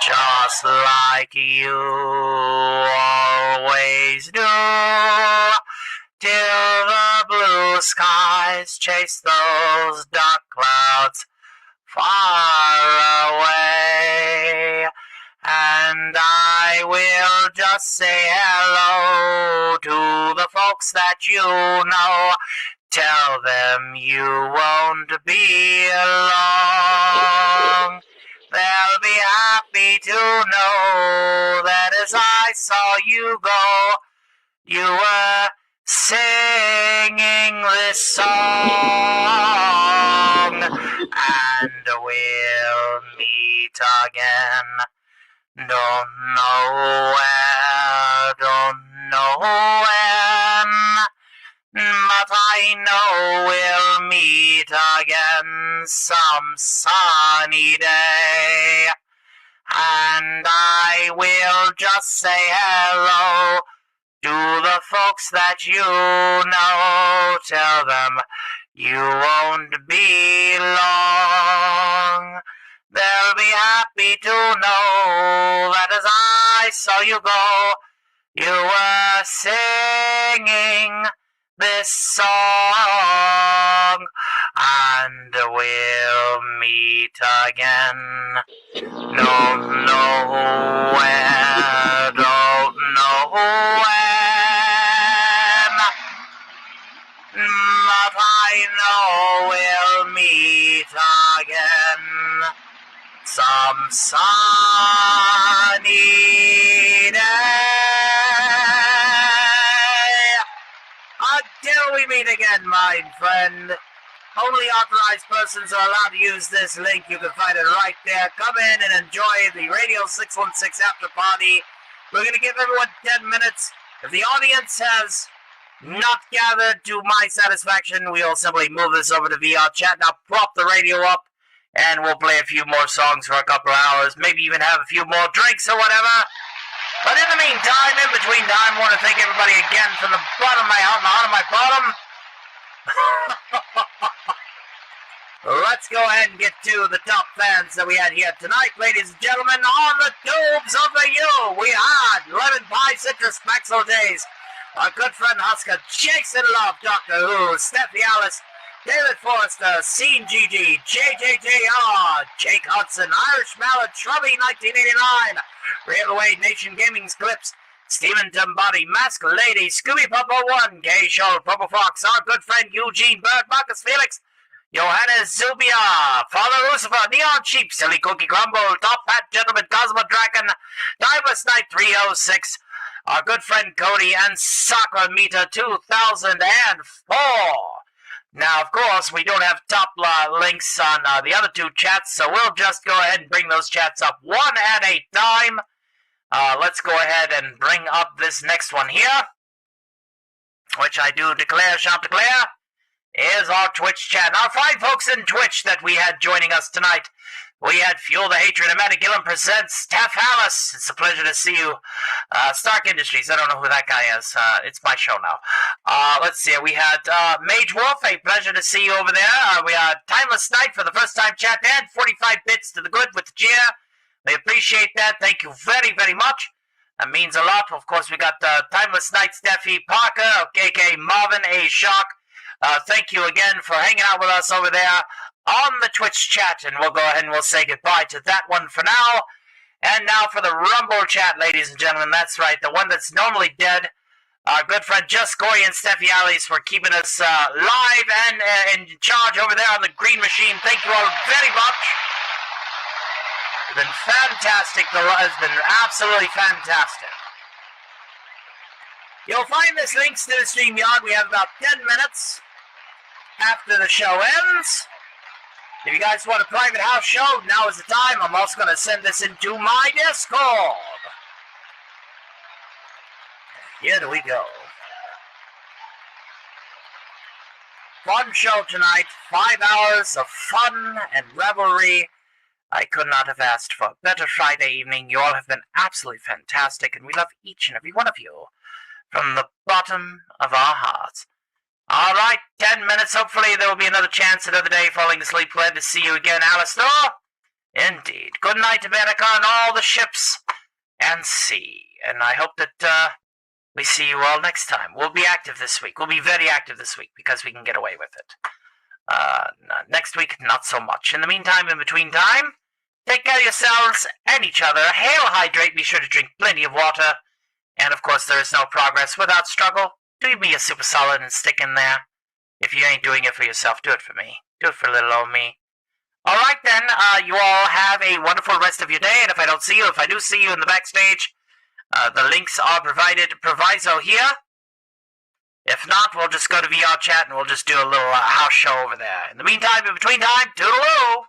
just like you always do, till the blue skies chase those dark clouds far away. And I will just say hello to the folks that you know. Tell them you won't be alone. They'll be happy to know that as I saw you go, you were singing this song, and we'll meet again. Don't know where, don't know when, but I know we'll meet again some sunny day. And I will just say hello to the folks that you know. Tell them you won't be long. They'll be happy to know that as I saw you go, you were singing this song, and we'll meet again. Don't know where, don't know when, but I know we'll meet again some sunny day. Until we meet again, my friend. Only authorized persons are allowed to use this link. You can find it right there. Come in and enjoy the Radio 616 after party. We're going to give everyone 10 minutes. If the audience has not gathered to my satisfaction, we'll simply move this over to VR chat. Now prop the radio up, and we'll play a few more songs for a couple of hours. Maybe even have a few more drinks or whatever. But in the meantime, in between time, I want to thank everybody again from the bottom of my heart and the heart of my bottom. Let's go ahead and get to the top fans that we had here tonight, ladies and gentlemen. On the tubes of the U, we had Lemon Pie Citrus Maxwell Days, our good friend Husker, Jason Love, Doctor Who, Steffi Alice, David Forrester, Scene GG, JJJR, Jake Hudson, Irish Mallet, Shrubby 1989, Real Wade Nation Gaming's Clips, Stephen Tumbody, Mask Lady, Scooby Papa 1, Gay Show, Purple Fox, our good friend Eugene Bird, Marcus Felix, Johannes Zubia, Father Lucifer, Neon Sheep, Silly Cookie Crumble, Top Hat Gentleman, Cosmo Dragon, Timeless Knight 306, our good friend Cody, and Soccer Meter 2004. Now, of course, we don't have top links on the other two chats, so we'll just go ahead and bring those chats up one at a time. Let's go ahead and bring up this next one here, which I do declare, shall declare, is our Twitch chat. Our fine folks in Twitch that we had joining us tonight. We had Fuel the Hatred, Amanda Gillen presents Taff Alice. It's a pleasure to see you. Stark Industries, I don't know who that guy is. It's my show now. Let's see, we had Mage Wolf, a pleasure to see you over there. We had Timeless Night for the first time chat, and 45 bits to the good with the cheer. We appreciate that. Thank you very, very much. That means a lot. Of course, we got Timeless Night, Steffi Parker, aka Marvin A. Shock. Thank you again for hanging out with us over there on the Twitch chat, and we'll go ahead and we'll say goodbye to that one for now. And now for the Rumble chat, ladies and gentlemen. That's right, the one that's normally dead. Our good friend Just Gory and Steffi Alice for keeping us live and in charge over there on the green machine. Thank you all very much. It's been fantastic. It's been absolutely fantastic. You'll find this links to the StreamYard. We have about 10 minutes after the show ends. If you guys want a private house show, now is the time. I'm also going to send this into my Discord. Here we go. Fun show tonight. 5 hours of fun and revelry. I could not have asked for a better Friday evening. You all have been absolutely fantastic, and we love each and every one of you from the bottom of our hearts. All right, 10 minutes. Hopefully there will be another chance another day falling asleep. Glad to see you again, Alistair. Indeed. Good night, America, and all the ships and sea. And I hope that we see you all next time. We'll be active this week. We'll be very active this week because we can get away with it. Next week, not so much. In the meantime, in between time, take care of yourselves and each other. Hail, hydrate. Be sure to drink plenty of water. And, of course, there is no progress without struggle. Do me a super solid and stick in there. If you ain't doing it for yourself, do it for me. Do it for little old me. All right, then. you all have a wonderful rest of your day, and if I do see you in the backstage, the links are proviso here. If not, we'll just go to VR chat and we'll just do a little house show over there. In the meantime, in between time, toodaloo!